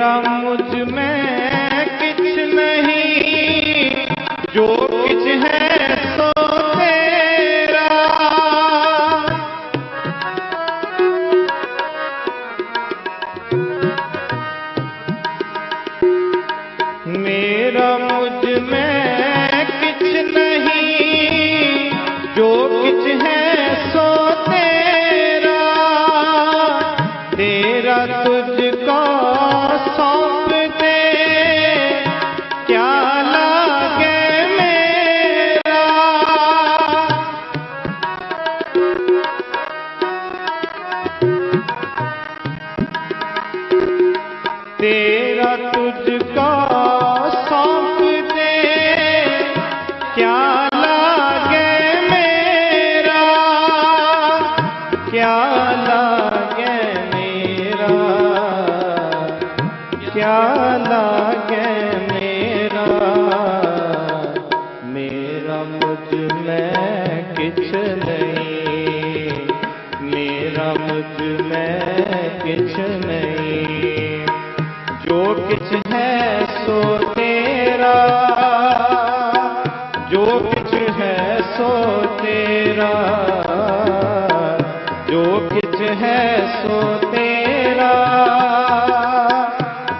मेरा मुझ में किछ नहीं, जो किछ है सो तेरा। मेरा मुझ में किछ नहीं, जो किछ है सो तेरा। तेरा तुझको सौंप दे, क्या लागे मेरा। तेरा तुझको सौंप दे, क्या लागे मेरा। क्या लागे मेरा, क्या लागे मेरा। मेरा मुझ में किछ नहीं, मेरा मुझ में किछ नहीं, जो किछ है सो तेरा। जो किछ है सो तेरा, जो किछ है सो तेरा।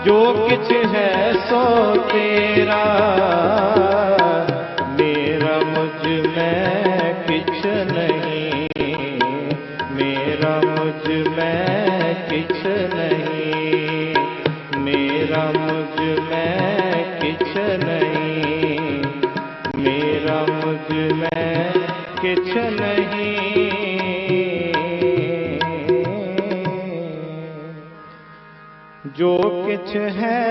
जो किछ है सो तेरा। मेरा मुझ में किछ नहीं, मेरा मुझ में किछ नहीं, मेरा मुझ में किछ नहीं, मेरा मुझ में किछ नहीं। जो किछ है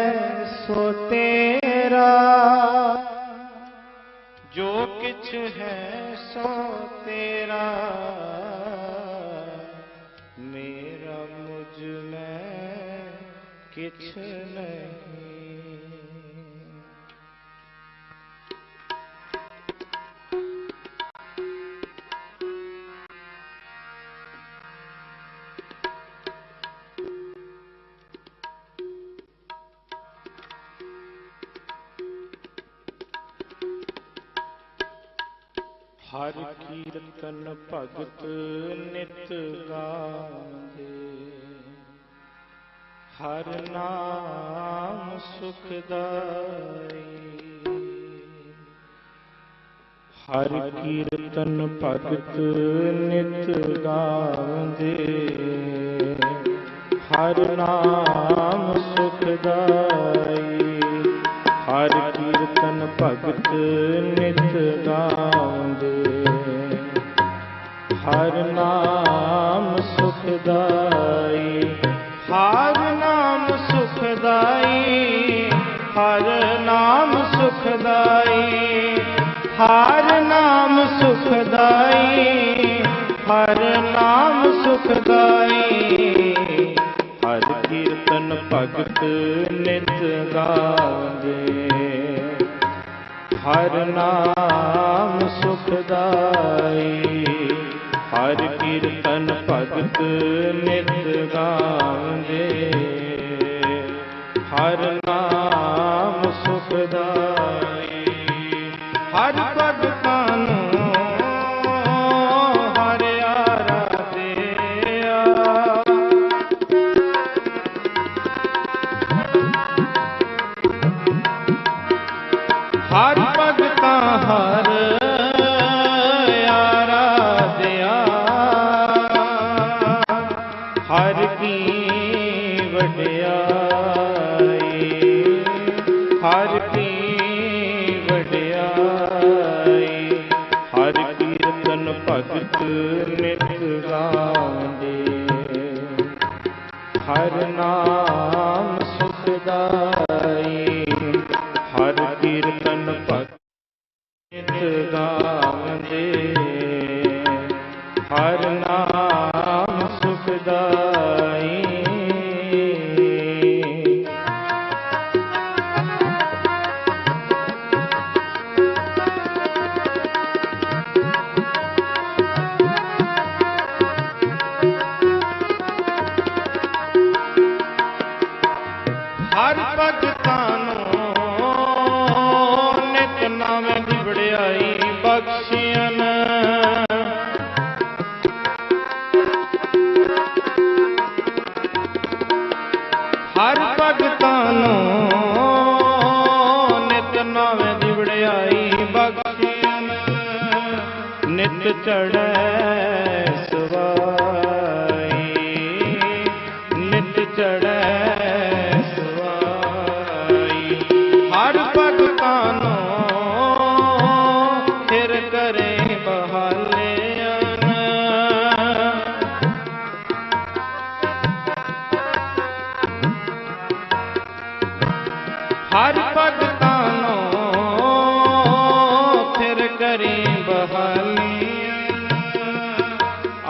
सो तेरा, जो किछ है सो तेरा। मेरा मुझ में किछ नहीं। हर कीर्तन भगत नित गावे, हर नाम सुखदाई। हर कीर्तन भगत नित गावे, हर नाम सुखदाई। हर कीर्तन भगत नित गावे, हर नाम सुखदाई। हर नाम सुखदाई, हर नाम सुखदाई। हर नाम सुखदाई, हर नाम सुखदाई। हर कीर्तन भगत नित गावे, हर नाम सुखदाई। हर कीर्तन भगत नित गावे, हर नाम सुखदाई। हर पद कानू हर आराध्या, हर पद का हर आराध्या। हर की वड्याई, हर की वड्याई। हर कीर्तन भगत नित गावे, हर नाम सुखदाई। हर कीर्तन भगत नित गावे, हर नाम सुखदाई। हर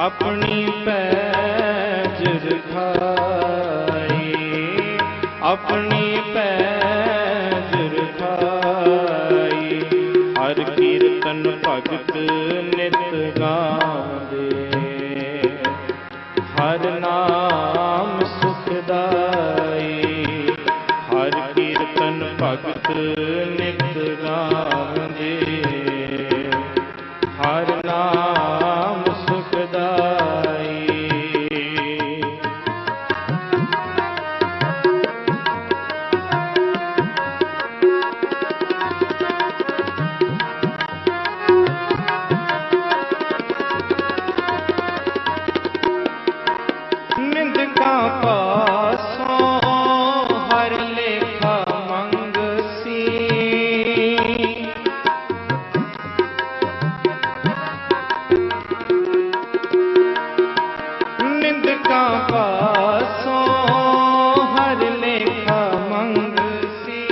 अपनी पैज रखाई, अपनी पैज रखाई। हर कीर्तन भगत नित गावे, हर नाम सुखदाई। हर कीर्तन भगत नित गावे, हर नाम सुखदाई। निंदका पासों हर लेखा मंगसी, निंदका पासों हर लेखा मंगसी।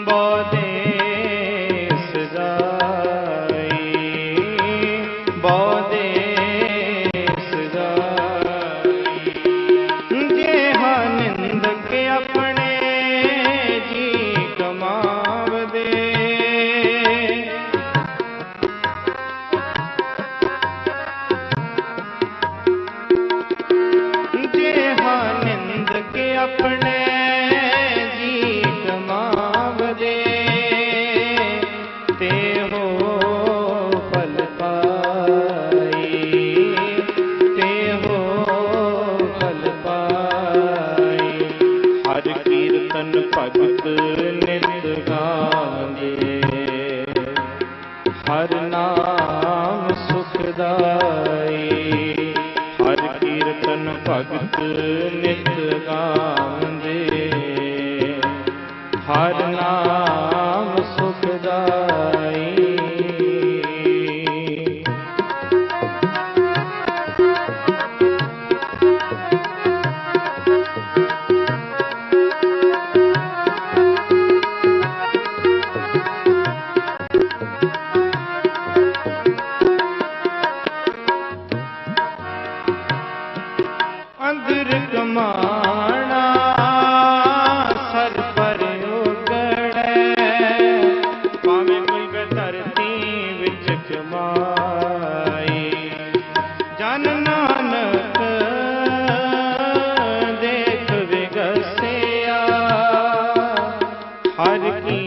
बौदेस जाई, बौदेस जाई। जेहा निंदक अपने जी कमाव दे, जेहा निंदक अपने जी कमाव दे। ते हो फल पाई, ते हो फल पाई। हर कीर्तन भगत नित गावे, हर नाम सुखदाई। हर कीर्तन भगत नित गावे, हर नाम सुखदाई। अंदर कमाना सर पर उगड़े, भावें कोई धरती विच कमाई। जन नानक देख विगसिया, हर की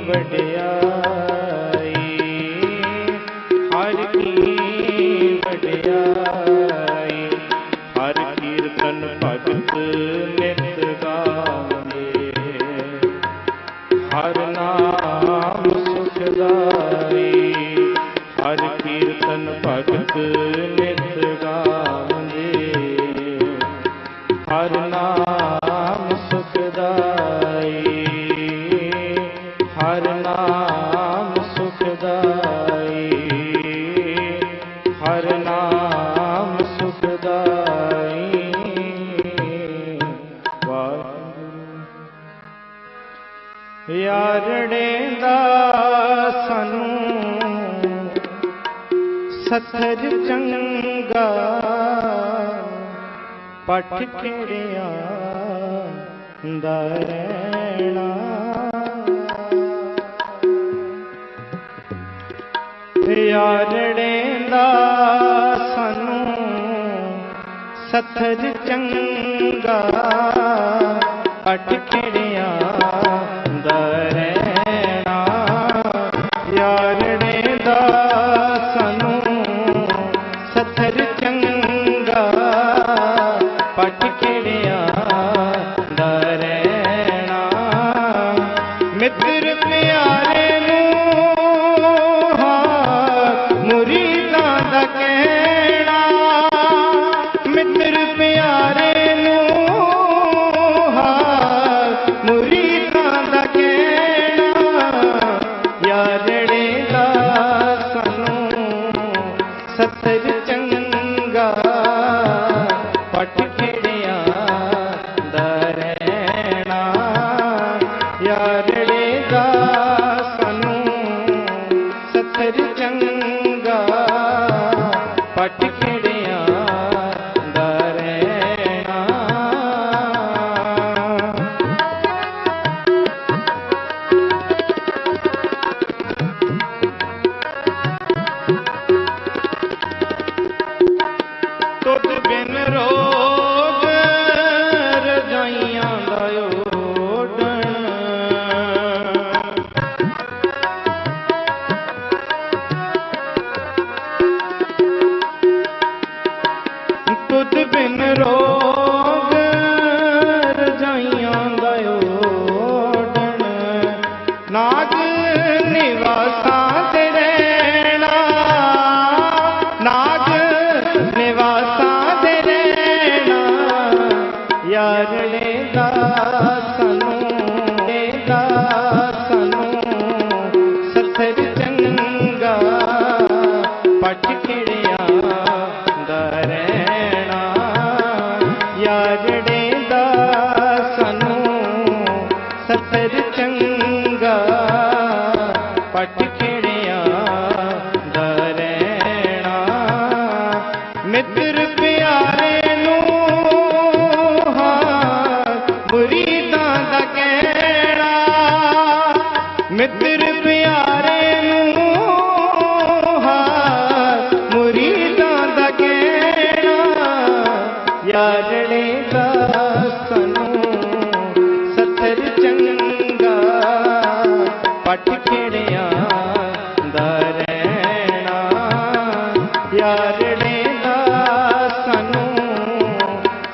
वड्याई, हर की वड्याई। हर कीर्तन भगत नित गावे, हर नाम सुखदाई। हर कीर्तन भगत नित गावे, हर नाम सुखदाई। हर नाम सुखदाई, हर नाम सुखदाई। यारड़े दा सानू सत्थर चंगा, पठ खेड़िया दा रहना। यारड़े दा सानू सत्थर चंगा, पठ खेड़िया दा रहना। यारड़े दा सानू सत्थर चंगा, पठ खेड़िया दा रहना। मित्र प्यारे नूं मुरीदां दा कहना, मित्र प्यारे नूं दा रहना यारड़े दा सानू सतर चंगा पट खेड़िया दा रहना मित्र प्यारे नू मुरीदां दा कहना मित्र प्यारे नू मुरीदां दा कहना यारड़े दा सानू सतर चंगा पट खेड़िया दा रहना यारड़े दा सानू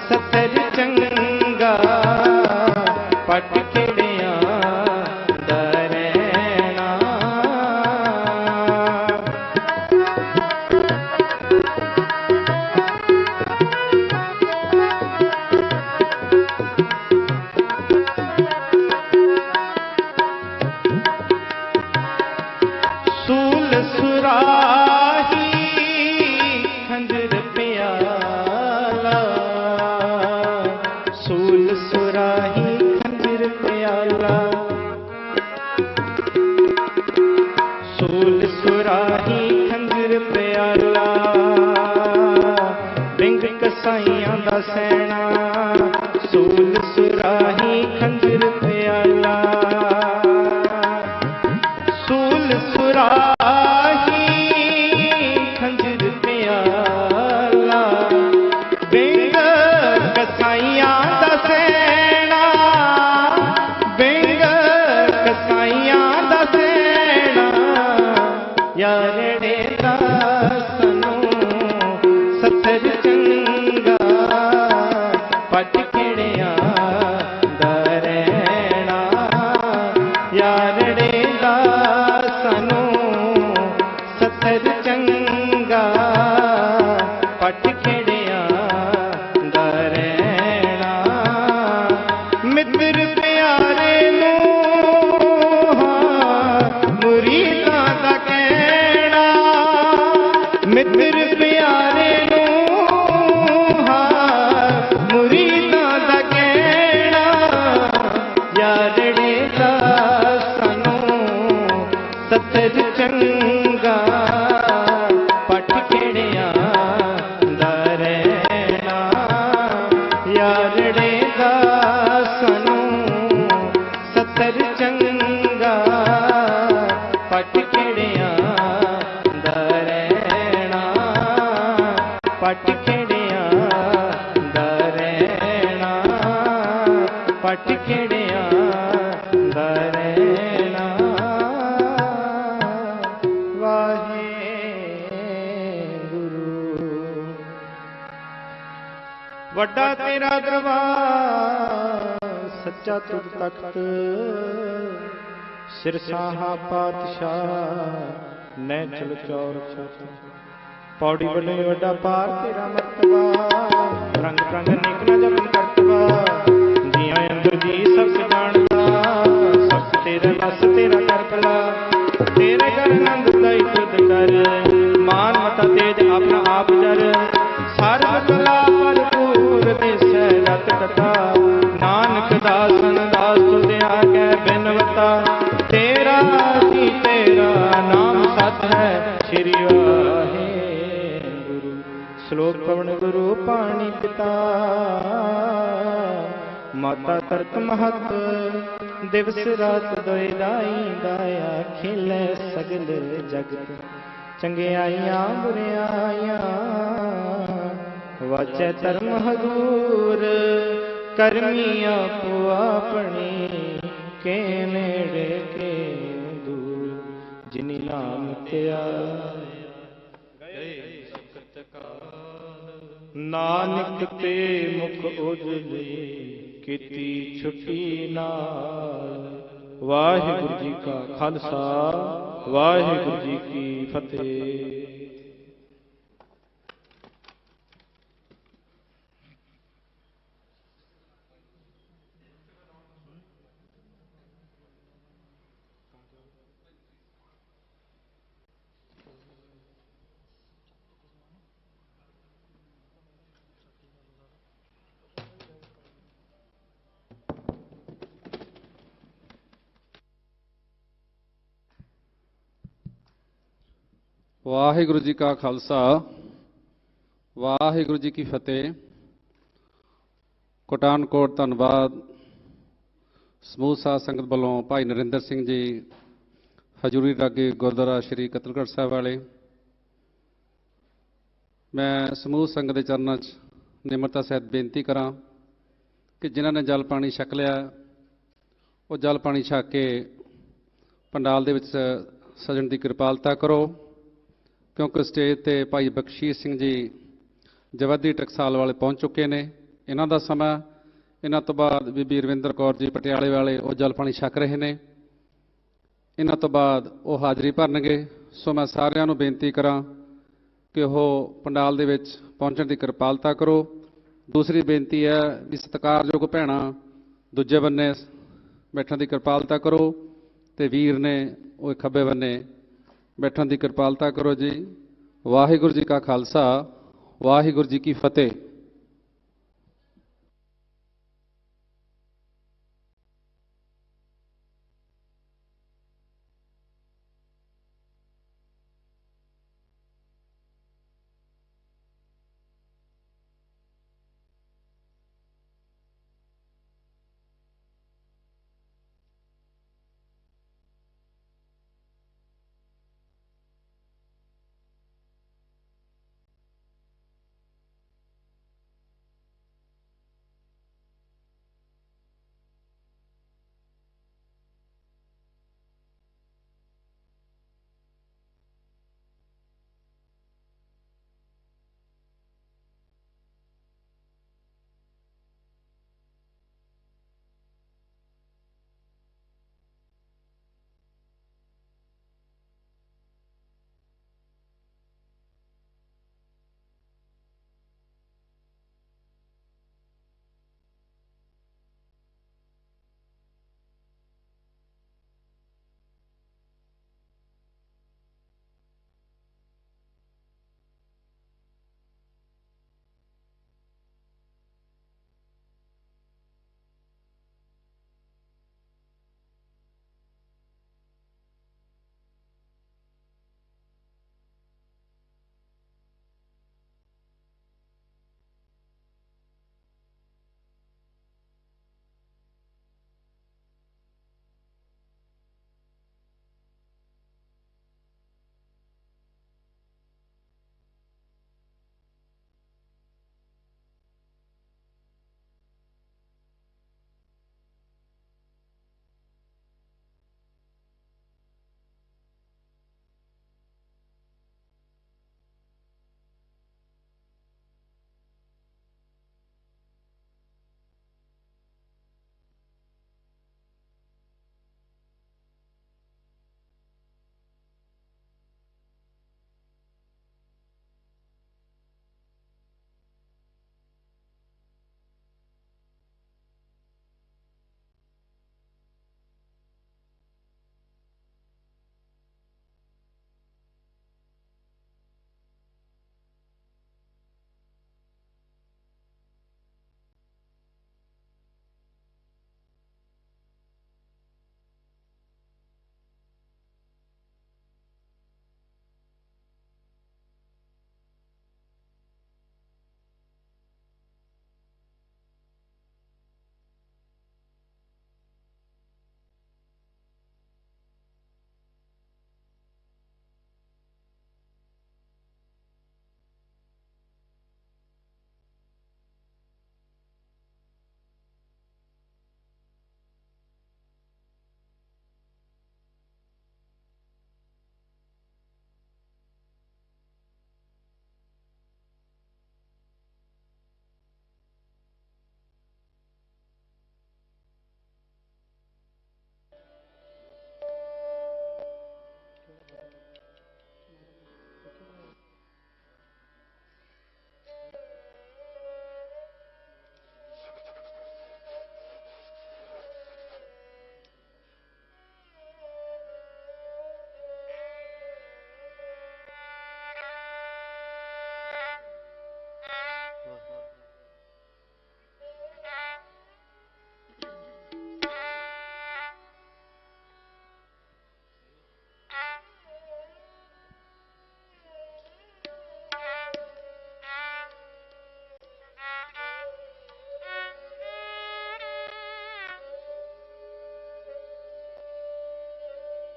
सतर चंगा पट खेड़िया दा रहना सूल सुराही खंजर प्याला सूल सुराही खंजर प्याला सूल सुराही खंजर प्याला बिंग कसाइयां दा सैना सूल सुराही खंजर प्याला सूल सुराही खंजर प्याला बिंग कसाइयां दा सैना बिंग कसाइयां दा सैना यारड़े दा सानू सतर चंगा पट खेड़िया दा रहना यारड़े दा सानू सतर चंगा पट खेड़िया दा रहना मित्र प्यारे नू मुरीदां दा कहना मित्र प्यारे नू मुरीदां दा कहना यारड़े दा सानू सतर चंगा पट खेड़िया दा रहना यारड़े दा सानू सतर चंगा पट खेड़िया दा रहना पट खेड़िया दा रहना पट खेड़िया दा रहना वाहे गुरु वड्डा तेरा दरबार सच्चा तुझ तख्त सिरसाहा पातशाह नै चल चौर पौड़ी बने वड्डा पार तेरा मर्तबा रंग रंग निक न जपन करतबा जिया अंदर जी सब जानदा सब तेरा बस तेरा कर भला तेरे घर नंद दई खुद कर मान मता तेज अपना आप जर सार कला भरपूर दिसै रत कथा नानक दासन दास तुझे आगे बिनवता तेरा ही तेरा नाम सत है श्री वाहे गुरु श्लोक पवन गुरु पाणी पिता माता तरत महत दिवस रात दोय दाई दाया खिलै सगल जगत चंगियाइयां बुरियाइयां वाचै धर्म हजूर करमिया को अपनी के नेड़े के दूर जिनी नाम त्या नानक ते मुख उजले कीती छुट्टी नाल वाहिगुरु जी का खालसा वाहिगुरु जी की फतेह। ਵਾਹਿਗੁਰੂ ਜੀ ਕਾ ਖਾਲਸਾ ਵਾਹਿਗੁਰੂ ਜੀ ਕੀ ਫਤਿਹ। ਕੋਟਾਨਕੋਟ ਧੰਨਵਾਦ ਸਮੂਹ ਸਾਧ ਸੰਗਤ ਵੱਲੋਂ ਭਾਈ ਨਰਿੰਦਰ ਸਿੰਘ ਜੀ ਹਜ਼ੂਰੀ ਰਾਗੀ ਗੁਰਦੁਆਰਾ ਸ਼੍ਰੀ ਕਤਲਗੜ੍ਹ ਸਾਹਿਬ ਵਾਲੇ। ਮੈਂ ਸਮੂਹ ਸੰਗਤ ਦੇ ਚਰਨਾਂ 'ਚ ਨਿਮਰਤਾ ਸਹਿਤ ਬੇਨਤੀ ਕਰਾਂ ਕਿ ਜਿਨ੍ਹਾਂ ਨੇ ਜਲ ਪਾਣੀ ਛਕ ਲਿਆ ਉਹ ਜਲ ਪਾਣੀ ਛਕ ਕੇ ਪੰਡਾਲ ਦੇ ਵਿੱਚ ਸਜਣ ਦੀ ਕਿਰਪਾਲਤਾ ਕਰੋ, ਕਿਉਂਕਿ ਸਟੇਜ 'ਤੇ ਭਾਈ ਬਖਸ਼ੀਸ਼ ਸਿੰਘ ਜੀ ਜਵੱਦੀ ਟਕਸਾਲ ਵਾਲੇ ਪਹੁੰਚ ਚੁੱਕੇ ਨੇ। ਇਹਨਾਂ ਦਾ ਸਮਾਂ, ਇਹਨਾਂ ਤੋਂ ਬਾਅਦ ਬੀਬੀ ਰਵਿੰਦਰ ਕੌਰ ਜੀ ਪਟਿਆਲੇ ਵਾਲੇ ਉਹ ਜਲ ਪਾਣੀ ਛਕ ਰਹੇ ਨੇ। ਇਹਨਾਂ ਤੋਂ ਬਾਅਦ ਉਹ ਹਾਜ਼ਰੀ ਭਰਨਗੇ। ਸੋ ਮੈਂ ਸਾਰਿਆਂ ਨੂੰ ਬੇਨਤੀ ਕਰਾਂ ਕਿ ਉਹ ਪੰਡਾਲ ਦੇ ਵਿੱਚ ਪਹੁੰਚਣ ਦੀ ਕਿਰਪਾਲਤਾ ਕਰੋ। ਦੂਸਰੀ ਬੇਨਤੀ ਹੈ ਵੀ ਸਤਿਕਾਰਯੋਗ ਭੈਣਾਂ ਦੂਜੇ ਬੰਨੇ ਬੈਠਣ ਦੀ ਕਿਰਪਾਲਤਾ ਕਰੋ ਅਤੇ ਵੀਰ ਨੇ ਉਹ ਖੱਬੇ ਬੰਨੇ ਬੈਠਣ ਦੀ ਕਿਰਪਾਲਤਾ ਕਰੋ ਜੀ। ਵਾਹਿਗੁਰੂ ਜੀ ਕਾ ਖਾਲਸਾ ਵਾਹਿਗੁਰੂ ਜੀ ਕੀ ਫਤਿਹ।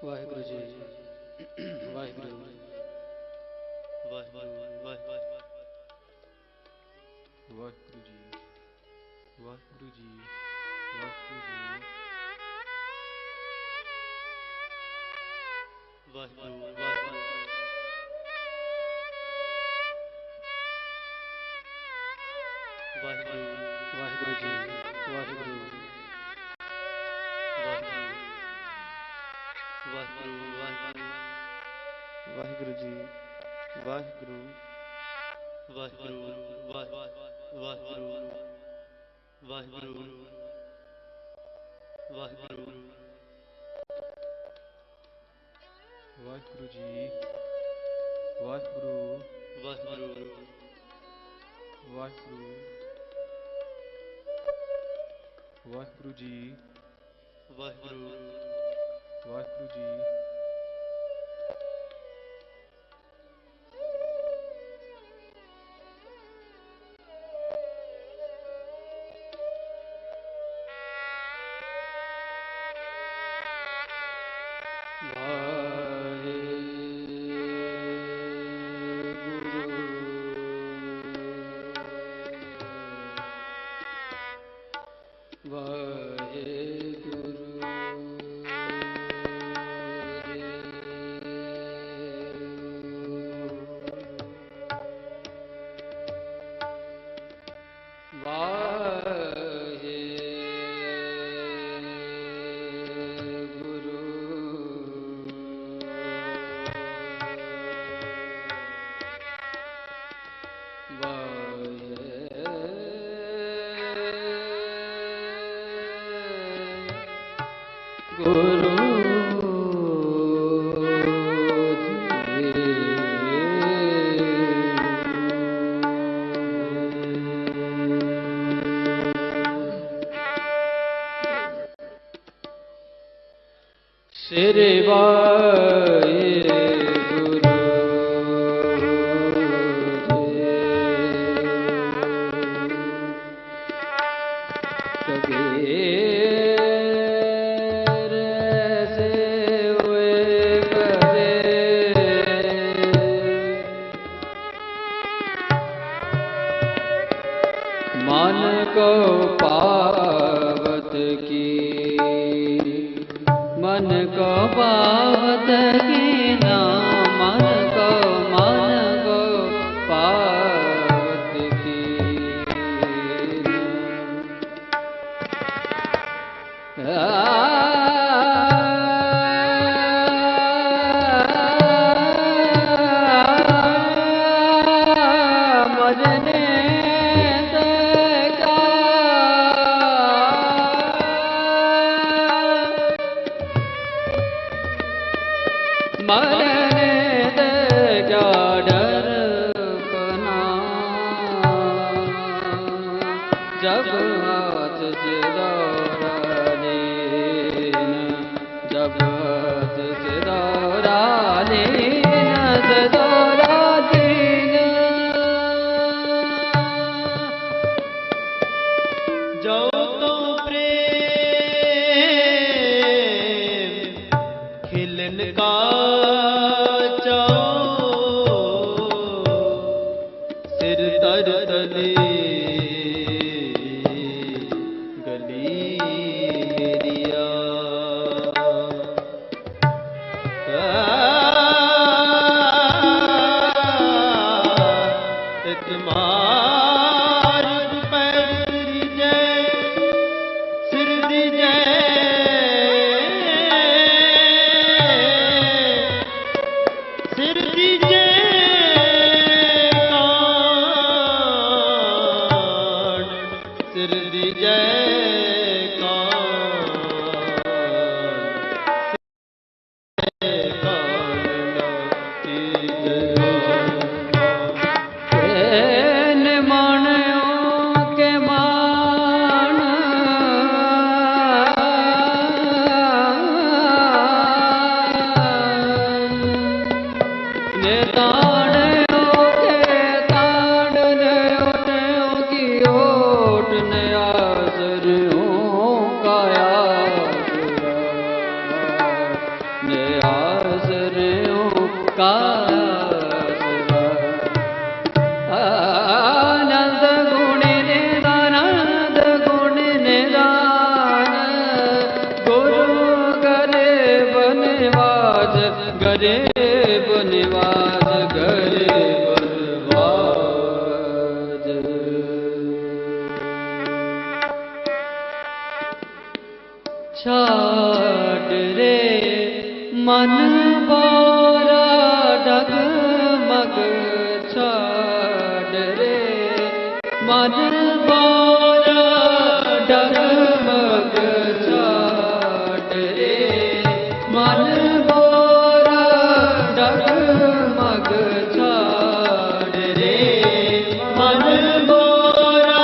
ਵਾਹਿਗੁਰੂ ਜੀ ਵਾਹਿਗੁਰੂ ਵਾਹਿਗੁਰੂ ਜੀ ਵਾਹਿਗੁਰੂ ਜੀ ਵਾਹਿਗੁਰੂ ਵਾਹਿਗੁਰੂ ਜੀ ਵਾਹਿਗੁਰੂ ਵਾਹਿਗੁਰੂ ਜੀ ਵਾਹਿਗੁਰੂ ਵਾਹਿਗੁਰੂ ਜੀ ਵਾਹਿਗੁਰੂ ਵਾਹਿਗੁਰੂ ਜੀ ਵਾਹਿਗੁਰੂ ਜੀ ਸ੍ਰੀ ਵਾਹਿਗੁਰੂ ਕਬੀਰ ਸੇਵ ਕਰੇ ਮਨ ਕੋ ਪਾਵਤ ਕੀ मन को पावत की नाम मन को पावत की मरने मरने दे क्या डर पना जब हाथ से दौड़ा लेना जब हाथ से दौड़ा लेना से दौड़ा देना जो तो प्रेम खिलन का गली मेरिया तुम्हार पैर जय सिर दी जय सिर दी जय सिर दी जय छाड़ रे मन बारा डगमग छाड़ रे मन बारा डगमग छाड़ रे मन बारा डगमग छाड़ रे मन बारा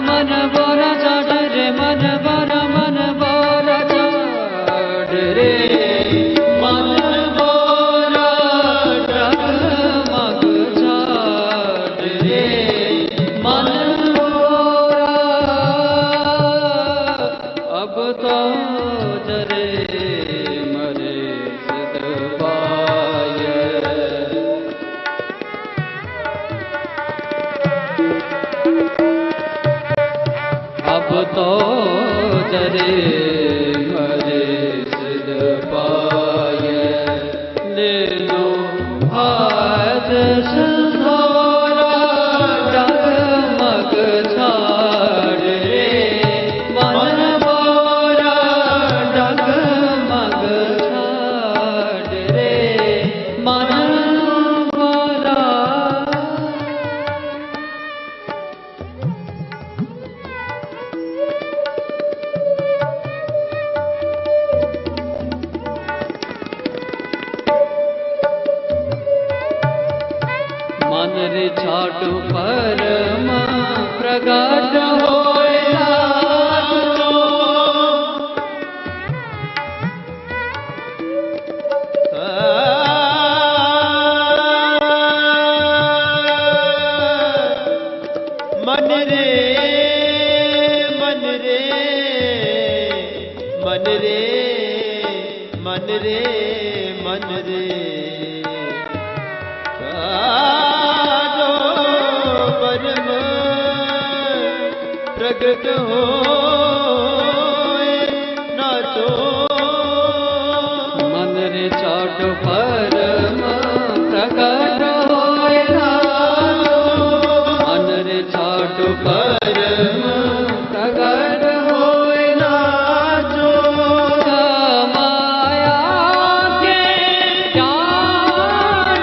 मन बोरा चढ़ रे मन बोरा चढ़ रे मन बोरा डगमग चढ़ रे मन बोरा अब तो जरे मरे सिद्ध पाय अब तो जरे मरे सिद्ध पाय ले लो आज संसारा डगमग छाड़ रे मन बोरा डगमग छाड़ रे मन बोरा मन रे छाटु परम प्रगट होया मन रे मन रे मन रे मन रे मन रे परम प्रगट होए नाचो मन रे चाट परम प्रगट होए नाचो मन रे चाट परम प्रगट होए नाचो माया के जान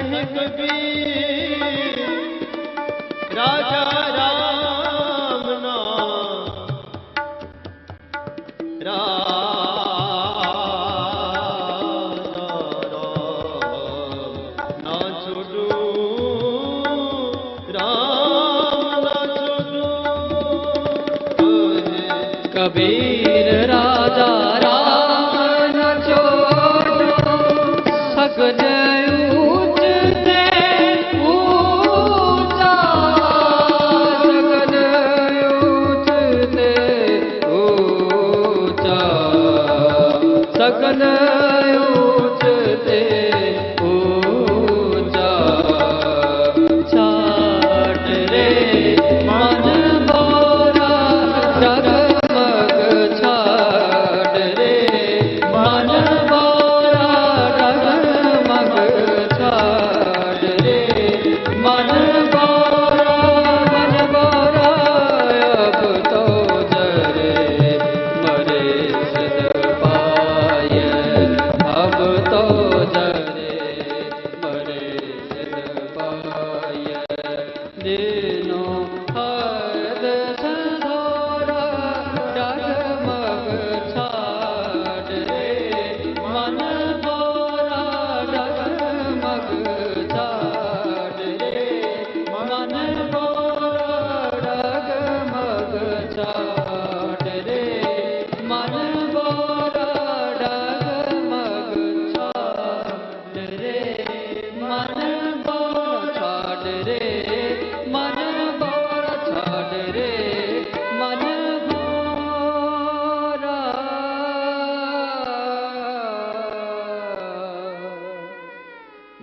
कहे कबीर राजा राम नाम ना छोड़ू राम ना छोड़ू कबीर राजा राम न छोड़ो सगन ऊंचते ऊंचा सगन ऊंचते ऊंचा सगन ऊंचते ऊंचा छाट रे मन मोरा जगमग छाट रे मन मोरा जगमग छाट रे मन मोरा अब तो जरे मरे सिद पाय अब तो जरे मरे सिद पाय दिनो हद संधोरा डगमग छाड़ रे मन मोरा डगमग छाड़ रे मन मोरा डगमग छाड़ रे मन मोरा डगमग छाड़ रे मन मोरा छाड़ रे मन मोरा छाड़ रे मन मोरा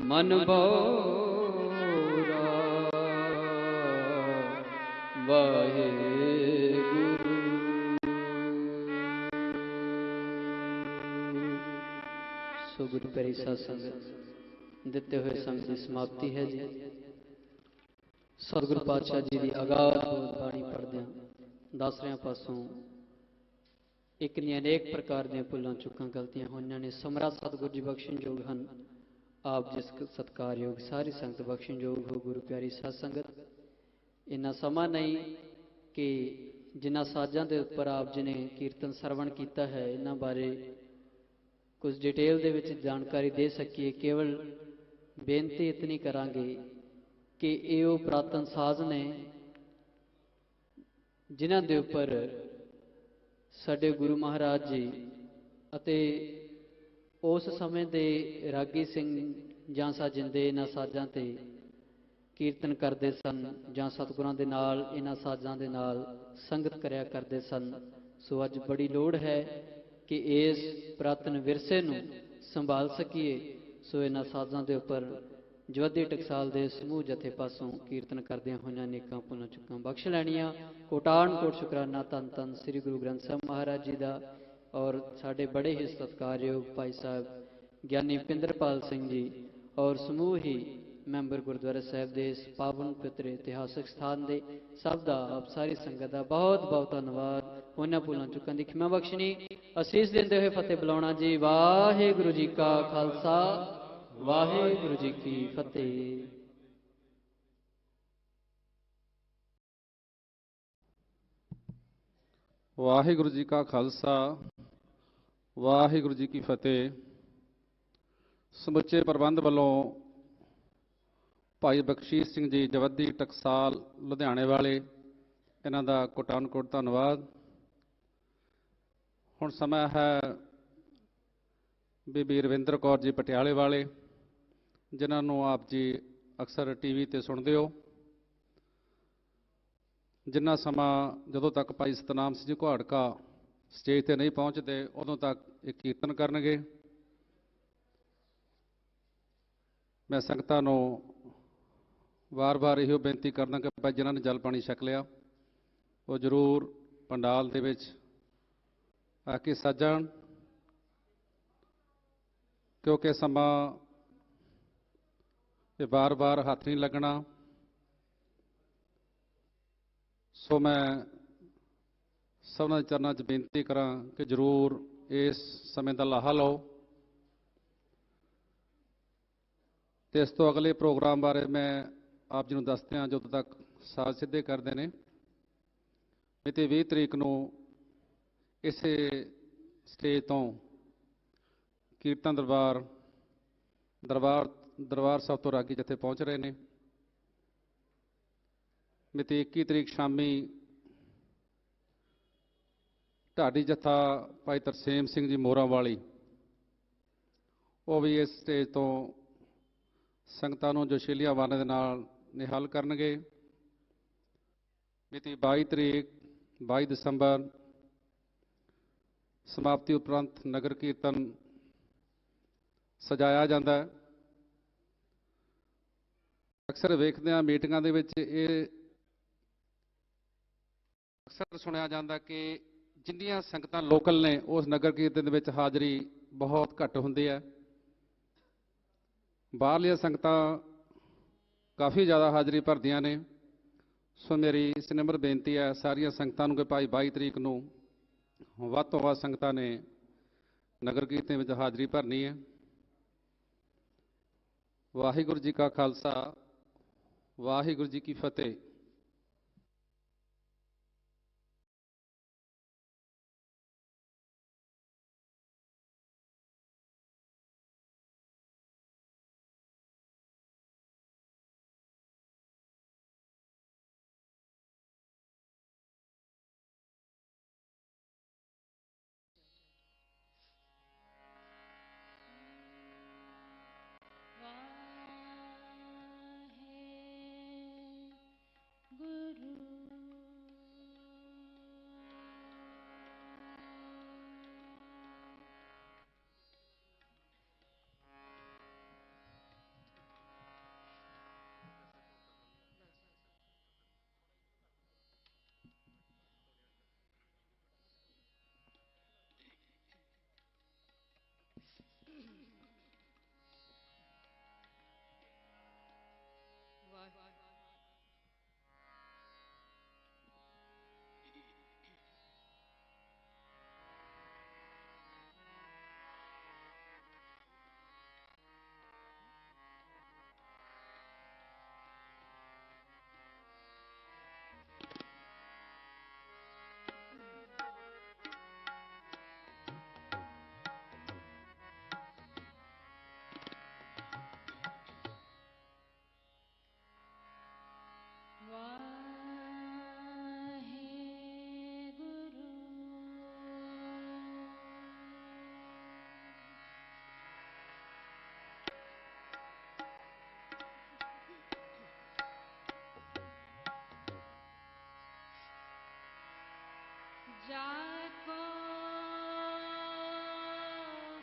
मन मोरा वाहे गुरु। सो गुरु प्यारी साध संगत ਦਿੱਤੇ ਹੋਏ ਸੰਗ ਦੀ ਸਮਾਪਤੀ ਹੈ ਜੀ। ਸਤਿਗੁਰੂ ਪਾਤਸ਼ਾਹ ਜੀ ਦੀ ਅਗਾਧ ਬਾਣੀ ਪੜ੍ਹਦਿਆਂ ਦਾਸਰਿਆਂ ਪਾਸੋਂ ਇੱਕ ਨਹੀਂ ਅਨੇਕ ਪ੍ਰਕਾਰ ਦੀਆਂ ਭੁੱਲਾਂ ਚੁੱਕਾਂ ਗਲਤੀਆਂ ਹੋਈਆਂ ਨੇ। ਸਮਰਾ ਸਤਿਗੁਰੂ ਜੀ ਬਖਸ਼ਣਯੋਗ ਹਨ। ਆਪ ਜਿਸ ਸਤਿਕਾਰਯੋਗ ਸਾਰੀ ਸੰਗਤ ਬਖਸ਼ਣਯੋਗ ਹੋ ਗੁਰੂ ਪਿਆਰੀ ਸਾਧ ਸੰਗਤ। ਇੰਨਾ ਸਮਾਂ ਨਹੀਂ ਕਿ ਜਿਨ੍ਹਾਂ ਸਾਜ਼ਾਂ ਦੇ ਉੱਪਰ ਆਪ ਜੀ ਨੇ ਕੀਰਤਨ ਸਰਵਣ ਕੀਤਾ ਹੈ ਇਹਨਾਂ ਬਾਰੇ ਕੁਝ ਡਿਟੇਲ ਦੇ ਵਿੱਚ ਜਾਣਕਾਰੀ ਦੇ ਸਕੀਏ। ਕੇਵਲ ਬੇਨਤੀ ਇਤਨੀ ਕਰਾਂਗੇ ਕਿ ਇਹ ਉਹ ਪੁਰਾਤਨ ਸਾਜ਼ ਨੇ ਜਿਨ੍ਹਾਂ ਦੇ ਉੱਪਰ ਸਾਡੇ ਗੁਰੂ ਮਹਾਰਾਜ ਜੀ ਅਤੇ ਉਸ ਸਮੇਂ ਦੇ ਰਾਗੀ ਸਿੰਘ ਜਾਂ ਸਾਜਿੰਦੇ ਇਹਨਾਂ ਸਾਜ਼ਾਂ ਤੇ ਕੀਰਤਨ ਕਰਦੇ ਸਨ ਜਾਂ ਸਤਿਗੁਰਾਂ ਦੇ ਨਾਲ ਇਹਨਾਂ ਸਾਜ਼ਾਂ ਦੇ ਨਾਲ ਸੰਗਤ ਕਰਿਆ ਕਰਦੇ ਸਨ। ਸੋ ਅੱਜ ਬੜੀ ਲੋੜ ਹੈ ਕਿ ਇਸ ਪੁਰਾਤਨ ਵਿਰਸੇ ਨੂੰ ਸੰਭਾਲ ਸਕੀਏ। ਸੋ ਇਹਨਾਂ ਸਾਜ਼ਾਂ ਦੇ ਉੱਪਰ ਜਵੱਦੀ ਟਕਸਾਲ ਦੇ ਸਮੂਹ ਜਥੇ ਪਾਸੋਂ ਕੀਰਤਨ ਕਰਦਿਆਂ ਹੋਈਆਂ ਨੇਕਾਂ ਪੁੰਨ ਚੁੱਕਾਂ ਬਖਸ਼ ਲੈਣੀਆਂ। ਕੋਟਾਨ ਕੋਟ ਸ਼ੁਕਰਾਨਾ ਧੰਨ ਧੰਨ ਸ੍ਰੀ ਗੁਰੂ ਗ੍ਰੰਥ ਸਾਹਿਬ ਮਹਾਰਾਜ ਜੀ ਦਾ ਔਰ ਸਾਡੇ ਬੜੇ ਹੀ ਸਤਿਕਾਰਯੋਗ ਭਾਈ ਸਾਹਿਬ ਗਿਆਨੀ ਪਿੰਦਰਪਾਲ ਸਿੰਘ ਜੀ ਔਰ ਸਮੂਹ ਹੀ ਮੈਂਬਰ ਗੁਰਦੁਆਰਾ ਸਾਹਿਬ ਦੇ ਇਸ ਪਾਵਨ ਪਵਿੱਤਰ ਇਤਿਹਾਸਕ ਸਥਾਨ ਦੇ ਸਭ ਦਾ ਆਪ ਸਾਰੀ ਸੰਗਤ ਦਾ ਬਹੁਤ ਬਹੁਤ ਧੰਨਵਾਦ। ਉਹਨਾਂ ਭੁੱਲਾਂ ਚੁੱਕਾਂ ਦੀ ਖਿਮਾ ਬਖਸ਼ਣੀ ਅਸੀਸ ਦਿੰਦੇ ਹੋਏ ਫਤਿਹ ਬੁਲਾਉਣਾ ਜੀ। ਵਾਹਿਗੁਰੂ ਜੀ ਕਾ ਖਾਲਸਾ ਵਾਹਿਗੁਰੂ ਜੀ ਕੀ ਫਤਿਹ। ਵਾਹਿਗੁਰੂ ਜੀ ਕਾ ਖਾਲਸਾ ਵਾਹਿਗੁਰੂ ਜੀ ਕੀ ਫਤਿਹ। ਸਮੁੱਚੇ ਪ੍ਰਬੰਧ ਵੱਲੋਂ ਭਾਈ ਬਖਸ਼ੀਸ਼ ਸਿੰਘ ਜੀ ਜਵੱਦੀ ਟਕਸਾਲ ਲੁਧਿਆਣੇ ਵਾਲੇ ਇਹਨਾਂ ਦਾ ਕੋਟਾਨ ਕੋਟ ਧੰਨਵਾਦ। ਹੁਣ ਸਮਾਂ ਹੈ ਬੀਬੀ ਰਵਿੰਦਰ ਕੌਰ ਜੀ ਪਟਿਆਲੇ ਵਾਲੇ ਜਿਨ੍ਹਾਂ ਨੂੰ ਆਪ ਜੀ ਅਕਸਰ ਟੀਵੀ ਤੇ ਸੁਣਦੇ ਹੋ। ਜਿੰਨਾ ਸਮਾਂ ਜਦੋਂ ਤੱਕ ਭਾਈ ਸਤਨਾਮ ਸਿੰਘ ਜੀ ਘੁਆੜਕਾ ਸਟੇਜ ਤੇ ਨਹੀਂ ਪਹੁੰਚਦੇ ਉਦੋਂ ਤੱਕ ਇਹ ਕੀਰਤਨ ਕਰਨਗੇ। ਮੈਂ ਸੰਗਤਾਂ ਨੂੰ ਵਾਰ-ਵਾਰ ਇਹੋ ਬੇਨਤੀ ਕਰਦਾ ਕਿ ਭਾਈ ਜਿਨ੍ਹਾਂ ਨੇ ਜਲ ਪਾਣੀ ਛਕ ਲਿਆ ਉਹ ਜ਼ਰੂਰ ਪੰਡਾਲ ਦੇ ਵਿੱਚ ਆ ਕੇ ਸੱਜਣ, ਕਿਉਂਕਿ ਸਮਾਂ ਇਹ ਵਾਰ-ਵਾਰ ਹੱਥ ਨਹੀਂ ਲੱਗਣਾ। ਸੋ ਮੈਂ ਸਭਨਾਂ ਦੇ ਚਰਨਾਂ 'ਚ ਬੇਨਤੀ ਕਰਾਂ ਕਿ ਜ਼ਰੂਰ ਇਸ ਸਮੇਂ ਦਾ ਲਾਹਾ ਲਓ। ਤੇ ਇਸ ਤੋਂ ਅਗਲੇ ਪ੍ਰੋਗਰਾਮ ਬਾਰੇ ਮੈਂ ਆਪ ਜੀ ਨੂੰ ਦੱਸਦੇ ਹਾਂ ਜਦੋਂ ਤੱਕ ਸਾਜ਼ ਸਿੱਧੇ ਕਰਦੇ ਨੇ। ਮਿਤੀ 20 ਤਰੀਕ ਨੂੰ ਇਸੇ ਸਟੇਜ ਤੋਂ ਕੀਰਤਨ ਦਰਬਾਰ ਸਾਹਿਬ ਤੋਂ ਰਾਗੀ ਜਥੇ ਪਹੁੰਚ ਰਹੇ ਨੇ। ਮਿਤੀ 21 ਤਰੀਕ ਸ਼ਾਮੀ ਢਾਡੀ ਜਥਾ ਭਾਈ ਤਰਸੇਮ ਸਿੰਘ ਜੀ ਮੋਰਾਂ ਵਾਲੀ ਉਹ ਵੀ ਇਸ ਸਟੇਜ ਤੋਂ ਸੰਗਤਾਂ ਨੂੰ ਜੋਸ਼ੀਲੀਆਂ ਆਵਾਜ਼ਾਂ ਦੇ ਨਾਲ ਨਿਹਾਲ ਕਰਨਗੇ। ਮਿਤੀ 22 ਦਸੰਬਰ ਸਮਾਪਤੀ ਉਪਰੰਤ ਨਗਰ ਕੀਰਤਨ ਸਜਾਇਆ ਜਾਂਦਾ ਹੈ। ਅਕਸਰ ਵੇਖਦੇ ਹਾਂ ਮੀਟਿੰਗਾਂ ਦੇ ਵਿੱਚ ਇਹ ਅਕਸਰ ਸੁਣਿਆ ਜਾਂਦਾ ਕਿ ਜਿੰਨੀਆਂ ਸੰਗਤਾਂ ਲੋਕਲ ਨੇ ਉਸ ਨਗਰ ਕੀਰਤਨ ਦੇ ਵਿੱਚ ਹਾਜ਼ਰੀ ਬਹੁਤ ਘੱਟ ਹੁੰਦੀ ਹੈ। ਬਾਹਰਲੀਆਂ ਸੰਗਤਾਂ ਕਾਫੀ ਜ਼ਿਆਦਾ ਹਾਜ਼ਰੀ ਭਰਦੀਆਂ ਨੇ। ਸੋ ਮੇਰੀ ਸਿਨਮਰ ਬੇਨਤੀ ਹੈ ਸਾਰੀਆਂ ਸੰਗਤਾਂ ਨੂੰ ਕਿ ਭਾਈ 22 ਤਰੀਕ ਨੂੰ ਵੱਧ ਤੋਂ ਵੱਧ ਸੰਗਤਾਂ ਨੇ ਨਗਰ ਕੀਰਤਨ ਵਿੱਚ ਹਾਜ਼ਰੀ ਭਰਨੀ ਹੈ। ਵਾਹਿਗੁਰੂ ਜੀ ਕਾ ਖਾਲਸਾ, ਵਾਹਿਗੁਰੂ ਜੀ ਕੀ ਫਤਿਹ। जाको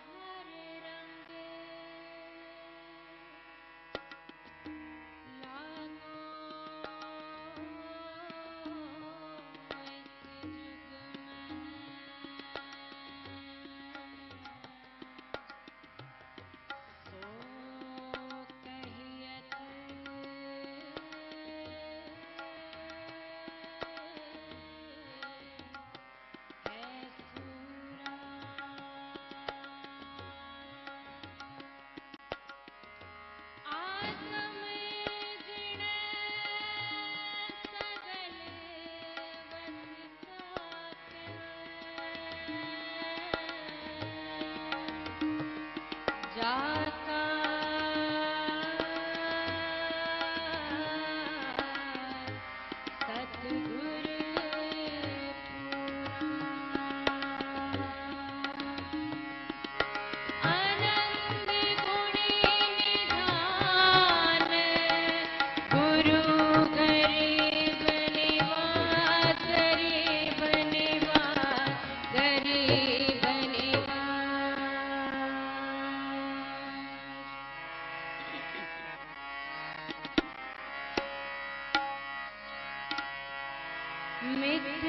हरे रंगे लागो इस जुग में सो कहियत जाका सतगुर आनंद गुणी निधान गुरु गरीब निवास गरीब निवास गरीब निवास मित्र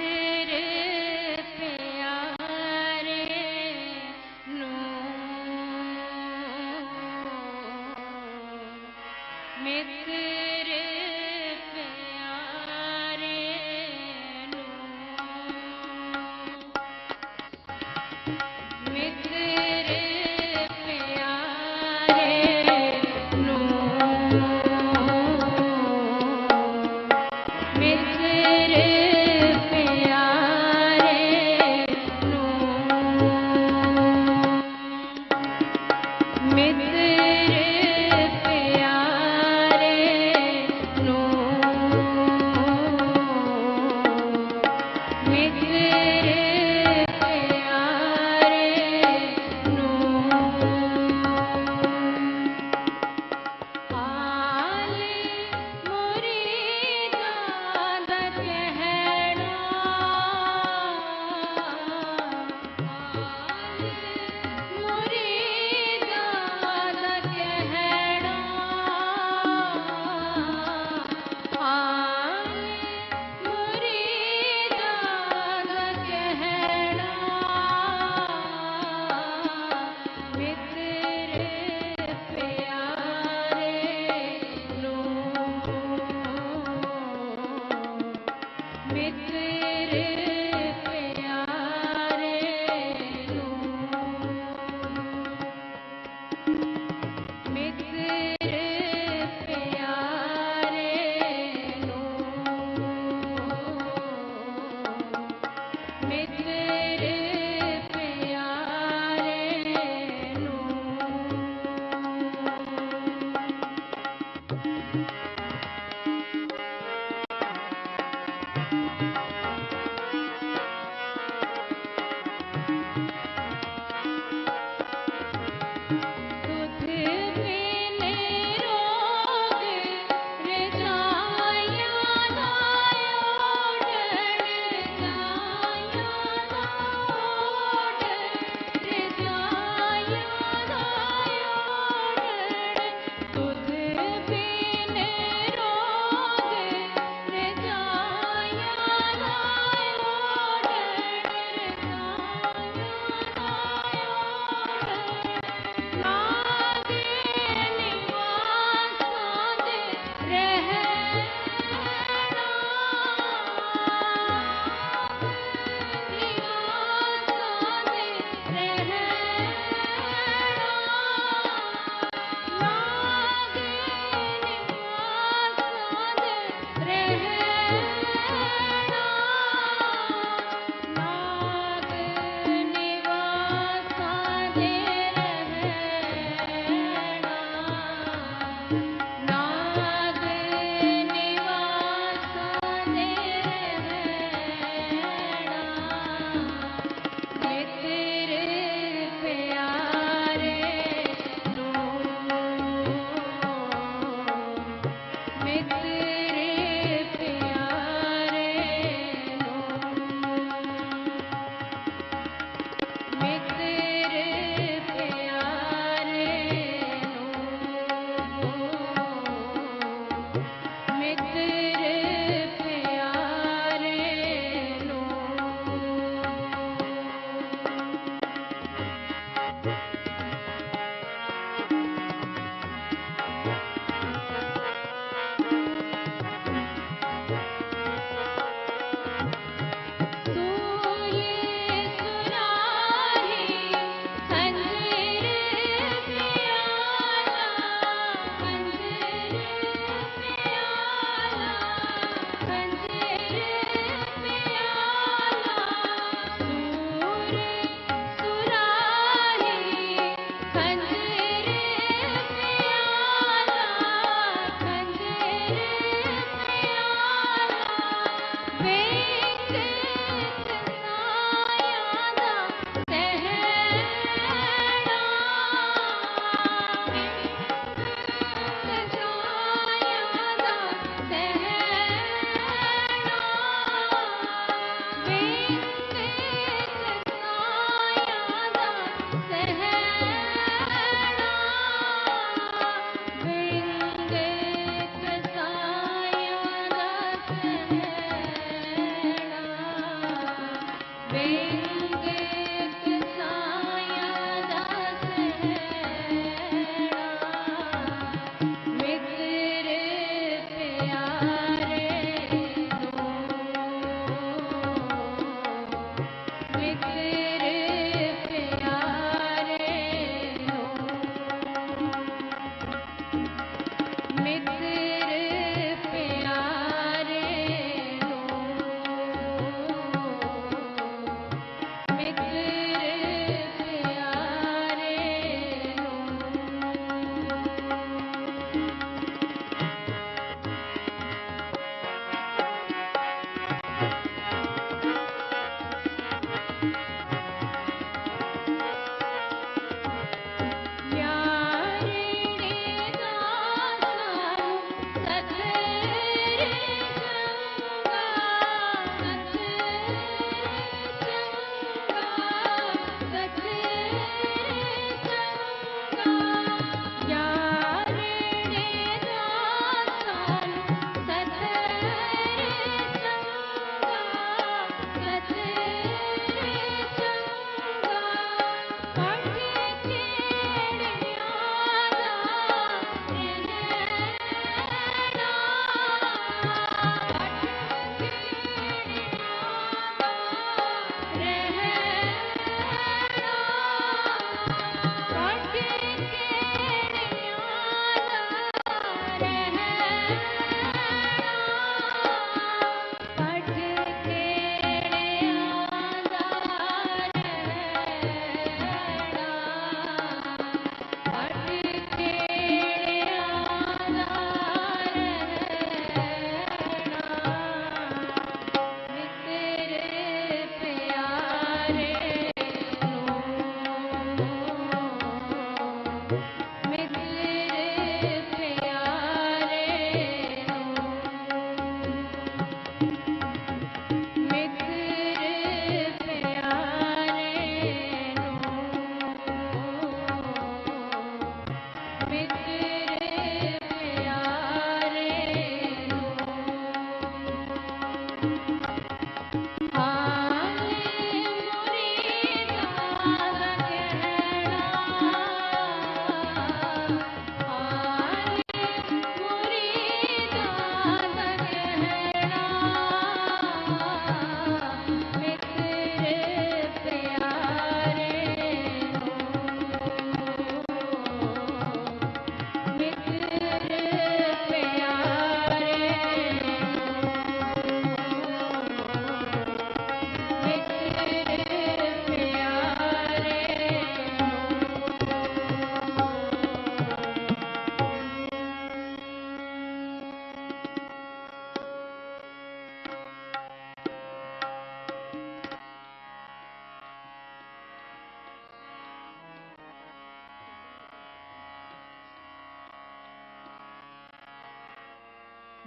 प्यारे नू मित्र प्यारे नू मित्र प्यारे नू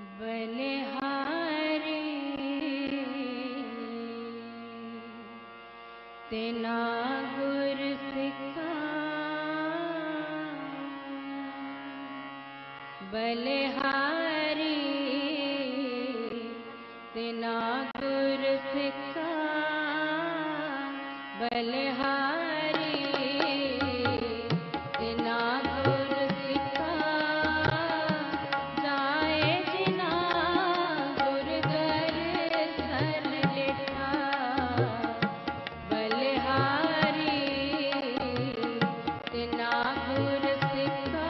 बलिहारी तेना गुर सिखा बलिहारी तेना गुर सिखा बलिहारी तेना गुर सिखा जाए जिना गुर दर्शन लिखा बलिहारी तेना गुर सिखा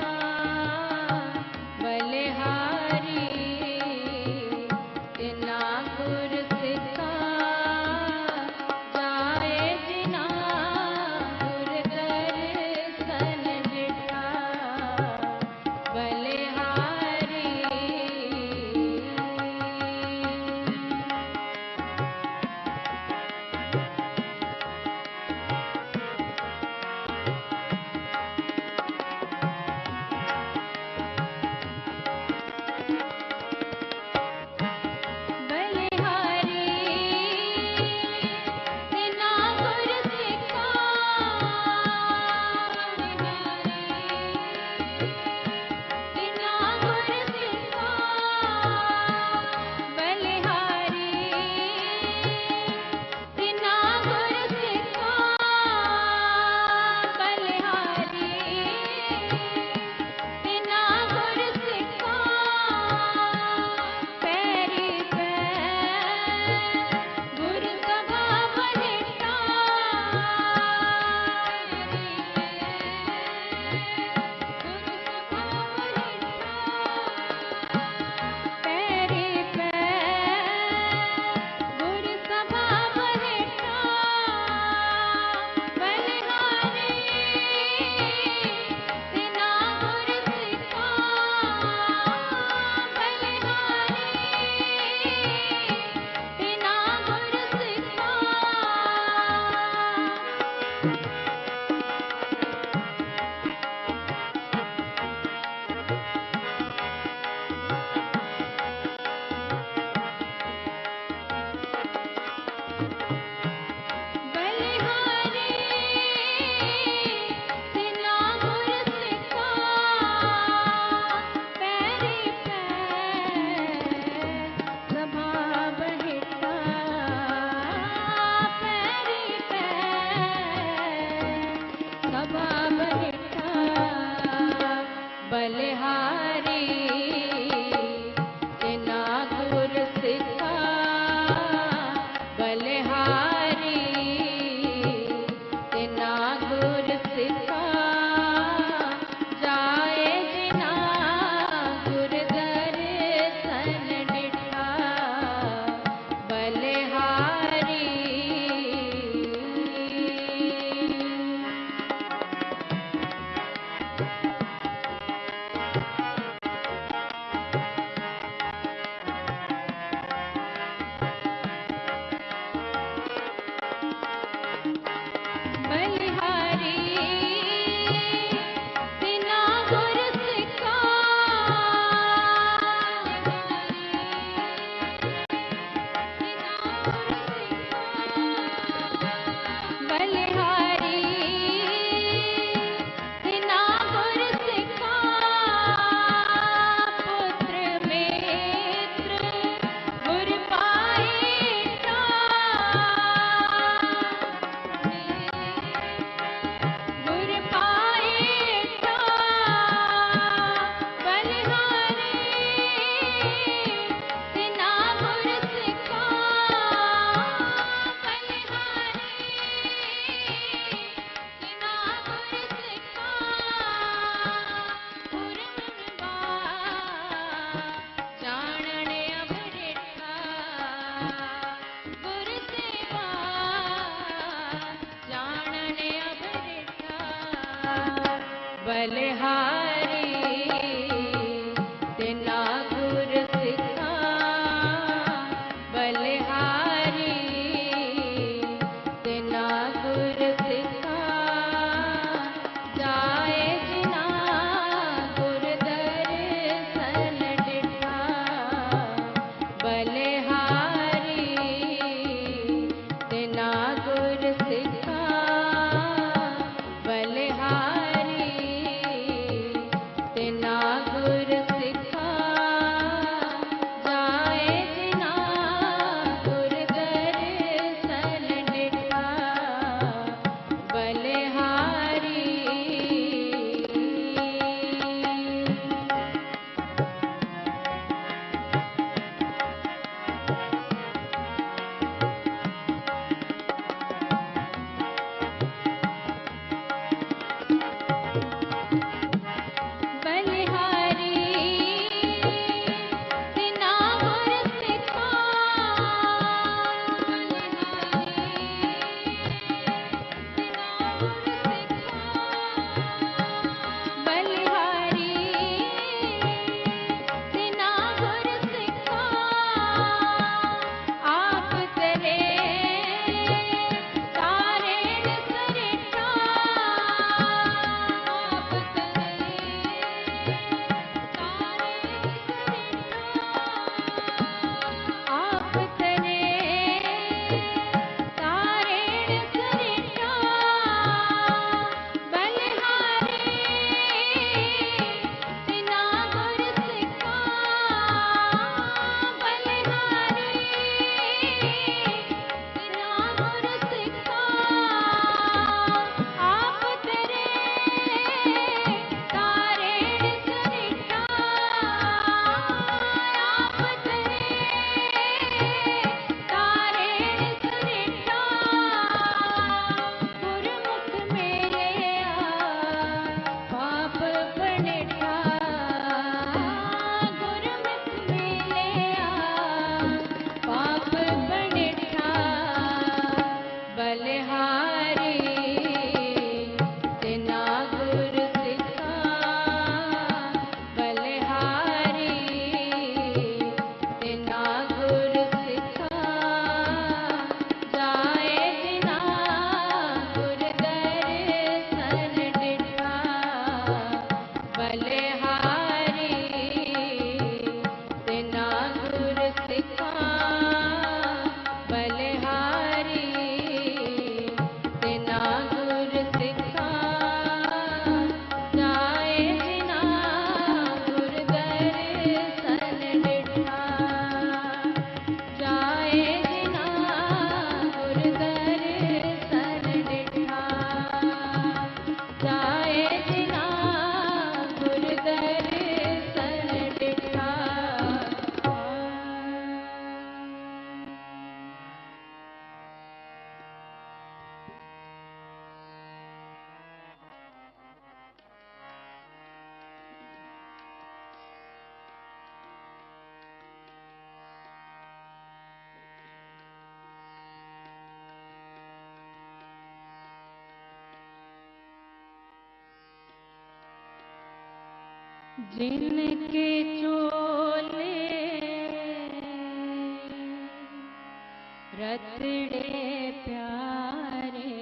बलिहारी तेना गुर सिखा जाए जिना गुर दर्शन लिखा बलिहारी बलिहारी तेना गुर सिखा तेना गुर सिखा बलिहारी तेना गुर सिखा बलिहारी तेना गुर सिखा पैरी गुर सभा बलिटा पैरी गुर सभा बलिटा बलिहारी तेना गुर सिखा बलिहारी तेना गुर सिखा बलिहारी तेना गुर सिखा पैरी सभा बहिटा पैरी सभा बहिटा बलिहारी तेना गुर सिखा बलिहारी तेना गुर सिखा जाए जिना गुर दर्शन लिखा बलिहारी बलिहारी तेना गुर सिखा बलिहारी तेना गुर सिखा पुत्र मित्र गुर पाइटा गुर पाइटा बलिहारी तेना गुर सिखा बलिहारी तेना गुर सिखा गुरमनवा जाणन अभरेठा गुर सेवा जाणन अभरेठा बलिहारी तेना गुर सिखा बलिहारी तेना गुर सिखा जाए जिना गुर दर्शन लिखा जिनके चोले रतड़े प्यारे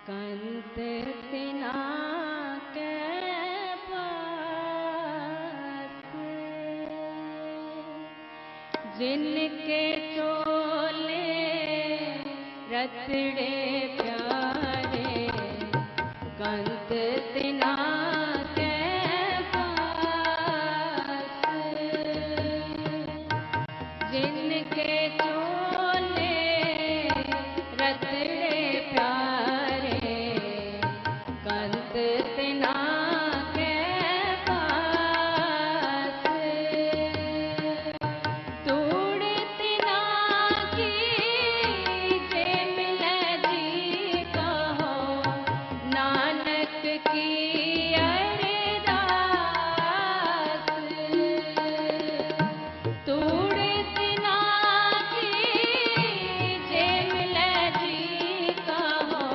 कंत तिना के पास जिनके चोले रतड़े प्यारे कंत तिना के पास जिनके चोले रतड़े प्यारे कंत तिना के पास तूड़ तिना की जे मिले जी कहो नानक की अरदास तूड़ तिना की जे मिले जी कहो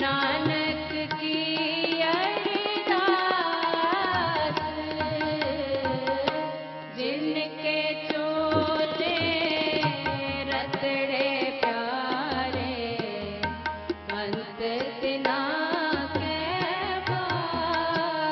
नानक की अरदास जिनके चोले रतड़े प्यारे कंत तिना के पास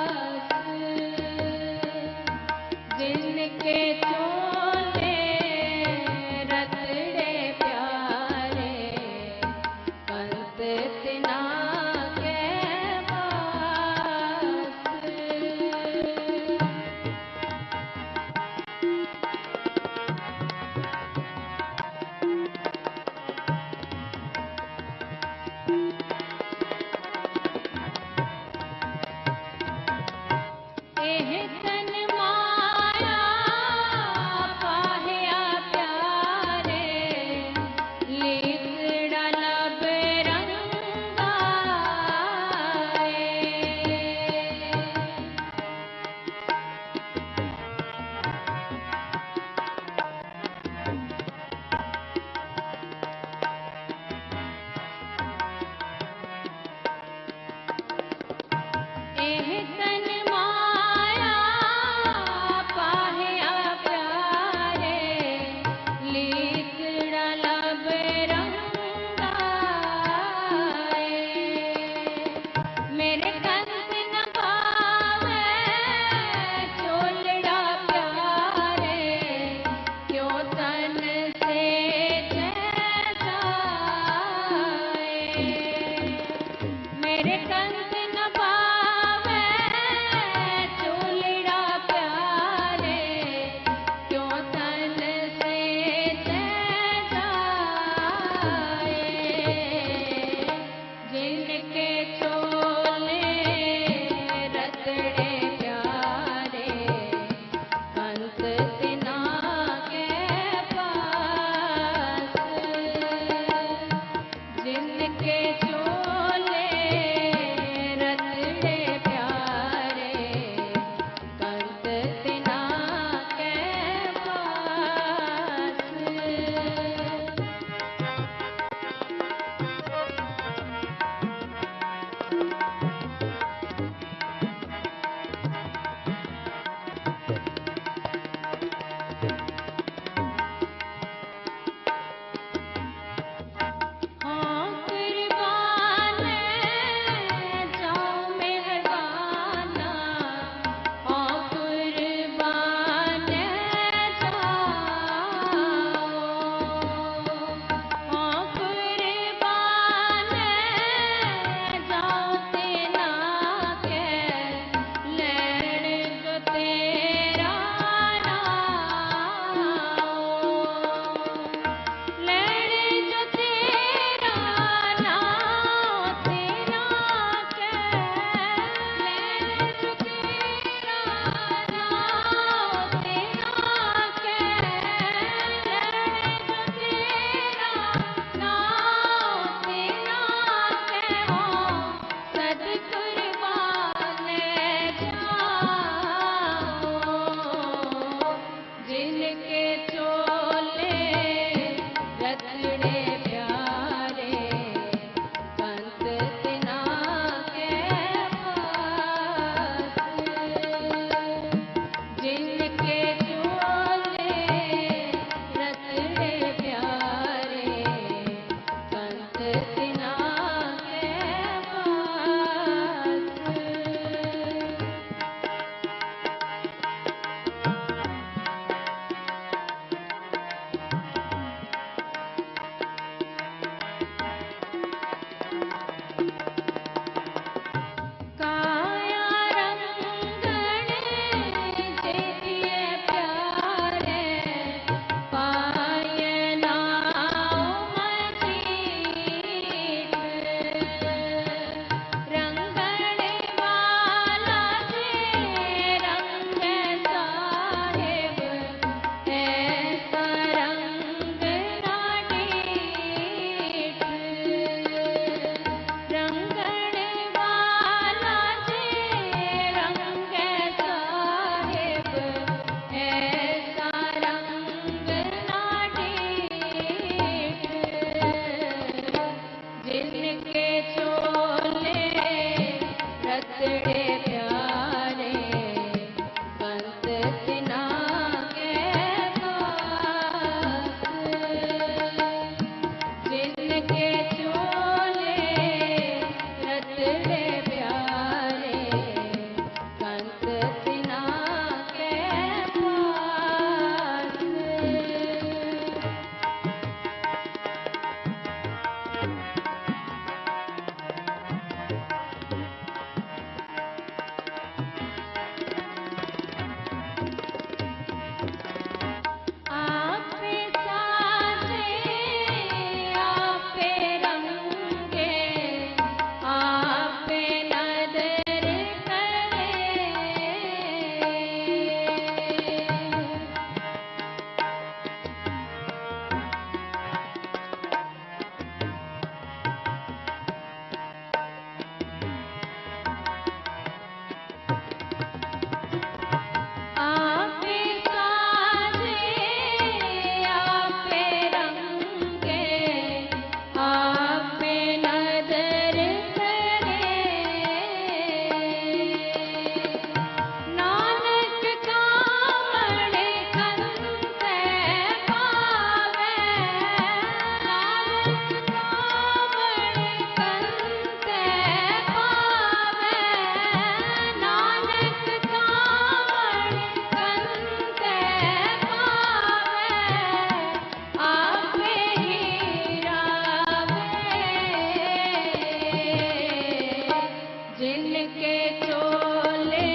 जिनके चोले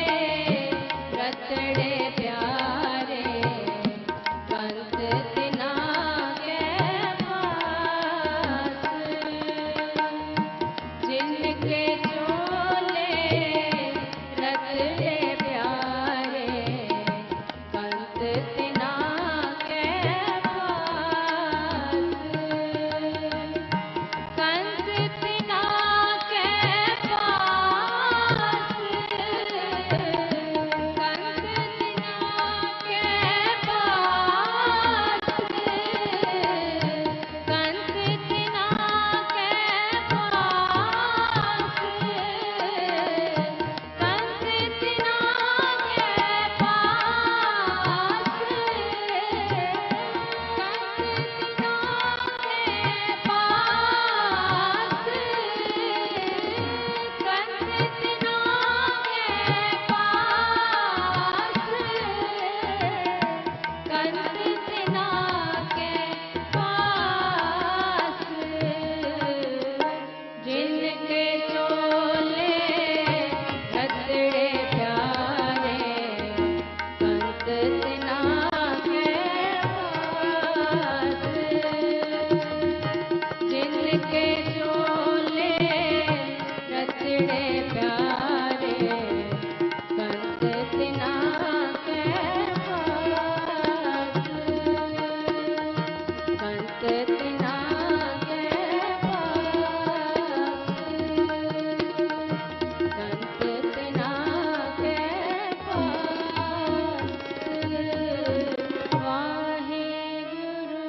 रतड़े प्यारे कंस तिना के पास जिनके चोले रतड़े प्यारे कंस तिना के पास कंस तिना के पास कंस तिना के पास कंस तिना के पास कंस तिना के जिनके चोले रतड़े प्यारे कंस तिना के पास जिनके चोले रतड़े प्यारे कंस तिना के पास कंस तिना के पास कंस तिना के पास वाहेगुरु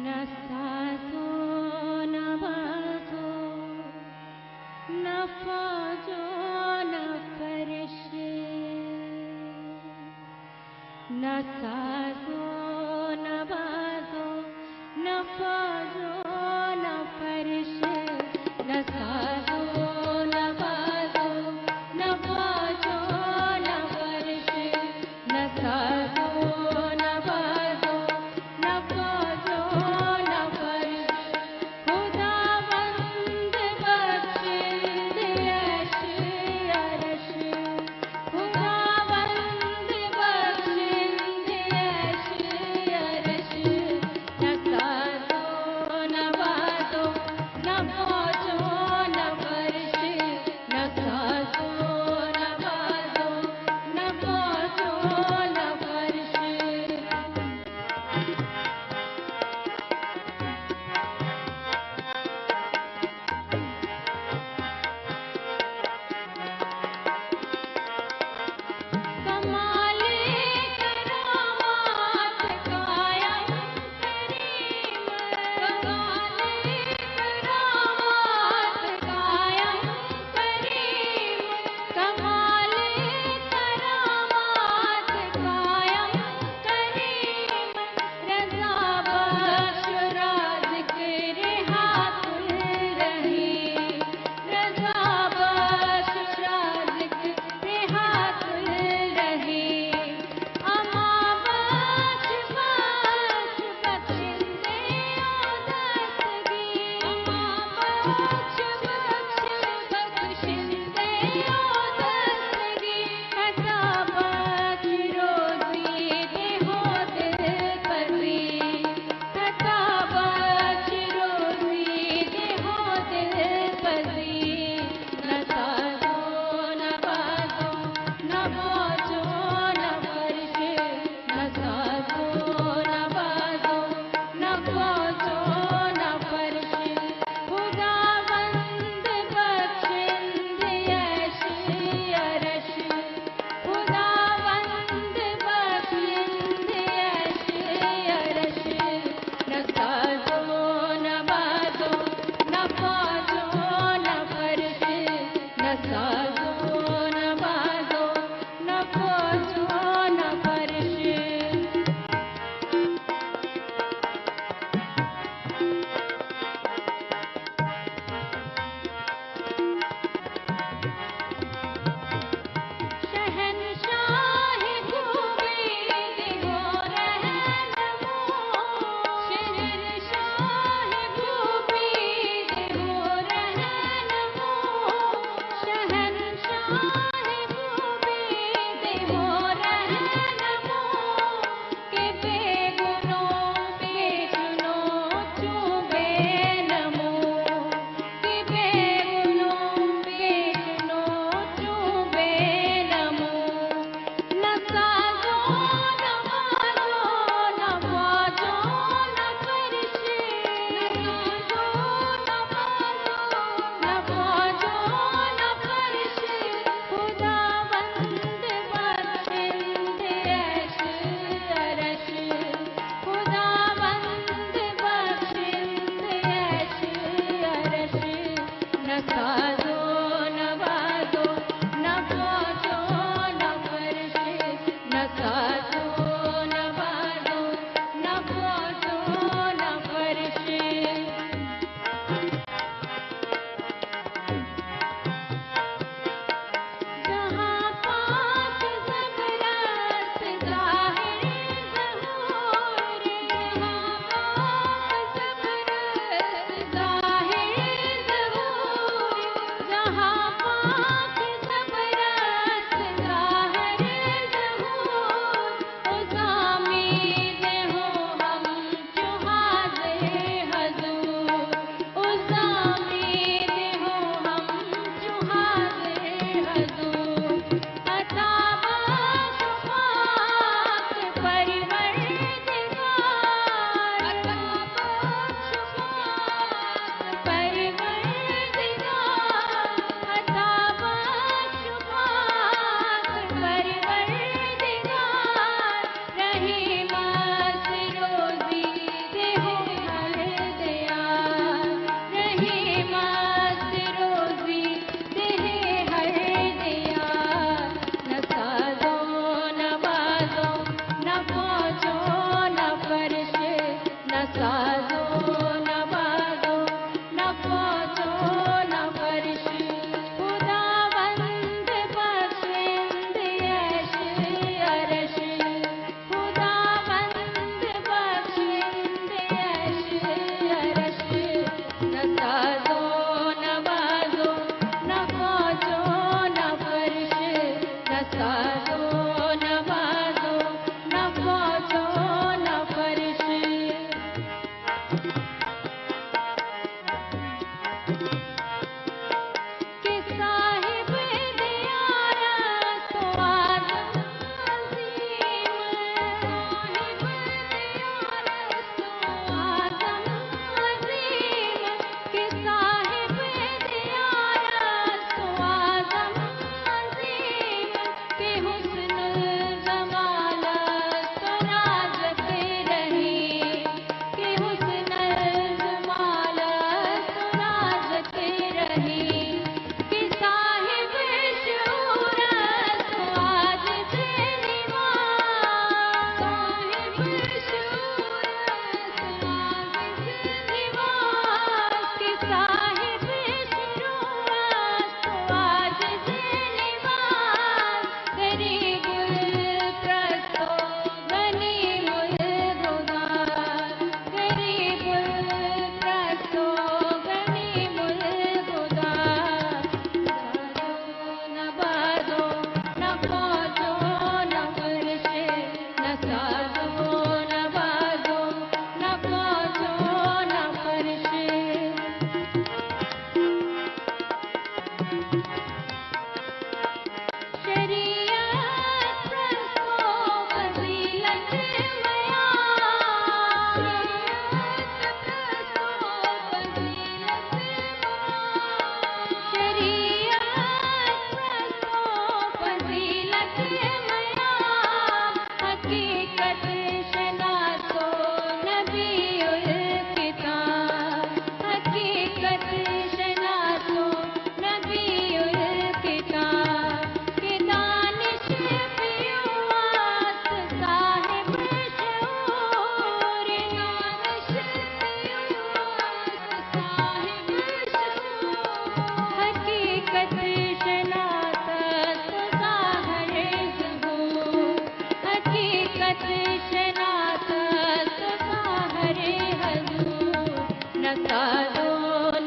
न सासो न बासो न फौजो न फरिश न सासो न बासो न फौजो न फरिश न सासो न बासो न फौजो न फरिश न सासो न बासो न फौजो न फरिश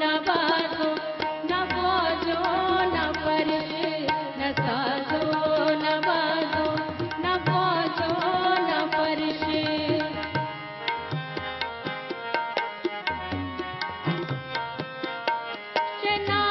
न बाजो न बोझो न फर्श न साजो न बाजो न बोझो न फर्श चना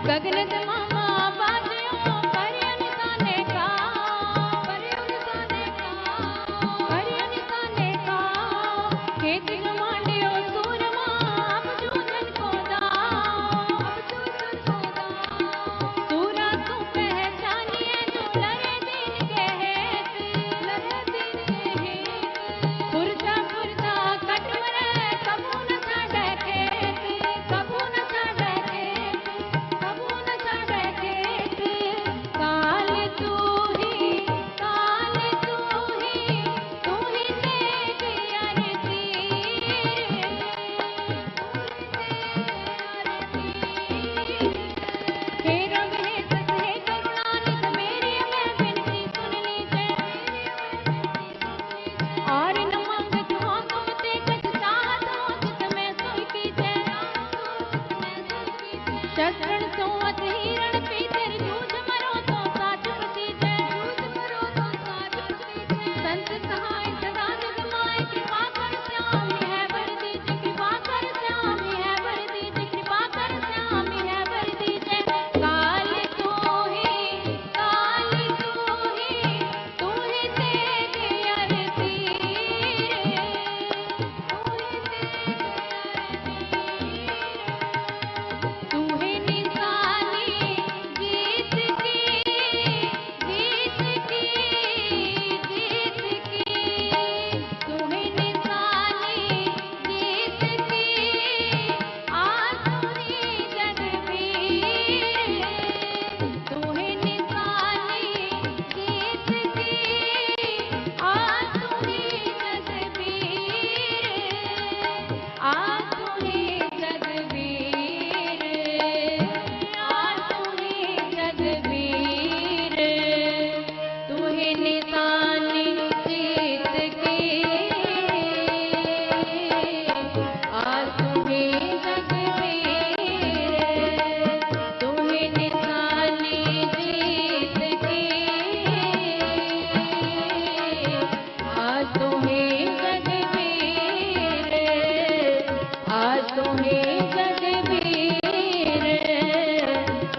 गगन दमामा बाजो परियन साने का परियन साने का परियन साने का खेत गमांडियो सूरमा अब जूझन को दा अब जूझन को दा सूरा तू पहचानिए जो लरे दिन के हेत लरे दिन के हेत पुरजा पुरजा कटमरे कबू न छाड़े खेत कबू न छाड़े खेत कबू न छाड़े खेत काल तू ही तेग अरती हे रंग हे सस हे करुणानिध मेरी मैं विनती सुन लीजिए और न मांगत हो तुम ते कछ चाहत हो जित में सोई कीजिए शस्त्रन सोवत हिरण पीतर जूझ मरो तो साच दीजिए संत सहाय सदा जग माय कृपा कर श्याम है वर दीजिए कृपा कर श्याम है वर दीजिए कृपा कर श्याम है वर दीजिए काल तू ही तेग अरती तू ही निशानी जीत की जीत की जीत की तू ही निशानी जीत की आसुरी जगवीर तू ही निशानी जीत की आसुरी जगवीर आसुरी जगवीर आसुरी जगवीर तू ही निशानी जीत की आसुरी जगवीर तू ही निशानी जीत की आसुरी जगवीर आसुरी जगवीर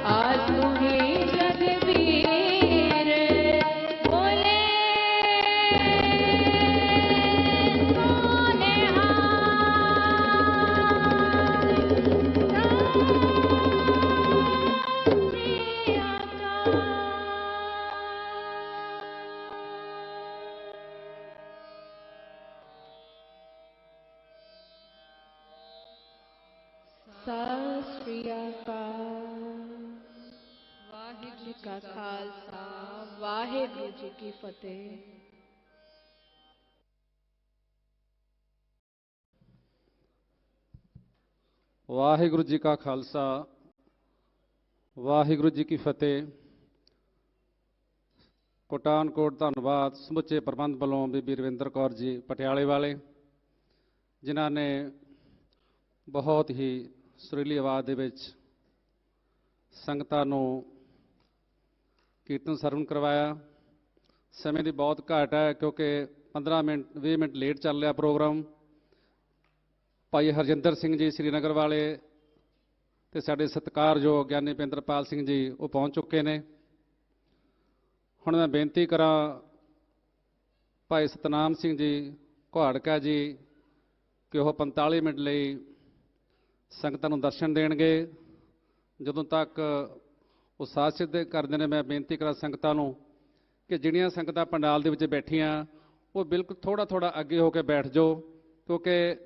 आसुरी जगवीर बोले सोने सत श्री अकाल वाहिगुरू जी का खालसा वाहिगुरू जी की फतेह। ਵਾਹਿਗੁਰੂ ਜੀ ਕਾ ਖਾਲਸਾ ਵਾਹਿਗੁਰੂ ਜੀ ਕੀ ਫਤਿਹ। ਕੋਟਾਨਕੋਟ ਧੰਨਵਾਦ ਸਮੁੱਚੇ ਪ੍ਰਬੰਧ ਵੱਲੋਂ ਬੀਬੀ ਰਵਿੰਦਰ ਕੌਰ ਜੀ ਪਟਿਆਲੇ ਵਾਲੇ, ਜਿਨ੍ਹਾਂ ਨੇ ਬਹੁਤ ਹੀ ਸੁਰੀਲੀ ਆਵਾਜ਼ ਦੇ ਵਿੱਚ ਸੰਗਤਾਂ ਨੂੰ ਕੀਰਤਨ ਸਰਵਣ ਕਰਵਾਇਆ। ਸਮੇਂ ਦੀ ਬਹੁਤ ਘਾਟ ਹੈ ਕਿਉਂਕਿ 15 ਮਿੰਟ 20 ਮਿੰਟ ਲੇਟ ਚੱਲ ਰਿਹਾ ਪ੍ਰੋਗਰਾਮ। ਭਾਈ ਹਰਜਿੰਦਰ ਸਿੰਘ ਜੀ ਸ੍ਰੀਨਗਰ ਵਾਲੇ ਤੇ ਸਾਡੇ ਸਤਿਕਾਰਯੋਗ ਗਿਆਨੀ ਪਿੰਦਰਪਾਲ ਸਿੰਘ ਜੀ ਉਹ ਪਹੁੰਚ ਚੁੱਕੇ ਨੇ। ਹੁਣ ਮੈਂ ਬੇਨਤੀ ਕਰਾਂ ਭਾਈ ਸਤਨਾਮ ਸਿੰਘ ਜੀ ਘੁਆੜਕਾ ਜੀ ਕਿ ਉਹ 45 ਮਿੰਟ ਲਈ ਸੰਗਤਾਂ ਨੂੰ ਦਰਸ਼ਨ ਦੇਣਗੇ। ਜਦੋਂ ਤੱਕ ਉਹ ਸਾਸ਼ਿਤ ਕਰਦੇ ਨੇ, ਮੈਂ ਬੇਨਤੀ ਕਰਾਂ ਸੰਗਤਾਂ ਨੂੰ ਕਿ ਜਿਹੜੀਆਂ ਸੰਗਤਾਂ ਪੰਡਾਲ ਦੇ ਵਿੱਚ ਬੈਠੀਆਂ ਉਹ ਬਿਲਕੁਲ ਥੋੜ੍ਹਾ ਥੋੜ੍ਹਾ ਅੱਗੇ ਹੋ ਕੇ ਬੈਠ ਜਾਓ, ਕਿਉਂਕਿ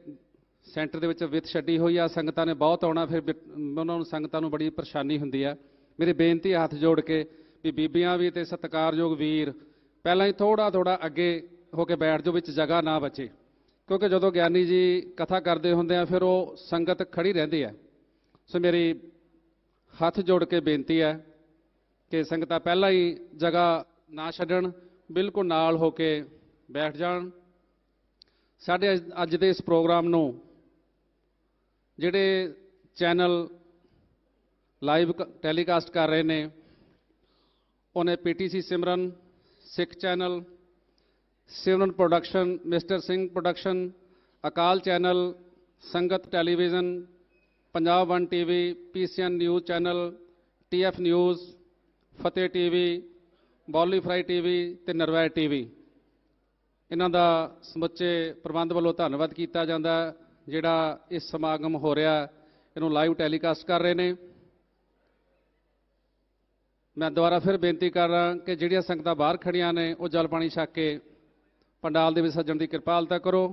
ਸੈਂਟਰ ਦੇ ਵਿੱਚ ਵਿੱਥ ਛੱਡੀ ਹੋਈ ਆ। ਸੰਗਤਾਂ ਨੇ ਬਹੁਤ ਆਉਣਾ, ਫਿਰ ਉਹਨਾਂ ਨੂੰ ਸੰਗਤਾਂ ਨੂੰ ਬੜੀ ਪਰੇਸ਼ਾਨੀ ਹੁੰਦੀ ਆ। ਮੇਰੀ ਬੇਨਤੀ ਹੱਥ ਜੋੜ ਕੇ ਵੀ ਬੀਬੀਆਂ ਵੀ ਅਤੇ ਸਤਿਕਾਰਯੋਗ ਵੀਰ ਪਹਿਲਾਂ ਹੀ ਥੋੜ੍ਹਾ ਥੋੜ੍ਹਾ ਅੱਗੇ ਹੋ ਕੇ ਬੈਠ ਜਾਓ, ਵਿੱਚ ਜਗ੍ਹਾ ਨਾ ਬਚੇ, ਕਿਉਂਕਿ ਜਦੋਂ ਗਿਆਨੀ ਜੀ ਕਥਾ ਕਰਦੇ ਹੁੰਦੇ ਆ ਫਿਰ ਉਹ ਸੰਗਤ ਖੜੀ ਰਹਿੰਦੀ ਹੈ। ਸੋ ਮੇਰੀ ਹੱਥ ਜੋੜ ਕੇ ਬੇਨਤੀ ਹੈ ਕਿ ਸੰਗਤਾਂ ਪਹਿਲਾਂ ਹੀ ਜਗ੍ਹਾ ਨਾ ਛੱਡਣ, ਬਿਲਕੁਲ ਨਾਲ ਹੋ ਕੇ ਬੈਠ ਜਾਣ। ਸਾਡੇ ਅੱਜ ਦੇ ਇਸ ਪ੍ਰੋਗਰਾਮ ਨੂੰ ਜਿਹੜੇ ਚੈਨਲ ਲਾਈਵ ਟੈਲੀਕਾਸਟ ਕਰ ਰਹੇ ਨੇ ਉਹਨੇ PTC ਸਿਮਰਨ, ਸਿੱਖ ਚੈਨਲ, ਸਿਮਰਨ ਪ੍ਰੋਡਕਸ਼ਨ, ਮਿਸਟਰ ਸਿੰਘ ਪ੍ਰੋਡਕਸ਼ਨ, ਅਕਾਲ ਚੈਨਲ, ਸੰਗਤ television, Punjab 1 TV, PCN news channel, TF news, ਫਤਿਹ TV, ਬੌਲੀ ਫਰਾਈ TV ਤੇ ਨਿਰਵੈਰ TV, ਇਹਨਾਂ ਦਾ ਸਮੁੱਚੇ ਪ੍ਰਬੰਧ ਵੱਲੋਂ ਧੰਨਵਾਦ ਕੀਤਾ ਜਾਂਦਾ ਹੈ। ਜਿਹੜਾ ਇਸ ਸਮਾਗਮ ਹੋ ਰਿਹਾ ਇਹਨੂੰ ਲਾਈਵ ਟੈਲੀਕਾਸਟ ਕਰ ਰਹੇ ਨੇ। ਮੈਂ ਦੁਬਾਰਾ ਫਿਰ ਬੇਨਤੀ ਕਰ ਰਹਾ ਕਿ ਜਿਹੜੀਆਂ ਸੰਗਤਾਂ ਬਾਹਰ ਖੜੀਆਂ ਨੇ ਉਹ ਜਲ ਪਾਣੀ ਛਕ ਕੇ ਪੰਡਾਲ ਦੇ ਵਿੱਚ ਸੱਜਣ ਦੀ ਕਿਰਪਾਲਤਾ ਕਰੋ।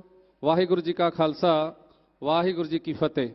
ਵਾਹਿਗੁਰੂ ਜੀ ਕਾ ਖਾਲਸਾ, ਵਾਹਿਗੁਰੂ ਜੀ ਕੀ ਫਤਿਹ।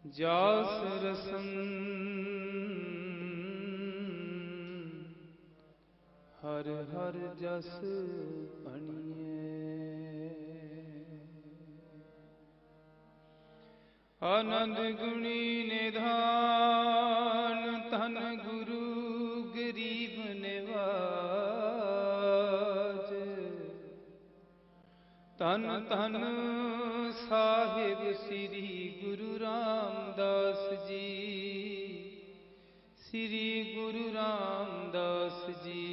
जास रसन हर हर जस अणिए आनंद गुणी निधान धन गुरु गरीब निवाज धन धन साहिब श्री गुरु रामदास जी, श्री गुरु रामदास जी,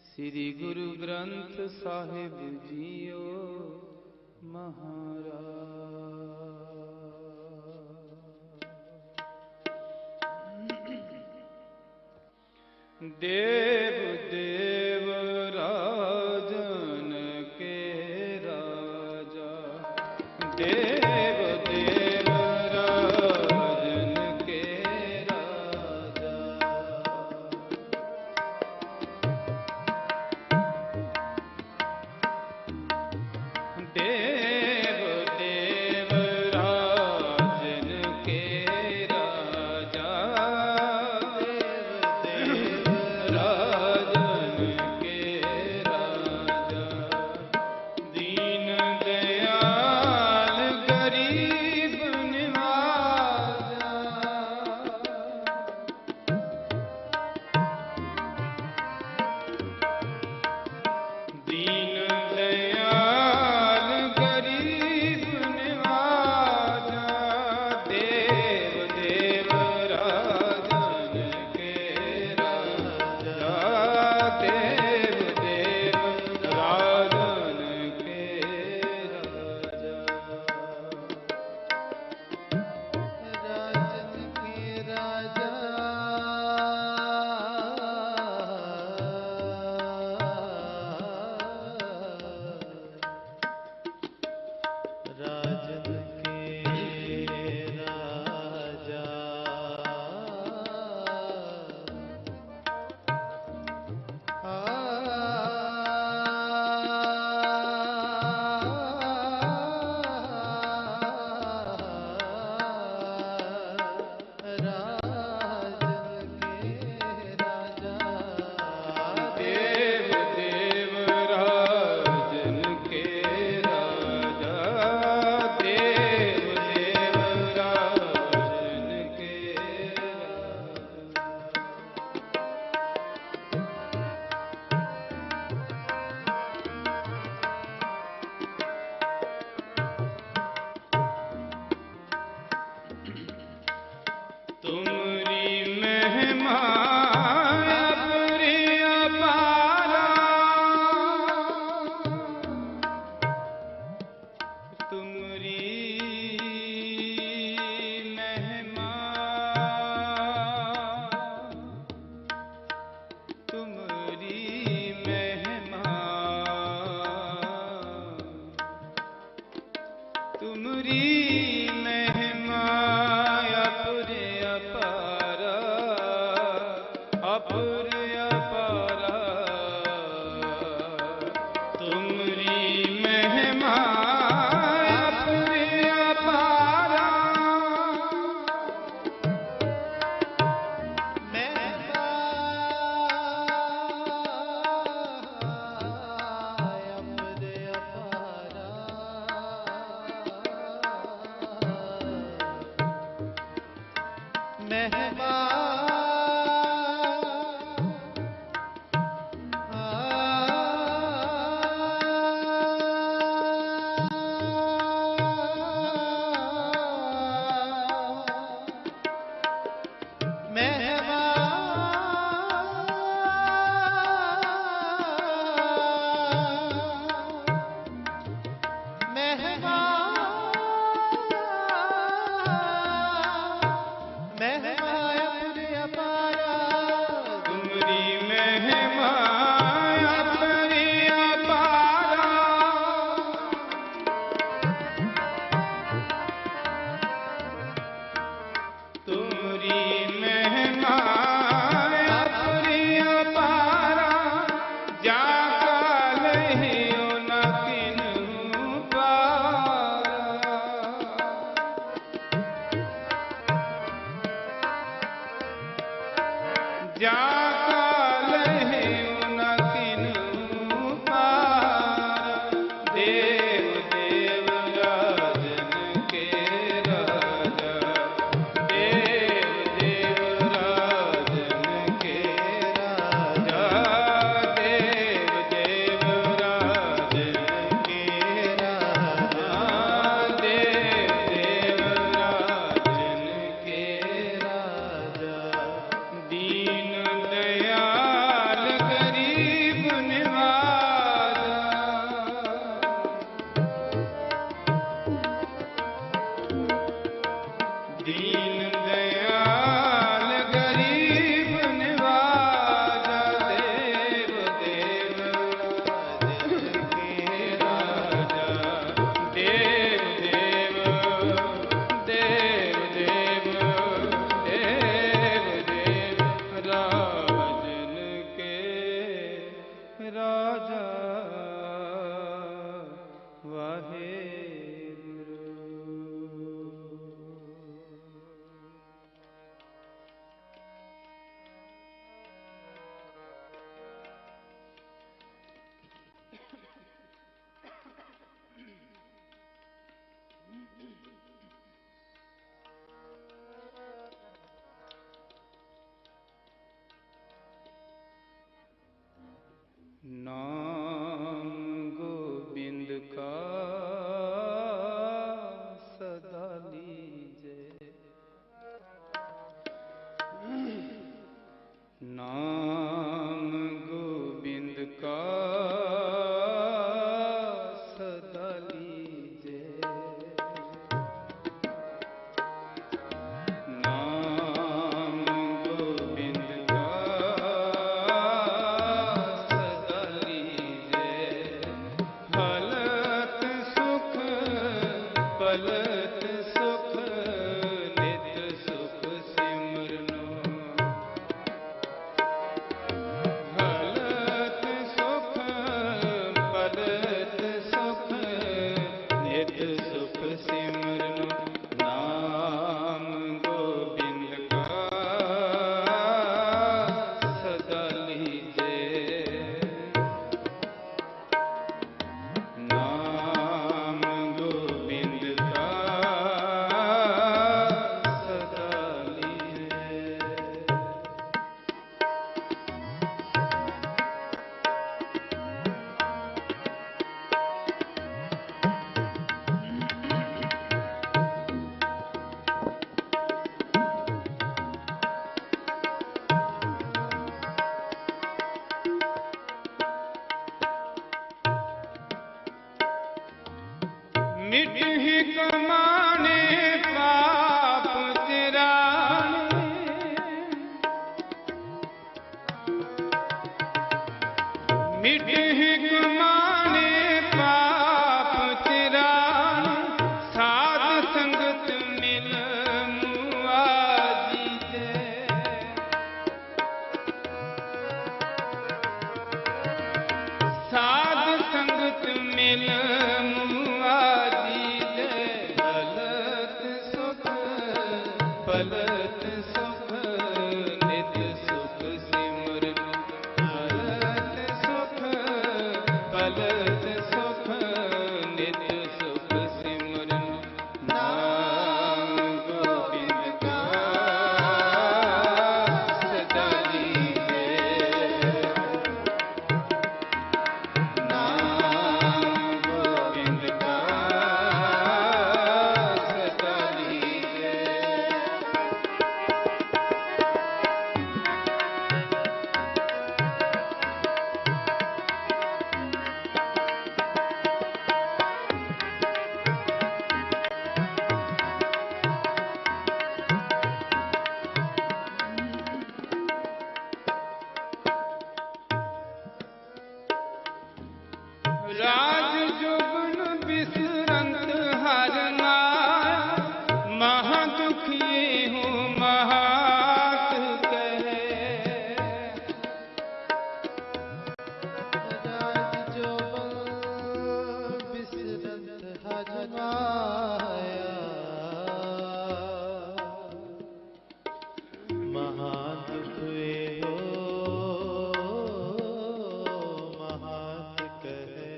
श्री गुरु ग्रंथ साहिब जीओ महाराज। देव देव राजन के राजा, देव देव राजन के राजा, देव देव राजन के राजा, देव देव राजन तुमरी महिमा अपरी अपारा, तुमरी महिमा, तुमरी महिमा, तुमरी महिमा अपरे अपारा, अपरे अपारा, तुमरी महिमा अपरे अपारा, महिमा अपरे अपारा, महिमा महिमा महिमा महिमा अपने अपारा, तुमरी महिमा अपरे अपारा, तुमरी महिमा अपरे अपारा, जाका लहियो न किन्हू पारा, जाका लहियो न किन्हू पारा, देव देव राजन के राजा, देव देव राजन के राजा, देव देव राजन के राजा, देव देव राजन के राजा, दीन दयाल गरीब निवारा, दीन दयाल गरीब निवारा, देव देव राजन के राजा, देव देव देव देव देव देव राजन के राजा, वाहे नाम गोविंद का सदा लीजे, नाम गोविंद का सदा लीजे, नाम गोविंद का सदा लीजे। कमाने पाप चिराने, मिटे कमाने पाप चिराने, साध संगत मिल मुआदी दे। साध संगत मिल मुआदी दे, पलत सुख पलत सुख नित सुख सिमरन, पलत सुख पलत सुख नित सुख सिमरन, नाम गोविंद का सदा लीजे। नाम गोविंद का सदा लीजे। राज जोगन बिसरंत हर नाया, महा दुखिए हो महात कहे। राज जोगन बिसरंत हर माया, महादुख हो महात कहे।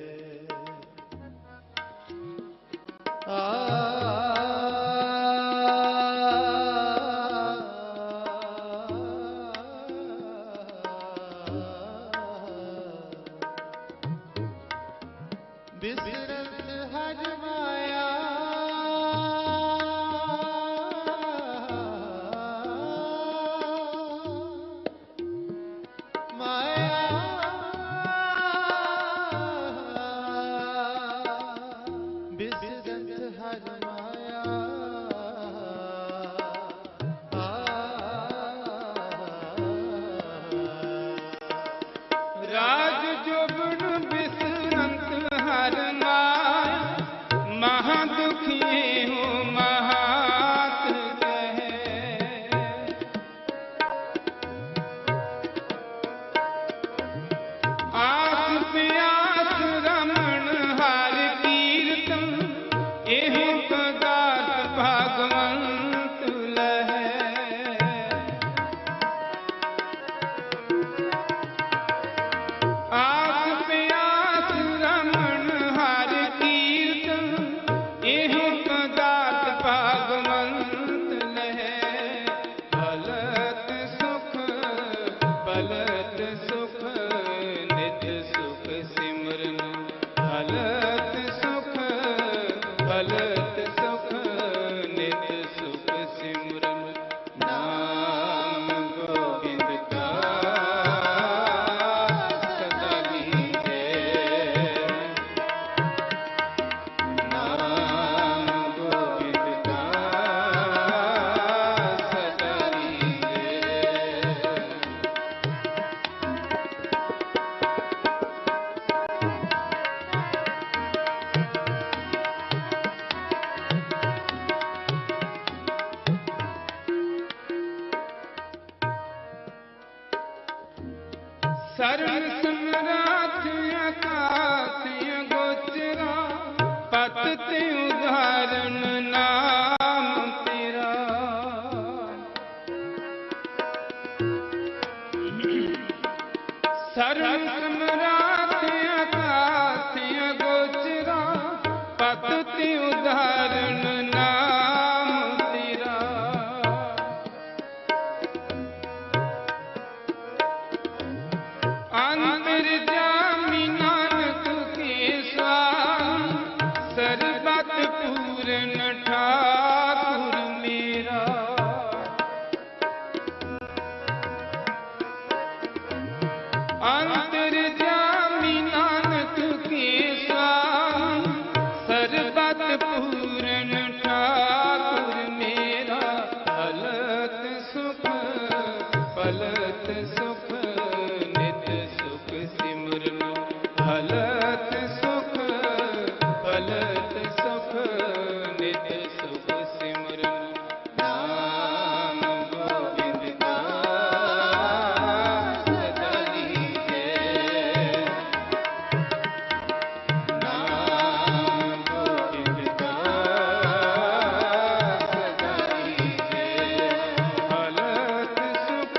बिसरत हर माया, बिसरत हर माया। राज जोगन बिसरंत हर नाया, महा दुखिए हो महात कहे। आस प्यास रमण हर कीर्तन, एहो पदार्थ भागवंत लहे। आस प्यास रमण हर कीर्तन, एहो पदार्थ भागवंत लहे। पलत सुख पलत सुख नित सुख सिमरन, पलत सुख पलत सुख नित सुख सिमरन, नाम गोविंद का सदा लीजे। नाम गोविंद का सदा लीजे। शरण समराथ अकाथ गोचरा, पत ते उदाहरण नाम तेरा। शरण समराथ अकाथ गोचरा, पत ते उदाहरण नाम तेरा। अंतर्यामी नानक के स्वामी, सर्वत पूर्ण ठाकुर मेरा। अंतर्यामी सुख पलत सुख नित सुख सिमरन हलत सुख पलत सुख नित सुख सिमरन नाम गोविंद का सदा लीजे नाम गोविंद का सदा लीजे हलत सुख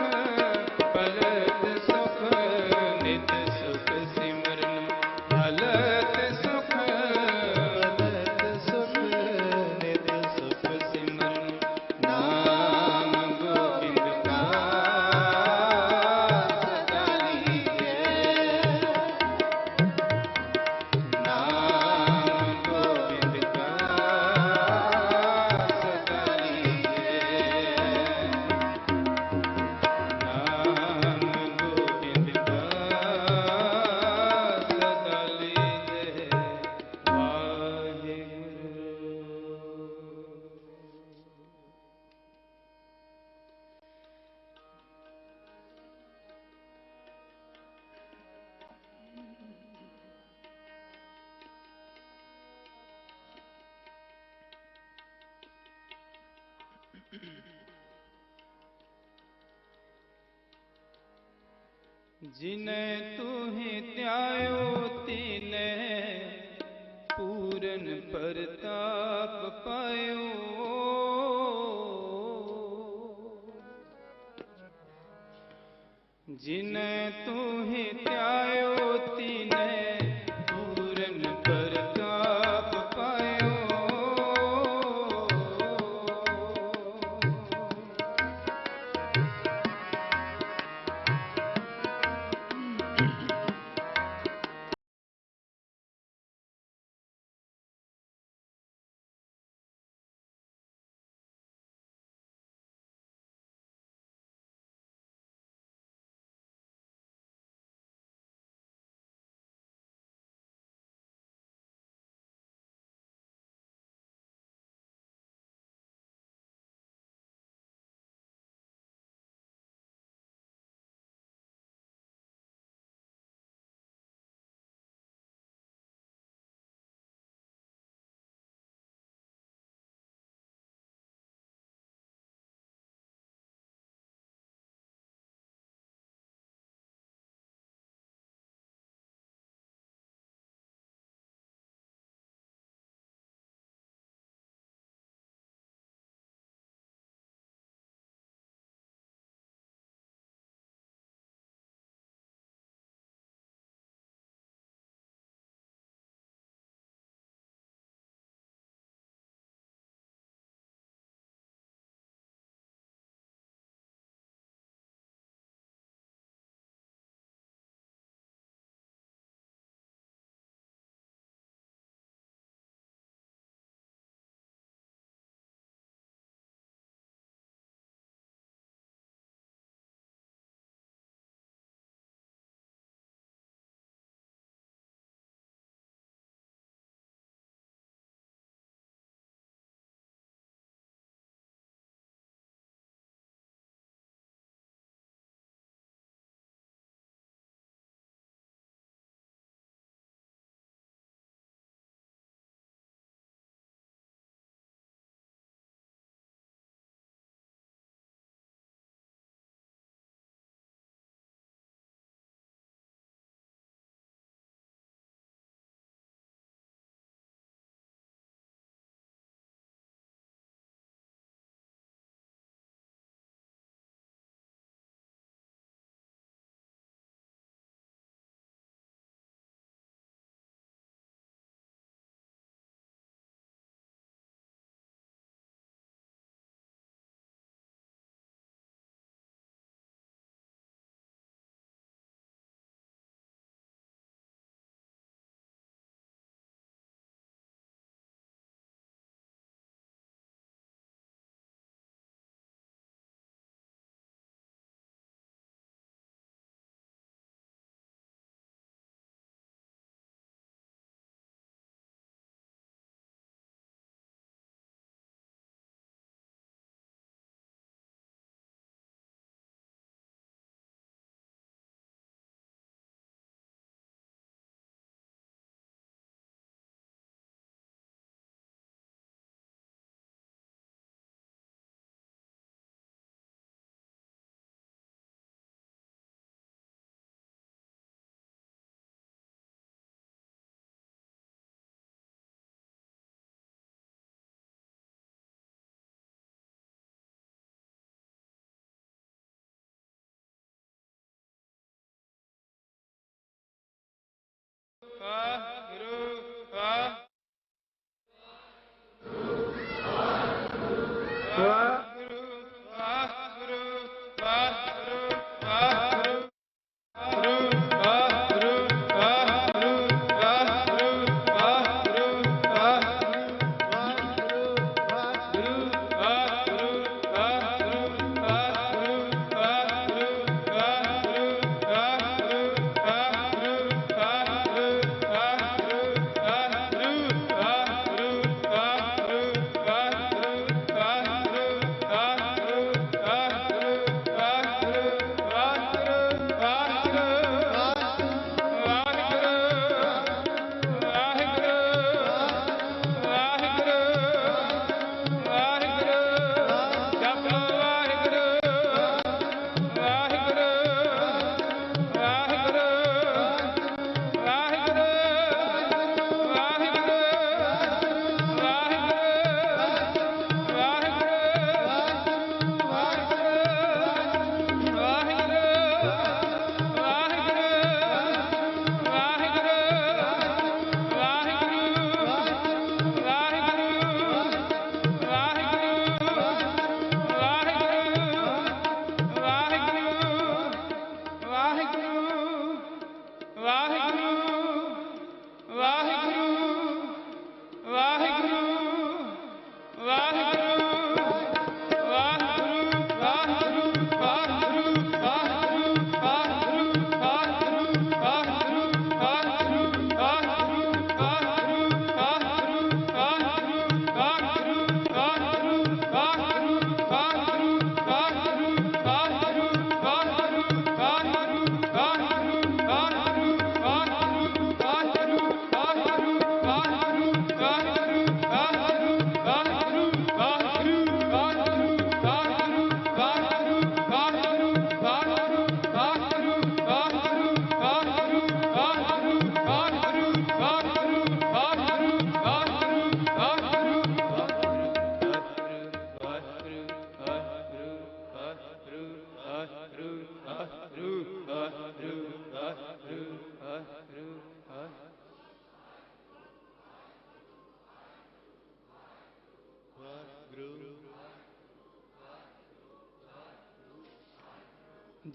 पलत सुख नित सुख सिमरन हलत सुख पलत सुख नित सुख सिमरन नाम गोविंद का सदा लीजे नाम गोविंद का सदा लीजे नाम गोविंद का सदा लीजे वाहिगुरू। जिने तुहि त्यायो तिने पूरन प्रताप पायो जिने तुहि त्यायो तिने पूरन प्रताप पायो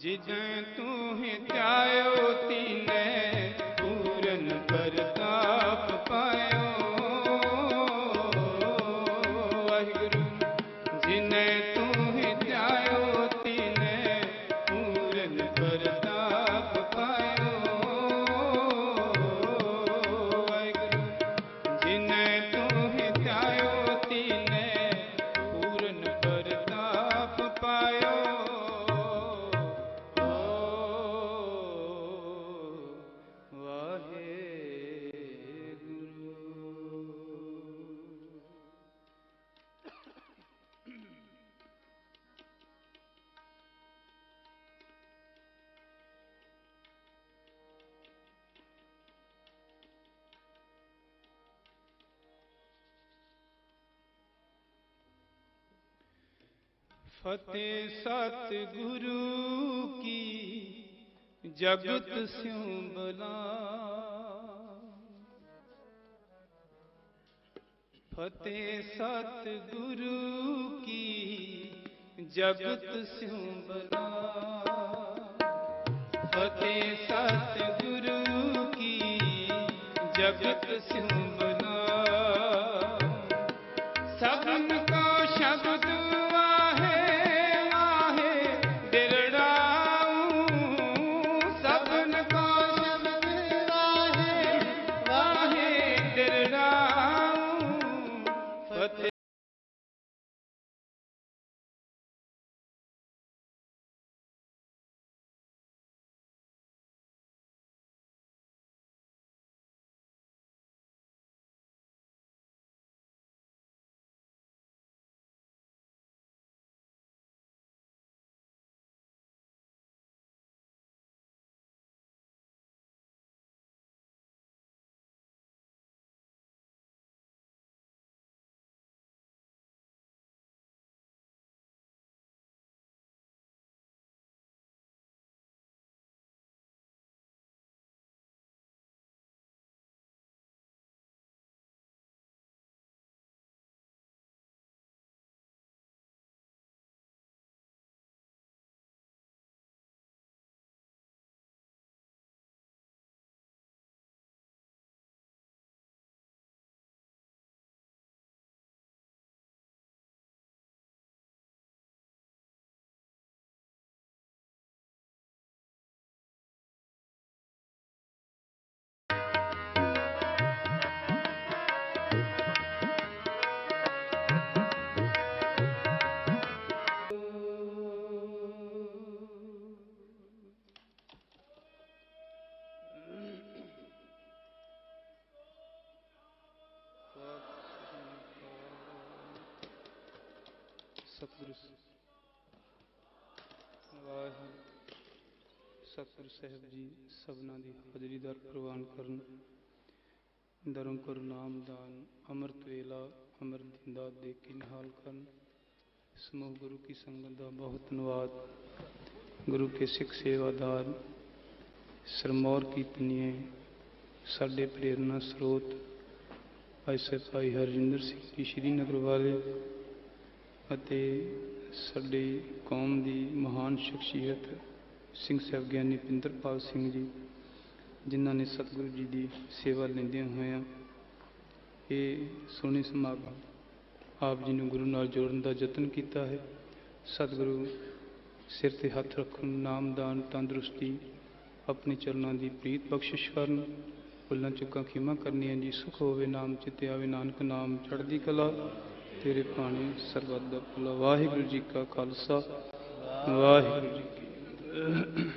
जिजं तू ही त्यायो तीने पूरन प्रताप पायो वाहिगुरु जिन्हें तू ही त्यायो तीने पूरन प्रताप पायो वाहिगुरु जिन्हें तू ही त्यायो तीने पूरन प्रताप पायो फतेह सतगुरु की जगत स्यों बला फतेह सतगुरु की जगत स्यों बला फतेह सतगुरु की जगत स्यों बला सबन को शब्द ਸਤਿਗੁਰੂ ਵਾਹਿਗੁਰੂ ਸਤਿਗੁਰੂ ਸਾਹਿਬ ਜੀ ਸਭਨਾਂ ਦੀ ਹਾਜ਼ਰੀ ਦਰ ਪ੍ਰਵਾਨ ਕਰਨ। ਧਰਮ ਕਰੁ ਨਾਮ ਦਾਨ ਅੰਮ੍ਰਿਤ ਵੇਲਾ ਅੰਮ੍ਰਿਤ ਦਿੰਦਾ ਦੇ ਕੇ ਨਿਹਾਲ ਕਰਨ। ਸਮੂਹ ਗੁਰੂ ਕੀ ਸੰਗਤ ਦਾ ਬਹੁਤ ਧੰਨਵਾਦ। ਗੁਰੂ ਕੇ ਸਿੱਖ ਸੇਵਾਦਾਰ ਸਰਮੌਰ ਕੀਰਤਨੀਏ ਸਾਡੇ ਪ੍ਰੇਰਨਾ ਸਰੋਤ ਐਸੇ ਭਾਈ ਹਰਜਿੰਦਰ ਸਿੰਘ ਜੀ ਸ਼੍ਰੀਨਗਰ ਵਾਲੇ ਅਤੇ ਸਾਡੀ ਕੌਮ ਦੀ ਮਹਾਨ ਸ਼ਖਸੀਅਤ ਸਿੰਘ ਸਾਹਿਬ ਗਿਆਨੀ ਪਿੰਦਰਪਾਲ ਸਿੰਘ ਜੀ, ਜਿਨ੍ਹਾਂ ਨੇ ਸਤਿਗੁਰੂ ਜੀ ਦੀ ਸੇਵਾ ਲੈਂਦਿਆਂ ਹੋਇਆਂ ਇਹ ਸੋਹਣੇ ਸਮਾਗਮ ਆਪ ਜੀ ਨੂੰ ਗੁਰੂ ਨਾਲ ਜੋੜਨ ਦਾ ਯਤਨ ਕੀਤਾ ਹੈ। ਸਤਿਗੁਰੂ ਸਿਰ 'ਤੇ ਹੱਥ ਰੱਖਣ, ਨਾਮਦਾਨ, ਤੰਦਰੁਸਤੀ, ਆਪਣੇ ਚਰਨਾਂ ਦੀ ਪ੍ਰੀਤ ਬਖਸ਼ਿਸ਼ ਕਰਨ, ਭੁੱਲਾਂ ਚੁੱਕਾਂ ਖਿਮਾ ਕਰਨੀਆਂ ਜੀ। ਸੁਖ ਹੋਵੇ ਨਾਮ ਚਿੱਤੇ ਆਵੇ, ਨਾਨਕ ਨਾਮ ਚੜ੍ਹਦੀ ਕਲਾ, ਤੇਰੇ ਭਾਣੇ ਸਰਬੱਤ ਦਾ ਭਲਾ। ਵਾਹਿਗੁਰੂ ਜੀ ਕਾ ਖਾਲਸਾ, ਵਾਹਿਗੁਰੂ ਜੀ ਕੀ ਫਤਿਹ।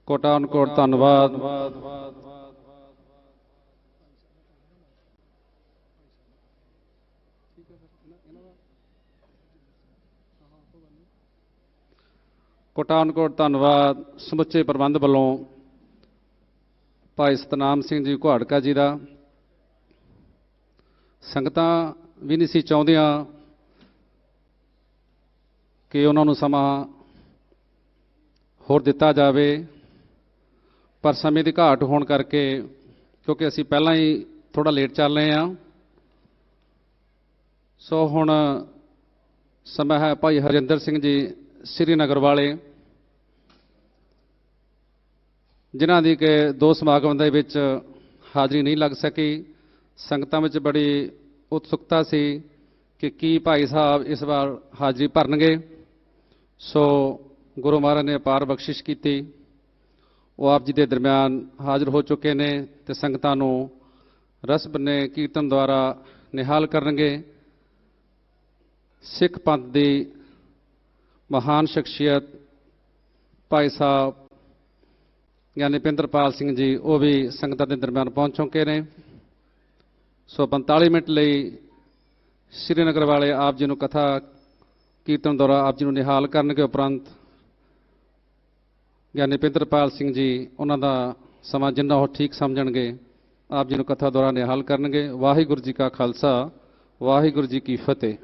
ਕੋਟਾਨ ਕੋਟ ਧੰਨਵਾਦ। ਕੋਟਾਨ ਕੋਟ ਧੰਨਵਾਦ ਸਮੁੱਚੇ ਪ੍ਰਬੰਧ ਵੱਲੋਂ ਭਾਈ ਸਤਨਾਮ ਸਿੰਘ ਜੀ ਘੁਆੜਕਾ ਜੀ ਦਾ। ਸੰਗਤਾਂ ਵੀ ਨਹੀਂ ਸੀ ਚਾਹੁੰਦੀਆਂ ਕਿ ਉਹਨਾਂ ਨੂੰ ਸਮਾਂ ਹੋਰ ਦਿੱਤਾ ਜਾਵੇ, ਪਰ ਸਮੇਂ ਦੀ ਘਾਟ ਹੋਣ ਕਰਕੇ, ਕਿਉਂਕਿ ਅਸੀਂ ਪਹਿਲਾਂ ਹੀ ਥੋੜ੍ਹਾ ਲੇਟ ਚੱਲ ਰਹੇ ਹਾਂ, ਸੋ ਹੁਣ ਸਮਾਂ ਹੈ ਭਾਈ ਹਰਜਿੰਦਰ ਸਿੰਘ ਜੀ ਸ਼੍ਰੀਨਗਰ ਵਾਲੇ, ਜਿਨ੍ਹਾਂ ਦੀ ਕਿ 2 ਸਮਾਗਮ ਦੇ ਵਿੱਚ ਹਾਜ਼ਰੀ ਨਹੀਂ ਲੱਗ ਸਕੀ। ਸੰਗਤਾਂ ਵਿੱਚ ਬੜੀ ਉਤਸੁਕਤਾ ਸੀ ਕਿ ਕੀ ਭਾਈ ਸਾਹਿਬ ਇਸ ਵਾਰ ਹਾਜ਼ਰੀ ਭਰਨਗੇ। ਸੋ ਗੁਰੂ ਮਹਾਰਾਜ ਨੇ ਅਪਾਰ ਬਖਸ਼ਿਸ਼ ਕੀਤੀ, ਉਹ ਆਪ ਜੀ ਦੇ ਦਰਮਿਆਨ ਹਾਜ਼ਰ ਹੋ ਚੁੱਕੇ ਨੇ ਅਤੇ ਸੰਗਤਾਂ ਨੂੰ ਰਸ ਬੰਨੇ ਕੀਰਤਨ ਦੁਆਰਾ ਨਿਹਾਲ ਕਰਨਗੇ। ਸਿੱਖ ਪੰਥ ਦੀ ਮਹਾਨ ਸ਼ਖਸੀਅਤ ਭਾਈ ਸਾਹਿਬ ਗਿਆਨੀ ਪਿੰਦਰਪਾਲ ਸਿੰਘ ਜੀ, ਉਹ ਵੀ ਸੰਗਤਾਂ ਦੇ ਦਰਮਿਆਨ ਪਹੁੰਚ ਚੁੱਕੇ ਨੇ। ਸੋ 45 ਮਿੰਟ ਲਈ ਸ਼੍ਰੀਨਗਰ ਵਾਲੇ ਆਪ ਜੀ ਨੂੰ ਕਥਾ ਕੀਰਤਨ ਦੁਆਰਾ ਆਪ ਜੀ ਨੂੰ ਨਿਹਾਲ ਕਰਨਗੇ। ਉਪਰੰਤ ਗਿਆਨੀ ਪਿੰਦਰਪਾਲ ਸਿੰਘ ਜੀ ਉਹਨਾਂ ਦਾ ਸਮਾਂ ਜਿੰਨਾ ਉਹ ਠੀਕ ਸਮਝਣਗੇ ਆਪ ਜੀ ਨੂੰ ਕਥਾ ਦੁਆਰਾ ਨਿਹਾਲ ਕਰਨਗੇ। ਵਾਹਿਗੁਰੂ ਜੀ ਕਾ ਖਾਲਸਾ, ਵਾਹਿਗੁਰੂ ਜੀ ਕੀ ਫਤਿਹ।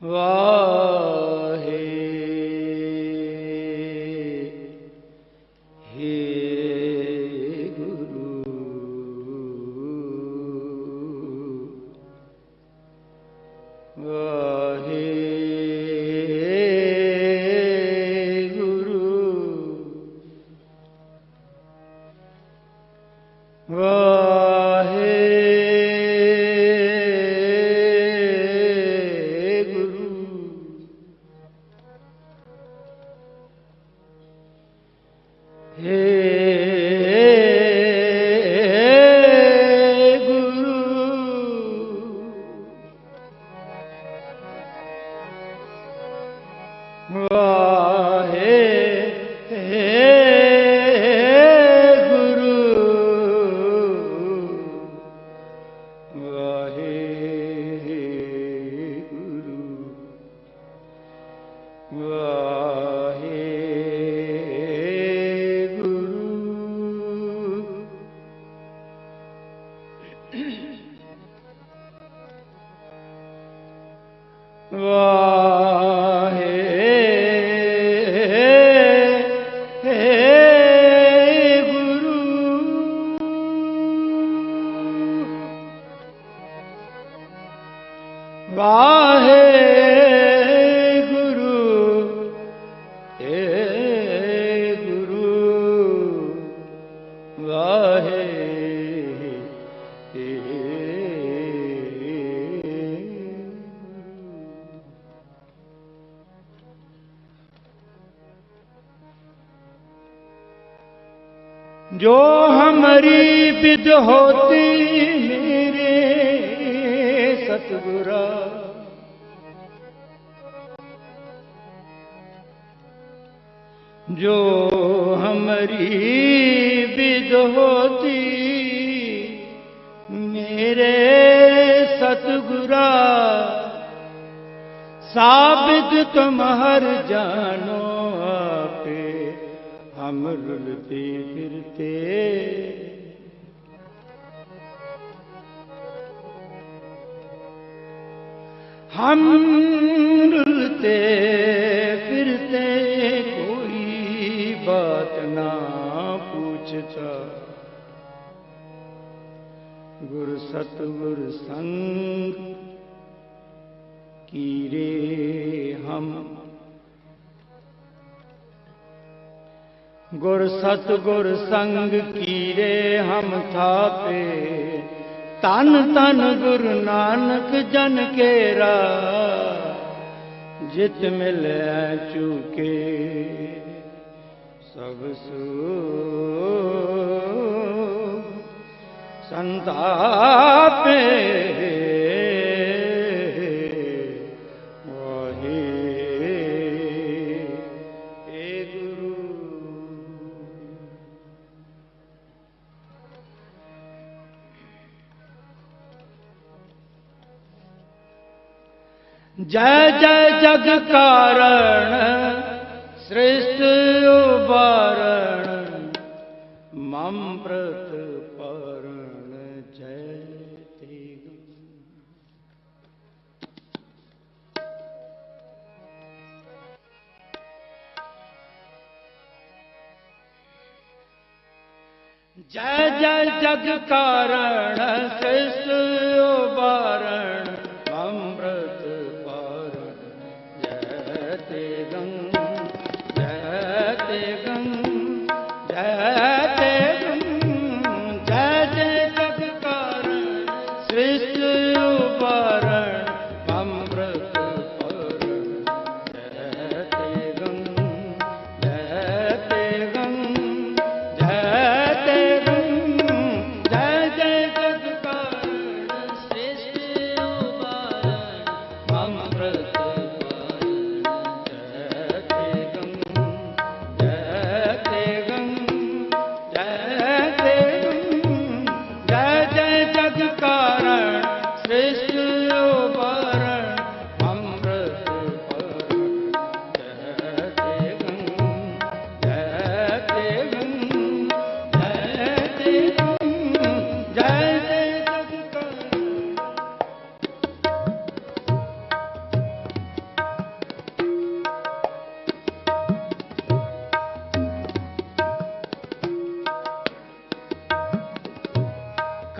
वाहे हे गुरु वाहे गुरु वाहे जो हमारी विद होती मेरे सतगुरा जो हमारी विद होती मेरे सतगुरा साबित तुम हर जानो आपे हम रुलते फिरते हम रुलते फिरते कोई बात ना पूछता गुरु सतगुरु संग कीरे हम गुर सतगुर संग कीरे हम थापे तन तन गुरु नानक जन केरा जित मिले चूके सब सु संतापे जय जय जग कारण सृष्टि उबारण मम प्रत परण जय तेग जय जय जग कारण सृष्टि उबारण मम प्रत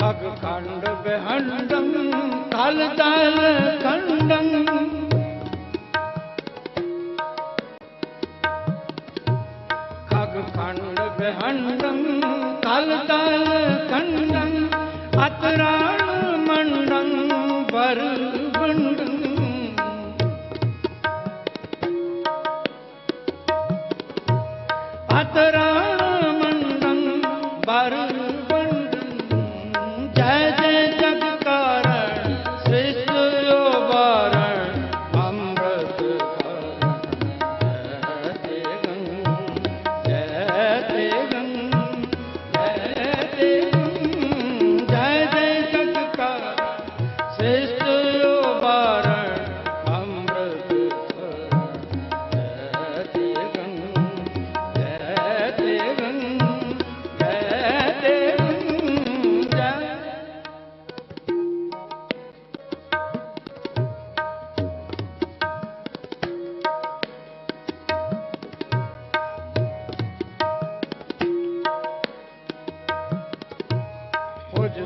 खग खंड बेहंडम तल तल खंडम खग खंड बेहंडम तल तल खंडम अतराण मंडम वर बंडम अतराण मंडम वर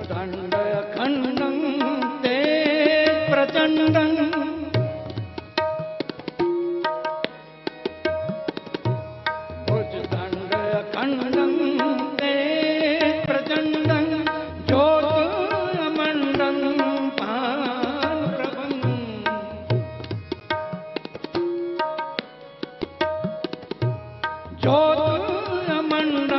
दंड अखंडं ते प्रचंडं भुजदंड अखंडं ते प्रचंडं ज्योतिर्मंडलं पानप्रभं ज्योतिर्मंडलं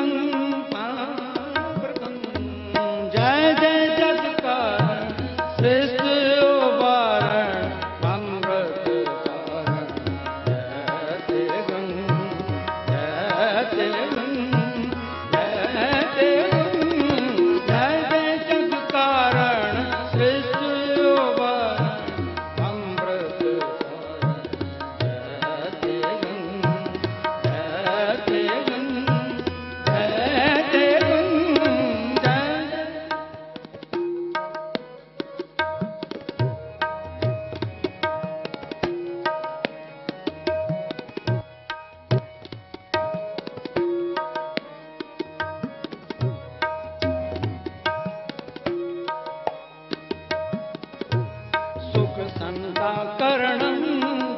संताकरणं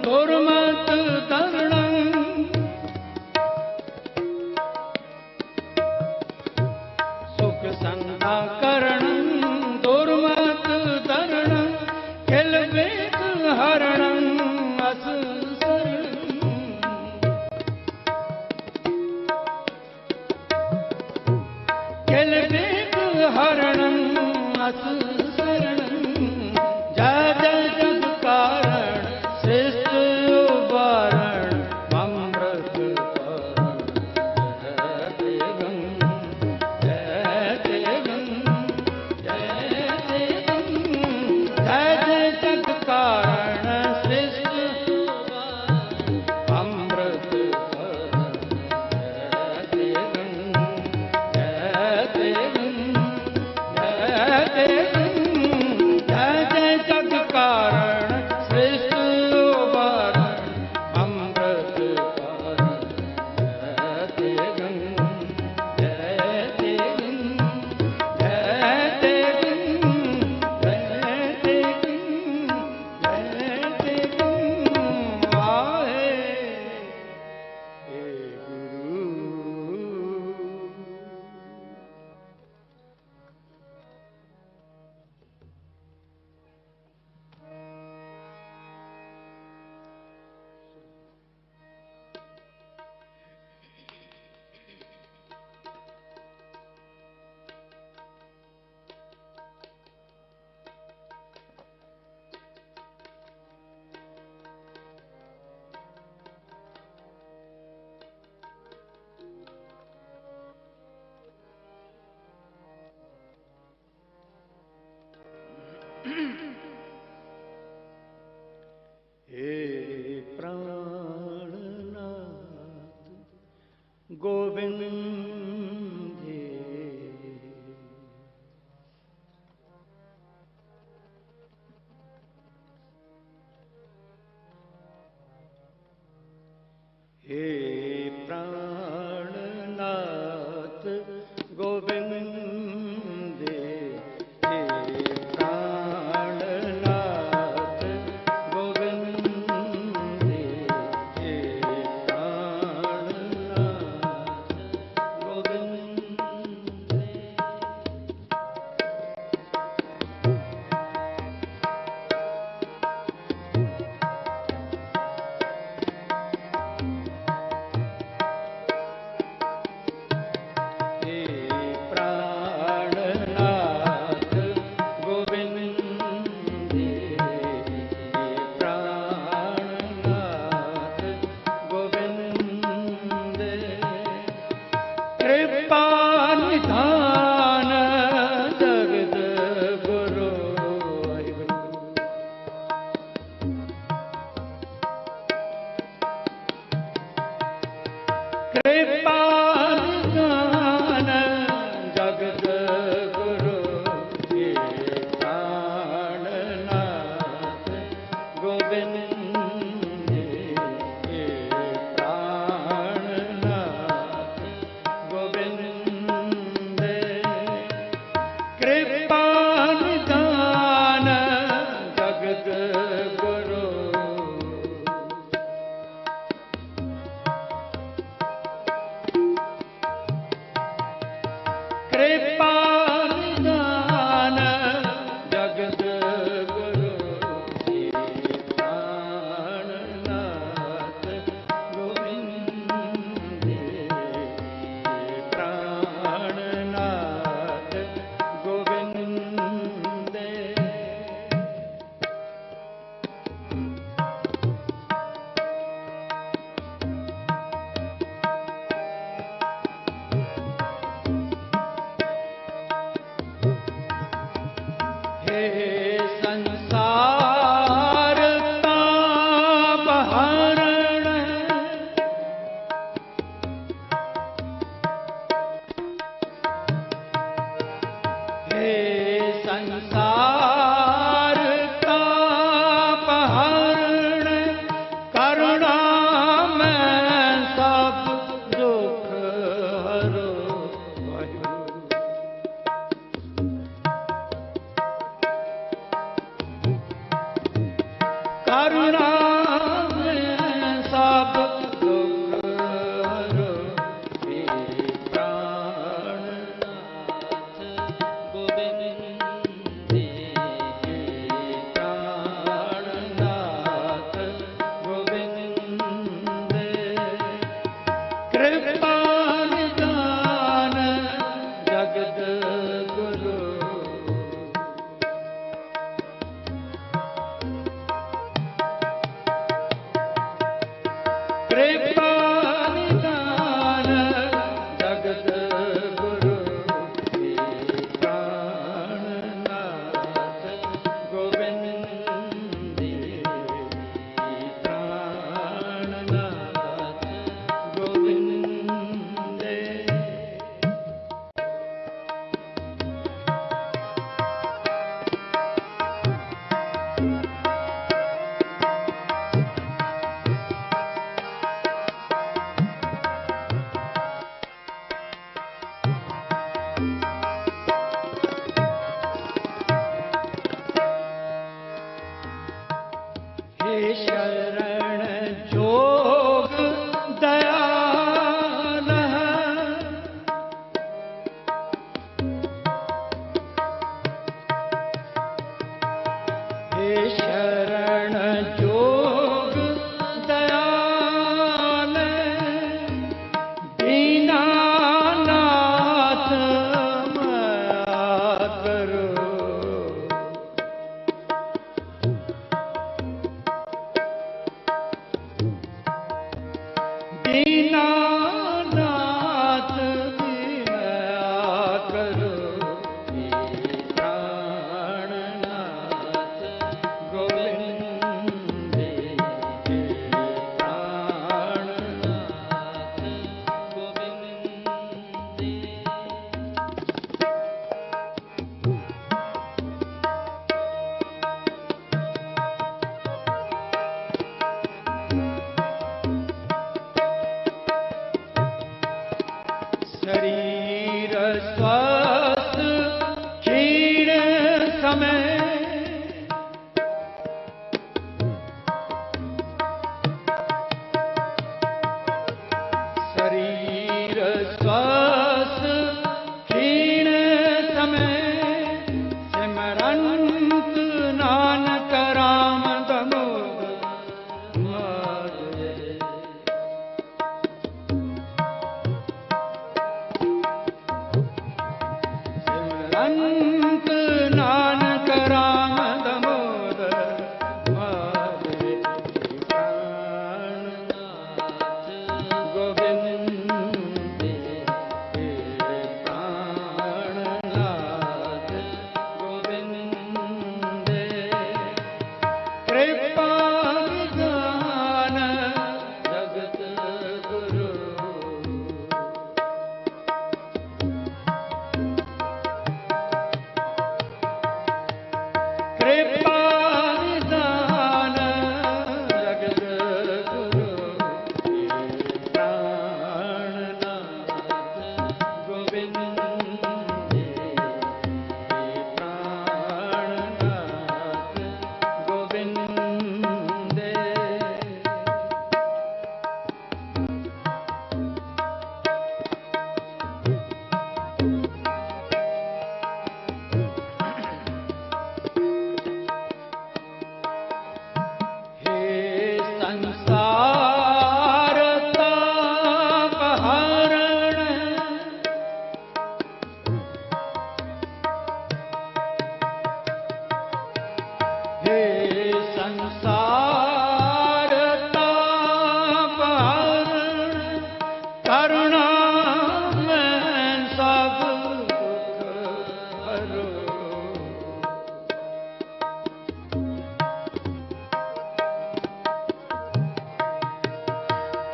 दुर्मत तरणं सुख संताकरणं दुर्मत तरणं किलवेद हरणं असुसरणं किलवेद हरणं असुसरणं हे प्राणनाथ गोविंद हे प्राणनाथ गोविंद कृपा निदान जगत गुरु। कृपा निदान जगत गुरु। प्राणनाथ गोविंद प्राणनाथ गोविंद। हे संसार ताप हरण। हे संसार ताप हरण। करुणा में सब दुख हरो। करुणा में सब दुख हरो। हे प्राणनाथ गोविंद। हे प्राणनाथ गोविंद। कृपा निदान जगत गुरु। कृपा निदान जगत गुरु। हे प्राणनाथ गोविंद। हे प्राणनाथ गोविंद। हे शरण जोग दयाल। हे शरण जोग दयाल। दीनानाथ माया करो। दीनानाथ दया करो। हे प्राणनाथ गोविंद।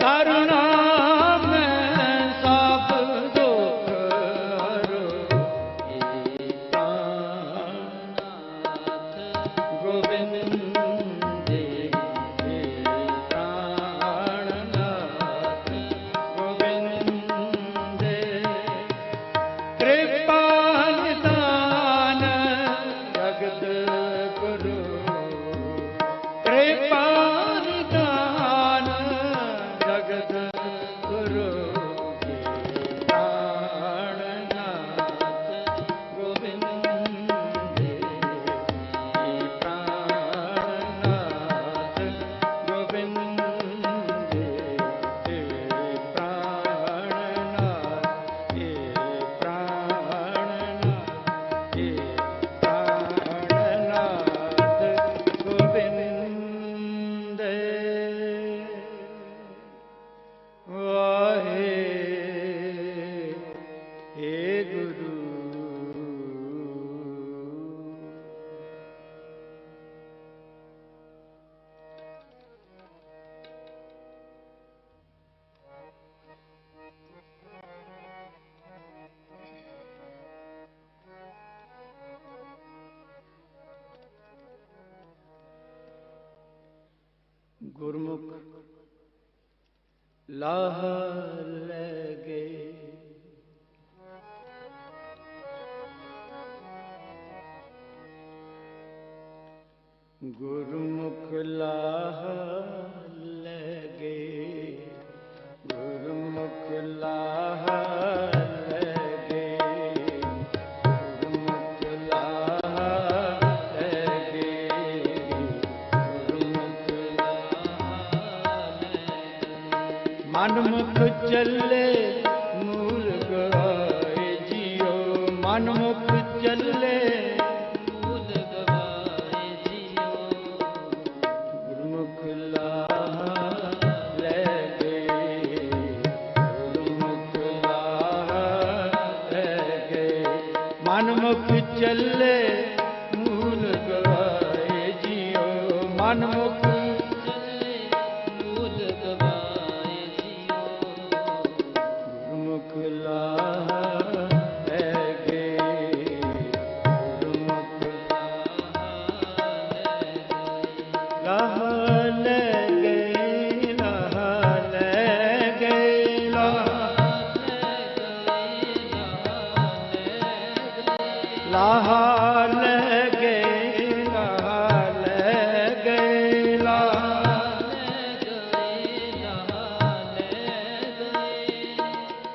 ਸਰਨਾ ਮੈਂ ਸਭ ਦੁਖ ਹਰੋ ਏ ਪ੍ਰਾਣਨਾਥ ਗੋਬਿੰਦ ਦੇ ਪ੍ਰਾਣਨਾਥ ਗੋਬਿੰਦ ਦੇ ਕਿਰਪਾ ਨਿਦਾਨ ਜਗਤ ਗੁਰੂ ਕਿਰਪਾ ਨਿਦਾਨ ਜਗਤ ਗੁਰੂ ਪ੍ਰਾਣਨਾਥ ਗੋਬਿੰਦ ਦੇ ਪ੍ਰਾਣਨਾਥ ਗੋਬਿੰਦ ਦੇ ਪ੍ਰਾਣਨਾਥ ਪ੍ਰਾਣਨਾਥ ਗੋਬਿੰਦ ਵਾਹੇ ਏ ਗੁਰੂ ਗੁਰਮੁਖ ਲਾਹ ਲਗੇ ਗੁਰਮੁਖ ਲਾਹ ਲਗੇ ਗੁਰਮੁਖ ਲਾਹ ਲਗੇ ਗੁਰਮੁਖ ਲਾਹ ਲਗੇ ਗੁਰਮੁਖ ਮਨਮੁਖ ਚੱਲੇ ਮੂਲ ਗਵਾਏ ਜੀਓ ਮਨਮੁਖ ਚੱਲੇ ਮੂਲ ਗਵਾਏ ਜੀਓ ਗੁਰਮੁਖ ਲਾਹ ਲੈ ਗਏ ਗੁਰਮੁਖ ਲਾਹ ਲੈ ਗਏ ਮਨਮੁਖ ਚੱਲੇ ਮੂਲ ਗਵਾਏ ਜੀਓ ਮਨਮੁਖ ਗੁਰਮੁਖ ਲਾਹ ਲੈ ਗਏ ਗੁਰਮੁਖ ਲਾਹ ਲੈ ਗਏ ਲਾਹ ਲੈ ਗਏ ਲਾਹ ਲੈ ਗਏ ਲਾਹ ਲੈ ਗਏ ਲਾਹ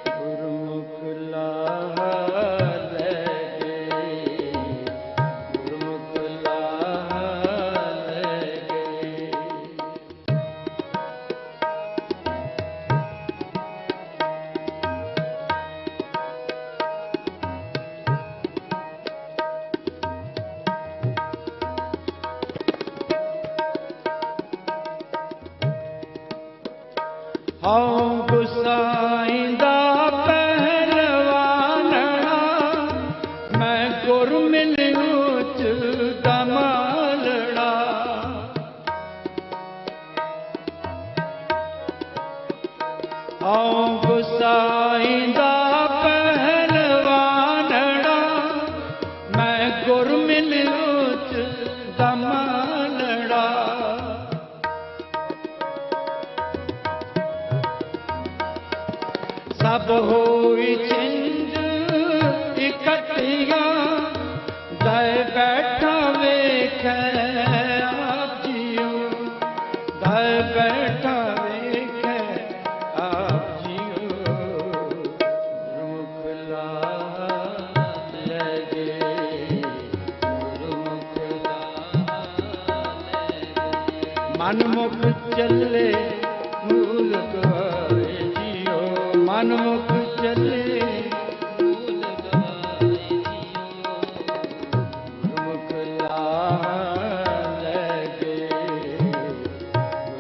ਗੁਰਮੁਖ ਲਾਹ ਲੈ ਗਏ ਗੁਰਮੁਖ ਲਾਹ ਲੈ ਗਏ ਹਉ ਗੁਸਾਈਂ ਦਾ ਪਹਿਲਵਾਨਣਾ ਮੈਂ ਗੁਰ ਮਿਲਿਉ ਚ ਦਮਾਲੜਾ ਹਉ ਗੁਸਾਈਂ ਦਾ ਪਹਿਲਵਾਨਣਾ ਮੈਂ ਗੁਰ ਮਿਲਿਉ ਚ ਦਮਾਲੜਾ ਸਭ ਹੋਈ ਛਿੰਝ ਇਕੱਠੀਆਂ ਜਾਏ ਬੈਠਾ ਵੇਖੈ ਆਪ ਜੀਓ ਜਾਏ ਬੈਠਾ ਵੇਖੈ ਆਪ ਜੀਓ ਗੁਰਮੁਖ ਲਾਹ ਲੈ ਗਏ ਗੁਰਮੁਖ ਲਾਹ ਲੈ ਗਏ ਮਨਮੁਖ ਚੱਲੇ ਮੂਲ ਗਵਾਏ ਜੀਓ ਮਨਮੁਖ ਚੱਲੇ ਮੂਲ ਗਵਾਏ ਜੀਓ ਗੁਰਮੁਖ ਲਾਹ ਲੈ ਗਏ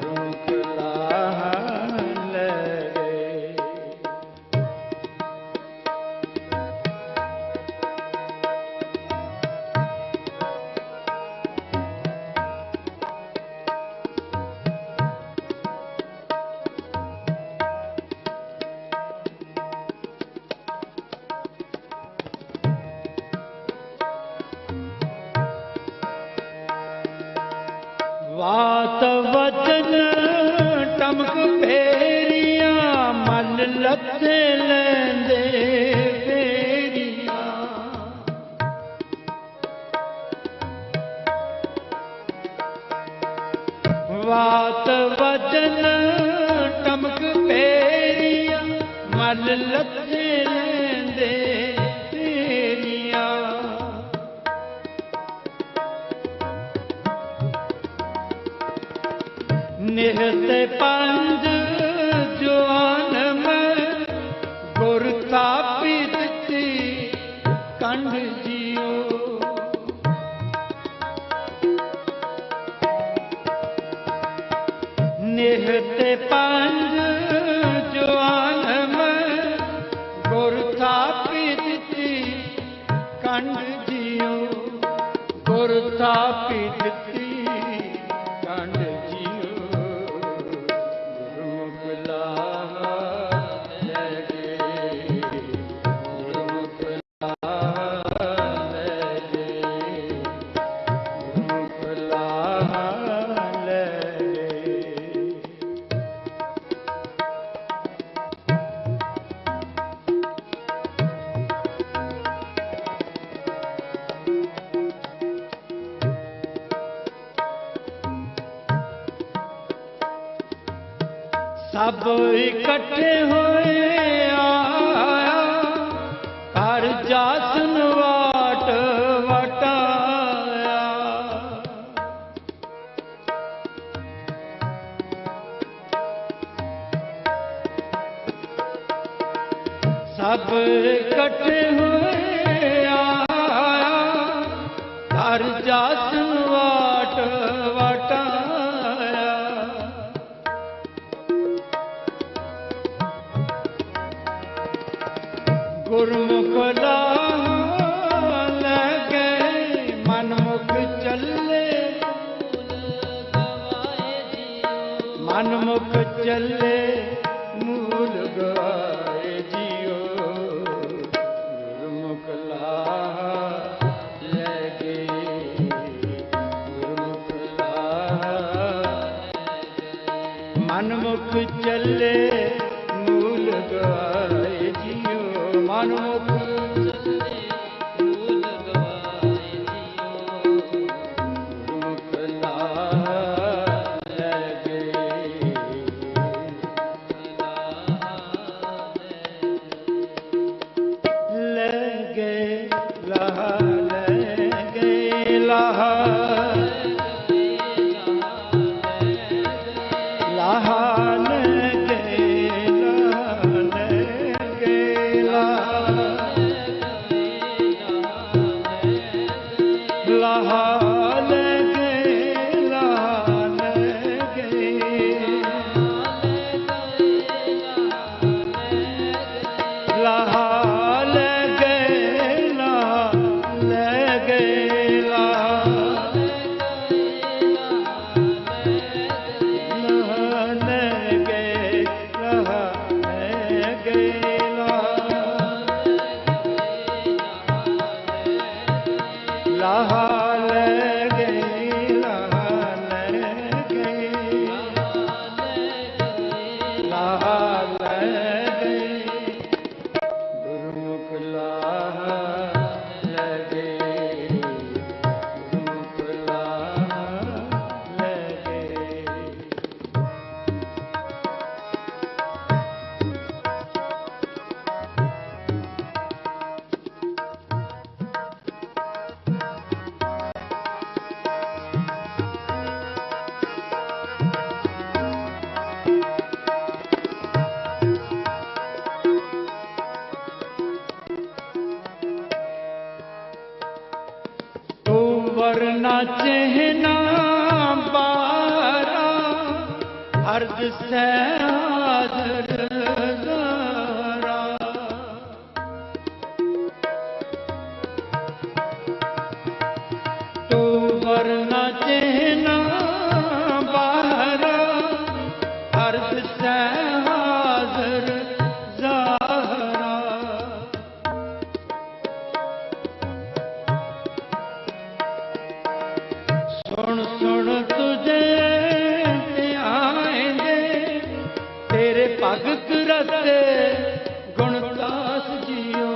ਗੁਰਮੁਖ ਲਾਹ ਲੈ ਗਏ ਵਾਤ ਵਚਨ ਟਮਕ ਫੇਰੀਆਂ ਮਨ ਲੱਥੇ ਲੈਂਦੇ ਫੇਰੀਆਂ। ਵਾਤ ਵਚਨ ਟਮਕ ਫੇਰੀਆਂ ਮਨ ਲੱਥੇ ਲੈਂਦੇ ਫੇਰੀਆਂ। ਨਿਹਤੇ ਪੰਜ ਜਵਾਨ ਮੈਂ ਗੁਰ ਥਾਪੀ ਦਿੱਤੀ ਕੰਢ ਜੀਓ। ਨਿਹਤੇ ਪੰਜ ਜਵਾਨ ਮੈਂ ਗੁਰ ਥਾਪੀ ਦਿੱਤੀ ਕੰਢ ਜੀਓ। ਗੁਰ ਥਾਪੀ ਦਿੱਤੀ ਕੰਢ ਜੀਓ। ਗੁਰਮੁਖ ਲਾਹਾ ਲੈ ਗਏ, ਗੁਰਮੁਖ ਲਾਹਾ ਲੈ ਗਏ, ਗੁਰਮੁਖ ਲਾਹਾ ਲੈ ਗਏ। ਸਭ ਇਕੱਠੇ ਹੋਏ ਆਇਆ ਹਰ ਜਾਸਨ ਵਾਟ ਵਟਾਇਆ। ਸਭ ਇਕੱਠੇ ਹੋਏ ਆਇਆ ਹਰ ਜਾਸਨ ਵਾਟ ਵਟਾਇਆ। ਗੁਰਮੁਖ ਲਾਹਾ ਲੈ ਗਏ ਮਨਮੁਖ ਚੱਲੇ। ਮਨਮੁਖ ਚੱਲੇ ਮੂਲ ਗਵਾਏ ਜੀਓ। ਗੁਰਮੁਖ ਲਾਹਾ ਲੈ ਗਏ, ਗੁਰਮੁਖ ਲਾਹਾ ਮਨਮੁਖ ਚੱਲੇ ਮੂਲ ਗਵਾਏ ਜੀਓ। ਮਨਮੁਖ ਮੂਲ ਗਵਾਏ ਜੀਓ। ਗੁਰਮੁਖ ਲਾਹਾ ਲੈ ਗਏ, ਲੈ ਗਏ ਲਾਹਾ ਲੈ ਗਏ ਲਾਹਾ ਲਾਹਾ ਲੈ ਗਏ ਲਾਹਾ ਲਾਹਾ ਲੈ ਗਏ ਲਾਹਾ ਲੈ ਗਏ ਲਾਹਾ ਲੈ ਗਏ ਲਾਹਾ ਲੈ ਗਏ ਲਾਹਾ ਲੈ ਗਏ ਲਾਹਾ ਲੈ ਗਏ ਲਾਹਾ ਲੈ ਗਏ ਲਾਹਾ ਲੈ ਗਏ ਲਾਹਾ ਲੈ ਗਏ। ਗੁਰਮੁਖ ਲਾਹਾ ਲੈ ਗਏ, ਗੁਰਮੁਖ ਲਾਹਾ ਲੈ ਗਏ। ਵਰਨਾ ਚਹਿਨਾ ਬਾਰਾ ਅਰਧ ਸਹਿ ਹਾਜ਼ਰ ਜ਼ਾਰਾ। ਤੂੰ ਵਰਨਾ ਚਹਿਨਾ ਬਾਰਾ ਅਰਧ ਸਹਿ ਹਾਜ਼ਰ ਜ਼ਾਰਾ। ਸੁਣ ਸੁਣ ਤੁਝੇ रते गुणदास जियो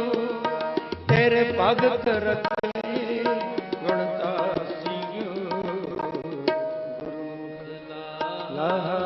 तेरे भगत रते गुणदास जियो लाहा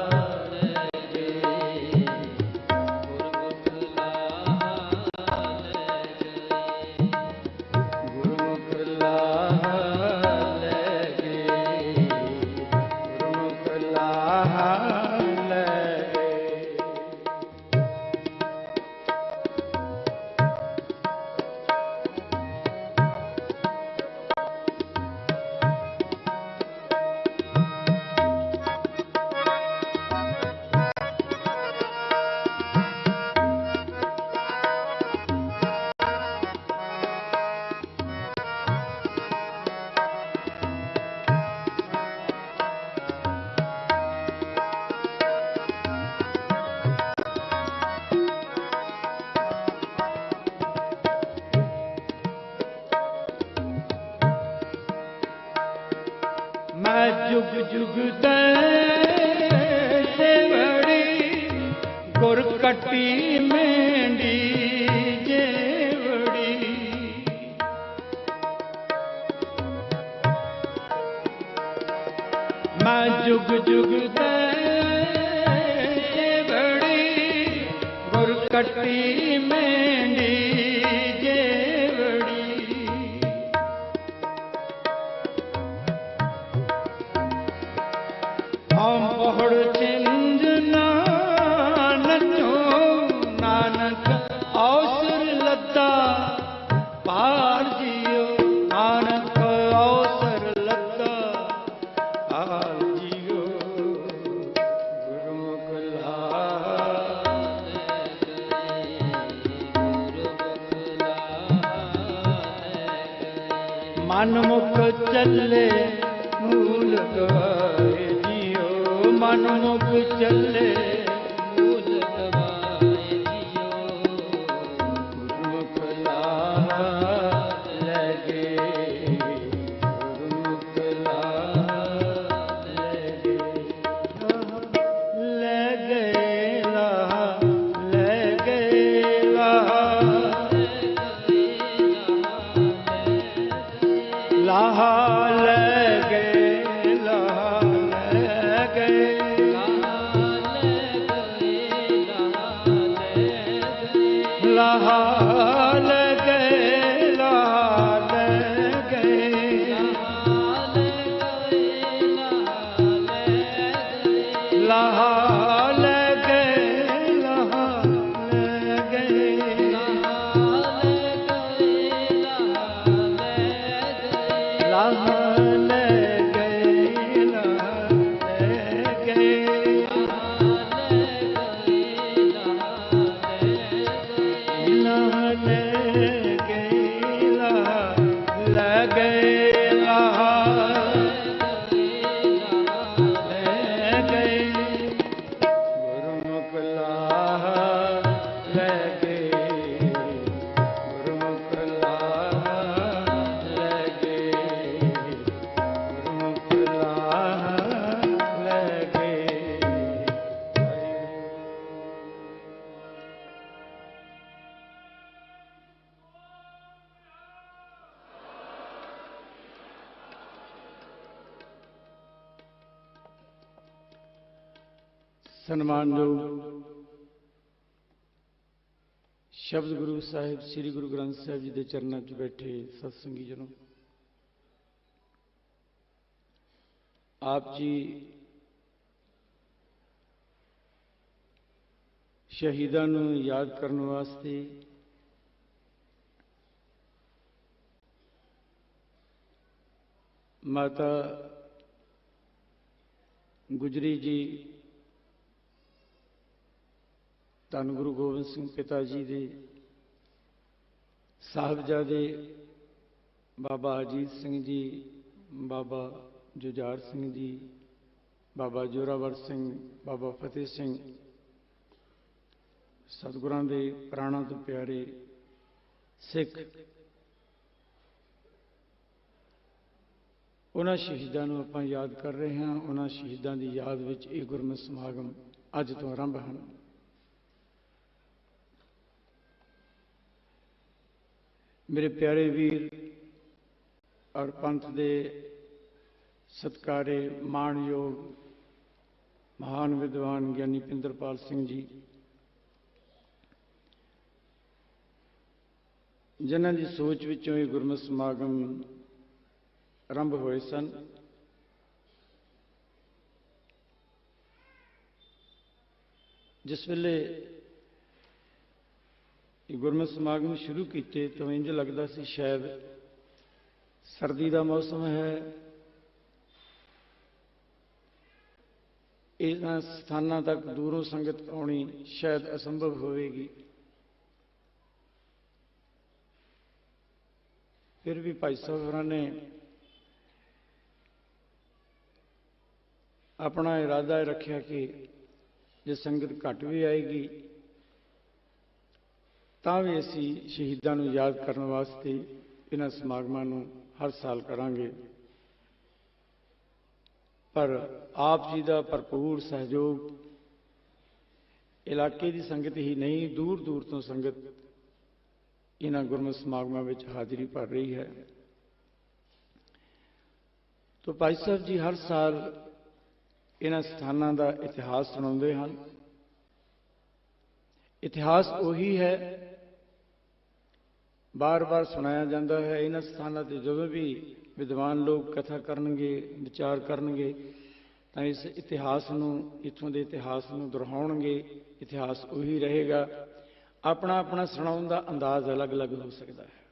जुग जुग सेवड़ी गुर कटी मेंढी जेवड़ी मैं जुग जुग सेवड़ी गुर कटी मेंढी जेवड़ी हम पहड़ चिंज नानचो नानक अवसर लद्दा पार जियो नानक अवसर लद्दा पार जियो गुरुमुख मन मुख चले मूल गवाए मन मुख चले मूल गवाए जियो गुरुमुख लगे गुरुमुख लगे लगे लाहा लगे लाल गए लाल गए लाल गए लाल गए लाल गए लाल गए ਸਨਮਾਨਯੋਗ ਸ਼ਬਦ ਗੁਰੂ ਸਾਹਿਬ ਸ੍ਰੀ ਗੁਰੂ ਗ੍ਰੰਥ ਸਾਹਿਬ ਜੀ ਦੇ ਚਰਨਾਂ 'ਚ ਬੈਠੇ ਸਤਸੰਗੀ ਜਨੋ, ਆਪ ਜੀ ਸ਼ਹੀਦਾਂ ਨੂੰ ਯਾਦ ਕਰਨ ਵਾਸਤੇ ਮਾਤਾ ਗੁਜਰੀ ਜੀ, ਧੰਨ ਗੁਰੂ ਗੋਬਿੰਦ ਸਿੰਘ ਪਿਤਾ ਜੀ ਦੇ ਸਾਹਿਬਜ਼ਾਦੇ ਬਾਬਾ ਅਜੀਤ ਸਿੰਘ ਜੀ, ਬਾਬਾ ਜੁਝਾਰ ਸਿੰਘ ਜੀ, ਬਾਬਾ ਜੋਰਾਵਰ ਸਿੰਘ, ਬਾਬਾ ਫਤਿਹ ਸਿੰਘ, ਸਤਿਗੁਰਾਂ ਦੇ ਪ੍ਰਾਣਾਂ ਤੋਂ ਪਿਆਰੇ ਸਿੱਖ, ਉਹਨਾਂ ਸ਼ਹੀਦਾਂ ਨੂੰ ਆਪਾਂ ਯਾਦ ਕਰ ਰਹੇ ਹਾਂ। ਉਹਨਾਂ ਸ਼ਹੀਦਾਂ ਦੀ ਯਾਦ ਵਿੱਚ ਇਹ ਗੁਰਮਤਿ ਸਮਾਗਮ ਅੱਜ ਤੋਂ ਆਰੰਭ ਹਨ। मेरे प्यारे वीर और पंथ दे सत्कारे माणयोग महान विद्वान ज्ञानी पिंदरपाल सिंह जी, जिन्हां दी सोच विचों ये गुरमत समागम आरंभ होए सन। जिस वेले गुरमत समागम शुरू किए तो इंज लगता सी शायद सर्दी का मौसम है, इन्हां स्थानां तक दूरों संगत आउणी शायद असंभव होवेगी। फिर भी भाई साहब होरां ने अपना इरादा रखा कि जे संगत घट भी आएगी तां भी असी शहीदां नूं याद करन वास्ते इन्हां समागमां नूं हर साल करांगे। पर आप जी का भरपूर सहयोग इलाके की संगत ही नहीं, दूर दूर तो संगत इन्हां गुरमत समागमां विच हाज़री भर रही है। तो भाई साहब जी हर साल इन्हां स्थानां दा इतिहास सुणाउंदे हन। इतिहास उही है, बार बार सुनाया जाता है। इन्हां स्थानां ते जदों भी विद्वान लोग कथा करनगे, विचार करनगे तां इस इतिहास नूं, इत्थों दे इतिहास नूं दोहराउणगे। इतिहास उही रहेगा, अपना अपना सुणाउण दा अंदाज अलग अलग हो सकता है।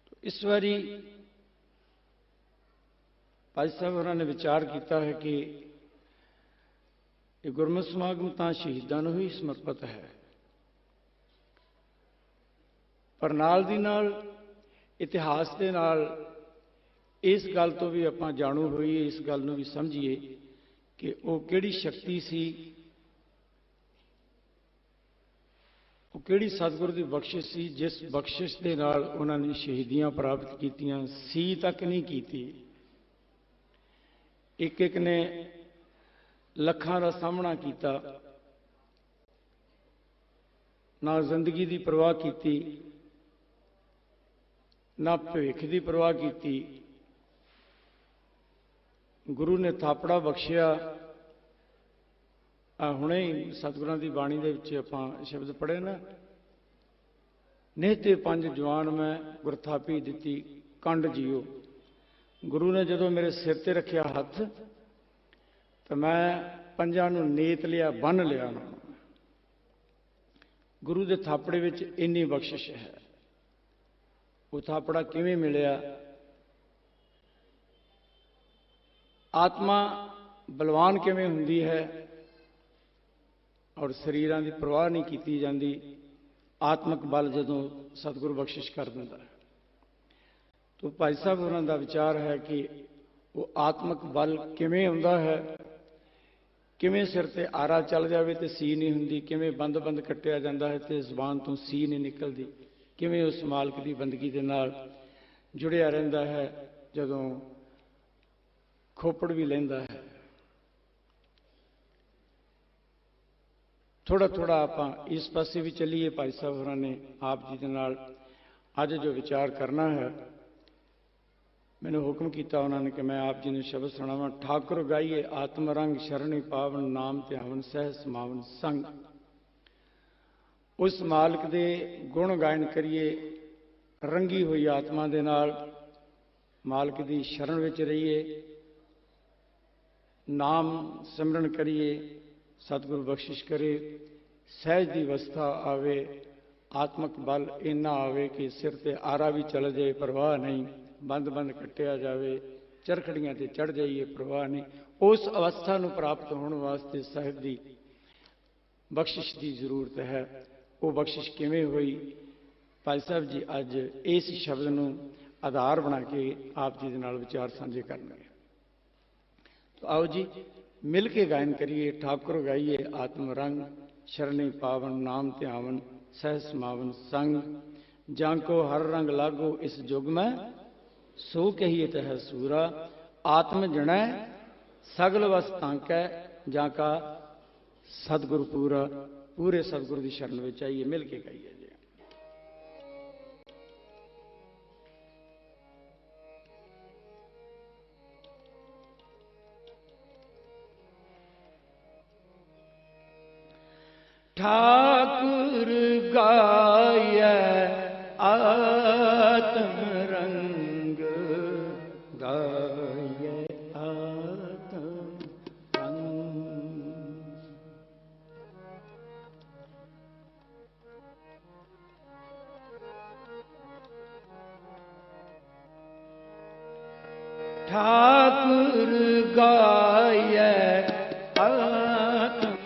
तो इस बारी भाई साहब होरां ने विचार किया है कि ये गुरमत समागम तां शहीदां नूं ही समर्पित है, पर नाल दी नाल इतिहास दे नाल इस गल तो भी आपां जाणू होईए, इस गल नूं भी समझिए कि वो किहड़ी शक्ति सी, वो किहड़ी सतगुर दी बख्शिश सी, जिस बख्शिश दे नाल उन्हां ने शहीदियां प्राप्त कीतियां सी तक नहीं कीती। एक एक ने लखां दा सामना किया, ना जिंदगी की परवाह की, ना भविख की परवाह की। गुरु ने थापड़ा बख्शिया। हुणे ही सतगुरां दी बाणी दे विच आपां शब्द पढ़े ना, नेहते पंज जवान मैं गुरथापी दिती कंड जियो। गुरु ने जदों मेरे सिर ते रखिया हथ तो मैं पंजां नूं नेत लिया, बन लिया। गुरु के थापड़े विच इन्नी बख्शिश है। वो थापड़ा किवें मिलिया? आत्मा बलवान किवें हुंदी है और शरीरां दी परवाह नहीं की जाती। आत्मक बल जदों सतगुरु बख्शिश कर दिंदा है। तो भाई साहब होरां दा विचार है कि वो आत्मक बल किवें हुंदा है, किवें सिर ते आरा चल जावे ते सी नहीं हुंदी, किवें बंद बंद कट्टिया जाता है तो जबान तो सी नहीं निकलती, किवें उस मालक की बंदगी दे नाल जुड़िया रहिंदा है जदों खोपड़ भी लैंदा है। थोड़ा थोड़ा आपां इस पासे भी चलीए। भाई साहब होरां ने आप जी दे नाल अज जो विचार करना है, मैंने हुक्म किया उन्होंने कि मैं आप जी ने शब्द सुनावा। ठाकुर गाइए आत्म रंग शरणी पावन, नाम ध्यावन सह समावन संग। उस मालक दे गुण गायन करिए, रंगी हुई आत्मा दे नाल मालक दी शरण विच रहिए, नाम सिमरन करिए, सतगुरु बख्शिश करे, सहज की अवस्था आवे, आत्मक बल इन्ना आवे कि सिर ते आरा भी चल जाए परवाह नहीं, बंद बंद कट्टिया जाए, चरखड़ियां ते चढ़ जाइए परवाह नहीं। उस अवस्था नूं प्राप्त होने वास्ते साहिब की बख्शिश की जरूरत है। वो बख्शिश किवें हुई? भाई साहब जी अज इस शब्द नूं आधार बना के आप जी दे नाल विचार साझे करनगे। तो आओ जी मिल के गायन करिए। ठाकुर गाइए आत्म रंग शरणी पावन, नाम ध्यावन सह समावन संग। जांको हर रंग लागो इस जुग में, सो कहिए तह सूरा। आत्म जणै सगल वस तांकै, जाका सतगुरु पूरा। पूरे सतगुरु की शरण में आइए, मिल के गाइए जी। ठाकुर गाय आत्म रंग गाय आत्म रंग। ठाकुर गाय आत्म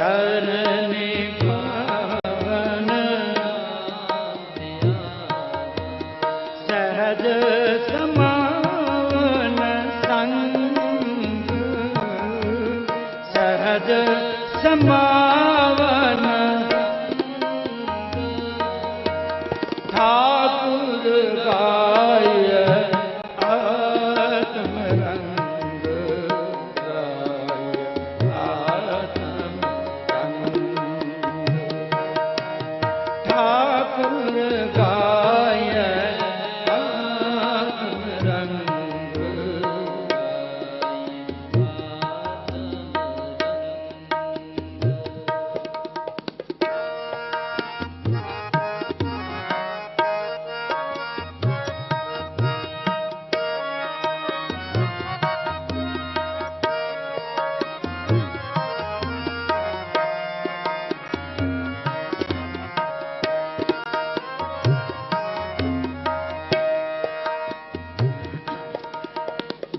शरण पावन समावन ठाकुर गाय आत्म रंग गाय आत्म रंग ठाकुर गाय आत्म रंग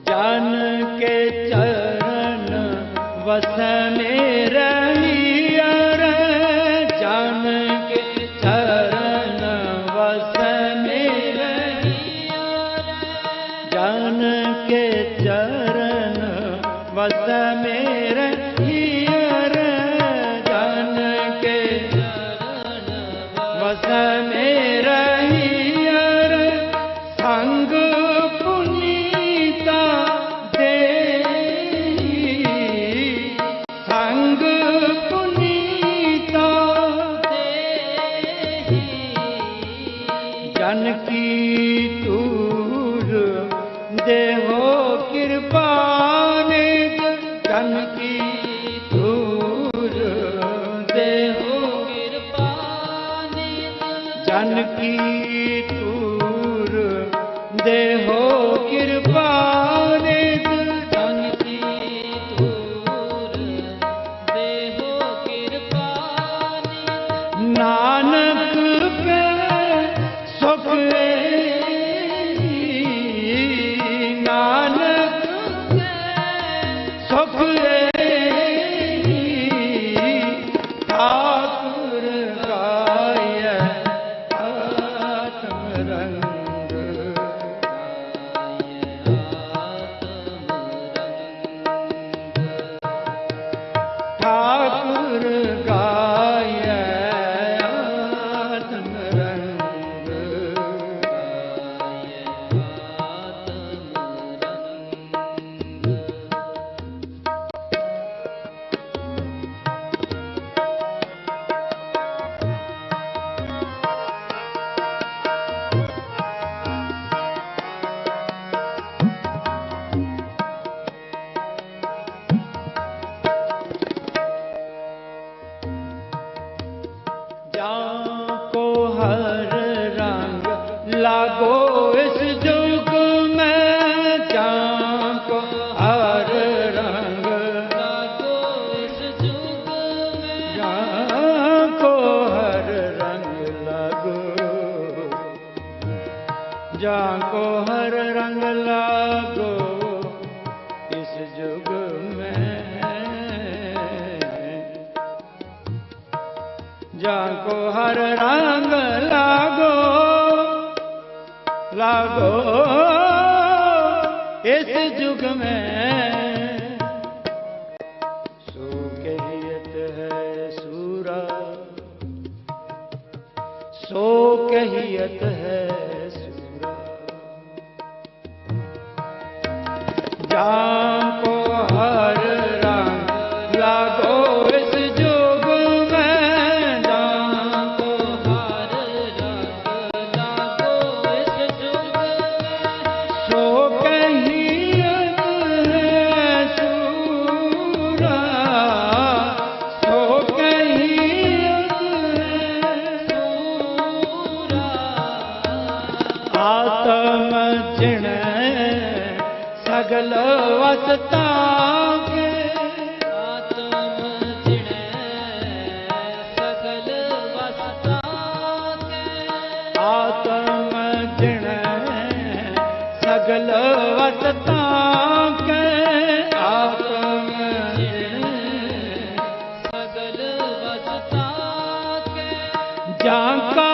जान के चरण वस में रहियर जान के चरण वस में रहियर जान के चरण वस में रहियर जान के चरण वस में रहियर संग पुनीता संग पुनीता जनकी तूर देहो कृपा निज जनकी तूर देहो कृपा निज जनकी तूर देहो कृपा निज जनकी तूर देहो कृपा निज नानक पे सुख नानक सुख ठाकुर गाय आत्म रंग ठाकुर गाय आत्म रंग जाको हर रंग लागो इस जुग में जाको हर रंग लागो इस जुग में जाको हर रंग लागो जाको हर रंग लागो इस जुग में जाको हर रंग लागो लागो इस जुग में सो कहियत है सूरा सो कहियत है सूरा जाको हर रंग लागो इस जुग में जाको हर रंग लागो इस जुग में सो कहियत है सूरा सो कहियत है सूरा आत्म चिण सगल वसता के आत्म चिण सगल वसता के आत्म चिण सगल वसता के आत्म चिण सगल वसता के जाका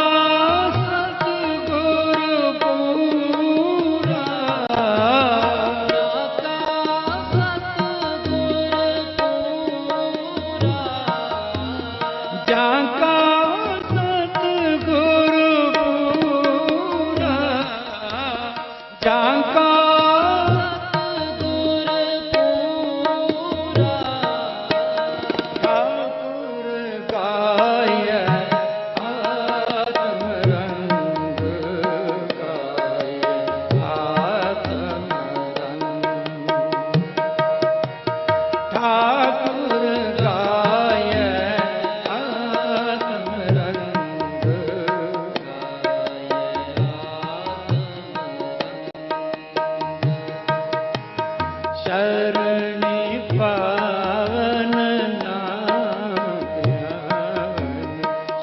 शरणी पावन नाम ध्यान,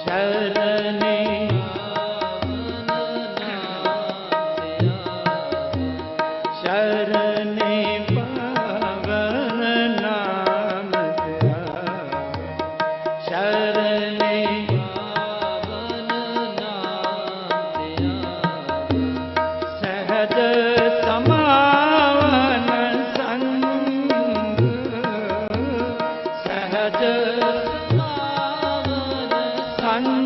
शरणी शरणी पावन नाम ध्यान, शरणी सहज समावन संग, सहज संग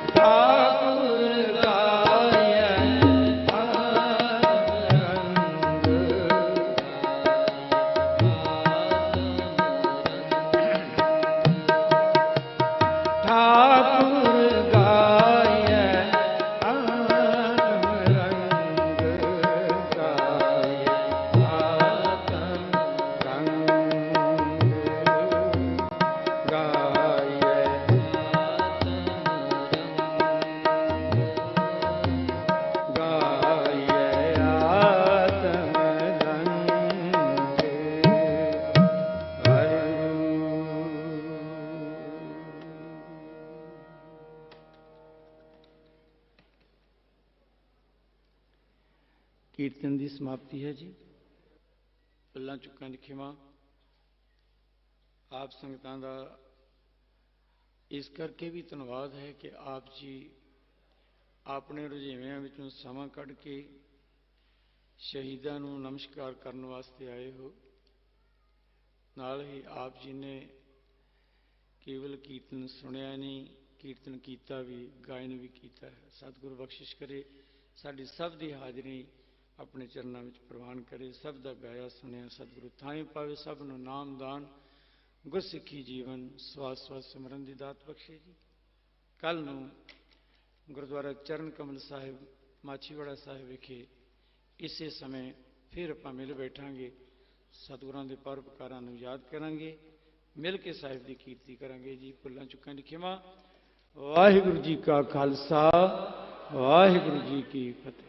ठाकुर गाय ठाकुर गाय आत्म रंग, गाय आत्म रंग, गाय गाय आत्म रंग। ਕੀਰਤਨ ਦੀ ਸਮਾਪਤੀ ਹੈ ਜੀ। ਪੱਲਾਂ ਚੁੱਕਾਂ ਦੀ ਖਿਮਾ। ਆਪ ਸੰਗਤਾਂ ਦਾ ਇਸ ਕਰਕੇ ਵੀ ਧੰਨਵਾਦ ਹੈ ਕਿ ਆਪ ਜੀ ਆਪਣੇ ਰੁਝੇਵਿਆਂ ਵਿੱਚੋਂ ਸਮਾਂ ਕੱਢ ਕੇ ਸ਼ਹੀਦਾਂ ਨੂੰ ਨਮਸਕਾਰ ਕਰਨ ਵਾਸਤੇ ਆਏ ਹੋ। ਨਾਲ ਹੀ ਆਪ ਜੀ ਨੇ ਕੇਵਲ ਕੀਰਤਨ ਸੁਣਿਆ ਨਹੀਂ, ਕੀਰਤਨ ਕੀਤਾ ਵੀ, ਗਾਇਨ ਵੀ ਕੀਤਾ ਹੈ। ਸਤਿਗੁਰੂ ਬਖਸ਼ਿਸ਼ ਕਰੇ, ਸਾਡੀ ਸਭ ਦੀ ਹਾਜ਼ਰੀ ਆਪਣੇ ਚਰਨਾਂ ਵਿੱਚ ਪ੍ਰਵਾਨ ਕਰੇ। ਸਭ ਦਾ ਗਾਇਆ ਸੁਣਿਆ ਸਤਿਗੁਰੂ ਥਾਂ ਪਾਵੇ, ਸਭ ਨੂੰ ਨਾਮਦਾਨ ਗੁਰਸਿੱਖੀ ਜੀਵਨ ਸਵਾਸ ਸਵਾਸ ਸਿਮਰਨ ਦੀ ਦਾਤ ਬਖਸ਼ੇ ਜੀ। ਕੱਲ੍ਹ ਨੂੰ ਗੁਰਦੁਆਰਾ ਚਰਨ ਕਮਲ ਸਾਹਿਬ ਮਾਛੀਵਾੜਾ ਸਾਹਿਬ ਵਿਖੇ ਇਸੇ ਸਮੇਂ ਫਿਰ ਆਪਾਂ ਮਿਲ ਬੈਠਾਂਗੇ। ਸਤਿਗੁਰਾਂ ਦੇ ਪਰਉਪਕਾਰਾਂ ਨੂੰ ਯਾਦ ਕਰਾਂਗੇ, ਮਿਲ ਕੇ ਸਾਹਿਬ ਦੀ ਕੀਰਤੀ ਕਰਾਂਗੇ ਜੀ। ਭੁੱਲਾਂ ਚੁੱਕਾਂ ਦੀ ਖਿਮਾ। ਵਾਹਿਗੁਰੂ ਜੀ ਕਾ ਖਾਲਸਾ, ਵਾਹਿਗੁਰੂ ਜੀ ਕੀ ਫਤਿਹ।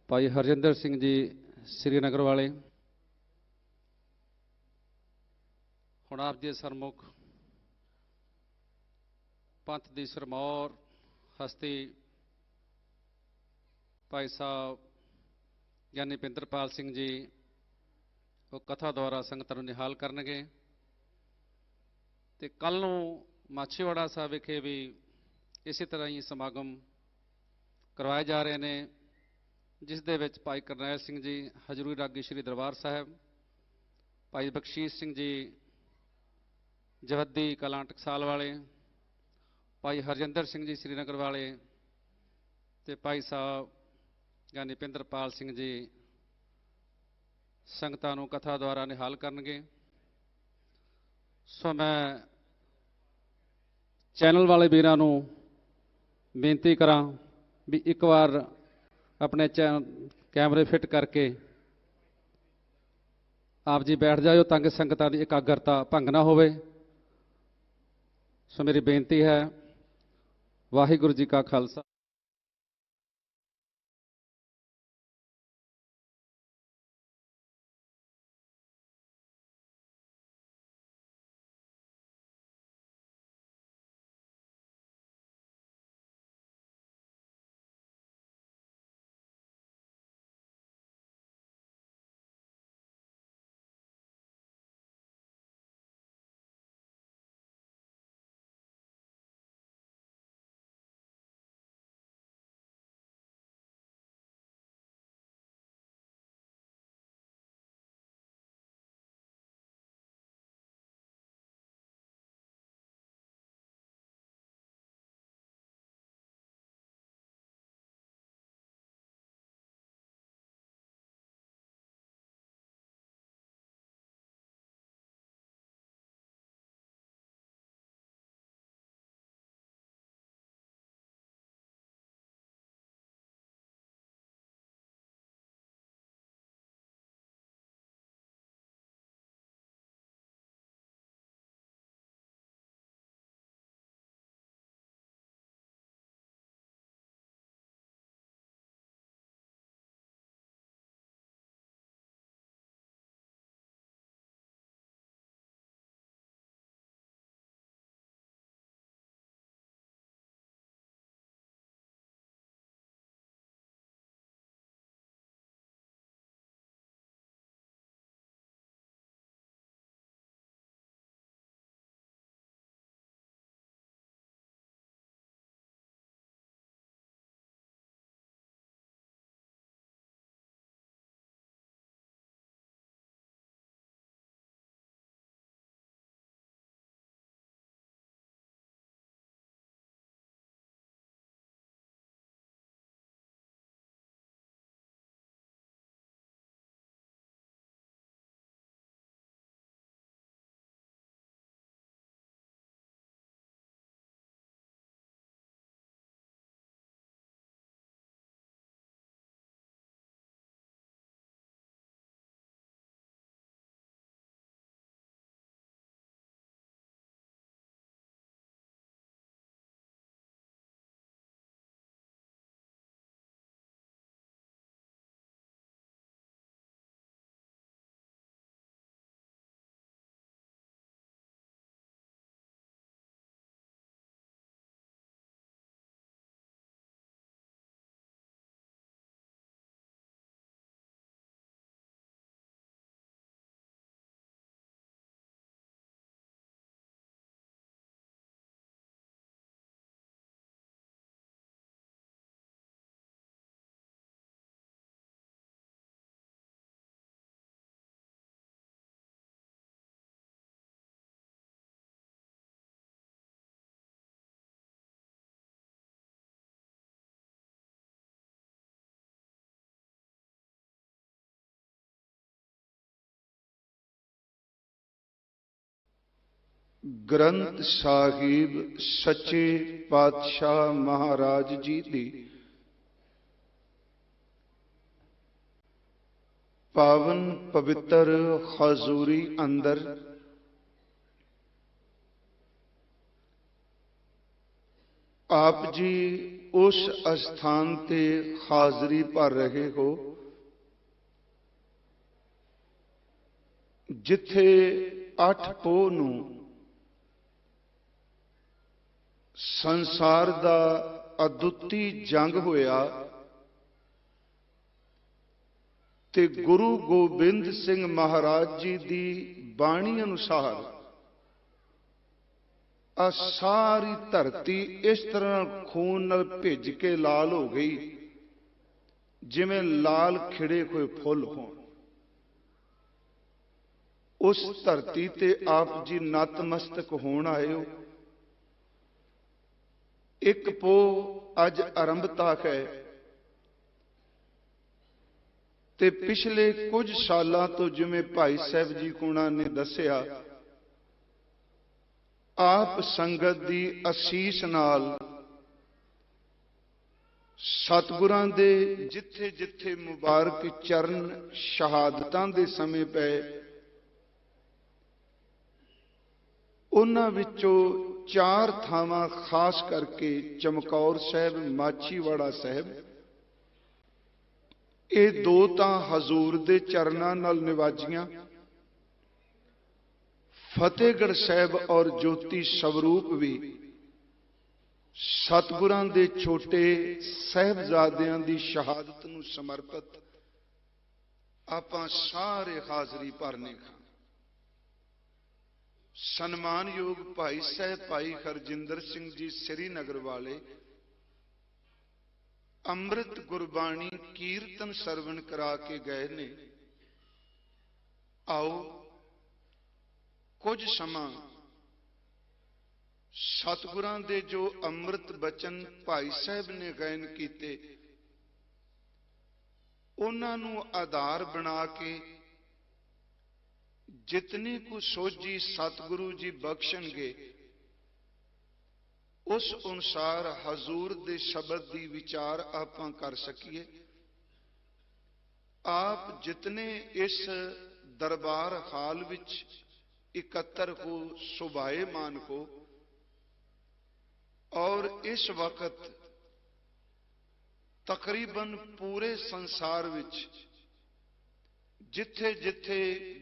ਭਾਈ ਹਰਜਿੰਦਰ ਸਿੰਘ ਜੀ ਸ੍ਰੀਨਗਰ ਵਾਲੇ, ਹੁਣ ਆਪ ਜੀ ਸਰਮੁਖ ਪੰਥ ਦੀ ਸਰਮੌਰ ਹਸਤੀ ਭਾਈ ਸਾਹਿਬ ਗਿਆਨੀ ਪਿੰਦਰਪਾਲ ਸਿੰਘ ਜੀ ਉਹ ਕਥਾ ਦੁਆਰਾ ਸੰਗਤਾਂ ਨੂੰ ਨਿਹਾਲ ਕਰਨਗੇ। ਤੇ ਕੱਲ੍ਹ ਨੂੰ ਮਾਛੀਵਾੜਾ ਸਾਹਿਬ ਵਿਖੇ ਵੀ ਇਸੇ ਤਰ੍ਹਾਂ ਹੀ ਸਮਾਗਮ ਕਰਵਾਏ ਜਾ ਰਹੇ ਨੇ, ਜਿਸ ਦੇ ਵਿੱਚ ਭਾਈ ਕਰਨੈਲ ਸਿੰਘ ਜੀ ਹਜ਼ੂਰੀ ਰਾਗੀ ਸ਼੍ਰੀ ਦਰਬਾਰ ਸਾਹਿਬ, ਭਾਈ ਬਖਸ਼ੀਸ਼ ਸਿੰਘ ਜੀ ਜਵੱਦੀ ਕਲਾਂ ਟਕਸਾਲ ਵਾਲੇ, ਭਾਈ ਹਰਜਿੰਦਰ ਸਿੰਘ ਜੀ ਸ੍ਰੀਨਗਰ ਵਾਲੇ ਤੇ ਭਾਈ ਸਾਹਿਬ ਗਿਆਨੀ ਪਿੰਦਰਪਾਲ ਸਿੰਘ ਜੀ ਸੰਗਤਾਂ ਨੂੰ ਕਥਾ ਦੁਆਰਾ ਨਿਹਾਲ ਕਰਨਗੇ। ਸੋ ਮੈਂ ਚੈਨਲ ਵਾਲੇ ਵੀਰਾਂ ਨੂੰ ਬੇਨਤੀ ਕਰਾਂ ਵੀ ਇੱਕ ਵਾਰ ਆਪਣੇ ਕੈਮਰੇ ਫਿੱਟ ਕਰਕੇ ਆਪ ਜੀ ਬੈਠ ਜਾਇਓ ਤਾਂ ਕਿ ਸੰਗਤਾਂ ਦੀ ਇਕਾਗਰਤਾ ਭੰਗ ਨਾ ਹੋਵੇ। ਸੋ ਮੇਰੀ ਬੇਨਤੀ ਹੈ। ਵਾਹਿਗੁਰੂ ਜੀ ਕਾ ਖਾਲਸਾ। ਗ੍ਰੰਥ ਸਾਹਿਬ ਸੱਚੇ ਪਾਤਸ਼ਾਹ ਮਹਾਰਾਜ ਜੀ ਦੀ ਪਾਵਨ ਪਵਿੱਤਰ ਹਜ਼ੂਰੀ ਅੰਦਰ ਆਪ ਜੀ ਉਸ ਅਸਥਾਨ ਤੇ ਹਾਜ਼ਰੀ ਭਰ ਰਹੇ ਹੋ ਜਿੱਥੇ 8 ਪੋਹ ਨੂੰ ਸੰਸਾਰ ਦਾ ਅਦੁੱਤੀ ਜੰਗ ਹੋਇਆ ਤੇ ਗੁਰੂ ਗੋਬਿੰਦ ਸਿੰਘ ਮਹਾਰਾਜ ਜੀ ਦੀ ਬਾਣੀ ਅਨੁਸਾਰ ਆ ਸਾਰੀ ਧਰਤੀ ਇਸ ਤਰ੍ਹਾਂ ਖੂਨ ਨਾਲ ਭਿੱਜ ਕੇ ਲਾਲ ਹੋ ਗਈ ਜਿਵੇਂ ਲਾਲ ਖਿੜੇ ਹੋਏ ਫੁੱਲ ਹੋਣ। ਉਸ ਧਰਤੀ ਤੇ ਆਪ ਜੀ ਨਤਮਸਤਕ ਹੋਣ ਆਏ ਹੋ। ਇੱਕ ਪੋਹ ਅੱਜ ਆਰੰਭਤਾ ਹੈ ਤੇ ਪਿਛਲੇ ਕੁਝ ਸਾਲਾਂ ਤੋਂ ਜਿਵੇਂ ਭਾਈ ਸਾਹਿਬ ਜੀ ਕੋਣਾ ਨੇ ਦੱਸਿਆ ਆਪ ਸੰਗਤ ਦੀ ਅਸੀਸ ਨਾਲ ਸਤਿਗੁਰਾਂ ਦੇ ਜਿੱਥੇ ਜਿੱਥੇ ਮੁਬਾਰਕ ਚਰਨ ਸ਼ਹਾਦਤਾਂ ਦੇ ਸਮੇਂ ਪਏ ਉਹਨਾਂ ਵਿੱਚੋਂ 4 ਥਾਵਾਂ ਖਾਸ ਕਰਕੇ ਚਮਕੌਰ ਸਾਹਿਬ, ਮਾਛੀਵਾੜਾ ਸਾਹਿਬ, ਇਹ 2 ਤਾਂ ਹਜ਼ੂਰ ਦੇ ਚਰਨਾਂ ਨਾਲ ਨਿਵਾਜੀਆਂ। ਫਤਿਹਗੜ੍ਹ ਸਾਹਿਬ ਔਰ ਜੋਤੀ ਸਵਰੂਪ ਵੀ ਸਤਿਗੁਰਾਂ ਦੇ ਛੋਟੇ ਸਾਹਿਬਜ਼ਾਦਿਆਂ ਦੀ ਸ਼ਹਾਦਤ ਨੂੰ ਸਮਰਪਿਤ ਆਪਾਂ ਸਾਰੇ ਹਾਜ਼ਰੀ ਭਰਨੇ ਖਾਂ। ਸਨਮਾਨਯੋਗ ਭਾਈ ਸਾਹਿਬ ਭਾਈ ਹਰਜਿੰਦਰ ਸਿੰਘ ਜੀ ਸ੍ਰੀਨਗਰ ਵਾਲੇ ਅੰਮ੍ਰਿਤ ਗੁਰਬਾਣੀ ਕੀਰਤਨ ਸਰਵਣ ਕਰਾ ਕੇ ਗਏ ਨੇ। ਆਓ ਕੁਝ ਸਮਾਂ ਸਤਿਗੁਰਾਂ ਦੇ ਜੋ ਅੰਮ੍ਰਿਤ ਬਚਨ ਭਾਈ ਸਾਹਿਬ ਨੇ ਗਾਇਨ ਕੀਤੇ ਉਹਨਾਂ ਨੂੰ ਆਧਾਰ ਬਣਾ ਕੇ ਜਿਤਨੀ ਕੁ ਸੋਝੀ ਸਤਿਗੁਰੂ ਜੀ ਬਖਸ਼ਣਗੇ ਉਸ ਅਨੁਸਾਰ ਹਜ਼ੂਰ ਦੇ ਸ਼ਬਦ ਦੀ ਵਿਚਾਰ ਆਪਾਂ ਕਰ ਸਕੀਏ। ਆਪ ਜਿਤਨੇ ਇਸ ਦਰਬਾਰ ਹਾਲ ਵਿੱਚ इकट्ठर हो, शोभायमान हो और इस वक्त तकरीबन पूरे संसार विच जिथे जिथे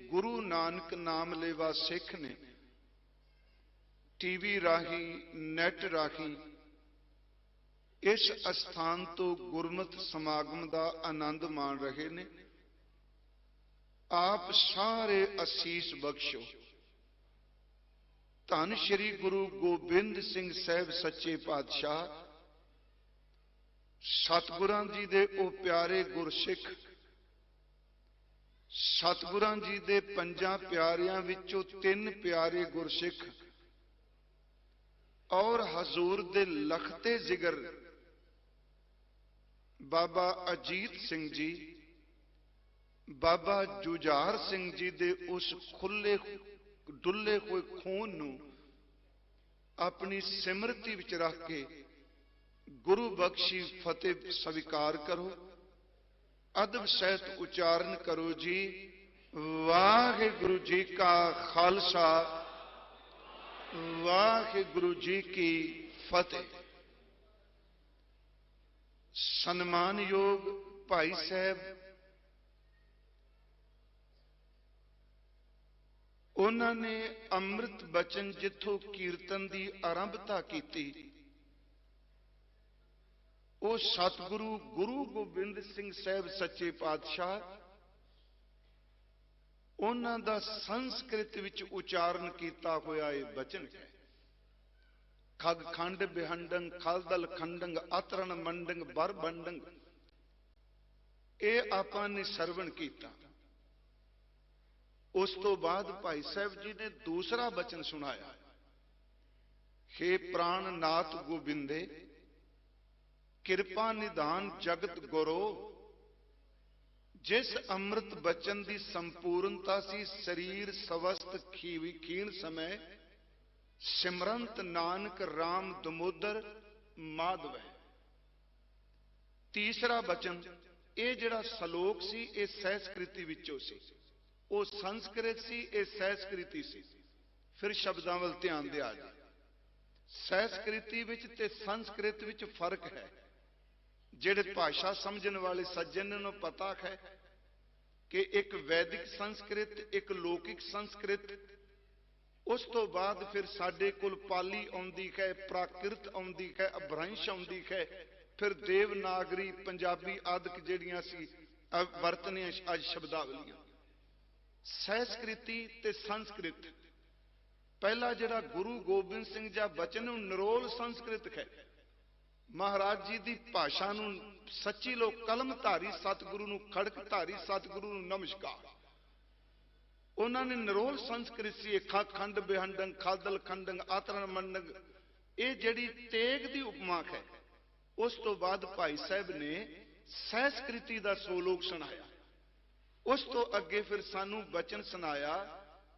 गुरु नानक नाम लेवा सिख ने टीवी राही नेट राही इस अस्थान तो गुरमत समागम का आनंद मान रहे ने। आप सारे असीस बख्शो। धन श्री गुरु गोबिंद सिंह साहब सच्चे पातशाह सतगुरां जी दे ओ प्यारे गुरसिख सतगुरां जी दे 5 प्यारियां विचों 3 प्यारे गुरसिख और हजूर दे लखते जिगर बाबा अजीत सिंह जी बाबा जुझार सिंह जी दे उस खुले डुले हुए खून नूं अपनी सिमरती विच रख के गुरु बख्शी फतेह स्वीकार करो। अदब सहित उच्चारण करो जी। वाहिगुरु जी का खालसा वाहिगुरु जी की फतेह। सन्मानयोग भाई साहब उन्होंने अमृत बचन जिथों कीर्तन की आरंभता की वो सतगुरु गुरु गोबिंद सिंह साहब सच्चे पातशाह उन्हों का संस्कृत विच उच्चारण किया होया ये बचन है। खग खंड बिहंडंग खलदल खंडंग अतरण मंडंग बर बंडंग ये आपां ने सरवण किया। उस तो बाद भाई साहब जी ने दूसरा बचन सुनाया। हे प्राणनाथ गोबिंदे कृपा निधान जगत गुरो जिस अमृत बचन की संपूर्णता सी शरीर स्वस्थ खीण समय ਸਿਮਰੰਤ ਨਾਨਕ RAM ਦਮੋਦਰ ਮਾਧਵ ਹੈ। ਤੀਸਰਾ ਬਚਨ, ਇਹ ਜਿਹੜਾ ਸ਼ਲੋਕ ਸੀ ਇਹ ਸੰਸਕ੍ਰਿਤੀ ਵਿੱਚੋਂ ਸੀ, ਉਹ ਸੰਸਕ੍ਰਿਤ ਸੀ, ਇਹ ਸੰਸਕ੍ਰਿਤੀ ਸੀ। ਫਿਰ ਸ਼ਬਦਾਂ ਵੱਲ ਧਿਆਨ ਦਿਆ ਜੀ। ਸੰਸਕ੍ਰਿਤੀ ਵਿੱਚ ਤੇ ਸੰਸਕ੍ਰਿਤ ਵਿੱਚ ਫਰਕ ਹੈ। ਜਿਹੜੇ ਭਾਸ਼ਾ ਸਮਝਣ ਵਾਲੇ ਸੱਜਣ ਨੂੰ ਪਤਾ ਹੈ ਕਿ ਇੱਕ ਵੈਦਿਕ ਸੰਸਕ੍ਰਿਤ, ਇੱਕ ਲੌਕਿਕ ਸੰਸਕ੍ਰਿਤ, ਉਸ ਤੋਂ ਬਾਅਦ ਫਿਰ ਸਾਡੇ ਕੋਲ ਪਾਲੀ ਆਉਂਦੀ ਹੈ, ਪ੍ਰਾਕ੍ਰਿਤ ਆਉਂਦੀ ਹੈ, ਅਭਰੰਸ਼ ਆਉਂਦੀ ਹੈ, ਫਿਰ ਦੇਵਨਾਗਰੀ, ਪੰਜਾਬੀ ਆਦਿਕ ਜਿਹੜੀਆਂ ਸੀ ਵਰਤਨੇ ਅੱਜ ਸ਼ਬਦਾਵਲੀਆਂ। ਸੰਸਕ੍ਰਿਤੀ ਤੇ ਸੰਸਕ੍ਰਿਤ, ਪਹਿਲਾ ਜਿਹੜਾ ਗੁਰੂ ਗੋਬਿੰਦ ਸਿੰਘ ਜੀ ਬਚਨ ਨੂੰ ਨਿਰੋਲ ਸੰਸਕ੍ਰਿਤ ਹੈ। ਮਹਾਰਾਜ ਜੀ ਦੀ ਭਾਸ਼ਾ ਨੂੰ ਸੱਚੀ ਲੋ ਕਲਮ ਧਾਰੀ ਸਤਿਗੁਰੂ ਨੂੰ, ਖੜਕ ਧਾਰੀ ਸਤਿਗੁਰੂ ਨੂੰ ਨਮਸਕਾਰ। ਉਹਨਾਂ ਨੇ ਨਿਰੋਲ ਸੰਸਕ੍ਰਿਤ ਸੀ। ਖਾ ਖੰਡ ਬਿਹੰਡੰ ਖਾਦਲ ਖੰਡੰ ਆਤਰਨ ਮੰਡੰ, ਇਹ ਜਿਹੜੀ ਤੇਗ ਦੀ ਉਪਮਾ ਹੈ। ਉਸ ਤੋਂ ਬਾਅਦ ਭਾਈ ਸਾਹਿਬ ਨੇ ਸੰਸਕ੍ਰਿਤੀ ਦਾ ਸੋਲੋਕ ਸੁਣਾਇਆ। ਉਸ ਤੋਂ ਅੱਗੇ ਫਿਰ ਸਾਨੂੰ ਬਚਨ ਸੁਣਾਇਆ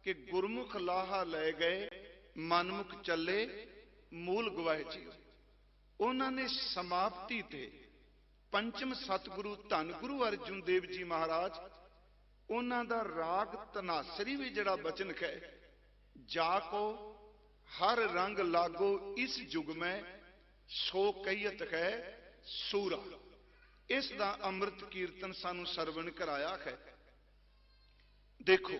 ਕਿ ਗੁਰਮੁਖ ਲਾਹਾ ਲੈ ਗਏ, ਮਨਮੁਖ ਚੱਲੇ, ਮੂਲ ਗਵਾਏ ਜੀਓ। ਉਹਨਾਂ ਨੇ ਸਮਾਪਤੀ ਤੇ ਪੰਚਮ ਸਤਿਗੁਰੂ ਧੰਨ ਗੁਰੂ ਅਰਜਨ ਦੇਵ ਜੀ ਮਹਾਰਾਜ, ਉਹਨਾਂ ਦਾ ਰਾਗ ਤਨਾਸਰੀ ਵੀ ਜਿਹੜਾ ਬਚਨ ਹੈ, ਜਾ ਕੋ ਹਰ ਰੰਗ ਲਾਗੋ ਇਸ ਯੁਗ ਮੈਂ, ਸੋ ਕਹੀਤ ਹੈ ਸੂਰਾ। ਇਸ ਦਾ ਅੰਮ੍ਰਿਤ ਕੀਰਤਨ ਸਾਨੂੰ ਸਰਵਣ ਕਰਾਇਆ ਹੈ। ਦੇਖੋ,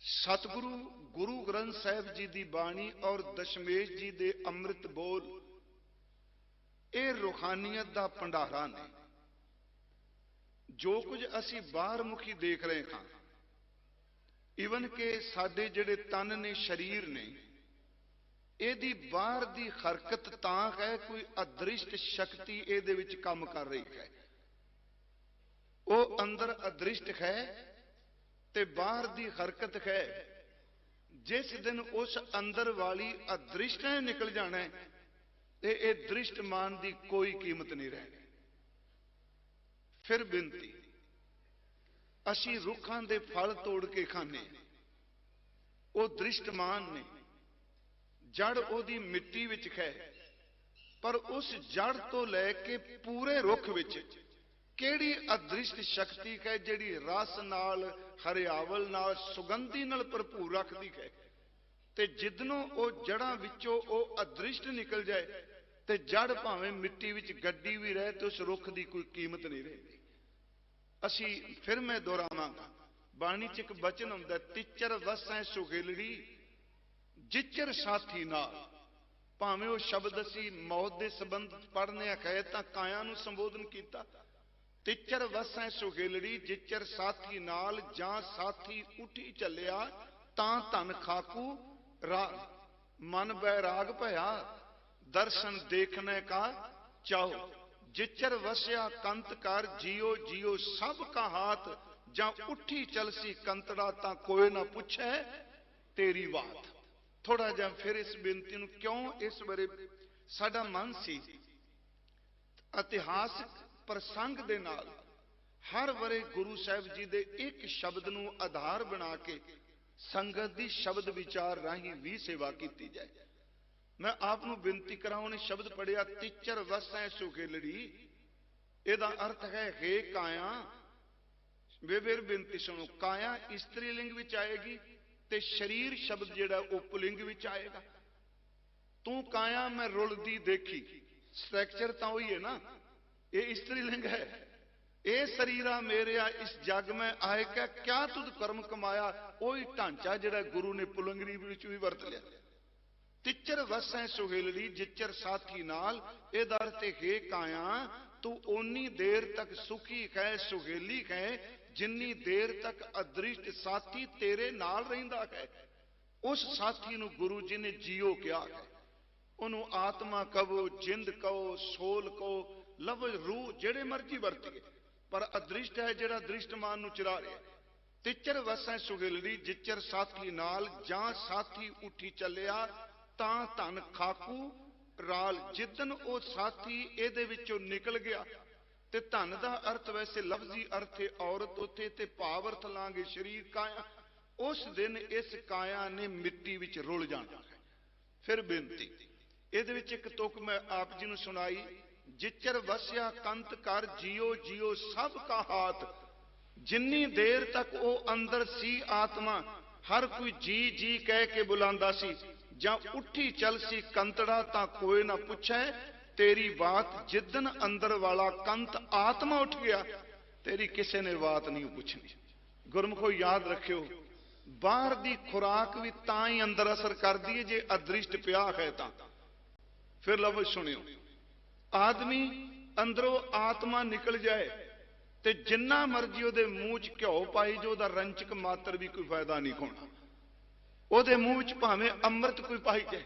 ਸਤਿਗੁਰੂ ਗੁਰੂ ਗ੍ਰੰਥ ਸਾਹਿਬ ਜੀ ਦੀ ਬਾਣੀ ਔਰ ਦਸ਼ਮੇਸ਼ ਜੀ ਦੇ ਅੰਮ੍ਰਿਤ ਬੋਲ, ਇਹ ਰੂਹਾਨੀਅਤ ਦਾ ਭੰਡਾਰਾ ਨੇ। ਜੋ ਕੁਝ ਅਸੀਂ ਬਾਹਰ ਮੁਖੀ ਦੇਖ ਰਹੇ ਹਾਂ, ਈਵਨ ਕਿ ਸਾਡੇ ਜਿਹੜੇ ਤਨ ਨੇ, ਸਰੀਰ ਨੇ, ਇਹਦੀ ਬਾਹਰ ਦੀ ਹਰਕਤ ਤਾਂ ਹੈ ਕੋਈ ਅਦ੍ਰਿਸ਼ਟ ਸ਼ਕਤੀ ਇਹਦੇ ਵਿੱਚ ਕੰਮ ਕਰ ਰਹੀ ਹੈ। ਉਹ ਅੰਦਰ ਅਦ੍ਰਿਸ਼ਟ ਹੈ ਤੇ ਬਾਹਰ ਦੀ ਹਰਕਤ ਹੈ। ਜਿਸ ਦਿਨ ਉਸ ਅੰਦਰ ਵਾਲੀ ਅਦ੍ਰਿਸ਼ਟ ਨੇ ਨਿਕਲ ਜਾਣਾ ਤੇ ਇਹ ਦ੍ਰਿਸ਼ਟਮਾਨ ਦੀ ਕੋਈ ਕੀਮਤ ਨਹੀਂ ਰਹਿਣੀ। ਫਿਰ ਬੇਨਤੀ, ਅਸੀਂ ਰੁੱਖਾਂ ਦੇ ਫਲ ਤੋੜ ਕੇ ਖਾਂਦੇ, ਉਹ ਦ੍ਰਿਸ਼ਟਮਾਨ ਨੇ। ਜੜ ਉਹਦੀ ਮਿੱਟੀ ਵਿੱਚ ਹੈ, ਪਰ ਉਸ ਜੜ ਤੋਂ ਲੈ ਕੇ ਪੂਰੇ ਰੁੱਖ ਵਿੱਚ ਕਿਹੜੀ ਅਦ੍ਰਿਸ਼ਟ ਸ਼ਕਤੀ ਹੈ ਜਿਹੜੀ ਰਸ ਨਾਲ, ਹਰਿਆਵਲ ਨਾਲ, ਸੁਗੰਧੀ ਨਾਲ ਭਰਪੂਰ ਰੱਖਦੀ ਹੈ। ਤੇ ਜਿੱਦਨੋਂ ਉਹ ਜੜਾਂ ਵਿੱਚੋਂ ਉਹ ਅਦ੍ਰਿਸ਼ਟ ਨਿਕਲ ਜਾਏ ਤੇ ਜੜ ਭਾਵੇਂ ਮਿੱਟੀ ਵਿੱਚ ਗੱਡੀ ਵੀ ਰਹੇ ਤੇ ਉਸ ਰੁੱਖ ਦੀ ਕੋਈ ਕੀਮਤ ਨਹੀਂ ਰਹਿੰਦੀ। ਅਸੀਂ ਫਿਰ ਮੈਂ ਦੁਹਰਾਵਾਂਗਾ, ਬਾਣੀ 'ਚ ਇੱਕ ਬਚਨ ਹੁੰਦਾ, ਤਿਚਰ ਵਸੈ ਸੁਗੇਲੜੀ ਜਿਚਰ ਸਾਥੀ ਨਾਲ। ਭਾਵੇਂ ਉਹ ਸ਼ਬਦ ਅਸੀਂ ਮੌਤ ਦੇ ਸੰਬੰਧ ਪੜ੍ਹਨੇ ਹੈ ਤਾਂ ਕਾਇਆ ਨੂੰ ਸੰਬੋਧਨ ਕੀਤਾ। ਤਿਚਰ ਵਸੈ ਸੁਗੇਲੜੀ ਜਿਚਰ ਸਾਥੀ ਨਾਲ, ਜਾਂ ਸਾਥੀ ਉਠੀ ਚੱਲਿਆ ਤਾਂ ਧਨ ਖਾਕੂ ਰਾਗ। ਮਨ ਬੈਰਾਗ ਭਇਆ ਦਰਸ਼ਨ ਦੇਖਣੇ ਕਾ ਚਾਹੋ। ਜਿਚਰ ਵਸਿਆ ਕੰਤ ਕਰ ਜੀਓ ਜੀਓ ਸਭ ਕਾ ਹਾਥ। ਜਾਂ ਉੱਠੀ ਚਲਸੀ ਕੰਤੜਾ ਤਾਂ ਕੋਈ ਨਾ ਪੁੱਛੇ ਤੇਰੀ ਬਾਤ। ਥੋੜਾ ਜਿਹਾ ਫਿਰ ਇਸ ਬੇਨਤੀ ਨੂੰ, ਕਿਉਂ ਇਸ ਬਾਰੇ ਸਾਡਾ ਮਨ ਸੀ ਇਤਿਹਾਸਕ ਪ੍ਰਸੰਗ ਦੇ ਨਾਲ ਹਰ ਵਰੇ ਗੁਰੂ ਸਾਹਿਬ ਜੀ ਦੇ ਇੱਕ ਸ਼ਬਦ ਨੂੰ ਆਧਾਰ ਬਣਾ ਕੇ ਸੰਗਤ ਦੀ ਸ਼ਬਦ ਵਿਚਾਰ ਰਾਹੀਂ ਵੀ ਸੇਵਾ ਕੀਤੀ ਜਾਏ। ਮੈਂ ਆਪ ਨੂੰ ਬੇਨਤੀ ਕਰਾਂ, ਉਹਨੇ ਸ਼ਬਦ ਪੜਿਆ ਤਿਚਰ ਵਸੈ ਸੁਖੇਲੜੀ, ਇਹਦਾ ਅਰਥ ਹੈ ਹੇ ਕਾਇਆ। ਵੇਰ ਬੇਨਤੀ ਸੁਣੋ, ਕਾਇਆ ਇਸਤਰੀ ਲਿੰਗ ਵਿੱਚ ਆਏਗੀ ਤੇ ਸਰੀਰ ਸ਼ਬਦ ਜਿਹੜਾ ਉਹ ਪੁਲਿੰਗ ਵਿੱਚ ਆਏਗਾ। ਤੂੰ ਕਾਇਆ ਮੈਂ ਰੁਲਦੀ ਦੇਖੀ, ਸਟਰਕਚਰ ਤਾਂ ਉਹੀ ਹੈ ਨਾ, ਇਹ ਇਸਤਰੀ ਲਿੰਗ ਹੈ। ਇਹ ਸਰੀਰਾ ਮੇਰਿਆ ਇਸ ਜਗ ਮੈਂ ਆਏ ਕਿਆ ਤੁਧ ਕਰਮ ਕਮਾਇਆ, ਉਹੀ ਢਾਂਚਾ ਜਿਹੜਾ ਗੁਰੂ ਨੇ ਪੁਲੰਗਰੀ ਵਿੱਚ ਵੀ ਵਰਤ ਲਿਆ। ਤਿਚਰ ਵਸੈ ਸੁਹੇਲੜੀ ਜਿਚਰ ਸਾਥੀ ਨਾਲ, ਇਹਦਾ ਅਰਥ ਹੈ ਕਾਇਆ ਤੂੰ ਓਨੀ ਦੇਰ ਤੱਕ ਸੁਖੀ ਹੈ, ਸੁਹੇਲੀ ਹੈ, ਜਿੰਨੀ ਦੇਰ ਤੱਕ ਅਦ੍ਰਿਸ਼ਟ ਸਾਥੀ ਤੇਰੇ ਨਾਲ ਰਹਿੰਦਾ ਹੈ। ਉਸ ਸਾਥੀ ਨੂੰ ਗੁਰੂ ਜੀ ਨੇ ਜੀਓ ਕਿਹਾ ਹੈ। ਉਹਨੂੰ ਆਤਮਾ ਕਹੋ, ਜਿੰਦ ਕਹੋ, ਸੋਲ ਕਹੋ, ਲਫ਼ਜ਼ ਰੂਹ ਜਿਹੜੇ ਮਰਜ਼ੀ ਵਰਤੀਏ, ਪਰ ਅਦ੍ਰਿਸ਼ਟ ਹੈ ਜਿਹੜਾ ਦ੍ਰਿਸ਼ਟਮਾਨ ਨੂੰ ਚਰਾ ਰਿਹਾ। ਤਿਚਰ ਵਸੈ ਸੁਹੇਲੜੀ ਜਿਚਰ ਸਾਥੀ ਨਾਲ, ਜਾਂ ਸਾਥੀ ਉੱਠੀ ਚੱਲਿਆ ਤਾਂ ਧਨ ਖਾਕੂ ਰਾਲ। ਜਿੱਦਨ ਉਹ ਸਾਥੀ ਇਹਦੇ ਵਿੱਚੋਂ ਨਿਕਲ ਗਿਆ ਤੇ ਧਨ ਦਾ ਅਰਥ ਵੈਸੇ ਲਫ਼ਜ਼ੀ ਅਰਥ ਹੈ ਔਰਤ ਉੱਥੇ, ਤੇ ਭਾਵ ਅਰਥ ਲਾਂਗੇ ਸਰੀਰ ਕਾਇਆ। ਉਸ ਦਿਨ ਇਸ ਕਾਇਆ ਨੇ ਮਿੱਟੀ ਵਿੱਚ ਰੁਲ ਜਾਣਾ ਹੈ। फिर बेनती ਇਹਦੇ ਵਿੱਚ ਇੱਕ ਤੁਕ ਮੈਂ ਆਪ ਜੀ ਨੂੰ ਸੁਣਾਈ, ਜਿਚਰ ਵਸਿਆ ਕੰਤ ਕਰ ਜਿਉ ਜਿਉ ਸਭ ਕਾ ਹਾਥ। ਜਿੰਨੀ ਦੇਰ ਤੱਕ ਉਹ ਅੰਦਰ ਸੀ ਆਤਮਾ, ਹਰ ਕੋਈ ਜੀ ਜੀ ਕਹਿ ਕੇ ਬੁਲਾਉਂਦਾ ਸੀ। ਜਾਂ ਉੱਠੀ ਚੱਲ ਸੀ ਕੰਤੜਾ ਤਾਂ ਕੋਈ ਨਾ ਪੁੱਛੈ ਤੇਰੀ ਬਾਤ। ਜਿੱਦਨ ਅੰਦਰ ਵਾਲਾ ਕੰਤ ਆਤਮਾ ਉੱਠ ਗਿਆ, ਤੇਰੀ ਕਿਸੇ ਨੇ ਬਾਤ ਨਹੀਂ ਪੁੱਛਣੀ। ਗੁਰਮੁਖੋ ਯਾਦ ਰੱਖਿਓ, ਬਾਹਰ ਦੀ ਖੁਰਾਕ ਵੀ ਤਾਂ ਹੀ ਅੰਦਰ ਅਸਰ ਕਰਦੀ ਹੈ ਜੇ ਅਦ੍ਰਿਸ਼ਟ ਪਿਆ ਹੈ ਤਾਂ। ਫਿਰ ਲਫ਼ਜ਼ ਸੁਣਿਓ, ਆਦਮੀ ਅੰਦਰੋਂ ਆਤਮਾ ਨਿਕਲ ਜਾਏ ਤੇ ਜਿੰਨਾ ਮਰਜ਼ੀ ਉਹਦੇ ਮੂੰਹ 'ਚ ਘਿਓ ਪਾਈ ਜੋ, ਉਹਦਾ ਰੰਚਕ ਮਾਤਰ ਵੀ ਕੋਈ ਫਾਇਦਾ ਨਹੀਂ ਹੋਣਾ। ਉਹਦੇ ਮੂੰਹ 'ਚ ਭਾਵੇਂ ਅੰਮ੍ਰਿਤ ਕੋਈ ਪਾਈ ਜਾਏ,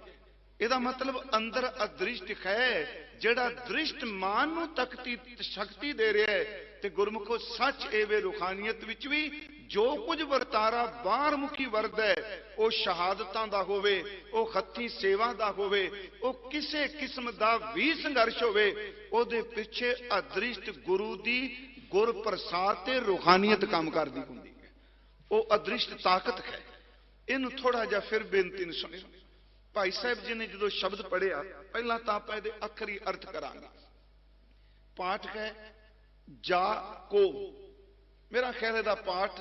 ਇਹਦਾ ਮਤਲਬ ਅੰਦਰ ਅਦ੍ਰਿਸ਼ਟ ਹੈ ਜਿਹੜਾ ਦ੍ਰਿਸ਼ਟ ਮਾਨ ਨੂੰ ਤਖਤੀ ਸ਼ਕਤੀ ਦੇ ਰਿਹਾ ਹੈ। ਤੇ ਗੁਰਮੁਖੋ ਸੱਚ ਇਹ ਵੇ ਰੂਹਾਨੀਅਤ ਵਿੱਚ ਵੀ ਜੋ ਕੁਝ ਵਰਤਾਰਾ ਬਾਹਰ ਮੁਖੀ ਵਰਦਾ ਹੈ, ਉਹ ਸ਼ਹਾਦਤਾਂ ਦਾ ਹੋਵੇ, ਉਹ ਹੱਥੀਂ ਸੇਵਾ ਦਾ ਹੋਵੇ, ਉਹ ਕਿਸੇ ਕਿਸਮ ਦਾ ਵੀ ਸੰਘਰਸ਼ ਹੋਵੇ, ਉਹਦੇ ਪਿੱਛੇ ਅਦ੍ਰਿਸ਼ਟ ਗੁਰੂ ਦੀ ਗੁਰ ਪ੍ਰਸਾਦ ਤੇ ਰੂਹਾਨੀਅਤ ਕੰਮ ਕਰਦੀ ਹੁੰਦੀ ਹੈ। ਉਹ ਅਦ੍ਰਿਸ਼ਟ ਤਾਕਤ ਹੈ। ਇਹਨੂੰ ਥੋੜਾ ਜਿਹਾ ਫਿਰ ਬੇਨਤੀ ਨੂੰ ਸੁਣਿਓ। ਭਾਈ ਸਾਹਿਬ ਜੀ ਨੇ ਜਦੋਂ ਸ਼ਬਦ ਪੜਿਆ, ਪਹਿਲਾਂ ਤਾਂ ਆਪਾਂ ਇਹਦੇ ਅੱਖਰੀ ਅਰਥ ਕਰਾਂਗੇ। ਪਾਠ ਹੈ ਜਾ ਕੋ, ਮੇਰਾ ਖਿਆਲ ਇਹਦਾ ਪਾਠ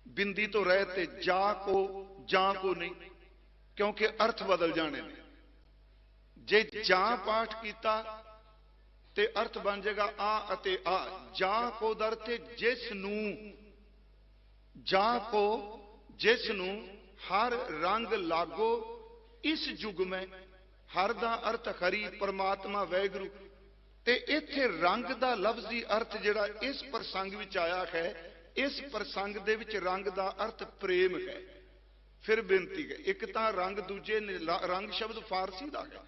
ਬਿੰਦੀ ਤੋਂ ਰਹਿ ਤੇ ਜਾ ਕੋ ਜਾਂ ਕੋ ਨਹੀਂ, ਕਿਉਂਕਿ ਅਰਥ ਬਦਲ ਜਾਣੇ ਨੇ। ਜੇ ਜਾਂ ਪਾਠ ਕੀਤਾ ਤੇ ਅਰਥ ਬਣ ਜਾਏਗਾ ਆ ਅਤੇ ਆ। ਜਾਂ ਕੋ ਦਾ ਅਰਥ ਹੈ ਜਿਸ ਨੂੰ, ਜਾਂ ਕੋ ਜਿਸ ਨੂੰ ਹਰ ਰੰਗ ਲਾਗੋ ਇਸ ਯੁੱਗ ਮੈਂ। ਹਰ ਦਾ ਅਰਥ ਹਰੀ ਪਰਮਾਤਮਾ ਵੈਗੁਰੂ, ਤੇ ਇੱਥੇ ਰੰਗ ਦਾ ਲਫ਼ਜ਼ੀ ਅਰਥ ਜਿਹੜਾ ਇਸ ਪ੍ਰਸੰਗ ਵਿੱਚ ਆਇਆ ਹੈ, ਇਸ ਪ੍ਰਸੰਗ ਦੇ ਵਿੱਚ ਰੰਗ ਦਾ ਅਰਥ ਪ੍ਰੇਮ ਹੈ। ਫਿਰ ਬੇਨਤੀ ਹੈ, ਇੱਕ ਤਾਂ ਰੰਗ, ਦੂਜੇ ਰੰਗ ਸ਼ਬਦ ਫਾਰਸੀ ਦਾ ਹੈ।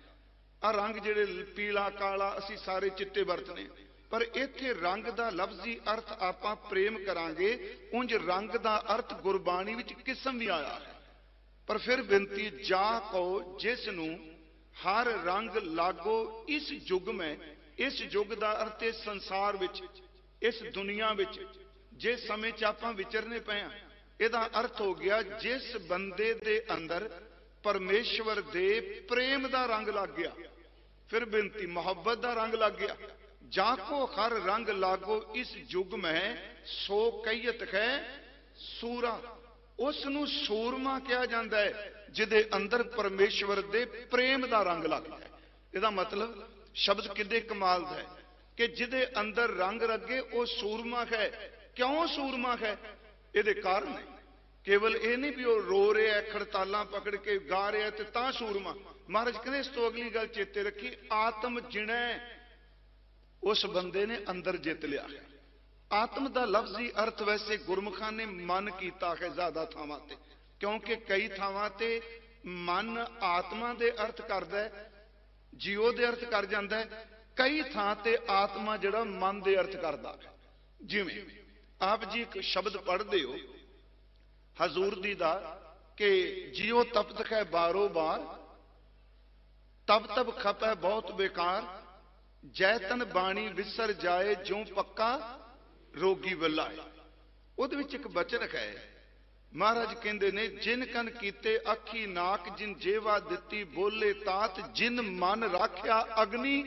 ਆ ਰੰਗ ਜਿਹੜੇ ਪੀਲਾ ਕਾਲਾ ਅਸੀਂ ਸਾਰੇ ਚਿੱਟੇ ਵਰਤਨੇ, ਪਰ ਇੱਥੇ ਰੰਗ ਦਾ ਲਫ਼ਜ਼ੀ ਅਰਥ ਆਪਾਂ ਪ੍ਰੇਮ ਕਰਾਂਗੇ। ਉਂਝ ਰੰਗ ਦਾ ਅਰਥ ਗੁਰਬਾਣੀ ਵਿੱਚ ਕਿਸਮ ਵੀ ਆਇਆ ਹੈ। ਪਰ ਫਿਰ ਬੇਨਤੀ, ਜਾ ਕੋ ਜਿਸ ਨੂੰ ਹਰ ਰੰਗ ਲਾਗੋ ਇਸ ਯੁੱਗ ਮੈਂ। ਇਸ ਯੁੱਗ ਦਾ ਅਰਥ ਹੈ ਸੰਸਾਰ ਵਿੱਚ, ਇਸ ਦੁਨੀਆ ਵਿੱਚ ਜਿਸ ਸਮੇਂ 'ਚ ਆਪਾਂ ਵਿਚਰਨੇ ਪਏ ਆ। ਇਹਦਾ ਅਰਥ ਹੋ ਗਿਆ ਜਿਸ ਬੰਦੇ ਦੇ ਅੰਦਰ ਪਰਮੇਸ਼ਵਰ ਦੇ ਪ੍ਰੇਮ ਦਾ ਰੰਗ ਲੱਗ ਗਿਆ। ਫਿਰ ਬੇਨਤੀ, ਮੁਹੱਬਤ ਦਾ ਰੰਗ ਲੱਗ ਗਿਆ। ਜਾ ਕੋ ਹਰ ਰੰਗ ਲਾਗੋ ਇਸ ਯੁੱਗ ਮੈਂ, ਸੋ ਕਹੀਤ ਹੈ ਸੂਰਾ। ਉਸ ਨੂੰ ਸੂਰਮਾ ਕਿਹਾ ਜਾਂਦਾ ਹੈ ਜਿਹਦੇ ਅੰਦਰ ਪਰਮੇਸ਼ਵਰ ਦੇ ਪ੍ਰੇਮ ਦਾ ਰੰਗ ਲੱਗ ਗਿਆ। ਇਹਦਾ ਮਤਲਬ ਸ਼ਬਦ ਕਿੰਨੇ ਕਮਾਲ ਦਾ ਹੈ ਕਿ ਜਿਹਦੇ ਅੰਦਰ ਰੰਗ ਲੱਗੇ ਉਹ ਸੂਰਮਾ ਹੈ। ਕਿਉਂ ਸੂਰਮਾ ਹੈ? ਇਹਦੇ ਕਾਰਨ ਹੈ। ਕੇਵਲ ਇਹ ਨਹੀਂ ਵੀ ਉਹ ਰੋ ਰਿਹਾ, ਖੜਤਾਲਾਂ ਪਕੜ ਕੇ ਗਾ ਰਿਹਾ ਤੇ ਤਾਂ ਸੂਰਮਾ। ਮਹਾਰਾਜ ਕਹਿੰਦੇ ਇਸ ਤੋਂ ਅਗਲੀ ਗੱਲ ਚੇਤੇ ਰੱਖੀ, ਆਤਮ ਜਿਣੈ ਉਸ ਬੰਦੇ ਨੇ ਅੰਦਰ ਜਿੱਤ ਲਿਆ ਹੈ। ਆਤਮ ਦਾ ਲਫ਼ਜ਼ੀ ਅਰਥ ਵੈਸੇ ਗੁਰਮੁਖਾਂ ਨੇ ਮਨ ਕੀਤਾ ਹੈ ਜ਼ਿਆਦਾ ਥਾਵਾਂ ਤੇ, ਕਿਉਂਕਿ ਕਈ ਥਾਵਾਂ ਤੇ ਮਨ ਆਤਮਾ ਦੇ ਅਰਥ ਕਰਦਾ ਹੈ, ਜੀਓ ਦੇ ਅਰਥ ਕਰ ਜਾਂਦਾ ਹੈ। ਕਈ ਥਾਂ ਤੇ ਆਤਮਾ ਜਿਹੜਾ ਮਨ ਦੇ ਅਰਥ ਕਰਦਾ ਹੈ। ਜਿਵੇਂ ਆਪ ਜੀ ਇੱਕ ਸ਼ਬਦ ਪੜ੍ਹਦੇ ਹੋ ਹਜ਼ੂਰ ਦੀ ਦਾ ਕਿ ਜਿਉ ਤਪਤ ਹੈ ਬਾਰੋ ਬਾਰ, ਤਬ ਤਬ ਖਪੈ ਬਹੁਤ ਬੇਕਾਰ। ਜੈਤਨ ਬਾਣੀ ਵਿਸਰ ਜਾਏ ਜਿਉ ਪੱਕਾ ਰੋਗੀ ਵੱਲਾਏ। ਉਹਦੇ ਵਿੱਚ ਇੱਕ ਬਚਨ ਹੈ, ਮਹਾਰਾਜ ਕਹਿੰਦੇ ਨੇ ਜਿਨ ਕਨ ਕੀਤੇ ਅੱਖੀ ਨਾਕ, ਜਿਨ ਜੇਵਾ ਦਿੱਤੀ ਬੋਲੇ ਤਾਤ, ਜਿਨ ਮਨ ਰਾਖਿਆ ਅਗਨੀ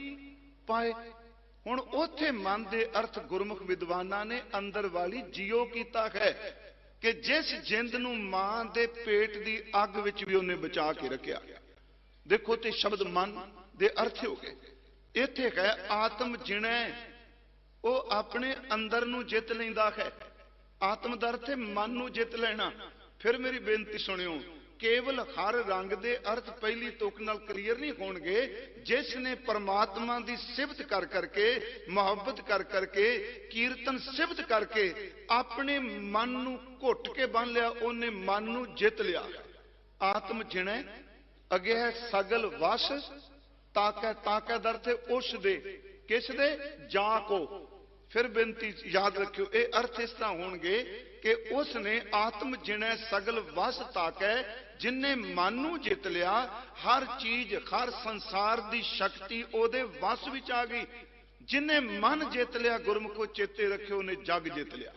ਪਾਏ। ਹੁਣ ਉੱਥੇ ਮਨ ਦੇ ਅਰਥ ਗੁਰਮੁਖ ਵਿਦਵਾਨਾਂ ਨੇ ਅੰਦਰ ਵਾਲੀ ਜੀਓ ਕੀਤਾ ਹੈ ਕਿ ਜਿਸ ਜਿੰਦ ਨੂੰ ਮਾਂ ਦੇ ਪੇਟ ਦੀ ਅੱਗ ਵਿੱਚ ਵੀ ਉਹਨੇ ਬਚਾ ਕੇ ਰੱਖਿਆ। ਦੇਖੋ ਤੇ ਸ਼ਬਦ ਮਨ ਦੇ ਅਰਥ ਹੋ ਗਏ। ਇੱਥੇ ਹੈ ਆਤਮ ਜਿਣੈ, ਉਹ ਆਪਣੇ ਅੰਦਰ ਨੂੰ ਜਿੱਤ ਲੈਂਦਾ ਹੈ। ਆਤਮ ਦਾ ਅਰਥ ਹੈ ਮਨ ਨੂੰ ਜਿੱਤ ਲੈਣਾ। ਫਿਰ ਮੇਰੀ ਬੇਨਤੀ ਸੁਣਿਓ, ਕੇਵਲ ਹਰ ਰੰਗ ਦੇ ਅਰਥ ਪਹਿਲੀ ਤੁਕ ਨਾਲ ਕਲੀਅਰ ਨਹੀਂ ਹੋਣਗੇ। ਜਿਸ ਨੇ ਪਰਮਾਤਮਾ ਦੀ ਸਿਫਤ ਕਰ ਕਰਕੇ, ਮੁਹੱਬਤ ਕਰ ਕਰਕੇ, ਕੀਰਤਨ ਸਿਫਤ ਕਰਕੇ ਆਪਣੇ ਮਨ ਨੂੰ ਘੁੱਟ ਕੇ ਬੰਨ ਲਿਆ, ਉਹਨੇ ਮਨ ਨੂੰ ਜਿੱਤ ਲਿਆ। ਆਤਮ ਜਿਣੈ ਅੱਗੇ ਹੈ ਸਗਲ ਵਸ, ਤਾਕੈ, ਤਾਕੈ ਦਾ ਅਰਥ ਹੈ ਉਸ ਦੇ, ਕਿਸ ਦੇ? ਜਾਂ ਕੋ। ਫਿਰ ਬੇਨਤੀ ਯਾਦ ਰੱਖਿਓ, ਇਹ ਅਰਥ ਇਸ ਤਰ੍ਹਾਂ ਹੋਣਗੇ ਕਿ ਉਸ ਨੇ ਆਤਮ ਜਿਣੈ ਸਗਲ ਵਸ ਤਾਕੈ, ਜਿਨਨੇ ਮਨ ਨੂੰ ਜਿੱਤ ਲਿਆ। ਹਰ ਚੀਜ਼, ਹਰ ਸੰਸਾਰ ਦੀ ਸ਼ਕਤੀ ਉਹਦੇ ਵਸ ਵਿੱਚ ਆ ਗਈ। ਜਿਨਨੇ ਮਨ ਜਿੱਤ ਲਿਆ, ਗੁਰਮੁਖੋ ਚੇਤੇ ਰੱਖਿਓ, ਉਹਨੇ ਜਗ ਜਿੱਤ ਲਿਆ,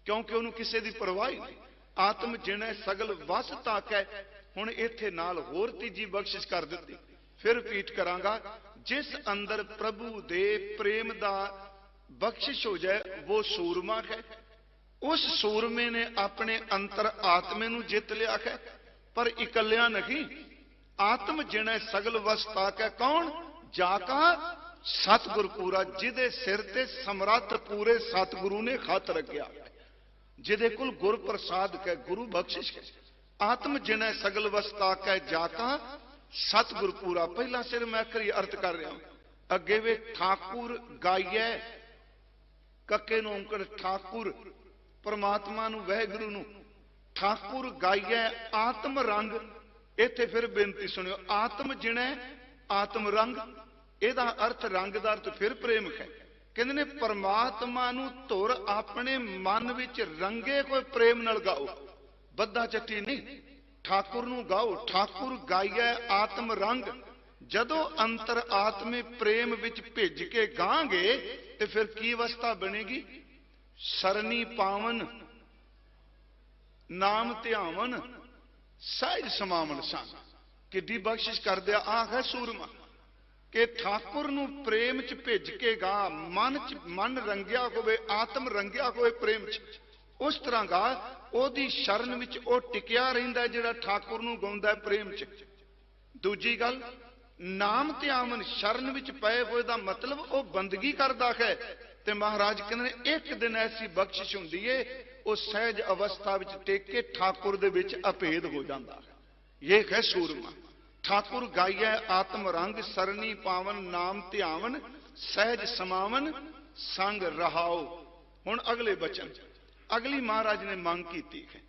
ਕਿਉਂਕਿ ਉਹਨੂੰ ਕਿਸੇ ਦੀ ਪਰਵਾਹ ਹੀ ਨਹੀਂ। ਆਤਮ ਜਿਣੈ ਸਗਲ ਵਸ ਤਾਕੈ। ਹੁਣ ਇੱਥੇ ਨਾਲ ਹੋਰ ਤੀਜੀ ਬਖਸ਼ਿਸ਼ ਕਰ ਦਿੱਤੀ। ਫਿਰ ਰਿਪੀਟ ਕਰਾਂਗਾ, ਜਿਸ ਅੰਦਰ ਪ੍ਰਭੂ ਦੇ ਪ੍ਰੇਮ ਦਾ ਬਖਸ਼ਿਸ਼ ਹੋ ਜਾਏ ਉਹ ਸੂਰਮਾ ਹੈ। ਉਸ ਸੂਰਮੇ ਨੇ ਆਪਣੇ ਅੰਤਰ ਆਤਮੇ ਨੂੰ ਜਿੱਤ ਲਿਆ ਹੈ, ਪਰ ਇਕੱਲਿਆਂ ਨਹੀਂ। ਆਤਮ ਜਿਣੈ ਸਗਲ ਵਸਤਾ ਕੈ ਕੌਣ, ਜਾ ਕਾ ਸਤਿਗੁਰ ਪੂਰਾ, ਜਿਹਦੇ ਸਿਰ ਤੇ ਸਮਰੱਥ ਪੂਰੇ ਸਤਿਗੁਰੂ ਨੇ ਹੱਥ ਰੱਖਿਆ, ਜਿਹਦੇ ਕੋਲ ਗੁਰ ਪ੍ਰਸਾਦ ਕੈ ਗੁਰੂ ਬਖਸ਼ਿਸ਼ ਹੈ। ਆਤਮ ਜਿਣੈ ਸਗਲ ਵਸਤਾ ਕੈ ਜਾ ਕਾ ਸਤਿਗੁਰ ਪੂਰਾ। ਪਹਿਲਾ ਸਿਰ ਮੈਂ ਕਰੀ ਅਰਥ ਕਰ ਰਿਹਾ, ਅੱਗੇ ਵੇ ਠਾਕੁਰ ਗਾਈਐ, ਕੱਕੇ ਨੂੰ ਓਂਕਾਰ ਠਾਕੁਰ, ਪਰਮਾਤਮਾ ਨੂੰ ਵਾਹਿਗੁਰੂ ਨੂੰ ਠਾਕੁਰ ਗਾਈਐ ਆਤਮ ਰੰਗ। ਇੱਥੇ ਫਿਰ ਬੇਨਤੀ ਸੁਣਿਓ, ਆਤਮ ਜਿਣੈ ਆਤਮ ਰੰਗ, ਇਹਦਾ ਅਰਥ ਰੰਗ ਦਾ ਅਰਥ ਫਿਰ ਪ੍ਰੇਮ ਹੈ। ਕਹਿੰਦੇ ਨੇ ਪਰਮਾਤਮਾ ਨੂੰ ਧੁਰ ਆਪਣੇ ਮਨ ਵਿੱਚ ਰੰਗੇ ਕੋਈ ਪ੍ਰੇਮ ਨਾਲ ਗਾਓ, ਬੱਧਾ ਚੱਟੀ ਨਹੀਂ। ਠਾਕੁਰ ਨੂੰ ਗਾਓ, ਠਾਕੁਰ ਗਾਈਐ ਆਤਮ ਰੰਗ। ਜਦੋਂ ਅੰਤਰ ਆਤਮੇ ਪ੍ਰੇਮ ਵਿੱਚ ਭਿੱਜ ਕੇ ਗਾਂਗੇ ਤੇ ਫਿਰ ਕੀ ਅਵਸਥਾ ਬਣੇਗੀ? ਸਰਨੀ ਪਾਵਨ, ਨਾਮ ਧਿਆਵਨ, ਸਹਿਜ ਸਮਾਵਨ ਸੰਗ। ਕਿੱਡੀ ਬਖਸ਼ਿਸ਼ ਕਰਦਿਆ ਆਹ ਹੈ ਸੂਰਮਾ, ਕਿ ਠਾਕੁਰ ਨੂੰ ਪ੍ਰੇਮ ਚ ਭਿੱਜ ਕੇ ਗਾ, ਮਨ ਚ ਮਨ ਰੰਗਿਆ ਹੋਵੇ, ਆਤਮ ਰੰਗਿਆ ਹੋਵੇ ਪ੍ਰੇਮ ਚ, ਉਸ ਤਰ੍ਹਾਂ ਗਾ। ਉਹਦੀ ਸ਼ਰਨ ਵਿੱਚ ਉਹ ਟਿਕਿਆ ਰਹਿੰਦਾ ਜਿਹੜਾ ਠਾਕੁਰ ਨੂੰ ਗਾਉਂਦਾ ਪ੍ਰੇਮ ਚ। ਦੂਜੀ ਗੱਲ, ਨਾਮ ਧਿਆਵਨ, ਸ਼ਰਨ ਵਿੱਚ ਪਏ ਹੋਏ ਦਾ ਮਤਲਬ ਉਹ ਬੰਦਗੀ ਕਰਦਾ ਹੈ। ਤੇ ਮਹਾਰਾਜ ਕਹਿੰਦੇ ਨੇ ਇੱਕ ਦਿਨ ਐਸੀ ਬਖਸ਼ਿਸ਼ ਹੁੰਦੀ ਏ, ਉਹ ਸਹਿਜ ਅਵਸਥਾ ਵਿੱਚ ਟਿਕ ਕੇ ਠਾਕੁਰ ਦੇ ਵਿੱਚ ਅਭੇਦ ਹੋ ਜਾਂਦਾ। ਇਹ ਹੈ ਸੂਰਮਾ। ਠਾਕੁਰ ਗਾਈਐ ਆਤਮ ਰੰਗ, ਸਰਨੀ ਪਾਵਨ, ਨਾਮ ਧਿਆਵਨ, ਸਹਿਜ ਸਮਾਵਨ, ਸੰਗ ਰਹਾਓ। ਹੁਣ ਅਗਲੇ ਬਚਨ, ਅਗਲੀ ਮਹਾਰਾਜ ਨੇ ਮੰਗ ਕੀਤੀ ਹੈ।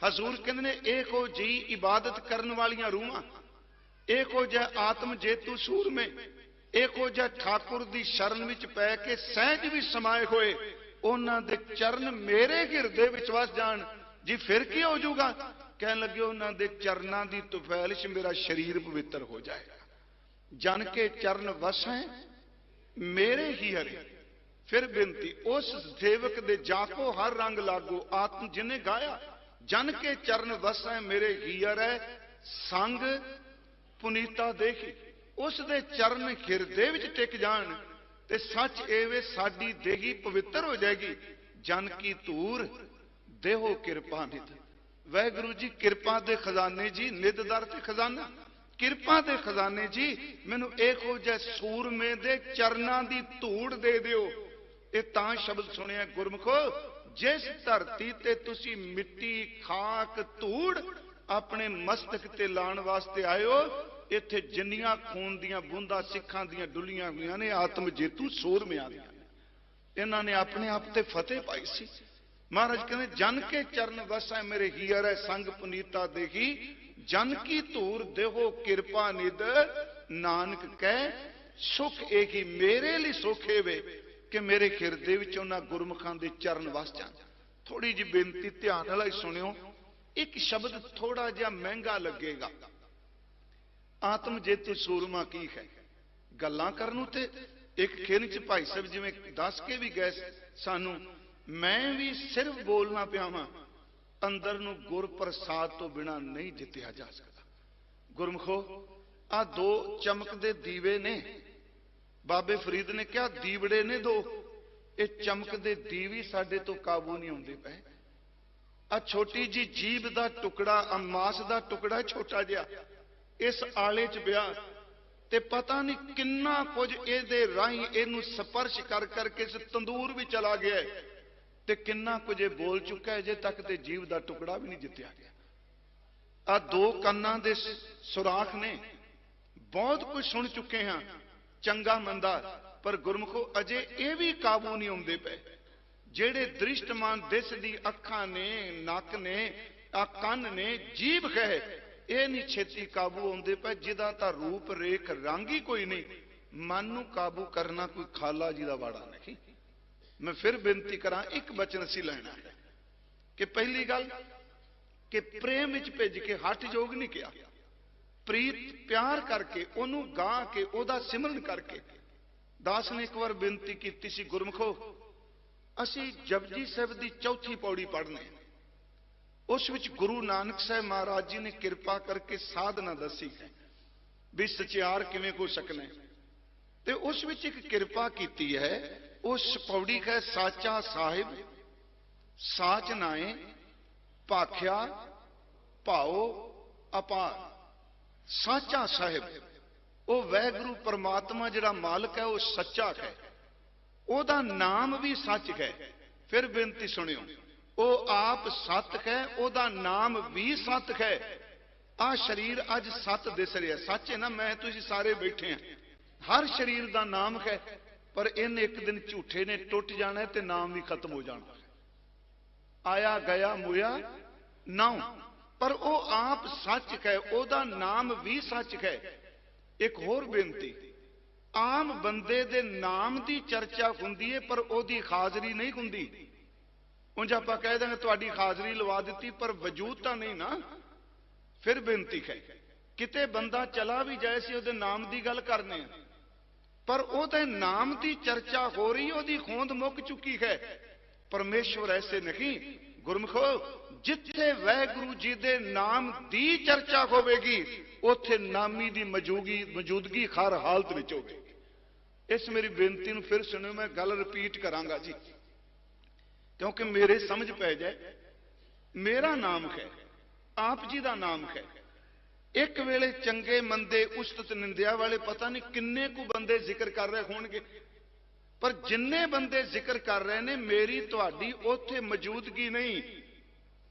ਹਜ਼ੂਰ ਕਹਿੰਦੇ ਨੇ ਇਹੋ ਜੀ ਇਬਾਦਤ ਕਰਨ ਵਾਲੀਆਂ ਰੂਹਾਂ, ਇਹੋ ਜਿਹਾ ਆਤਮ ਜੇਤੂ ਸੂਰਮੇ, ਇਹੋ ਜਿਹਾ ਠਾਕੁਰ ਦੀ ਸ਼ਰਨ ਵਿੱਚ ਪੈ ਕੇ ਸਹਿਜ ਵੀ ਸਮਾਏ ਹੋਏ, ਉਹਨਾਂ ਦੇ ਚਰਨ ਮੇਰੇ ਹਿਰਦੇ ਵਿੱਚ ਵਸ ਜਾਣ ਜੀ, ਫਿਰ ਕੀ ਹੋ ਜਾਊਗਾ? ਕਹਿਣ ਲੱਗੇ ਉਹਨਾਂ ਦੇ ਚਰਨਾਂ ਦੀ ਤੁਫੈਲਿਸ਼ ਮੇਰਾ ਸਰੀਰ ਪਵਿੱਤਰ ਹੋ ਜਾਏਗਾ। ਜਨ ਕੇ ਚਰਨ ਵਸੈ ਮੇਰੇ ਹੀ ਹਰੇ। ਫਿਰ ਬੇਨਤੀ, ਉਸ ਸੇਵਕ ਦੇ ਜਾਕੋ ਹਰ ਰੰਗ ਲਾਗੋ, ਆਤਮ ਜਿਹਨੇ ਗਾਇਆ, ਜਨ ਕੇ ਚਰਨ ਵਸੈ ਮੇਰੇ ਹੀ ਹਰੇ, ਸੰਗ ਪੁਨੀਤਾ ਦੇਖੀ। ਉਸ ਦੇ ਚਰਨ ਹਿਰਦੇ ਵਿੱਚ ਟਿਕ ਜਾਣ ਤੇ ਸੱਚ ਐਵੇਂ ਸਾਡੀ ਦੇਹੀ ਪਵਿੱਤਰ ਹੋ ਜਾਏਗੀ। ਜਨ ਕੀ ਧੂਰ ਦੇਹੋ ਕਿਰਪਾ ਨਿਧ। ਵਾਹਿਗੁਰੂ ਜੀ ਕਿਰਪਾ ਦੇ ਖਜ਼ਾਨੇ ਜੀ, ਨਿਧ ਦਰ ਤੇ ਖਜ਼ਾਨਾ, ਕਿਰਪਾ ਦੇ ਖਜ਼ਾਨੇ ਜੀ, ਮੈਨੂੰ ਇਹੋ ਜਿਹੇ ਸੂਰਮੇ ਦੇ ਚਰਨਾਂ ਦੀ ਧੂੜ ਦੇ ਦਿਓ। ਇਹ ਤਾਂ ਸ਼ਬਦ ਸੁਣਿਆ ਗੁਰਮੁਖੋ, ਜਿਸ ਧਰਤੀ ਤੇ ਤੁਸੀਂ ਮਿੱਟੀ, ਖਾਕ, ਧੂੜ ਆਪਣੇ ਮਸਤਕ ਤੇ ਲਾਉਣ ਵਾਸਤੇ ਆਇਓ, ਇੱਥੇ ਜਿੰਨੀਆਂ ਖੂਨ ਦੀਆਂ ਬੂੰਦਾਂ ਸਿੱਖਾਂ ਦੀਆਂ ਡੁੱਲੀਆਂ ਹੋਈਆਂ ਨੇ, ਆਤਮ ਜੇਤੂ ਸੂਰਮਿਆਂ ਦੀਆਂ, ਇਹਨਾਂ ਨੇ ਆਪਣੇ ਆਪ ਤੇ ਫਤਿਹ ਪਾਈ ਸੀ। ਮਹਾਰਾਜ ਕਹਿੰਦੇ ਜਨ ਕੇ ਚਰਨ ਵਸੈ ਮੇਰੇ ਹੀਅਰੈ, ਸੰਗ ਪੁਨੀਤਾ ਦੇਖੀ, ਜਨ ਕੀ ਧੂਰ ਦੇਹੋ ਕਿਰਪਾ ਨਿਧ, ਨਾਨਕ ਕਹਿ ਸੁਖ ਏਹੀ। ਮੇਰੇ ਲਈ ਸੁਖ ਇਹ ਵੇ ਕਿ ਮੇਰੇ ਹਿਰਦੇ ਵਿੱਚ ਉਹਨਾਂ ਗੁਰਮੁਖਾਂ ਦੇ ਚਰਨ ਵਸ ਜਾਣ। ਥੋੜੀ ਜਿਹੀ ਬੇਨਤੀ ਧਿਆਨ ਨਾਲ ਸੁਣਿਓ, ਇੱਕ ਸ਼ਬਦ ਥੋੜਾ ਜਿਹਾ ਮਹਿੰਗਾ ਲੱਗੇਗਾ। ਆਤਮ ਜੇਤੂ ਸੂਰਮਾ ਕੀ ਹੈ? ਗੱਲਾਂ ਕਰਨ ਨੂੰ ਤੇ ਇੱਕ ਖੇਨ ਚ ਭਾਈ ਸਾਹਿਬ ਜਿਵੇਂ ਦੱਸ ਕੇ ਵੀ ਗਏ ਸਾਨੂੰ, ਮੈਂ ਵੀ ਸਿਰਫ ਬੋਲਣਾ ਪਿਆ ਵਾਂ, ਅੰਦਰ ਨੂੰ ਗੁਰ ਪ੍ਰਸਾਦ ਤੋਂ ਬਿਨਾ ਨਹੀਂ ਜਿੱਤਿਆ ਜਾ ਸਕਦਾ। ਗੁਰਮਖੋ, ਆ ਦੋ ਚਮਕਦੇ ਦੀਵੇ ਨੇ, ਬਾਬੇ ਫਰੀਦ ਨੇ ਕਿਹਾ ਦੀਵੜੇ ਨੇ ਦੋ, ਇਹ ਚਮਕਦੇ ਦੀਵੇ ਸਾਡੇ ਤੋਂ ਕਾਬੂ ਨਹੀਂ ਆਉਂਦੇ ਪਏ। ਆ ਛੋਟੀ ਜੀ ਜੀਭ ਦਾ ਟੁਕੜਾ, ਮਾਸ ਦਾ ਟੁਕੜਾ ਛੋਟਾ ਜਿਹਾ, ਇਸ ਆਲੇ ਚ ਪਿਆ ਤੇ ਪਤਾ ਨਹੀਂ ਕਿੰਨਾ ਕੁਝ ਇਹਦੇ ਰਾਹੀਂ ਇਹਨੂੰ ਸਪਰਸ਼ ਕਰ ਕਰਕੇ ਇਸ ਤੰਦੂਰ ਵੀ ਚਲਾ ਗਿਆ ਤੇ ਕਿੰਨਾ ਕੁਝ ਇਹ ਬੋਲ ਚੁੱਕਾ ਹੈ, ਅਜੇ ਤੱਕ ਤੇ ਜੀਵ ਦਾ ਟੁਕੜਾ ਵੀ ਨਹੀਂ ਜਿੱਤਿਆ ਗਿਆ। ਆ ਦੋ ਕੰਨਾਂ ਦੇ ਸੁਰਾਖ ਨੇ, ਬਹੁਤ ਕੁਝ ਸੁਣ ਚੁੱਕੇ ਹਾਂ ਚੰਗਾ ਮੰਦਾ, ਪਰ ਗੁਰਮੁਖੋ ਅਜੇ ਇਹ ਵੀ ਕਾਬੂ ਨਹੀਂ ਆਉਂਦੇ ਪਏ। ਜਿਹੜੇ ਦ੍ਰਿਸ਼ਟਮਾਨ ਦਿਸਦੀ ਅੱਖਾਂ ਨੇ, ਨੱਕ ਨੇ, ਆ ਕੰਨ ਨੇ, ਜੀਭ ਹੈ, ਇਹ ਨਹੀਂ ਛੇਤੀ ਕਾਬੂ ਆਉਂਦੇ ਪਏ। ਜਿਹਦਾ ਤਾਂ ਰੂਪ ਰੇਖ ਰੰਗ ਹੀ ਕੋਈ ਨਹੀਂ, ਮਨ ਨੂੰ ਕਾਬੂ ਕਰਨਾ ਕੋਈ ਖਾਲਾ ਜੀ ਦਾ ਵਾੜਾ ਨਹੀਂ। ਮੈਂ ਫਿਰ ਬੇਨਤੀ ਕਰਾਂ, ਇੱਕ ਬਚਨ ਅਸੀਂ ਲੈਣਾ ਹੈ ਕਿ ਪਹਿਲੀ ਗੱਲ ਕਿ ਪ੍ਰੇਮ ਵਿੱਚ ਭਿੱਜ ਕੇ ਹੱਠ ਯੋਗ ਨਹੀਂ ਕਿਹਾ, ਪ੍ਰੀਤ ਪਿਆਰ ਕਰਕੇ ਉਹਨੂੰ ਗਾ ਕੇ ਉਹਦਾ ਸਿਮਰਨ ਕਰਕੇ। ਦਾਸ ਨੇ ਇੱਕ ਵਾਰ ਬੇਨਤੀ ਕੀਤੀ ਸੀ, ਗੁਰਮੁਖੋ ਅਸੀਂ ਜਪਜੀ ਸਾਹਿਬ ਦੀ ਚੌਥੀ ਪੌੜੀ ਪੜ੍ਹਨੇ, ਉਸ ਵਿੱਚ ਗੁਰੂ ਨਾਨਕ ਸਾਹਿਬ ਮਹਾਰਾਜ ਜੀ ਨੇ ਕਿਰਪਾ ਕਰਕੇ ਸਾਧਨਾ ਦੱਸੀ ਹੈ ਵੀ ਸਚਿਆਰ ਕਿਵੇਂ ਹੋ ਸਕਣਾ ਹੈ। ਤੇ ਉਸ ਵਿੱਚ ਇੱਕ ਕਿਰਪਾ ਕੀਤੀ ਹੈ, ਉਸ ਪੌੜੀ ਹੈ ਸਾਚਾ ਸਾਹਿਬ ਸਾਚ ਨਾਏ ਭਾਖਿਆ ਭਾਓ ਅਪਾਰ। ਸਾਚਾ ਸਾਹਿਬ ਉਹ ਵੈਗੁਰੂ ਪਰਮਾਤਮਾ ਜਿਹੜਾ ਮਾਲਕ ਹੈ ਉਹ ਸੱਚਾ ਹੈ, ਉਹਦਾ ਨਾਮ ਵੀ ਸੱਚ ਹੈ। ਫਿਰ ਬੇਨਤੀ ਸੁਣਿਓ, ਉਹ ਆਪ ਸਤ ਹੈ, ਉਹਦਾ ਨਾਮ ਵੀ ਸਤ ਹੈ। ਆ ਸਰੀਰ ਅੱਜ ਸਤ ਦਿਸ ਰਿਹਾ, ਸੱਚ ਹੈ ਨਾ, ਮੈਂ ਤੁਸੀਂ ਸਾਰੇ ਬੈਠੇ ਆ, ਹਰ ਸਰੀਰ ਦਾ ਨਾਮ ਹੈ, ਪਰ ਇਹਨੇ ਇੱਕ ਦਿਨ ਝੂਠੇ ਨੇ ਟੁੱਟ ਜਾਣਾ ਤੇ ਨਾਮ ਵੀ ਖਤਮ ਹੋ ਜਾਣਾ। ਆਇਆ ਗਿਆ ਮੁਇਆ ਨਾਉ, ਪਰ ਉਹ ਆਪ ਸੱਚ ਹੈ, ਉਹਦਾ ਨਾਮ ਵੀ ਸੱਚ ਹੈ। ਇੱਕ ਹੋਰ ਬੇਨਤੀ, ਆਮ ਬੰਦੇ ਦੇ ਨਾਮ ਦੀ ਚਰਚਾ ਹੁੰਦੀ ਹੈ ਪਰ ਉਹਦੀ ਹਾਜ਼ਰੀ ਨਹੀਂ ਹੁੰਦੀ। ਉਂਝ ਆਪਾਂ ਕਹਿ ਦਾਂਗੇ ਤੁਹਾਡੀ ਹਾਜ਼ਰੀ ਲਵਾ ਦਿੱਤੀ, ਪਰ ਵਜੂਦ ਤਾਂ ਨਹੀਂ ਨਾ। ਫਿਰ ਬੇਨਤੀ ਹੈ, ਕਿਤੇ ਬੰਦਾ ਚਲਾ ਵੀ ਜਾਏ ਸੀ ਉਹਦੇ ਨਾਮ ਦੀ ਗੱਲ ਕਰਨੇ ਆ, ਪਰ ਉਹਦੇ ਨਾਮ ਦੀ ਚਰਚਾ ਹੋ ਰਹੀ, ਉਹਦੀ ਹੋਂਦ ਮੁੱਕ ਚੁੱਕੀ ਹੈ। ਪਰਮੇਸ਼ਵਰ ਐਸੇ ਨਹੀਂ। ਗੁਰਮੁਖੋ, ਜਿੱਥੇ ਵਾਹਿਗੁਰੂ ਜੀ ਦੇ ਨਾਮ ਦੀ ਚਰਚਾ ਹੋਵੇਗੀ ਉੱਥੇ ਨਾਮੀ ਦੀ ਮੌਜੂਦਗੀ ਹਰ ਹਾਲਤ ਵਿੱਚ ਹੋਵੇਗੀ। ਇਸ ਮੇਰੀ ਬੇਨਤੀ ਨੂੰ ਫਿਰ ਸੁਣਿਓ, ਮੈਂ ਗੱਲ ਰਿਪੀਟ ਕਰਾਂਗਾ ਜੀ, ਕਿਉਂਕਿ ਮੇਰੇ ਸਮਝ ਪੈ ਜਾਏ। ਮੇਰਾ ਨਾਮ ਹੈ, ਆਪ ਜੀ ਦਾ ਨਾਮ ਹੈ। ਇੱਕ ਵੇਲੇ ਚੰਗੇ ਮੰਦੇ ਉਸਤਤ ਨਿੰਦਿਆ ਵਾਲੇ ਪਤਾ ਨਹੀਂ ਕਿੰਨੇ ਕੁ ਬੰਦੇ ਜ਼ਿਕਰ ਕਰ ਰਹੇ ਹੋਣਗੇ, ਪਰ ਜਿੰਨੇ ਬੰਦੇ ਜ਼ਿਕਰ ਕਰ ਰਹੇ ਨੇ ਮੇਰੀ ਤੁਹਾਡੀ ਉੱਥੇ ਮੌਜੂਦਗੀ ਨਹੀਂ।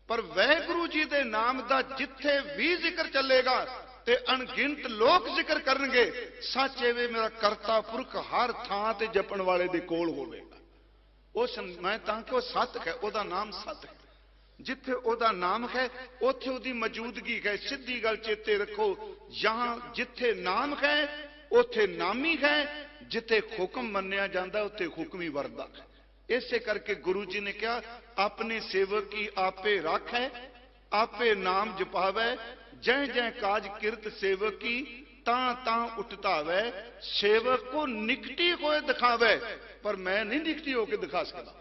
ਪਰ ਵਾਹਿਗੁਰੂ ਜੀ ਦੇ ਨਾਮ ਦਾ ਜਿੱਥੇ ਵੀ ਜ਼ਿਕਰ ਚੱਲੇਗਾ ਤੇ ਅਣਗਿਣਤ ਲੋਕ ਜ਼ਿਕਰ ਕਰਨਗੇ, ਸੱਚ ਐਵੇਂ ਮੇਰਾ ਕਰਤਾ ਪੁਰਖ ਹਰ ਥਾਂ ਤੇ ਜਪਣ ਵਾਲੇ ਦੇ ਕੋਲ ਹੋਵੇਗਾ। ਉਸ ਮੈਂ ਤਾਂ ਕਿ ਉਹ ਸਤ ਹੈ, ਉਹਦਾ ਨਾਮ ਸਤ ਹੈ। ਜਿੱਥੇ ਉਹਦਾ ਨਾਮ ਹੈ ਉੱਥੇ ਉਹਦੀ ਮੌਜੂਦਗੀ ਹੈ। ਸਿੱਧੀ ਗੱਲ ਚੇਤੇ ਰੱਖੋ, ਯਹਾਂ ਜਿੱਥੇ ਨਾਮ ਹੈ ਉੱਥੇ ਨਾਮੀ ਹੈ, ਜਿੱਥੇ ਹੁਕਮ ਮੰਨਿਆ ਜਾਂਦਾ ਉੱਥੇ ਹੁਕਮ ਹੀ ਵਰਦਾ ਹੈ। ਇਸੇ ਕਰਕੇ ਗੁਰੂ ਜੀ ਨੇ ਕਿਹਾ, ਆਪਣੇ ਸੇਵਕ ਕੀ ਆਪੇ ਰਾਖੈ, ਆਪੇ ਨਾਮ ਜਪਾਵੈ, ਜੈ ਜੈ ਕਾਜ ਕਿਰਤ ਸੇਵਕ ਕੀ ਤਾਂ ਤਾਂ ਉਠਤਾਵੈ। ਸੇਵਕ ਕੋ ਨਿਕਟੀ ਹੋਏ ਦਿਖਾਵੇ, ਪਰ ਮੈਂ ਨਹੀਂ ਨਿਕਟੀ ਹੋ ਕੇ ਦਿਖਾ ਸਕਦਾ।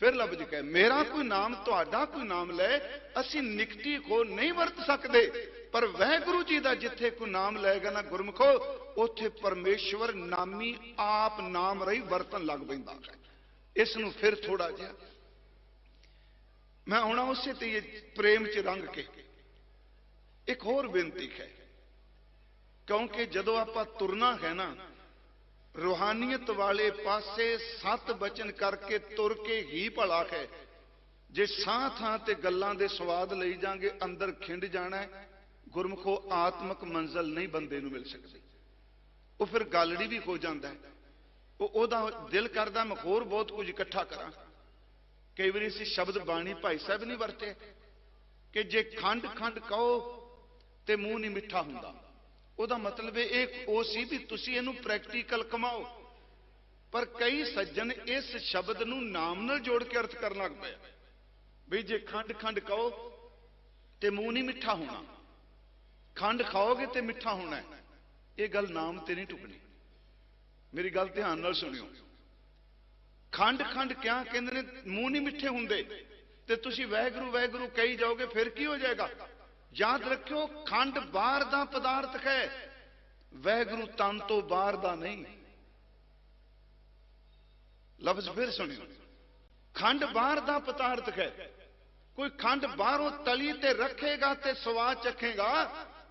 ਫਿਰ ਲਫ਼ਜ਼ ਕਹੇ, ਮੇਰਾ ਕੋਈ ਨਾਮ ਤੁਹਾਡਾ ਕੋਈ ਨਾਮ ਲੈ, ਅਸੀਂ ਨਿਕਟੀ ਹੋ ਨਹੀਂ ਵਰਤ ਸਕਦੇ, ਪਰ ਵਾਹਿਗੁਰੂ ਜੀ ਦਾ ਜਿੱਥੇ ਕੋਈ ਨਾਮ ਲਏਗਾ ਨਾ ਗੁਰਮੁਖੋ, ਉੱਥੇ ਪਰਮੇਸ਼ਵਰ ਨਾਮੀ ਆਪ ਨਾਮ ਰਹੀ ਵਰਤਨ ਲੱਗ ਪੈਂਦਾ ਹੈ। ਇਸ ਨੂੰ ਫਿਰ ਥੋੜਾ ਜਿਹਾ ਮੈਂ ਆਉਣਾ ਉਸੇ ਤੇ ਪ੍ਰੇਮ ਚ ਰੰਗ ਕੇ ਇੱਕ ਹੋਰ ਬੇਨਤੀ ਹੈ, ਕਿਉਂਕਿ ਜਦੋਂ ਆਪਾਂ ਤੁਰਨਾ ਹੈ ਨਾ ਰੂਹਾਨੀਅਤ ਵਾਲੇ ਪਾਸੇ ਸਤ ਬਚਨ ਕਰਕੇ ਤੁਰ ਕੇ ਹੀ ਭਲਾ ਹੈ। ਜੇ ਸਾਹ ਥਾਂ ਤੇ ਗੱਲਾਂ ਦੇ ਸਵਾਦ ਲਈ ਜਾਾਂਗੇ ਅੰਦਰ ਖਿੰਡ ਜਾਣਾ ਹੈ। ਗੁਰਮੁਖੋ, ਆਤਮਿਕ ਮੰਜ਼ਲ ਨਹੀਂ ਬੰਦੇ ਨੂੰ ਮਿਲ ਸਕਦੀ। ਉਹ ਫਿਰ ਗਾਲੜੀ ਵੀ ਹੋ ਜਾਂਦਾ ਹੈ। ਉਹਦਾ ਦਿਲ ਕਰਦਾ ਮੈਂ ਹੋਰ ਬਹੁਤ ਕੁਝ ਇਕੱਠਾ ਕਰਾਂ। ਕਈ ਵਾਰੀ ਅਸੀਂ ਸ਼ਬਦ ਬਾਣੀ ਭਾਈ ਸਾਹਿਬ ਨਹੀਂ ਵਰਤੇ ਕਿ ਜੇ ਖੰਡ ਖੰਡ ਕਹੋ ਤੇ ਮੂੰਹ ਨਹੀਂ ਮਿੱਠਾ ਹੁੰਦਾ। ਉਹਦਾ ਮਤਲਬ ਇਹ ਉਹ ਸੀ ਵੀ ਤੁਸੀਂ ਇਹਨੂੰ ਪ੍ਰੈਕਟੀਕਲ ਕਮਾਓ। ਪਰ ਕਈ ਸੱਜਣ ਇਸ ਸ਼ਬਦ ਨੂੰ ਨਾਮ ਨਾਲ ਜੋੜ ਕੇ ਅਰਥ ਕਰਨ ਲੱਗ ਪਏ ਵੀ ਜੇ ਖੰਡ ਖੰਡ ਕਹੋ ਤੇ ਮੂੰਹ ਨਹੀਂ ਮਿੱਠਾ ਹੋਣਾ, ਖੰਡ ਖਾਓਗੇ ਤੇ ਮਿੱਠਾ ਹੋਣਾ। ਇਹ ਗੱਲ ਨਾਮ ਤੇ ਨਹੀਂ ਟੁਕਣੀ। ਮੇਰੀ ਗੱਲ ਧਿਆਨ ਨਾਲ ਸੁਣਿਓ। ਖੰਡ ਖੰਡ ਕਿਆ ਕਹਿੰਦੇ ਨੇ, ਮੂੰਹ ਨਹੀਂ ਮਿੱਠੇ ਹੁੰਦੇ ਤੇ ਤੁਸੀਂ ਵਾਹਿਗੁਰੂ ਵਾਹਿਗੁਰੂ ਕਹੀ ਜਾਓਗੇ, ਫਿਰ ਕੀ ਹੋ ਜਾਏਗਾ? ਯਾਦ ਰੱਖਿਓ, ਖੰਡ ਬਾਹਰ ਦਾ ਪਦਾਰਥ ਹੈ, ਵਾਹਿਗੁਰੂ ਤਨ ਤੋਂ ਬਾਹਰ ਦਾ ਨਹੀਂ। ਲਫ਼ਜ਼ ਫਿਰ ਸੁਣਿਓ, ਖੰਡ ਬਾਹਰ ਦਾ ਪਦਾਰਥ ਹੈ। ਕੋਈ ਖੰਡ ਬਾਹਰੋਂ ਤਲੀ ਤੇ ਰੱਖੇਗਾ ਤੇ ਸਵਾਦ ਚੱਖੇਗਾ,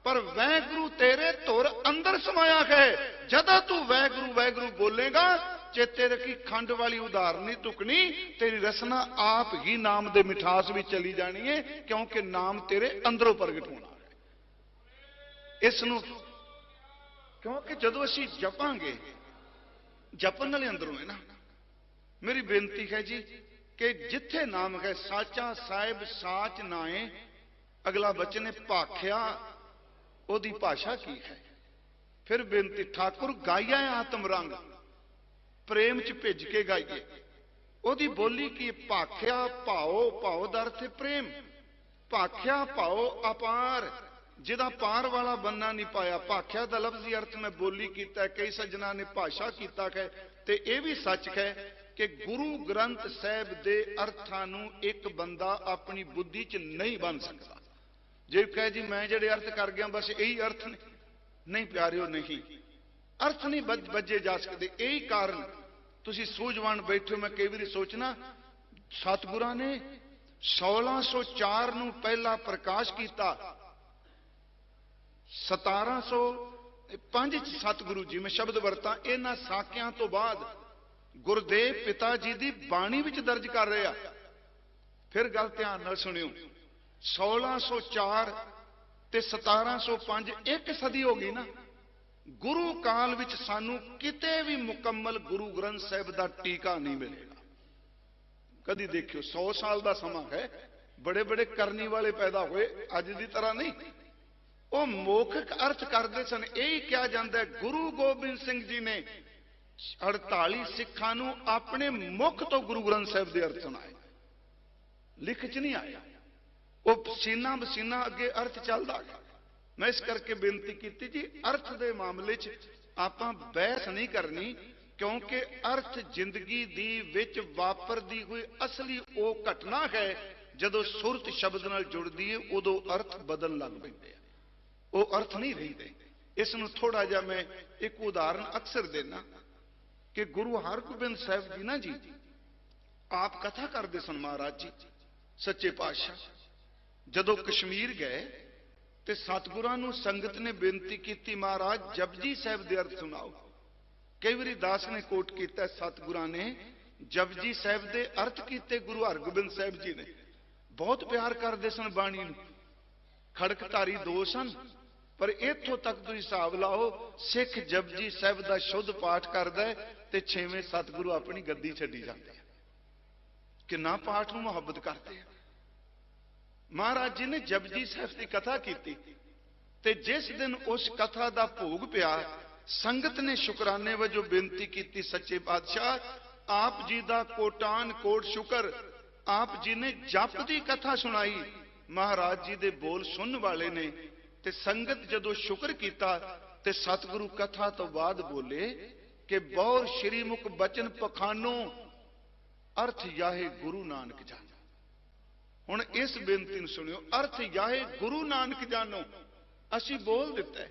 ਪਰ ਵਾਹਿਗੁਰੂ ਤੇਰੇ ਧੁਰ ਅੰਦਰ ਸਮਾਇਆ ਹੈ। ਜਦੋਂ ਤੂੰ ਵਾਹਿਗੁਰੂ ਵਾਹਿਗੁਰੂ ਬੋਲੇਗਾ, ਚੇਤੇ ਰੱਖੀ ਖੰਡ ਵਾਲੀ ਉਧਾਰ ਨਹੀਂ ਤੁਕਣੀ, ਤੇਰੀ ਰਸਨਾ ਆਪ ਹੀ ਨਾਮ ਦੇ ਮਿਠਾਸ ਵਿੱਚ ਚਲੀ ਜਾਣੀ ਹੈ, ਕਿਉਂਕਿ ਨਾਮ ਤੇਰੇ ਅੰਦਰੋਂ ਪ੍ਰਗਟ ਹੋਣਾ ਹੈ। ਇਸ ਨੂੰ ਕਿਉਂਕਿ ਜਦੋਂ ਅਸੀਂ ਜਪਾਂਗੇ, ਜਪਣ ਵਾਲੇ ਅੰਦਰੋਂ ਹੈ ਨਾ। ਮੇਰੀ ਬੇਨਤੀ ਹੈ ਜੀ ਕਿ ਜਿੱਥੇ ਨਾਮ ਹੈ ਸਾਚਾ ਸਾਹਿਬ ਸਾਚ ਨਾਏ, ਅਗਲਾ ਬਚਨ ਹੈ ਭਾਖਿਆ, ਉਹਦੀ ਭਾਸ਼ਾ ਕੀ ਹੈ? ਫਿਰ ਬੇਨਤੀ, ਠਾਕੁਰ ਗਾਇਆ ਆਤਮ ਰੰਗ, ਪ੍ਰੇਮ ਚ ਭਿੱਜ ਕੇ ਗਾਈਏ। ਉਹਦੀ ਬੋਲੀ ਕੀ? ਭਾਖਿਆ ਭਾਓ, ਭਾਓ ਦਾ ਅਰਥ ਹੈ ਪ੍ਰੇਮ। ਭਾਖਿਆ ਭਾਓ ਅਪਾਰ, ਜਿਹਦਾ ਪਾਰ ਵਾਲਾ ਬੰਨਾ ਨਹੀਂ ਪਾਇਆ। ਭਾਖਿਆ ਦਾ ਲਫ਼ਜ਼ੀ ਅਰਥ ਮੈਂ ਬੋਲੀ ਕੀਤਾ, ਕਈ ਸੱਜਣਾ ਨੇ ਭਾਸ਼ਾ ਕੀਤਾ ਹੈ, ਤੇ ਇਹ ਵੀ ਸੱਚ ਹੈ ਕਿ ਗੁਰੂ ਗ੍ਰੰਥ ਸਾਹਿਬ ਦੇ ਅਰਥਾਂ ਨੂੰ ਇੱਕ ਬੰਦਾ ਆਪਣੀ ਬੁੱਧੀ 'ਚ ਨਹੀਂ ਬਣ ਸਕਦਾ। ਜੇ ਕਹੇ ਜੀ ਮੈਂ ਜਿਹੜੇ ਅਰਥ ਕਰ ਗਿਆ ਬਸ ਇਹੀ ਅਰਥ ਨੇ, ਨਹੀਂ ਪਿਆਰਿਓ, ਨਹੀਂ, ਅਰਥ ਨਹੀਂ ਬੱਝੇ ਜਾ ਸਕਦੇ। ਇਹੀ ਕਾਰਨ ਤੁਸੀਂ ਸੂਝਵਾਨ ਬੈਠੇ ਹੋ। ਮੈਂ ਕਈ ਵਾਰੀ ਸੋਚਣਾ, ਸਤਿਗੁਰਾਂ ਨੇ 1604 ਨੂੰ ਪਹਿਲਾ ਪ੍ਰਕਾਸ਼ ਕੀਤਾ, 1705 ਚ ਸਤਿਗੁਰੂ ਜੀ, ਮੈਂ ਸ਼ਬਦ ਵਰਤਾਂ, ਇਹਨਾਂ ਸਾਕਿਆਂ ਤੋਂ ਬਾਅਦ ਗੁਰਦੇਵ ਪਿਤਾ ਜੀ ਦੀ ਬਾਣੀ ਵਿੱਚ ਦਰਜ ਕਰ ਰਹੇ ਆ। ਫਿਰ ਗੱਲ ਧਿਆਨ ਨਾਲ ਸੁਣਿਓ, 1604 ਤੇ 1705 ਇੱਕ ਸਦੀ ਹੋ ਗਈ ਨਾ। ਗੁਰੂ ਕਾਲ ਵਿੱਚ ਸਾਨੂੰ ਕਿਤੇ ਵੀ ਮੁਕੰਮਲ ਗੁਰੂ ਗ੍ਰੰਥ ਸਾਹਿਬ ਦਾ ਟੀਕਾ ਨਹੀਂ ਮਿਲੇਗਾ। ਕਦੀ ਦੇਖਿਓ, 100 ਸਾਲ ਦਾ ਸਮਾਂ ਹੈ, ਬੜੇ ਬੜੇ ਕਰਨੀ ਵਾਲੇ ਪੈਦਾ ਹੋਏ, ਅੱਜ ਦੀ ਤਰ੍ਹਾਂ ਨਹੀਂ। ਉਹ ਮੌਖਿਕ ਅਰਥ ਕਰਦੇ ਸਨ। ਇਹੀ ਕਿਹਾ ਜਾਂਦਾ ਹੈ, ਗੁਰੂ ਗੋਬਿੰਦ ਸਿੰਘ ਜੀ ਨੇ 48 ਸਿੱਖਾਂ ਨੂੰ ਆਪਣੇ ਮੁਖ ਤੋਂ ਗੁਰੂ ਗ੍ਰੰਥ ਸਾਹਿਬ ਦੇ ਅਰਥ ਸੁਣਾਏ, ਲਿਖ ਚ ਨਹੀਂ ਆਇਆ। ਉਹ ਸੀਨਾ ਬਸੀਨਾ ਅੱਗੇ ਅਰਥ ਚੱਲਦਾ ਗਿਆ। ਮੈਂ ਇਸ ਕਰਕੇ ਬੇਨਤੀ ਕੀਤੀ ਜੀ, ਅਰਥ ਦੇ ਮਾਮਲੇ 'ਚ ਆਪਾਂ ਬਹਿਸ ਨਹੀਂ ਕਰਨੀ, ਕਿਉਂਕਿ ਅਰਥ ਜ਼ਿੰਦਗੀ ਦੀ ਵਿੱਚ ਵਾਪਰਦੀ ਹੋਈ ਅਸਲੀ ਉਹ ਘਟਨਾ ਹੈ। ਜਦੋਂ ਸੁਰਤ ਸ਼ਬਦ ਨਾਲ ਜੁੜਦੀ ਹੈ ਉਦੋਂ ਅਰਥ ਬਦਲਣ ਲੱਗ ਪੈਂਦੇ ਆ, ਉਹ ਅਰਥ ਨਹੀਂ ਰਹਿੰਦੇ। ਇਸ ਨੂੰ ਥੋੜਾ ਜਿਹਾ ਮੈਂ ਇੱਕ ਉਦਾਹਰਨ ਅਕਸਰ ਦੇਣਾ ਕਿ ਗੁਰੂ ਹਰਗੋਬਿੰਦ ਸਾਹਿਬ ਜੀ ਨਾ ਜੀ ਆਪ ਕਥਾ ਕਰਦੇ ਸਨ। ਮਹਾਰਾਜ ਜੀ ਸੱਚੇ ਪਾਤਸ਼ਾਹ ਜਦੋਂ ਕਸ਼ਮੀਰ ਗਏ ਤੇ ਸਤਿਗੁਰਾਂ ਨੂੰ ਸੰਗਤ ਨੇ ਬੇਨਤੀ ਕੀਤੀ, ਮਹਾਰਾਜ ਜਪਜੀ ਸਾਹਿਬ ਦੇ ਅਰਥ ਸੁਣਾਓ। ਕਈ ਵਾਰੀ ਦਾਸ ਨੇ ਕੋਟ ਕੀਤਾ, ਸਤਿਗੁਰਾਂ ਨੇ ਜਪਜੀ ਸਾਹਿਬ ਦੇ ਅਰਥ ਕੀਤੇ। ਗੁਰੂ ਹਰਗੋਬਿੰਦ ਸਾਹਿਬ ਜੀ ਨੇ ਬਹੁਤ ਪਿਆਰ ਕਰਦੇ ਸਨ ਬਾਣੀ ਨੂੰ। ਖੜਕਧਾਰੀ ਦੋ ਸਨ, ਪਰ ਇੱਥੋਂ ਤੱਕ ਤੁਸੀਂ ਹਿਸਾਬ ਲਾਓ, ਸਿੱਖ ਜਪਜੀ ਸਾਹਿਬ ਦਾ ਸ਼ੁੱਧ ਪਾਠ ਕਰਦਾ ਹੈ ਤੇ 6ਵੇਂ ਸਤਿਗੁਰੂ ਆਪਣੀ ਗੱਦੀ ਛੱਡੀ ਜਾਂਦੇ ਆ। ਕਿੰਨਾ ਪਾਠ ਨੂੰ ਮੁਹੱਬਤ ਕਰਦੇ ਆ। ਮਹਾਰਾਜ ਜੀ ਨੇ ਜਪਜੀ ਸਾਹਿਬ ਦੀ ਕਥਾ ਕੀਤੀ ਤੇ ਜਿਸ ਦਿਨ ਉਸ ਕਥਾ ਦਾ ਭੋਗ ਪਿਆ, ਸੰਗਤ ਨੇ ਸ਼ੁਕਰਾਨੇ ਵਜੋਂ ਬੇਨਤੀ ਕੀਤੀ, ਸੱਚੇ ਪਾਤਸ਼ਾਹ ਆਪ ਜੀ ਦਾ ਕੋਟਾਨ ਕੋਟ ਸ਼ੁਕਰ, ਆਪ ਜੀ ਨੇ ਜਪ ਦੀ ਕਥਾ ਸੁਣਾਈ। ਮਹਾਰਾਜ ਜੀ ਦੇ ਬੋਲ ਸੁਣਨ ਵਾਲੇ ਨੇ ਤੇ ਸੰਗਤ ਜਦੋਂ ਸ਼ੁਕਰ ਕੀਤਾ ਤੇ ਸਤਿਗੁਰੂ ਕਥਾ ਤੋਂ ਬਾਅਦ ਬੋਲੇ ਕਿ ਬਹੁਰ ਸ਼੍ਰੀ ਮੁਖ ਬਚਨ ਪਖਾਨੋ, ਅਰਥ ਯਾਹੇ ਗੁਰੂ ਨਾਨਕ ਜਾਣੋ। ਹੁਣ ਇਸ ਬੇਨਤੀ ਨੂੰ ਸੁਣਿਓ, ਅਰਥ ਯਾਹੇ ਗੁਰੂ ਨਾਨਕ ਜਾਣੋ ਅਸੀਂ ਬੋਲ ਦਿੱਤਾ।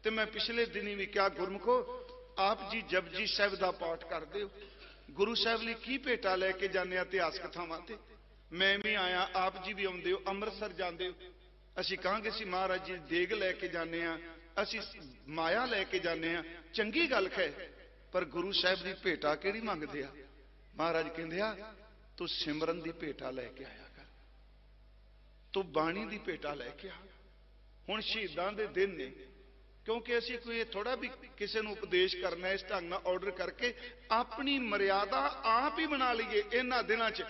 ਤੇ ਮੈਂ ਪਿਛਲੇ ਦਿਨੀ ਵੀ ਕਿਹਾ, ਗੁਰਮੁਖੋ ਆਪ ਜੀ ਜਪਜੀ ਸਾਹਿਬ ਦਾ ਪਾਠ ਕਰਦੇ ਹੋ, ਗੁਰੂ ਸਾਹਿਬ ਲਈ ਕੀ ਭੇਟਾ ਲੈ ਕੇ ਜਾਂਦੇ ਆ ਇਤਿਹਾਸ ਕਥਾਵਾਂ ਤੇ। ਮੈਂ ਵੀ ਆਇਆ, ਆਪ ਜੀ ਵੀ ਆਉਂਦੇ ਹੋ, ਅੰਮ੍ਰਿਤਸਰ ਜਾਂਦੇ ਹੋ, ਅਸੀਂ ਕਹਾਂਗੇ ਅਸੀਂ ਮਹਾਰਾਜ ਜੀ ਦੇਗ ਲੈ ਕੇ ਜਾਂਦੇ ਆ, ਅਸੀਂ ਮਾਇਆ ਲੈ ਕੇ ਜਾਂਦੇ ਆ, ਚੰਗੀ ਗੱਲ ਹੈ, ਪਰ ਗੁਰੂ ਸਾਹਿਬ ਦੀ ਭੇਟਾ ਕਿਹੜੀ ਮੰਗਦੇ ਆ? ਮਹਾਰਾਜ ਕਹਿੰਦੇ ਆ ਤੂੰ ਸਿਮਰਨ ਦੀ ਭੇਟਾ ਲੈ ਕੇ ਆਇਆ ਕਰ, ਤੂੰ ਬਾਣੀ ਦੀ ਭੇਟਾ ਲੈ ਕੇ ਆ। ਹੁਣ ਸ਼ਹੀਦਾਂ ਦੇ ਦਿਨ ਨੇ, ਕਿਉਂਕਿ ਅਸੀਂ ਕੋਈ ਥੋੜਾ ਵੀ ਕਿਸੇ ਨੂੰ ਉਪਦੇਸ਼ ਕਰਨਾ ਇਸ ਢੰਗ ਨਾਲ ਆਰਡਰ ਕਰਕੇ ਆਪਣੀ ਮਰਿਆਦਾ ਆਪ ਹੀ ਬਣਾ ਲਈਏ ਇਹਨਾਂ ਦਿਨਾਂ 'ਚ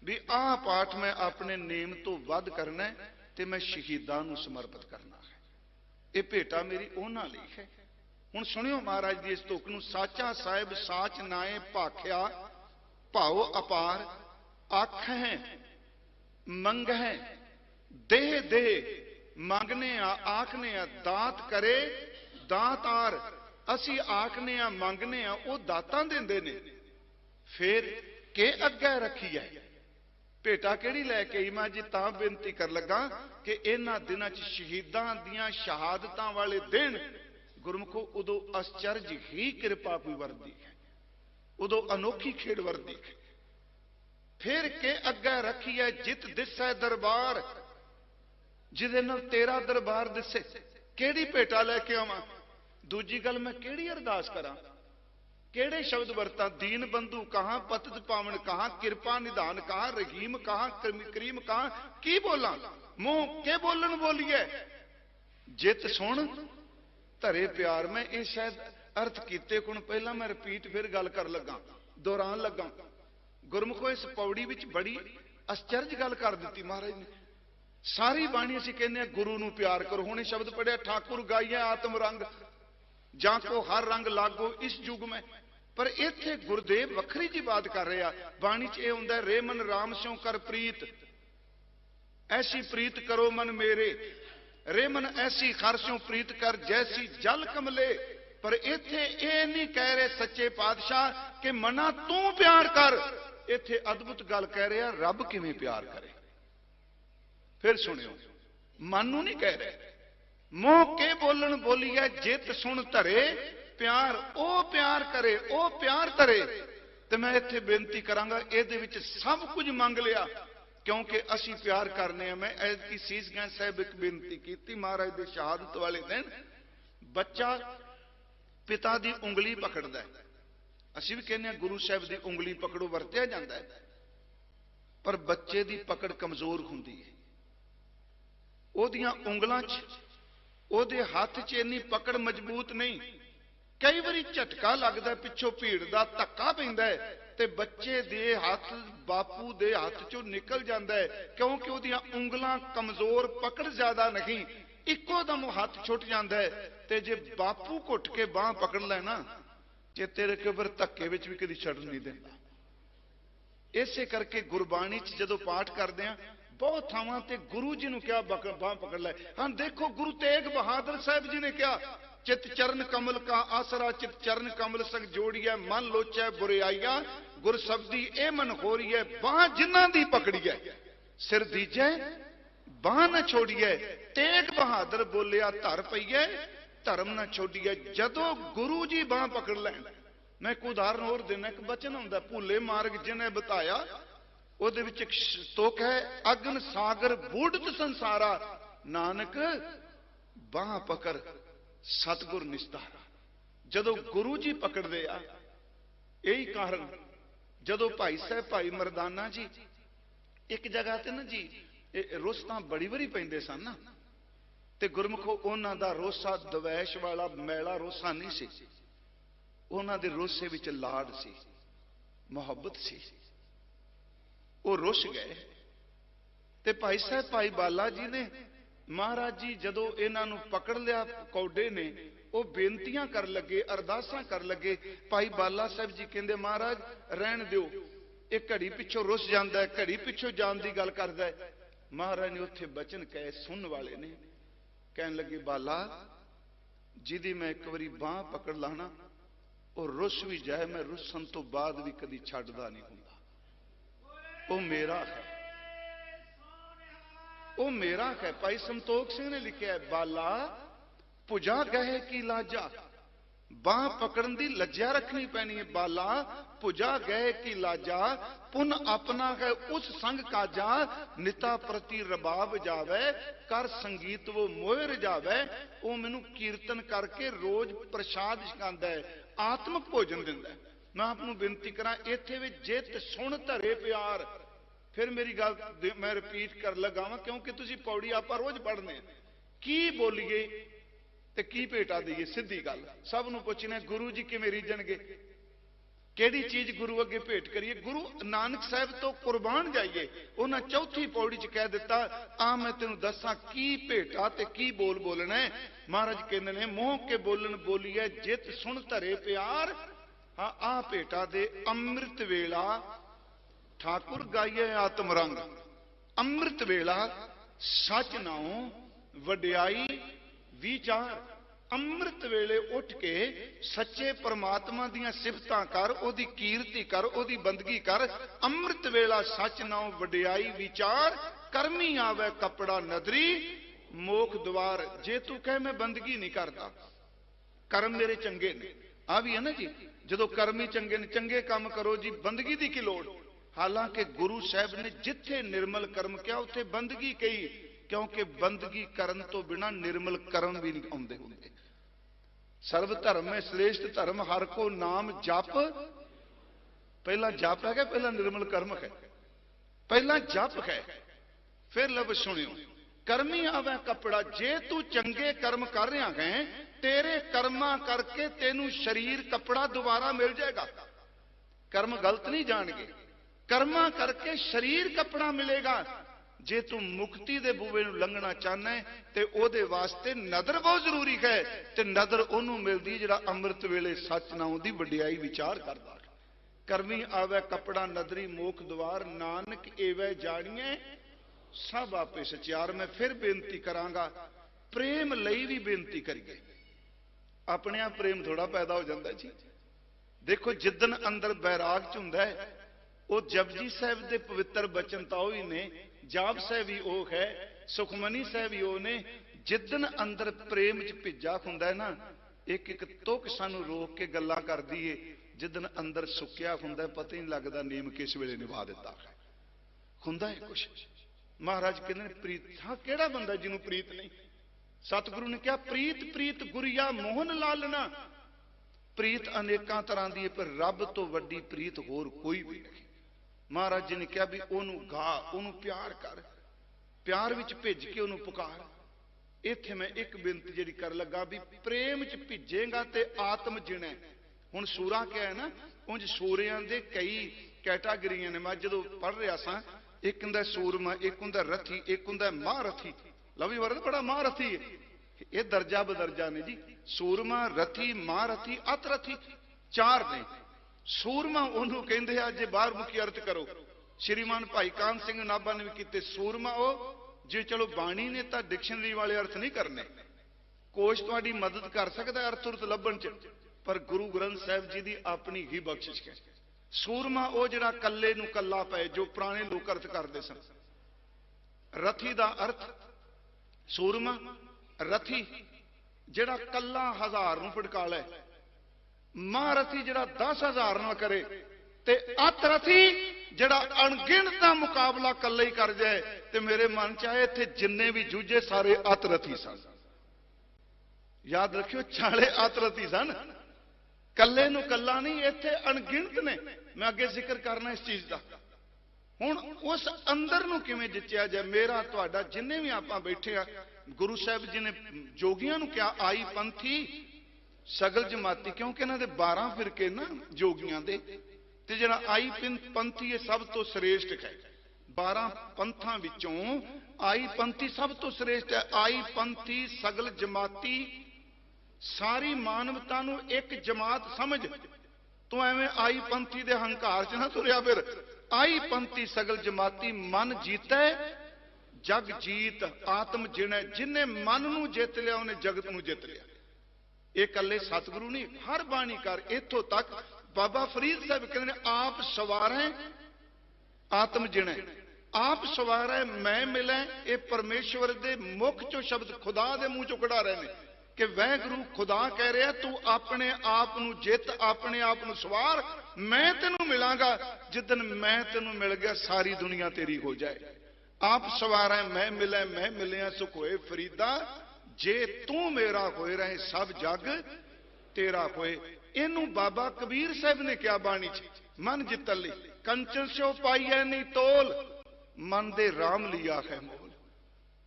ਵੀ ਆਹ ਪਾਠ ਮੈਂ ਆਪਣੇ ਨੇਮ ਤੋਂ ਵੱਧ ਕਰਨਾ ਹੈ ਤੇ ਮੈਂ ਸ਼ਹੀਦਾਂ ਨੂੰ ਸਮਰਪਿਤ ਕਰਨਾ ਹੈ, ਇਹ ਭੇਟਾ ਮੇਰੀ ਉਹਨਾਂ ਲਈ ਹੈ। ਹੁਣ ਸੁਣਿਓ ਮਹਾਰਾਜ ਦੀ ਇਸ ਤੁਕ ਨੂੰ, ਸਾਚਾ ਸਾਹਿਬ ਸਾਚ ਨਾਏ ਭਾਖਿਆ, ਭਾਉ ਅਪਾਰ ਅੱਖ ਹੈ ਮੰਗ ਹੈ ਦੇਹ ਦੇਹ ਮੰਗਨੇ ਆ ਆਖਨੇ ਆ, ਦਾਤ ਕਰੇ ਦਾਤਾਰ, ਅਸੀਂ ਆਖਨੇ ਆ ਮੰਗਨੇ ਆ, ਉਹ ਦਾਤਾਂ ਦਿੰਦੇ ਨੇ। ਫਿਰ ਕਿ ਅੱਗੇ ਰੱਖੀ ਹੈ ਭੇਟਾ ਕਿਹੜੀ ਲੈ ਕੇ ਆਈ? ਮੈਂ ਜੀ ਤਾਂ ਬੇਨਤੀ ਕਰ ਲੱਗਾ ਕਿ ਇਹਨਾਂ ਦਿਨਾਂ 'ਚ ਸ਼ਹੀਦਾਂ ਦੀਆਂ ਸ਼ਹਾਦਤਾਂ ਵਾਲੇ ਦਿਨ ਗੁਰਮੁਖੋ ਉਦੋਂ ਅਚਰਜ ਹੀ ਕਿਰਪਾ ਕੋਈ ਵਰਦੀ ਹੈ, ਉਦੋਂ ਅਨੋਖੀ ਖੇਡ ਵਰਦੀ ਹੈ। ਫਿਰ ਕਿ ਅੱਗੇ ਰੱਖੀ ਹੈ ਜਿਤ ਦਿਸੈ ਦਰਬਾਰ, ਜਿਹਦੇ ਨਾਲ ਤੇਰਾ ਦਰਬਾਰ ਦਿਸੇ। ਕਿਹੜੀ ਭੇਟਾ ਲੈ ਕੇ ਆਵਾਂ? ਦੂਜੀ ਗੱਲ, ਮੈਂ ਕਿਹੜੀ ਅਰਦਾਸ ਕਰਾਂ, ਕਿਹੜੇ ਸ਼ਬਦ ਵਰਤਾਂ? ਦੀਨ ਬੰਧੂ ਕਹਾਂ, ਪਤਿਤ ਪਾਵਨ ਕਹਾਂ, ਕਿਰਪਾ ਨਿਧਾਨ ਕਹਾਂ, ਰਹੀਮ ਕਹਾਂ, ਕਰੀਮ ਕਹਾਂ, ਕੀ ਬੋਲਾਂ? ਮੂੰਹ ਕੇ ਬੋਲਣ ਬੋਲੀਏ। ਜਿਤ ਸੁਣ ਧਰੇ ਪਿਆਰ। ਮੈਂ ਇਹ ਸ਼ਾਇਦ ਅਰਥ ਕੀਤੇ ਕੋਣ, ਪਹਿਲਾਂ ਮੈਂ ਰਿਪੀਟ ਫਿਰ ਗੱਲ ਕਰ ਲੱਗਾ, ਦੁਹਰਾਉਣ ਲੱਗਾ। ਗੁਰਮੁਖੋ ਇਸ ਪੌੜੀ ਵਿੱਚ ਬੜੀ ਅਚਰਜ ਗੱਲ ਕਰ ਦਿੱਤੀ ਮਹਾਰਾਜ ਨੇ। ਸਾਰੀ ਬਾਣੀ ਅਸੀਂ ਕਹਿੰਦੇ ਆ ਗੁਰੂ ਨੂੰ ਪਿਆਰ ਕਰੋ। ਹੁਣ ਇਹ ਸ਼ਬਦ ਪੜਿਆ, ਠਾਕੁਰ ਗਾਈਏ ਆਤਮ ਰੰਗ ਜਾਂ ਕੋ ਹਰ ਰੰਗ ਲਾਗੋ ਇਸ ਯੁਗ ਮੈਂ। ਪਰ ਇੱਥੇ ਗੁਰਦੇਵ ਵੱਖਰੀ ਜੀ ਬਾਤ ਕਰ ਰਿਹਾ। ਬਾਣੀ 'ਚ ਇਹ ਹੁੰਦਾ, ਰੇ ਮਨ ਰਾਮ ਸਿਉ ਕਰ ਪ੍ਰੀਤ, ਐਸੀ ਪ੍ਰੀਤ ਕਰੋ ਮਨ ਮੇਰੇ, ਰੇ ਮਨ ਐਸੀ ਖਰ ਸਿਉ ਪ੍ਰੀਤ ਕਰ, ਜੈਸੀ ਜਲ ਕਮਲੇ पर इत्थे ये नहीं कह रहे सच्चे पातशाह कि मना तू प्यार कर, इत्थे अद्भुत गल कह रहे हैं रब किवें प्यार करे। फिर सुनियो, मन नूं नहीं कह रहे, मोह के बोलन बोलीए जित सुन धरे प्यार ओ प्यार करे ओ प्यार धरे। तो मैं इत्थे बेनती करांगा, इहदे विच सब कुछ मंग लिया क्योंकि असी प्यार करने हैं। मैं ऐसी सीसगंज साहब एक बेनती की, महाराज के शहादत वाले दिन बच्चा पिता की उंगली पकड़ता है, असी भी कहने गुरु साहब की उंगली पकड़ो वरत्या जाता है, पर बच्चे की पकड़ कमजोर होंदी है। ओदियां उंगलां च ओदे हाथ च इन्नी पकड़ मजबूत नहीं, कई बारी झटका लगता पिछों भीड़ का धक्का पैंदा है ते बच्चे दे हाथ बापू दे हाथ चों निकल जाता है क्योंकि ओदियां उंगलां कमजोर, पकड़ ज्यादा नहीं, इको दम हाथ छुट जाता है। ते जे बापू घुट के बांह पकड़ लेना जे तेरे के फिर धक्के विच भी कदी छड़ नहीं देता। इसे करके गुरबाणी च जदों पाठ करते हैं बहुत थावां ते गुरु जी ने क्या बांह पकड़ लै। हाँ देखो गुरु तेग बहादुर साहब जी ने क्या, चित चरण कमल का आसरा चित चरण कमल संग जोड़िए, मन लोचै बुराइया गुर शब्दी ए मन होरिए, बांह जिन्हां दी पकड़िए सिर दीजै बांह न छोड़िए, तेग बहादुर बोलिया धर पईए धर्म न छोड़िए। जदों गुरु जी बांह पकड़ लैन, मैं एक उदाहरण होर देना, एक बचन हुंदा भूले मार्ग जिन्हें बताया, ਉਹਦੇ ਵਿੱਚ ਇੱਕ ਤੁਕ ਹੈ ਅਗਨ ਸਾਗਰ ਬੂੜਤ ਸੰਸਾਰਾ, ਨਾਨਕ ਬਾਹ ਪਕੜ ਸਤਿਗੁਰ ਨਿਸਤਾਰਾ। ਜਦੋਂ ਗੁਰੂ ਜੀ ਪਕੜਦੇ ਆ, ਇਹੀ ਕਾਰਨ ਜਦੋਂ ਭਾਈ ਸਾਹਿਬ ਭਾਈ ਮਰਦਾਨਾ ਜੀ ਇੱਕ ਜਗ੍ਹਾ ਤੇ ਨਾ ਜੀ ਰੋਸਾਂ ਬੜੀ ਵਾਰੀ ਪੈਂਦੇ ਸਨ ਨਾ, ਤੇ ਗੁਰਮੁਖੋ ਉਹਨਾਂ ਦਾ ਰੋਸਾ ਦਵੈਸ਼ ਵਾਲਾ ਮੈਲਾ ਰੋਸਾ ਨਹੀਂ ਸੀ, ਉਹਨਾਂ ਦੇ ਰੋਸੇ ਵਿੱਚ ਲਾਡ ਸੀ, ਮੁਹੱਬਤ ਸੀ। ਉਹ ਰੁੱਸ ਗਏ ਤੇ ਭਾਈ ਸਾਹਿਬ ਭਾਈ ਬਾਲਾ ਜੀ ਨੇ ਮਹਾਰਾਜ ਜੀ ਜਦੋਂ ਇਹਨਾਂ ਨੂੰ ਪਕੜ ਲਿਆ ਕੌਡੇ ਨੇ, ਉਹ ਬੇਨਤੀਆਂ ਕਰ ਲੱਗੇ, ਅਰਦਾਸਾਂ ਕਰ ਲੱਗੇ। ਭਾਈ ਬਾਲਾ ਸਾਹਿਬ ਜੀ ਕਹਿੰਦੇ ਮਹਾਰਾਜ ਰਹਿਣ ਦਿਓ, ਇਹ ਘੜੀ ਪਿੱਛੋਂ ਰੁੱਸ ਜਾਂਦਾ, ਘੜੀ ਪਿੱਛੋਂ ਜਾਣ ਦੀ ਗੱਲ ਕਰਦਾ ਹੈ। ਮਹਾਰਾਜ ਨੇ ਉੱਥੇ ਬਚਨ ਕਹੇ, ਸੁਣਨ ਵਾਲੇ ਨੇ ਕਹਿਣ ਲੱਗੇ ਬਾਲਾ ਜਿਹਦੀ ਮੈਂ ਇੱਕ ਵਾਰੀ ਬਾਂਹ ਪਕੜ ਲਾਣਾ ਉਹ ਰੁੱਸ ਵੀ ਜਾਏ, ਮੈਂ ਰੁੱਸਣ ਤੋਂ ਬਾਅਦ ਵੀ ਕਦੀ ਛੱਡਦਾ ਨਹੀਂ ਹੁੰਦਾ, ਉਹ ਮੇਰਾ ਹੈ, ਉਹ ਮੇਰਾ ਹੈ। ਭਾਈ ਸੰਤੋਖ ਸਿੰਘ ਨੇ ਲਿਖਿਆ ਬਾਲਾ ਭੁਜਾ ਗਏ ਕੀ ਲਾਜਾ, ਬਾਂਹ ਪਕੜਨ ਦੀ ਲੱਜਾ ਰੱਖਣੀ ਪੈਣੀ ਹੈ। ਬਾਲਾ ਭੁਜਾ ਗਏ ਕੀ ਲਾਜਾ, ਪੁਨ ਆਪਣਾ ਹੈ ਉਸ ਸੰਗ ਕਾਜਾ, ਨਿਤਾ ਪ੍ਰਤੀ ਰਬਾਬ ਜਾਵੇ, ਕਰ ਸੰਗੀਤ ਉਹ ਮੋਹ ਰਜਾਵੇ। ਉਹ ਮੈਨੂੰ ਕੀਰਤਨ ਕਰਕੇ ਰੋਜ਼ ਪ੍ਰਸ਼ਾਦ ਛਕਾਉਂਦਾ ਹੈ, ਆਤਮਿਕ ਭੋਜਨ ਦਿੰਦਾ ਹੈ। मैं आपको बेनती करा इत्थे विच जित सुन धरे प्यार, फिर मेरी गल मैं रिपीट कर लगा वां क्योंकि तुसीं पौड़ी आपां रोज पढ़ने की बोलीए ते की भेटा दईए। सीधी गल सब नूं पुछना गुरु जी किवें रीझणगे, किहड़ी चीज गुरु अगे भेट करिए। गुरु नानक साहब तो कुर्बान जाइए। उन्हां चौथी पौड़ी च कह दिता आ मैं तेनों दसां की भेटा ते की बोल बोलना है। महाराज कहंदे ने मोह के बोलन बोलीए जित सुन धरे प्यार, हाँ आ भेटा दे अमृत वेला ठाकुर गाइए आत्म रंग। अमृत वेला सच नाओ वड्याई विचार। अमृत वेले उठ के सच्चे परमात्मा दियां सिफतां कर, ओदी कीर्ति कर, ओदी बंदगी कर। अमृत वेला सच नाओ वड्याई विचार, करमी आवे कपड़ा नदरी मोख द्वार। जे तू कहे मैं बंदगी नहीं करता, कर्म मेरे चंगे ने, आ भी है ना जी। जो कर्मी चंगे ने, चंगे काम करो जी, बंदगी दी की लोड़। हालांकि गुरु साहब ने जिथे निर्मल कर्म किया उथे बंदगी कही, क्योंकि बंदगी करन तो बिना निर्मल कर्म भी नहीं आउंदे हुंदे। सर्व धर्म में श्रेष्ठ धर्म हर को नाम जप। पहला जप है, पहला निर्मल कर्म है, पहला जप है। फिर लब सुनियो कर्मी आवे कपड़ा। जे तू चंगे कर्म कर रहा है, तेरे कर्मा करके तेनू शरीर कपड़ा दोबारा मिल जाएगा। कर्म गलत नहीं जाणगे, कर्मा करके शरीर कपड़ा मिलेगा। जे तू मुक्ति दे बूवे नू लंघना चाहना है ते ओदे वास्ते नदर बहुत जरूरी है। ते नदर ओनू मिलदी जिहड़ा अमृत वेले सच नाम दी वड्याई विचार करदा। कर्मी आवे कपड़ा नदरी मोख द्वार, नानक एवै जाणिए सब आपे सचियार। मैं फिर बेनती करांगा, प्रेम लई भी बेनती करिए। अपने आप प्रेम थोड़ा पैदा हो जाता जी। देखो जिदन अंदर बैराग च हुंदा है, वो जपजी साहिब दे पवित्र बचन तो ही ने, जाप साहिब भी वो है, सुखमनी साहिब भी वो ने। जिदन अंदर प्रेम च भिजा हुंदा है ना, एक एक तुक सानू रोक के गल्लां करदी है। जिदन अंदर सुक्या हुंदा है, पता ही नहीं लगता नीम किस वेले निभा दिता है, हुंदा है कुछ। महाराज कहते हैं प्रीत, हाँ केड़ा बंदा जिन्हों प्रीत नहीं। सतगुरु ने कहा प्रीत प्रीत गुरिया मोहन लालना। प्रीत अनेकां तरह की है, पर रब तो वड्डी प्रीत होर कोई भी नहीं। महाराज जी ने कहा भी ओनू गा, ओनू प्यार कर, प्यार विच भिज के ओनू पुकार। इत्थे मैं एक बेनती जिहड़ी कर लगा भी प्रेम च भिजेगा ते आत्म जिणै। हुण सूरा क्या है ना, उंज सूरियां दे कई कैटागरियां ने। मैं जदों पढ़ रहा सा, एक हुंदा सूरमा, एक हुंदा रथी, एक हुंदा महारथी। लवी वरद बड़ा महारथी है, ये दर्जा बदर्जा ने जी। सूरमा, रथी, महारथी, अतरथी, चार ने। सूरमा ओनू कहंदे आ जे बाहर मुखी अर्थ करो। श्रीमान भाई कान सिंह नाभा ने भी कीते। सूरमा ओ जे चलो बाणी ने तो डिक्शनरी वाले अर्थ नहीं करने, कोश तुहाडी मदद कर सकता अर्थ उर्थ लभण च, पर गुरु ग्रंथ साहिब जी की अपनी ही बख्शिश है। सूरमा ओ जिहड़ा कल्ले नूं कल्ला पए, जो पुराने लोक अर्थ करते सन। रथी का अर्थ सूरमा, रथी जिहड़ा कल्ला 1000 नूं फटकाले, महारथी जिहड़ा 10,000 ना करे, ते अतरथी जिहड़ा अणगिणत मुकाबला कल्ले ही कर जाए। ते मेरे मन च आए इत्थे जिन्ने भी जूझे सारे अतरथी सन। याद रखियो चाले अतरथी सन, कल्ले नूं कल्ला नहीं, इत्थे अणगिणत ने। मैं अगे जिक्र करना इस चीज का। हुण उस अंदर नूं किवें जित्या जाए। मेरा तुहाडा जिन्ने भी आपां बैठे आ, गुरु साहिब जी ने जोगियां नूं क्या आई पंथी सगल जमाती, क्योंकि इन्हां दे 12 फिरके ना जोगियां दे, ते जिहड़ा आई पंथी ये सब तो श्रेष्ठ है। 12 पंथां विचों आई पंथी सब तो श्रेष्ठ है। आई पंथी सगल जमाती, सारी मानवता नूं एक जमात समझ। तू एवें आई पंथी दे हंकार च ना तुरिया फिर। आई पंथी सगल जमाती, मन जीतै जग जीत, आत्म जिणै। जिन्हें मन नूं जित लिया उन्हें जगत नूं जित लिया। ये कल्ले सतगुरु नहीं, हर बाणी कर इत्थों तक बाबा फरीद साहब कहते हैं आप सवारें आत्म जिणै। आप सवारें मैं मिलै, ये परमेश्वर दे मुख चो शब्द खुदा दे मुंह चो कढ़ा रहे हैं कि वह गुरु खुदा कह रहा तू अपने आप नूं जित, अपने आप नूं सवार। मैं तेनू मिलांगा, जिदन मैं तेनू मिल गया सारी दुनिया तेरी हो जाए। आप सवारें मैं मिलै, मैं मिलिया सुख होए फरीदा। जे तू मेरा होए रहे सब जग तेरा होए। इनू बाबा कबीर साहब ने क्या बाणी च मन जितन ली। कंचन सो पाई है नहीं तोल, मन दे राम लिया है मोल।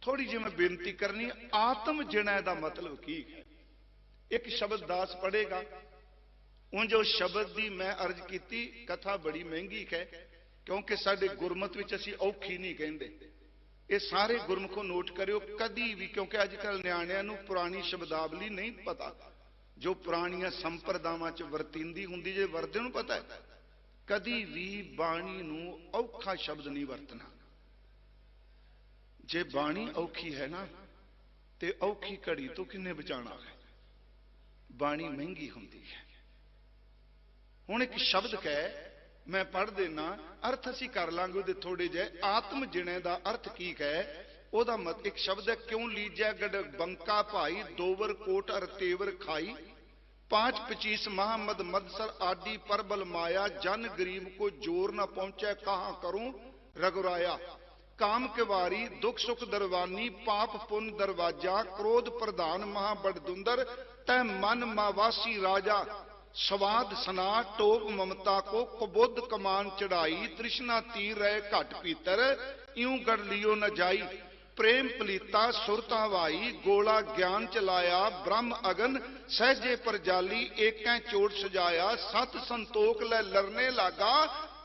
थोड़ी जी मैं बेनती करनी, आत्म जिणै दा मतलब की है। एक शब्द दास पढ़ेगा, उन जो शब्द दी मैं अर्ज की। कथा बड़ी महंगी है, क्योंकि साडे गुरमत विच असीं औखी नहीं कहंदे। ये सारे गुरमुखों नोट करियो कदी भी, क्योंकि अजकल न्याणिਆਂ ਨੂੰ पुरानी शब्दावली नहीं पता, जो पुरानियां संप्रदावां च वरतींदी हुंदी जे वरदे नूं पता है। कदी भी बाणी नूं औखा शब्द नहीं वरतना। जे बाणी औखी है ना, ते औखी घड़ी तो किन्ने बचाना है। बाणी महंगी हुंदी है। हुण एक शब्द कह मैं पढ़ देना, अर्थ असी कर लांगे उहदे थोड़े जे। आत्म जिणे दा अर्थ की है, ओदा मत एक शब्द है क्यों लीजै गड़ बंका भाई, दोवर कोट अर तेवर खाई। 5 25 महामद मदसर आदि परबल माया, जन गरीब को जोर न पहुंचे कहां करूं रघुराया। काम के वारी दुख सुख दरवानी, पाप पुण्य दरवाजा, क्रोध प्रधान महाबड़दुंदर, तय मन मावासी राजा। स्वाद सना टोप ममता को, कुबुद्ध कमान चढ़ाई, तृष्णा तीर रहे घट पीतर, यूं गढ़ लियो न जाई। प्रेम पलीता सुरता हवाई, गोला ज्ञान चलाया, ब्रह्म अगन सहजे पर जाली, एकै चोट सजाया। सत संतोख लै लरने लागा,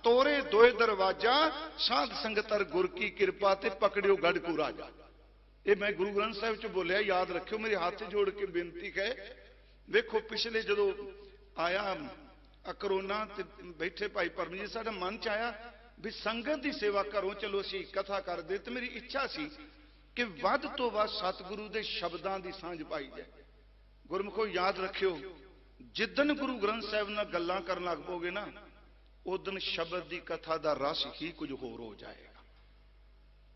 तोरे दोए दरवाजा, साध संगतर गुर की कृपा ते पकड़ियो गढ़ को राजा। ये मैं गुरु ग्रंथ साहिब च बोलिया, याद रखियो, मेरे हाथ जोड़ के बेनती है। देखो पिछले जदों आया करोना ते बैठे भाई परमजीत जी, साडा मन च आया भी संगत की सेवा करो, चलो असीं कथा कर दे। तो मेरी इच्छा सी कि वध तो वध सतगुरु दे शब्दां दी सांझ पाई जाए। ਗੁਰਮੁਖੋ ਯਾਦ ਰੱਖਿਓ, ਜਿੱਦਣ ਗੁਰੂ ਗ੍ਰੰਥ ਸਾਹਿਬ ਨਾਲ ਗੱਲਾਂ ਕਰਨ ਲੱਗ ਪੋਗੇ ਨਾ, ਉਦਣ ਸ਼ਬਦ ਦੀ ਕਥਾ ਦਾ ਰਸ ਹੀ ਕੁਝ ਹੋਰ ਹੋ ਜਾਏਗਾ।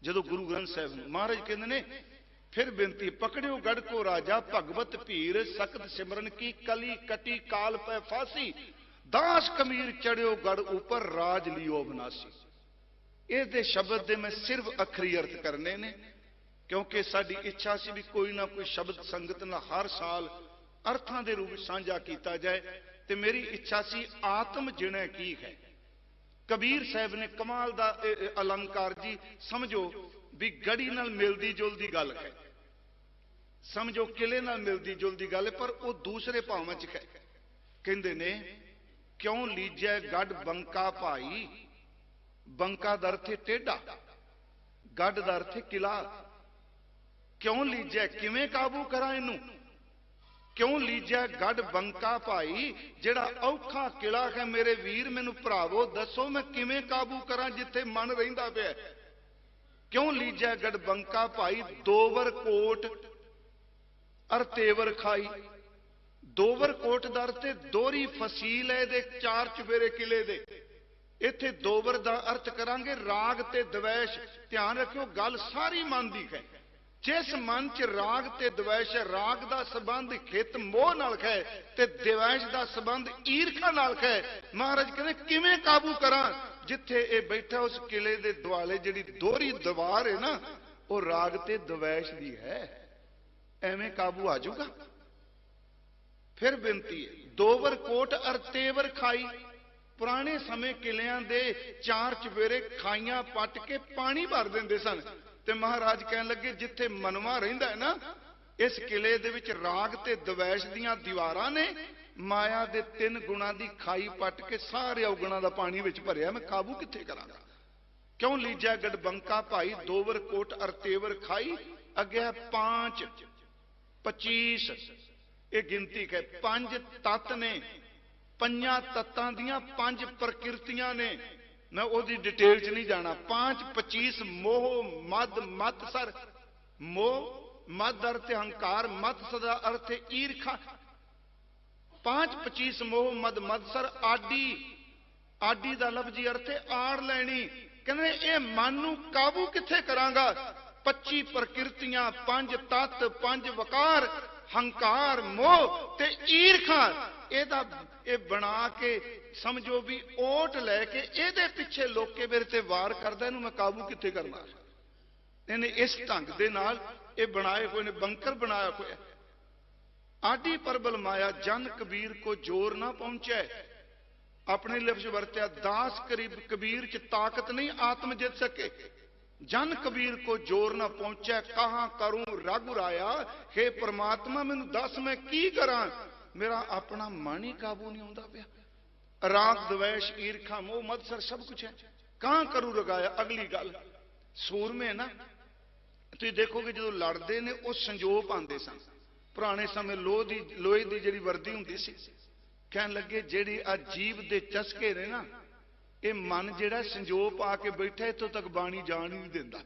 ਜਦੋਂ ਗੁਰੂ ਗ੍ਰੰਥ ਸਾਹਿਬ ਨੂੰ ਮਹਾਰਾਜ ਕਹਿੰਦੇ ਨੇ, ਫਿਰ ਬੇਨਤੀ ਪਕੜਿਓ ਗੜ ਕੋ ਰਾਜਾ, ਭਗਵਤ ਭੀਰ ਸਖਤ ਸਿਮਰਨ ਕੀ, ਕਲੀ ਕਟੀ ਕਾਲ ਪੈ ਫਾਸੀ, ਦਾਸ ਕਮੀਰ ਚੜਿਓ ਗੜ ਉਪਰ, ਰਾਜ ਲਿਓ ਬਨਾਸੀ। ਇਹਦੇ ਸ਼ਬਦ ਦੇ ਮੈਂ ਸਿਰਫ ਅਖਰੀ ਅਰਥ ਕਰਨੇ ਨੇ, ਕਿਉਂਕਿ ਸਾਡੀ ਇੱਛਾ ਸੀ ਵੀ ਕੋਈ ਨਾ ਕੋਈ ਸ਼ਬਦ ਸੰਗਤ ਨਾਲ ਹਰ ਸਾਲ ਅਰਥਾਂ ਦੇ ਰੂਪ ਵਿੱਚ ਸਾਂਝਾ ਕੀਤਾ ਜਾਏ। ਤੇ ਮੇਰੀ ਇੱਛਾ ਸੀ ਆਤਮ ਜਿਣੈ ਕੀ ਹੈ। ਕਬੀਰ ਸਾਹਿਬ ਨੇ ਕਮਾਲ ਦਾ ਅਲੰਕਾਰ ਜੀ, ਸਮਝੋ ਵੀ ਗੜੀ ਨਾਲ ਮਿਲਦੀ ਜੁਲਦੀ ਗੱਲ ਹੈ, ਸਮਝੋ ਕਿਲੇ ਨਾਲ ਮਿਲਦੀ ਜੁਲਦੀ ਗੱਲ ਹੈ, ਪਰ ਉਹ ਦੂਸਰੇ ਭਾਵਾਂ ਚ ਹੈ। ਕਹਿੰਦੇ ਨੇ, ਕਿਉਂ ਲੀਜੈ ਗੱਡ ਬੰਕਾ ਭਾਈ, ਬੰਕਾ ਦਾ ਅਰਥ ਹੈ ਟੇਢਾ, ਗੱਡ ਦਾ ਅਰਥ ਹੈ ਕਿਲਾ। ਕਿਉਂ ਲੀਜੈ, ਕਿਵੇਂ ਕਾਬੂ ਕਰਾਂ ਇਹਨੂੰ? ਕਿਉਂ ਲੀਜੈ ਗੱਡ ਬੰਕਾ ਭਾਈ, ਜਿਹੜਾ ਔਖਾ ਕਿਲਾ ਹੈ ਮੇਰੇ ਵੀਰ, ਮੈਨੂੰ ਭਰਾਵੋ ਦੱਸੋ ਮੈਂ ਕਿਵੇਂ ਕਾਬੂ ਕਰਾਂ ਜਿੱਥੇ ਮਨ ਰਹਿੰਦਾ ਪਿਆ। ਕਿਉਂ ਲੀਜੈ ਗੱਡ ਬੰਕਾ ਭਾਈ, ਦੋਵਰ ਕੋਟ ਅਰ ਤੇਵਰ ਖਾਈ। ਦੋਵਰ ਕੋਟ ਦਾ ਅਰਥ ਹੈ ਦੋਹਰੀ ਫਸੀਲ ਹੈ ਇਹਦੇ, ਚਾਰ ਚੁਫੇਰੇ ਕਿਲੇ ਦੇ। ਇੱਥੇ ਦੋਵਰ ਦਾ ਅਰਥ ਕਰਾਂਗੇ ਰਾਗ ਤੇ ਦਵੈਸ਼। ਧਿਆਨ ਰੱਖਿਓ, ਗੱਲ ਸਾਰੀ ਮਨ ਦੀ ਹੈ। ਜਿਸ ਮਨ ਚ ਰਾਗ ਤੇ ਦਵੈਸ਼ ਹੈ, ਰਾਗ ਦਾ ਸੰਬੰਧ ਖਿੱਤ ਮੋਹ ਨਾਲ ਹੈ ਤੇ ਦਵੈਸ਼ ਦਾ ਸੰਬੰਧ ਈਰਖਾ ਨਾਲ ਹੈ। ਮਹਾਰਾਜ ਕਹਿੰਦੇ ਕਿਵੇਂ ਕਾਬੂ ਕਰਾਂ? ਜਿੱਥੇ ਇਹ ਬੈਠਾ ਉਸ ਕਿਲੇ ਦੇ ਦੁਆਲੇ ਜਿਹੜੀ ਦੋਹਰੀ ਦੀਵਾਰ ਹੈ ਨਾ, ਉਹ ਰਾਗ ਤੇ ਦਵੈਸ਼ ਦੀ ਹੈ। ਐਵੇਂ ਕਾਬੂ ਆ ਜਾਊਗਾ? ਫਿਰ ਬੇਨਤੀ ਹੈ, ਦੋਵਰ ਕੋਟ ਅਰ ਤੇਵਰ ਖਾਈ। ਪੁਰਾਣੇ ਸਮੇਂ ਕਿਲਿਆਂ ਦੇ ਚਾਰ ਚੁਫੇਰੇ ਖਾਈਆਂ ਪੱਟ ਕੇ ਪਾਣੀ ਭਰ ਦਿੰਦੇ ਸਨ। ਤੇ ਮਹਾਰਾਜ ਕਹਿਣ ਲੱਗੇ, ਜਿੱਥੇ ਮਨਵਾ ਰਹਿੰਦਾ ਹੈ ਨਾ, ਇਸ ਕਿਲੇ ਦੇ ਵਿੱਚ ਰਾਗ ਤੇ ਦਵੈਸ਼ ਦੀਆਂ ਦੀਵਾਰਾਂ ਨੇ, ਮਾਇਆ ਦੇ 3 ਗੁਣਾਂ ਦੀ ਖਾਈ ਪੱਟ ਕੇ ਸਾਰੇ ਔਗਣਾਂ ਦਾ ਪਾਣੀ ਵਿੱਚ ਭਰਿਆ। ਮੈਂ ਕਾਬੂ ਕਿੱਥੇ ਕਰਾਂਗਾ? ਕਿਉਂ ਲੀਜੈ ਗੜ ਬੰਕਾ ਭਾਈ, ਦੋਵਰ ਕੋਟ ਅਰ ਤੇਵਰ ਖਾਈ। ਅੱਗੇ ਹੈ 5 25, ਇਹ ਗਿਣਤੀ ਹੈ। 5 ਤੱਤ ਨੇ, 5 ਤੱਤਾਂ ਦੀਆਂ 5 ਪ੍ਰਕਿਰਤੀਆਂ ਨੇ। ਮੈਂ ਉਹਦੀ ਡਿਟੇਲ ਚ ਨਹੀਂ ਜਾਣਾ। 5 25 ਮੋਹ ਮਦ ਮਤ ਸਰ। ਮੋਹ ਮਦ ਅਰਥ ਹੰਕਾਰ, ਮਤ ਸਦਾ ਅਰਥ ਈਰਖਾ। 5 25 ਮੋਹ ਮਦ ਮਦ ਸਰ ਆਡੀ। ਆਡੀ ਦਾ ਲਫ਼ਜ਼ੀ ਅਰਥ ਹੈ ਆੜ ਲੈਣੀ। ਕਹਿੰਦੇ ਇਹ ਮਨ ਨੂੰ ਕਾਬੂ ਕਿੱਥੇ ਕਰਾਂਗਾ? 25 ਪ੍ਰਕਿਰਤੀਆਂ, 5 ਤੱਤ, 5 ਵਕਾਰ, ਹੰਕਾਰ, ਮੋਹ ਤੇ ਈਰਖਾ। ਇਹਦਾ ਇਹ ਬਣਾ ਕੇ ਸਮਝੋ ਵੀ ਓਟ ਲੈ ਕੇ ਇਹਦੇ ਪਿੱਛੇ ਲੋਕੇ ਮੇਰੇ ਤੇ ਵਾਰ ਕਰਦਾ। ਇਹਨੂੰ ਮੈਂ ਕਾਬੂ ਕਿੱਥੇ ਕਰਨਾ? ਇਹਨੇ ਇਸ ਢੰਗ ਦੇ ਨਾਲ ਇਹ ਬਣਾਏ ਹੋਏ ਨੇ, ਬੰਕਰ ਬਣਾਇਆ ਹੋਇਆ। ਆਡੀ ਪਰਬਲ ਮਾਇਆ, ਜਨ ਕਬੀਰ ਕੋ ਜੋਰ ਨਾ ਪਹੁੰਚੈ। ਆਪਣੇ ਲਫ਼ਜ਼ ਵਰਤਿਆ, ਦਾਸ ਕਰੀਬ ਕਬੀਰ ਚ ਤਾਕਤ ਨਹੀਂ ਆਤਮ ਜਿੱਤ ਸਕੇ। ਜਨ ਕਬੀਰ ਕੋ ਜੋਰ ਨਾ ਪਹੁੰਚੈ, ਕਹਾਂ ਕਰੂੰ ਰਘੁ ਰਾਇਆ। ਹੇ ਪ੍ਰਮਾਤਮਾ ਮੈਨੂੰ ਦੱਸ ਮੈਂ ਕੀ ਕਰਾਂ? ਮੇਰਾ ਆਪਣਾ ਮਨ ਹੀ ਕਾਬੂ ਨਹੀਂ ਆਉਂਦਾ ਪਿਆ। ਰਾਗ ਦਵੈਸ਼ ਈਰਖਾ ਮੋਹ ਮਤਸਰ ਸਭ ਕੁਝ ਹੈ। ਕਾਂ ਕਰੂ ਰਗਾਇਆ। ਅਗਲੀ ਗੱਲ, ਸੂਰਮੇ ਨਾ ਤੁਸੀਂ ਦੇਖੋਗੇ ਜਦੋਂ ਲੜਦੇ ਨੇ ਉਹ ਸੰਜੋਗ ਆਉਂਦੇ ਸਨ। ਪੁਰਾਣੇ ਸਮੇਂ ਲੋਹੇ ਦੀ ਜਿਹੜੀ ਵਰਦੀ ਹੁੰਦੀ ਸੀ, ਕਹਿਣ ਲੱਗੇ ਜਿਹੜੀ ਆ ਜੀਭ ਦੇ ਚਸਕੇ ਨੇ ਨਾ, ਇਹ ਮਨ ਜਿਹੜਾ ਸੰਜੋਗ ਪਾ ਕੇ ਬੈਠਾ, ਇੱਥੋਂ ਤੱਕ ਬਾਣੀ ਜਾਣ ਹੀ ਨਹੀਂ ਦਿੰਦਾ।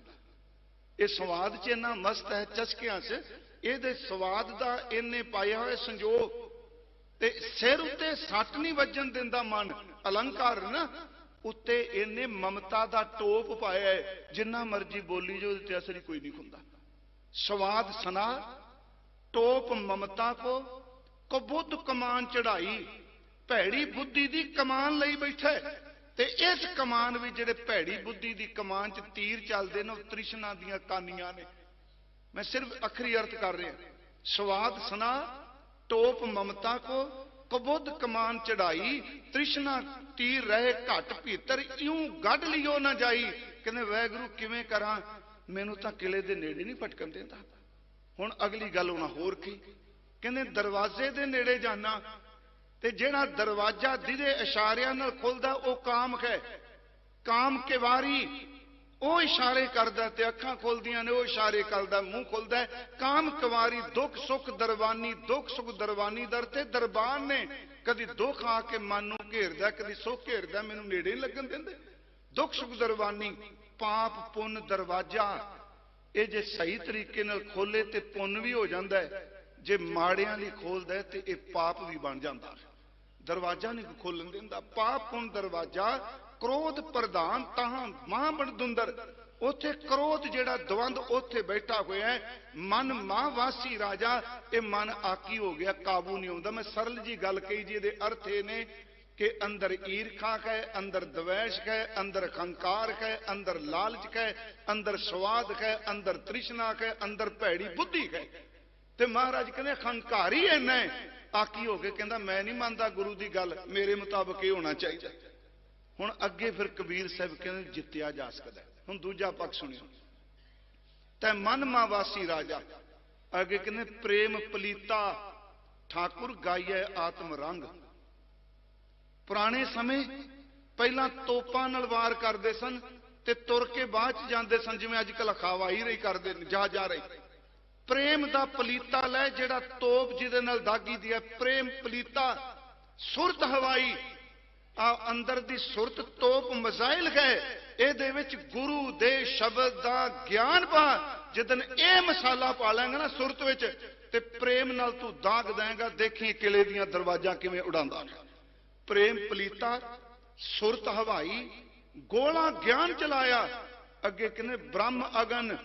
ਇਹ ਸਵਾਦ ਚ ਇੰਨਾ ਮਸਤ ਹੈ, ਚਸਕਿਆਂ ਚ ਇਹਦੇ ਸਵਾਦ ਦਾ ਇਹਨੇ ਪਾਇਆ ਹੋਇਆ ਸੰਜੋਗ। ਤੇ ਸਿਰ ਉੱਤੇ ਸੱਟ ਨਹੀਂ ਵੱਜਣ ਦਿੰਦਾ ਮਨ। ਅਲੰਕਾਰ ਨਾ ਉੱਤੇ ਇਹਨੇ ਮਮਤਾ ਦਾ ਟੋਪ ਪਾਇਆ ਹੈ। ਜਿੰਨਾ ਮਰਜੀ ਬੋਲੀ ਜੋ, ਉਹਦੇ ਤੇ ਅਸਰ ਹੀ ਕੋਈ ਨਹੀਂ ਹੁੰਦਾ। ਸਵਾਦ ਸਨਾ ਟੋਪ ਮਮਤਾ ਕੋ ਕਬੁੱਧ ਕਮਾਨ ਚੜਾਈ। ਭੈੜੀ ਬੁੱਧੀ ਦੀ ਕਮਾਨ ਲਈ ਬੈਠਾ ਹੈ। ਤੇ ਇਸ ਕਮਾਨ ਵਿੱਚ ਜਿਹੜੇ ਭੈੜੀ ਬੁੱਧੀ ਦੀ ਕਮਾਨ ਚ ਤੀਰ ਚੱਲਦੇ ਨੇ, ਉਹ ਤ੍ਰਿਸ਼ਨਾ ਦੀਆਂ ਕਾਨੀਆਂ ਨੇ। ਮੈਂ ਸਿਰਫ ਅਖਰੀ ਅਰਥ ਕਰ ਰਿਹਾ। ਸਵਾਦ ਸਨਾ ਟੋਪ ਮਮਤਾ ਕੋ ਕਬੁੱਧ ਕਮਾਨ ਚੜਾਈ। ਤ੍ਰਿਸ਼ਨਾ ਤੀਰ ਰਹੇ ਘਟ ਭੀਤਰ, ਇਉਂ ਗੱਡ ਲਿਓ ਨਾ ਜਾਈ। ਕਹਿੰਦੇ ਵਾਹਿਗੁਰੂ ਕਿਵੇਂ ਕਰਾਂ? ਮੈਨੂੰ ਤਾਂ ਕਿਲੇ ਦੇ ਨੇੜੇ ਨਹੀਂ ਭਟਕਣ ਦਿੰਦਾ। ਹੁਣ ਅਗਲੀ ਗੱਲ ਉਹਨਾਂ ਹੋਰ ਕੀ ਕਹਿੰਦੇ, ਦਰਵਾਜ਼ੇ ਦੇ ਨੇੜੇ ਜਾਣਾ। ਤੇ ਜਿਹੜਾ ਦਰਵਾਜ਼ਾ ਜਿਹਦੇ ਇਸ਼ਾਰਿਆਂ ਨਾਲ ਖੁੱਲਦਾ ਉਹ ਕਾਮ ਹੈ। ਕਾਮ ਕਿਵਾਰੀ ਉਹ ਇਸ਼ਾਰੇ ਕਰਦਾ ਤੇ ਅੱਖਾਂ ਖੁੱਲਦੀਆਂ ਨੇ, ਉਹ ਇਸ਼ਾਰੇ ਕਰਦਾ, ਮੂੰਹ ਖੁੱਲਦਾ। ਕਾਮ ਕਿਵਾਰੀ ਦੁੱਖ ਸੁੱਖ ਦਰਬਾਨੀ। ਦੁੱਖ ਸੁੱਖ ਦਰਬਾਨੀ ਦਰ ਤੇ ਦਰਬਾਨ ਨੇ। ਕਦੀ ਦੁੱਖ ਆ ਕੇ ਮਨ ਨੂੰ ਘੇਰਦਾ, ਕਦੀ ਸੁੱਖ ਘੇਰਦਾ, ਮੈਨੂੰ ਨੇੜੇ ਨਹੀਂ ਲੱਗਣ ਦਿੰਦੇ। ਦੁੱਖ ਸੁੱਖ ਦਰਬਾਨੀ। ਪਾਪ ਪੁੰਨ ਦਰਵਾਜ਼ਾ। ਇਹ ਜੇ ਸਹੀ ਤਰੀਕੇ ਨਾਲ ਖੋਲੇ ਤੇ ਪੁੰਨ ਵੀ ਹੋ ਜਾਂਦਾ ਹੈ, जे माड़ियां ਲਈ खोलदा है तो यह पाप भी बन जाता है। दरवाजा नहीं खोलन दिंदा। पाप पुन दरवाजा क्रोध प्रधान ताहां मां बड़दुंदर। उथे क्रोध जेड़ा द्वंद उथे बैठा होया है। मन मां वासी राजा, ये मन आकी हो गया, काबू नहीं आउंदा। मैं सरल जी गल कही जी, इहदे अर्थ ये ने कि अंदर ईर्खा है, अंदर द्वेष है, अंदर अहंकार है, अंदर लालच है, अंदर स्वाद है, अंदर तृष्णा है, अंदर भैड़ी बुद्धि है। ते महाराज कहते अहंकारी इन्ना है, आकी हो के कहता मैं नहीं मानता गुरु की गल, मेरे मुताबिक ये होना चाहिए। हुण अगे फिर कबीर साहब कहते जित्या जा सकता है। हुण दूजा पक्ष सुनियो, तै मन मावासी राजा। अगे कहते प्रेम पलीता ठाकुर गाइए आत्म रंग। पुराने समय पहला तोपां नाल वार करते सन ते तुर के बाद च जाते सन, जिवें अजकल हवाई रही करते जा रही। प्रेम दा पलीता लै जेड़ा तोप जिहदे नाल दागी दी है, प्रेम पलीता सुरत हवाई। आ अंदर दी सुरत तोप मजाइल है। इहदे विच गुरु दे शब्द दा ज्ञान पा। जिदन ए मसाला पा लेंगा ना सुरत विच, ते प्रेम नाल तू दाग देंगा। देखी किले दियां दरवाजा किवें उड़ांदा है। प्रेम पलीता सुरत हवाई, गोला ज्ञान चलाया। अगे कहने ब्रह्म अगन,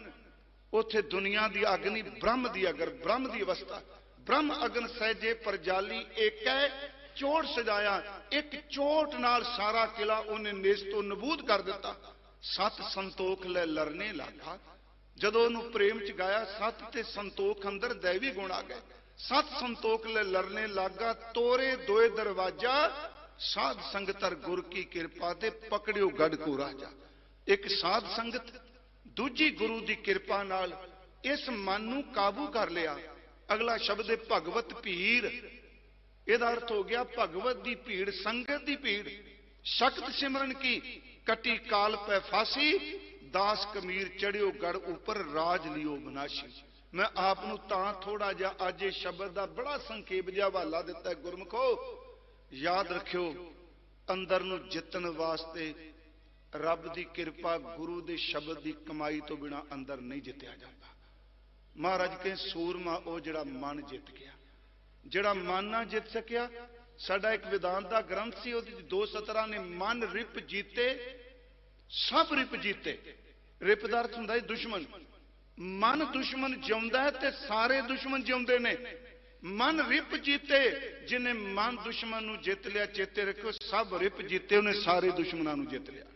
उथे दुनिया की अग नहीं, ब्रह्म की अगर, ब्रह्म की अवस्था। ब्रह्म अगन सहजे परजाली एक है, चोट सजाया। एक चोट नाल सारा किला उन्हें नेस्तो नबूद कर दिता। सत संतोख ले लरने लगा। जदों उन्होंने प्रेम च गाया, सत ते संतोख अंदर दैवी गुण आ गए। सत संतोख ले लरने लगा। तोरे दोए दरवाजा, साध संगतर गुर की कृपा ते पकड़ियो गढ़ को राजा। एक साध संगत, दूजी गुरु की कृपा नाल इस मन नूं काबू कर लिया। अगला शब्द है भगवत भीड़। ਇਹਦਾ अर्थ हो गया भगवत की भीड़, संगत की भीड़। शक्त सिमरन की कटी काल पै फांसी, दास कमीर चढ़ियो गढ़ ऊपर राज लियो बनाशी। मैं आपनू तां थोड़ा जा अज इस शब्द का बड़ा संखेप जिहा हवाला दिता है। गुरमुखो याद रखियो, अंदर नूं जितन वास्ते रब की कृपा, गुरु के शब्द की कमाई तो बिना अंदर नहीं जितया जाता। महाराज के सूरमा वो जिहड़ा मन जित गया, जिहड़ा मन ना जित सकिया। साडा एक विधान का ग्रंथ सी, उहदे दो सतरां ने मन रिप जीते सब रिप जीते। रिप दा अर्थ हुंदा है दुश्मन। मन दुश्मन जिउंदा है ते सारे दुश्मन जिउंदे ने। मन रिप जीते, जिन्हें मन दुश्मन नूं जित लिया, चेते रखियो सब रिप जीते, उन्हें सारे दुश्मनों नूं जित लिया।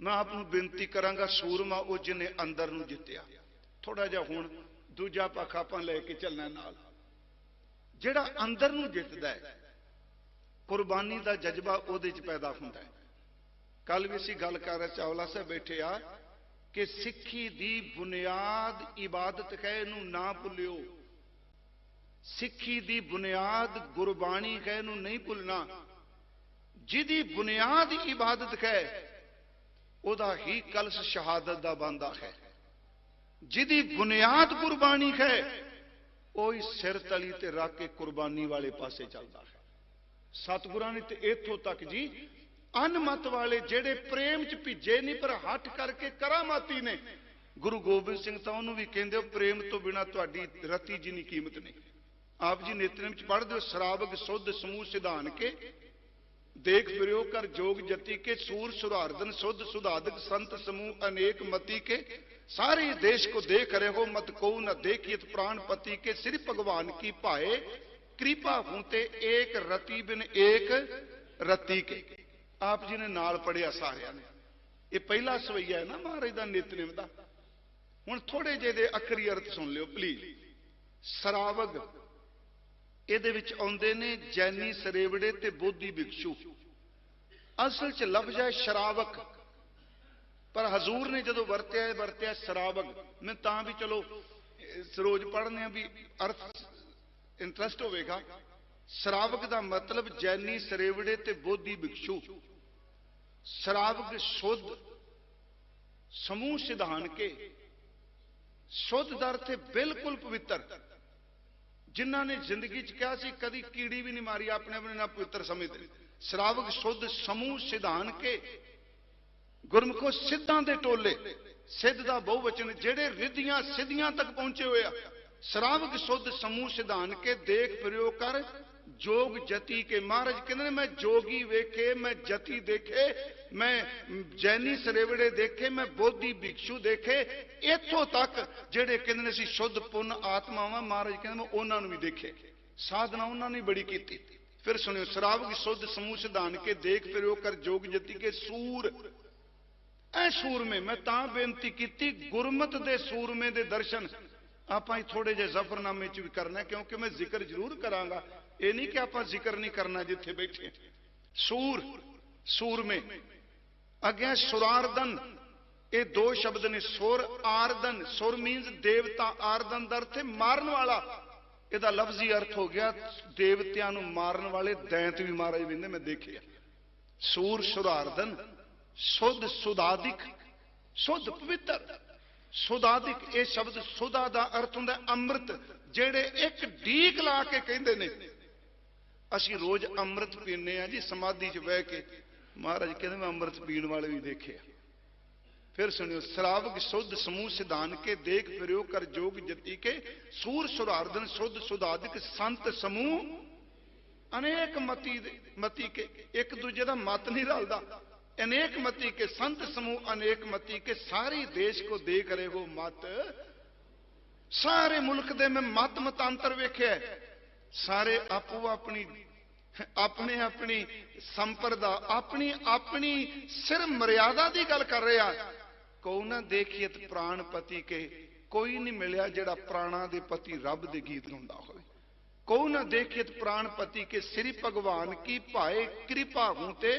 मैं आपनूं बेनती करांगा, सूरमा वो जिन्हें अंदर नूं जित्या। थोड़ा जिहा हुण दूजा पक्ष आपां लैके चलना नाल। जिहड़ा अंदर नूं जितदा है, कुर्बानी का जज्बा उहदे च पैदा हुंदा है। कल भी असीं गल कर रहे, चावला साहब बैठे आ कि सिੱਖੀ दी बुनियाद इबादत है, इहनूं ना भुल्लियो। सिੱਖੀ दी बुनियाद गुरबाणी है, इहनूं नहीं भुलना। जिहदी बुनियाद इबादत है, उहदा ही कलश शहादत दा बनदा है। जिहदी बुनियाद गुरबाणी है, वही सिर तली ते रख के कुर्बानी वाले पासे चलता है। सतगुरां ने ते इत्थों तक जी अनमत वाले जेड़े प्रेम च भिजे नहीं पर हट करके करामाती ने। गुरु गोबिंद सिंह तो उन्होंने भी कहते हो प्रेम तो बिना तुहाडी रती जिनी कीमत नहीं। आप जी नितनेम च पढ़ते हो, शराबक सुध समूह सिधान के देख फिरो कर जोग जति के, सूर सुरार्दन सुध सुधादक संत समूह अनेक मति के, सारे देश को देख रहे हो मत को न देखियत प्राणपति के, श्री भगवान की पाए कृपा हूते एक रति बिन एक रति के। आप जी ने नाल पढ़िया सारिया ने। ये पहला सवैया है ना महाराज का नितनेम का। हुण थोड़े जे दे अखरी अर्थ सुन लियो प्लीज। सरावग ਇਹਦੇ ਵਿੱਚ ਆਉਂਦੇ ਨੇ ਜੈਨੀ ਸਰੇਵੜੇ ਤੇ ਬੋਧੀ ਭਿਕਸ਼ੂ। ਅਸਲ 'ਚ ਲਫ਼ਜ਼ ਹੈ ਸ਼ਰਾਵਕ, ਪਰ ਹਜ਼ੂਰ ਨੇ ਜਦੋਂ ਵਰਤਿਆ ਸਰਾਵਗ। ਮੈਂ ਤਾਂ ਵੀ ਚਲੋ ਸਰੋਜ ਪੜ੍ਹਨੇ ਆ ਵੀ ਅਰਥ ਇੰਟਰਸਟ ਹੋਵੇਗਾ। ਸਰਾਵਕ ਦਾ ਮਤਲਬ ਜੈਨੀ ਸਰੇਵੜੇ ਤੇ ਬੋਧੀ ਭਿਕਸ਼ੂ। ਸਰਾਵਕ ਸ਼ੁੱਧ ਸਮੂਹ ਸਿਧਾਨ ਕੇ, ਸ਼ੁੱਧ ਦਾ ਅਰਥ ਹੈ ਬਿਲਕੁਲ ਪਵਿੱਤਰ। जिन्हों ने जिंदगी च कहा सी कदी कीड़ी भी नहीं मारी, अपने अपने ना पवित्र समझते। श्रावक शुद्ध समूह सिधान के, गुरमुखो सिद्धां दे टोले, सिद्ध दा बहुवचन, जेड़े रिद्धियां सिद्धियां तक पहुंचे हुए आ। श्रावक शुद्ध समूह सिधान के देख फिरो कर जोग जति के। महाराज कहते ने मैं जोगी वेखे, मैं जति देखे, मैं जैनी सरेवड़े देखे, मैं बोधी भिक्षु देखे, इथों तक जेड़े कहते ने शुद्ध पुन आत्मावां, महाराज कहते मैं उन्हां नूं भी देखे, साधना उन्हां ने बड़ी कीती। फिर सुनियो, श्रावक शुद्ध समूह सिधान के देख फिरो कर जोग जति के सूर। ऐ सूरमे मैं तां बेनती कीती, गुरमत दे सूरमे दे दर्शन आप थोड़े जे जफरनामे च भी करना, क्योंकि मैं जिक्र जरूर करांगा, ये नहीं कि आप जिक्र नहीं करना जिथे बैठे। सूर, सूरमे अगे सुरारदन, ये दो शब्द ने। सुर आरदन, सुर मीन्स देवता, आरदन का अर्थ है मारन वाला। ਇਹਦਾ लफ्जी अर्थ हो गया देवतियां नूं मारन वाले दैंत भी महाराज बिंदे मैं देखे। सूर सुरारदन, शुद्ध सुधादिक, शुद्ध पवित्र, सुधादिक। ये शब्द सुधा का अर्थ होंदा अमृत, जेड़े एक ढीक ला के कहंदे ने असीं रोज अमृत पीने आ जी समाधि च बह के। महाराज कहते मैं अमृत पीण वाले भी देखे। फिर सुनियो, श्रावक शुद्ध समूह सिधान के देख फिरो कर जोग जति के। सूर सुरारदन शुद्ध सुधादिक संत समूह अनेक मती के। एक दूजे का मत नहीं रलदा, अनेक मती के। संत समूह अनेक मती के, सारे देश को देख रहे हो मत। सारे मुल्क दे में मत मतांतर वेखे, सारे आपो अपनी अपने अपनी संप्रदा, अपनी अपनी सिर मर्यादा की गल कर रहे हैं। को ना देखिए प्राणपति के, कोई नहीं मिलिया जेड़ा प्राणा दे पति रब दे गीत गाउंदा होवे। को ना देखिए प्राणपति के, श्री भगवान की भाए कृपा हूते।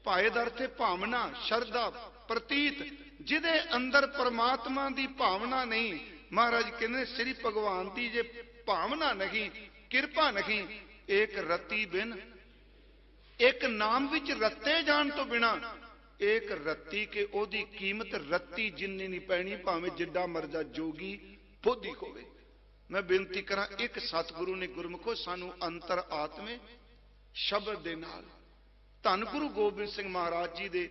भाए दर थे भावना, श्रद्धा, प्रतीत, जिदे अंदर परमात्मा दी भावना नहीं। महाराज कहने श्री भगवान की जे भावना नहीं, कृपा नहीं, एक रति बिन, एक नाम विच रते जान तो बिना, एक रत्ती के ओदी कीमत रत्ती जिन्नी नहीं पैनी, भावें जिड्डा मर्जा जोगी बोधी होवे। मैं बेनती करा, एक सतगुरु ने गुरमुखो सानू अंतर आत्मे शब्द दे नाल धन गुरु गोबिंद सिंह महाराज जी दे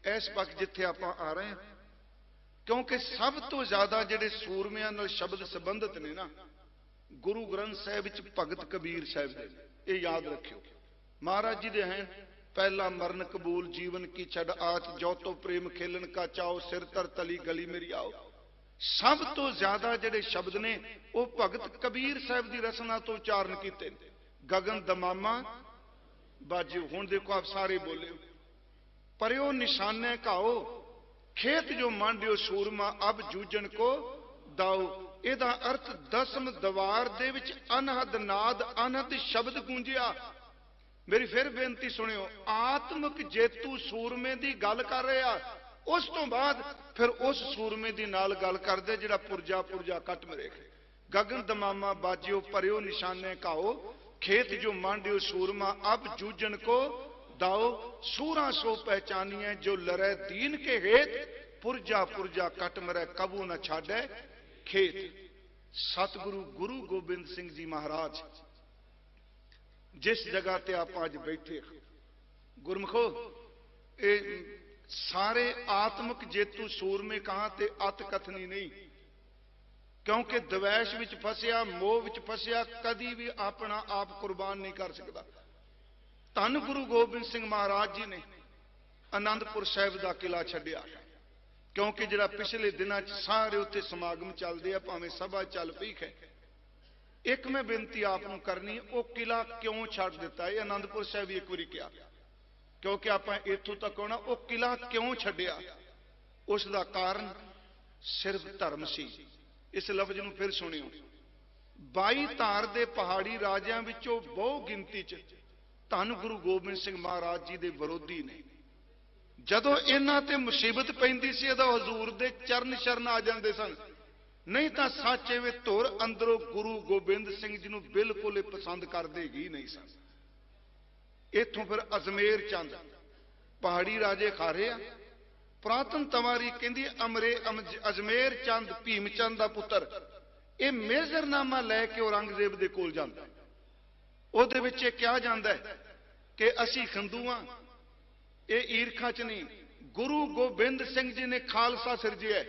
इस वक्त जिथे आपां आ रहे हैं, क्योंकि सब तो ज्यादा जिहड़े सूरमियां नाल शब्द संबंधित ने ना, गुरु ग्रंथ साहिब विच भगत कबीर साहिब दे, ये याद रखियो। महाराज जी दे हैं, पहला मरण कबूल जीवन की छड़ आच, जो तो प्रेम खेलन का चाओ, सिर तर तली गली मेरी आओ। सब तो ज्यादा जिहड़े शब्द ने वो भगत कबीर साहिब की रचना तो उच्चारण किए। गगन दमामा बाजियो, हुण देखो आप सारे बोले, परयो निशाने घाओ, खेत जो मांडियो सूरमा, अब जूझन को दाओ। ਇਹਦਾ अर्थ दसम दवार दे विच अनहद नाद, अनहद शब्द गूंजिया। मेरी फिर बेनती सुनियो, आत्मक जेतू सूरमे की गल कर रहे आ, उस तो बाद फिर उस सूरमे की नाल गल करदे जिहड़ा पुरजा पुरजा कट मरे। गगन दमामा बाजियो, परयो निशाने घाओ, खेत जो मांडियो सूरमा, अब जूझन को दाओ। सूरा सो पहचानिए जो लरे दीन के हेत, पुरजा पुरजा कट मरे कबू न छाड़े खेत। सतगुरु गुरु गोबिंद सिंह जी महाराज जिस जगह ते आप आज बैठे, गुरमुखो ये सारे आत्मक जेतू सूरमे कहां ते अत कथनी नहीं, क्योंकि द्वैश विच फसिया, मोह विच फसिया, कदी भी अपना आप कुर्बान नहीं कर सकता। धन गुरु गोबिंद सिंह महाराज जी ने आनंदपुर साहिब का किला छड्डिया, क्योंकि जिहड़ा पिछले दिनों सारे उत्ते समागम चलते हैं, भावें सभा चल पई है। एक मैं बेनती आपनूं करनी, वो किला क्यों छड्ड दिता है? आनंदपुर साहिब एक बारी किया, क्योंकि आप इत्थों तक आना, वो किला क्यों छड्डिया? उसका कारण सिर्फ धर्म सी। इस लफ्ज नूं फिर सुनियो, 22 धार दे पहाड़ी राजियां विचों बहु गिनती च धन गुरु गोबिंद सिंह महाराज जी दे विरोधी ने। जदों इन्हां ते मुसीबत पैंदी सी, उदों हजूर दे चरण शरण आ जांदे सन, नहीं तो सच एवे धुर अंदरों गुरु गोबिंद सिंह जी नूं बिल्कुल पसंद करदे ही नहीं सन। इत्थों फिर अजमेर चंद पहाड़ी राजे खारे आ, पुरातन तवारी कहंदी अजमेर चंद भीम चंद का पुत्र, ये मेजरनामा लैके औरंगजेब दे कोल जांदा। ਉਹਦੇ ਵਿੱਚ ਇਹ ਕਿਹਾ ਜਾਂਦਾ ਹੈ ਕਿ ਅਸੀਂ ਹਿੰਦੂ ਹਾਂ, ਇਹ ਈਰਖਾ ਚ ਨਹੀਂ। ਗੁਰੂ ਗੋਬਿੰਦ ਸਿੰਘ ਜੀ ਨੇ ਖਾਲਸਾ ਸਿਰਜਿਆ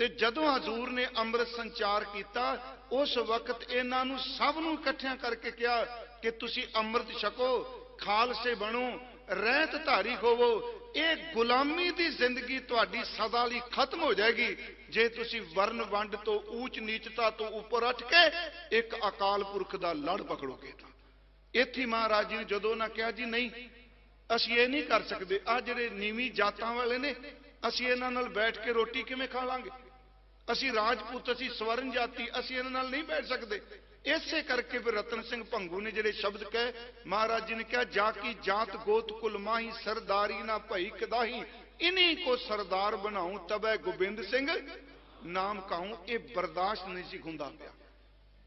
ਤੇ ਜਦੋਂ ਹਜ਼ੂਰ ਨੇ ਅੰਮ੍ਰਿਤ ਸੰਚਾਰ ਕੀਤਾ, ਉਸ ਵਕਤ ਇਹਨਾਂ ਨੂੰ ਸਭ ਨੂੰ ਇਕੱਠਿਆਂ ਕਰਕੇ ਕਿਹਾ ਕਿ ਤੁਸੀਂ ਅੰਮ੍ਰਿਤ ਛਕੋ, ਖਾਲਸੇ ਬਣੋ, ਰਹਿਤ ਧਾਰੀ ਹੋਵੋ। ਇਹ ਗੁਲਾਮੀ ਦੀ ਜ਼ਿੰਦਗੀ ਤੁਹਾਡੀ ਸਦਾ ਲਈ ਖਤਮ ਹੋ ਜਾਏਗੀ ਜੇ ਤੁਸੀਂ ਵਰਨ ਵੰਡ ਤੋਂ, ਊਚ ਨੀਚਤਾ ਤੋਂ ਉੱਪਰ ਉੱਠ ਕੇ ਇੱਕ ਅਕਾਲ ਪੁਰਖ ਦਾ ਲੜ ਪਕੜੋਗੇ। ਤਾਂ ਇੱਥੇ ਮਹਾਰਾਜ ਜੀ ਨੇ ਜਦੋਂ ਨਾ ਕਿਹਾ ਜੀ ਨਹੀਂ ਅਸੀਂ ਇਹ ਨਹੀਂ ਕਰ ਸਕਦੇ, ਆ ਜਿਹੜੇ ਨੀਵੀਂ ਜਾਤਾਂ ਵਾਲੇ ਨੇ ਅਸੀਂ ਇਹਨਾਂ ਨਾਲ ਬੈਠ ਕੇ ਰੋਟੀ ਕਿਵੇਂ ਖਾ ਲਾਂਗੇ, ਅਸੀਂ ਰਾਜਪੂਤ, ਅਸੀਂ ਸਵਰਨ ਜਾਤੀ, ਅਸੀਂ ਇਹਨਾਂ ਨਾਲ ਨਹੀਂ ਬੈਠ ਸਕਦੇ। ਇਸੇ ਕਰਕੇ ਫਿਰ ਰਤਨ ਸਿੰਘ ਭੰਗੂ ਨੇ ਜਿਹੜੇ ਸ਼ਬਦ ਕਹੇ, ਮਹਾਰਾਜ ਜੀ ਨੇ ਕਿਹਾ ਜਾ ਕੀ ਜਾਤ ਗੋਤ ਕੁਲ ਮਾਹੀ, ਸਰਦਾਰੀ ਨਾ ਭਈ ਕਦਾਹੀ, ਇਨੀ ਕੋ ਸਰਦਾਰ ਬਣਾਉ ਤਬੈ ਗੋਬਿੰਦ ਸਿੰਘ ਨਾਮ ਕਾਹੂ। ਇਹ ਬਰਦਾਸ਼ਤ ਨਹੀਂ ਸੀ ਹੁੰਦਾ ਪਿਆ।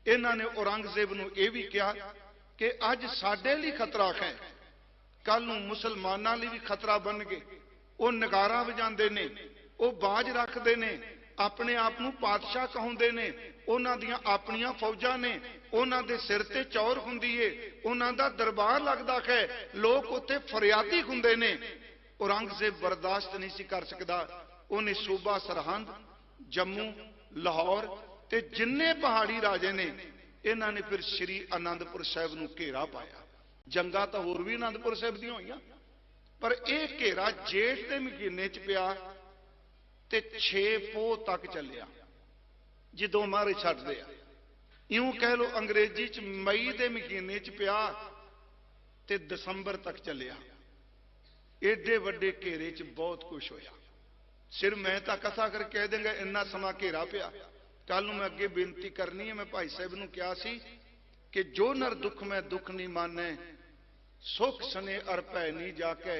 ਇਹਨਾਂ ਨੇ ਔਰੰਗਜ਼ੇਬ ਨੂੰ ਇਹ ਵੀ ਕਿਹਾ ਕਿ ਅੱਜ ਸਾਡੇ ਲਈ ਖਤਰਾ ਹੈ, ਕੱਲ ਨੂੰ ਮੁਸਲਮਾਨਾਂ ਲਈ ਵੀ ਖਤਰਾ ਬਣ ਗਏ। ਉਹ ਨਗਾਰਾ ਵਜਾਉਂਦੇ ਨੇ, ਉਹ ਬਾਜ ਰੱਖਦੇ ਨੇ, ਆਪਣੇ ਆਪ ਨੂੰ ਪਾਤਸ਼ਾਹ ਕਹਾਉਂਦੇ ਨੇ, ਉਹਨਾਂ ਦੀਆਂ ਆਪਣੀਆਂ ਫੌਜਾਂ ਨੇ, ਉਹਨਾਂ ਦੇ ਸਿਰ ਤੇ ਚੌਰ ਹੁੰਦੀ ਏ, ਉਹਨਾਂ ਦਾ ਦਰਬਾਰ ਲੱਗਦਾ ਹੈ, ਲੋਕ ਉੱਥੇ ਫਰਿਆਦੀ ਹੁੰਦੇ ਨੇ। ਔਰੰਗਜ਼ੇਬ ਬਰਦਾਸ਼ਤ ਨਹੀਂ ਸੀ ਕਰ ਸਕਦਾ। ਉਹਨੇ ਸੂਬਾ ਸਰਹੰਦ, ਜੰਮੂ, ਲਾਹੌਰ ਤੇ ਜਿੰਨੇ ਪਹਾੜੀ ਰਾਜੇ ਨੇ, ਇਹਨਾਂ ਨੇ ਫਿਰ ਸ੍ਰੀ ਅਨੰਦਪੁਰ ਸਾਹਿਬ ਨੂੰ ਘੇਰਾ ਪਾਇਆ। ਜੰਗਾਂ ਤਾਂ ਹੋਰ ਵੀ ਅਨੰਦਪੁਰ ਸਾਹਿਬ ਦੀਆਂ ਹੋਈਆਂ, ਪਰ ਇਹ ਘੇਰਾ ਜੇਠ ਦੇ ਮਹੀਨੇ ਚ ਪਿਆ ਤੇ 6 ਪੋਹ ਤੱਕ ਚੱਲਿਆ। ਜਦੋਂ ਮਾਰੇ ਛੱਡਦੇ ਆ, ਇਉਂ ਕਹਿ ਲੋ ਅੰਗਰੇਜ਼ੀ ਚ ਮਈ ਦੇ ਮਹੀਨੇ ਚ ਪਿਆ ਤੇ ਦਸੰਬਰ ਤੱਕ ਚੱਲਿਆ। ਏਡੇ ਵੱਡੇ ਘੇਰੇ ਚ ਬਹੁਤ ਕੁਝ ਹੋਇਆ। ਸਿਰ ਮੈਂ ਤਾਂ ਕਥਾ ਕਰਕੇ ਕਹਿ ਦੇਂਗਾ ਇੰਨਾ ਸਮਾਂ ਘੇਰਾ ਪਿਆ। ਕੱਲ ਨੂੰ ਮੈਂ ਅੱਗੇ ਬੇਨਤੀ ਕਰਨੀ ਹੈ। ਮੈਂ ਭਾਈ ਸਾਹਿਬ ਨੂੰ ਕਿਹਾ ਸੀ ਕਿ ਜੋ ਨਰ ਦੁੱਖ ਮੈਂ ਦੁੱਖ ਨਹੀਂ ਮਾਨੈ, ਸੁਖ ਸਨੇ ਅਰ ਭੈ ਨਹੀਂ ਜਾਕੈ।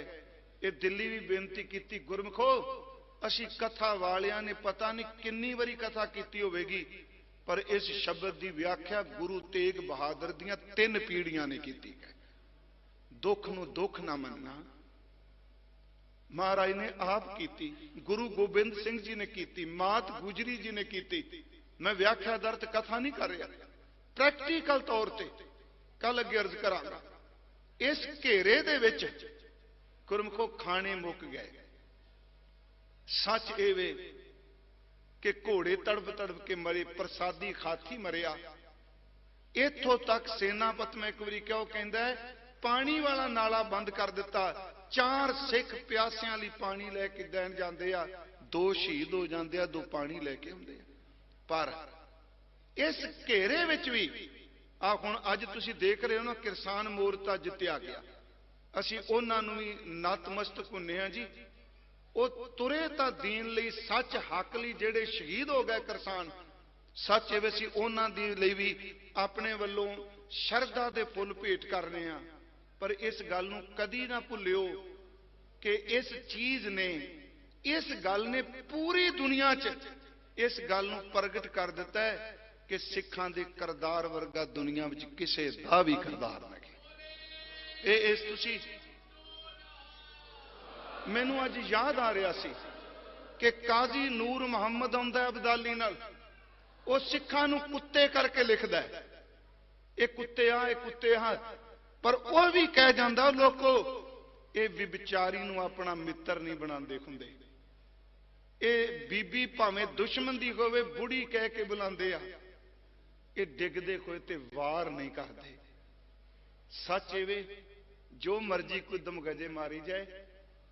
ਇਹ ਦਿੱਲੀ ਵੀ ਬੇਨਤੀ ਕੀਤੀ, ਗੁਰਮਖੋ ਅਸੀਂ ਕਥਾ ਵਾਲਿਆਂ ਨੇ ਪਤਾ ਨਹੀਂ ਕਿੰਨੀ ਵਾਰੀ ਕਥਾ ਕੀਤੀ ਹੋਵੇਗੀ, ਪਰ ਇਸ ਸ਼ਬਦ ਦੀ ਵਿਆਖਿਆ ਗੁਰੂ ਤੇਗ ਬਹਾਦਰ ਦੀਆਂ 3 ਪੀੜ੍ਹੀਆਂ ਨੇ ਕੀਤੀ ਹੈ। ਦੁੱਖ ਨੂੰ ਦੁੱਖ ਨਾ ਮੰਨਣਾ ਮਹਾਰਾਜ ਨੇ ਆਪ ਕੀਤੀ, ਗੁਰੂ ਗੋਬਿੰਦ ਸਿੰਘ ਜੀ ਨੇ ਕੀਤੀ, ਮਾਤ ਗੁਜਰੀ ਜੀ ਨੇ ਕੀਤੀ। ਮੈਂ ਵਿਆਖਿਆ ਦਰਤ ਕਥਾ ਨਹੀਂ ਕਰ ਰਿਹਾ, ਪ੍ਰੈਕਟੀਕਲ ਤੌਰ ਤੇ ਕੱਲ ਅੱਗੇ ਅਰਜ਼ ਕਰਾਂਗਾ। ਇਸ ਘੇਰੇ ਦੇ ਵਿੱਚ ਗੁਰਮਖੋ ਖਾਣੇ ਮੁੱਕ ਗਏ। ਸੱਚ ਇਹ ਵੇ ਕਿ ਘੋੜੇ ਤੜਪ ਤੜਪ ਕੇ ਮਰੇ, ਪ੍ਰਸਾਦੀ ਖਾਤੀ ਮਰਿਆ। ਇੱਥੋਂ ਤੱਕ ਸੈਨਾਪਤ ਮੈਂ ਇੱਕ ਵਾਰੀ ਕਿਹਾ, ਉਹ ਕਹਿੰਦਾ ਪਾਣੀ ਵਾਲਾ ਨਾਲਾ ਬੰਦ ਕਰ ਦਿੱਤਾ। 4 ਸਿੱਖ ਪਿਆਸਿਆਂ ਲਈ ਪਾਣੀ ਲੈ ਕੇ ਦੇਣ ਜਾਂਦੇ ਆ, 2 ਸ਼ਹੀਦ ਹੋ ਜਾਂਦੇ ਆ, 2 ਪਾਣੀ ਲੈ ਕੇ ਆਉਂਦੇ ਆ। ਪਰ ਇਸ ਘੇਰੇ ਵਿੱਚ ਵੀ ਆ ਹੁਣ ਅੱਜ ਤੁਸੀਂ ਦੇਖ ਰਹੇ ਹੋ ਨਾ, ਕਿਸਾਨ ਮੋਰਚਾ ਜਿੱਤਿਆ ਗਿਆ। ਅਸੀਂ ਉਹਨਾਂ ਨੂੰ ਵੀ ਨਤਮਸਤਕ ਹੁੰਨੇ ਆ ਜੀ। ਉਹ ਤੁਰੇ ਤਾਂ ਦੀਨ ਲਈ, ਸੱਚ ਹੱਕ ਲਈ ਜਿਹੜੇ ਸ਼ਹੀਦ ਹੋ ਗਏ ਕਿਸਾਨ, ਸੱਚ ਇਹ ਸੀ ਉਹਨਾਂ ਦੇ ਲਈ ਵੀ ਆਪਣੇ ਵੱਲੋਂ ਸ਼ਰਧਾ ਦੇ ਫੁੱਲ ਭੇਟ ਕਰਨੇ ਆ। ਪਰ ਇਸ ਗੱਲ ਨੂੰ ਕਦੀ ਨਾ ਭੁੱਲਿਓ ਕਿ ਇਸ ਚੀਜ਼ ਨੇ, ਇਸ ਗੱਲ ਨੇ ਪੂਰੀ ਦੁਨੀਆ 'ਚ ਇਸ ਗੱਲ ਨੂੰ ਪ੍ਰਗਟ ਕਰ ਦਿੱਤਾ ਹੈ ਕਿ ਸਿੱਖਾਂ ਦੇ ਕਰਦਾਰ ਵਰਗਾ ਦੁਨੀਆ ਵਿੱਚ ਕਿਸੇ ਦਾ ਵੀ ਕਰਦਾਰ ਨਹੀਂ। ਇਹ ਇਸ ਤੁਸੀਂ ਮੈਨੂੰ ਅੱਜ ਯਾਦ ਆ ਰਿਹਾ ਸੀ ਕਿ ਕਾਜ਼ੀ ਨੂਰ ਮੁਹੰਮਦ ਆਉਂਦਾ ਅਬਦਾਲੀ ਨਾਲ, ਉਹ ਸਿੱਖਾਂ ਨੂੰ ਕੁੱਤੇ ਕਰਕੇ ਲਿਖਦਾ ਹੈ, ਇਹ ਕੁੱਤੇ ਆ, ਇਹ ਕੁੱਤੇ ਆ। ਪਰ ਉਹ ਵੀ ਕਹਿ ਜਾਂਦਾ ਲੋਕੋ ਇਹ ਵਿਚਾਰੀ ਨੂੰ ਆਪਣਾ ਮਿੱਤਰ ਨਹੀਂ ਬਣਾਉਂਦੇ ਹੁੰਦੇ। ਇਹ ਬੀਬੀ ਭਾਵੇਂ ਦੁਸ਼ਮਣ ਦੀ ਹੋਵੇ, ਬੁੜੀ ਕਹਿ ਕੇ ਬੁਲਾਉਂਦੇ ਆ। ਇਹ ਡਿੱਗਦੇ ਹੋਏ ਤੇ ਵਾਰ ਨਹੀਂ ਕਰਦੇ। ਸੱਚ ਇਹ ਵੇ ਜੋ ਮਰਜ਼ੀ ਕੋਈ ਦਮਗਜੇ ਮਾਰੀ ਜਾਏ,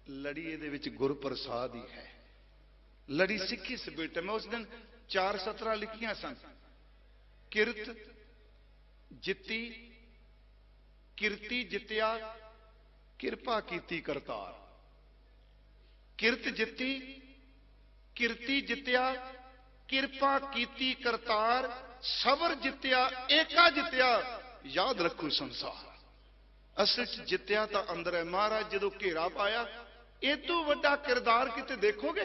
ਲੜੀ ਇਹਦੇ ਵਿੱਚ ਗੁਰਪ੍ਰਸਾਦ ਹੀ ਹੈ। ਲੜੀ ਸਿੱਖੀ ਸਬੇਟੇ। ਮੈਂ ਉਸ ਦਿਨ 4 ਸਤਰਾਂ ਲਿਖੀਆਂ ਸਨ। ਕਿਰਤ ਜਿੱਤੀ, ਕਿਰਤੀ ਜਿੱਤਿਆ, ਕਿਰਪਾ ਕੀਤੀ ਕਰਤਾਰ। ਕਿਰਤ ਜਿੱਤੀ, ਕਿਰਤੀ ਜਿੱਤਿਆ, ਕਿਰਪਾ ਕੀਤੀ ਕਰਤਾਰ। ਸਬਰ ਜਿੱਤਿਆ, ਏਕਾ ਜਿੱਤਿਆ, ਯਾਦ ਰੱਖੋ ਸੰਸਾਰ। ਅਸਲ 'ਚ ਜਿੱਤਿਆ ਤਾਂ ਅੰਦਰ ਹੈ। ਮਹਾਰਾਜ ਜਦੋਂ ਘੇਰਾ ਪਾਇਆ, ਇਦੋਂ ਵੱਡਾ ਕਿਰਦਾਰ ਕਿਤੇ ਦੇਖੋਗੇ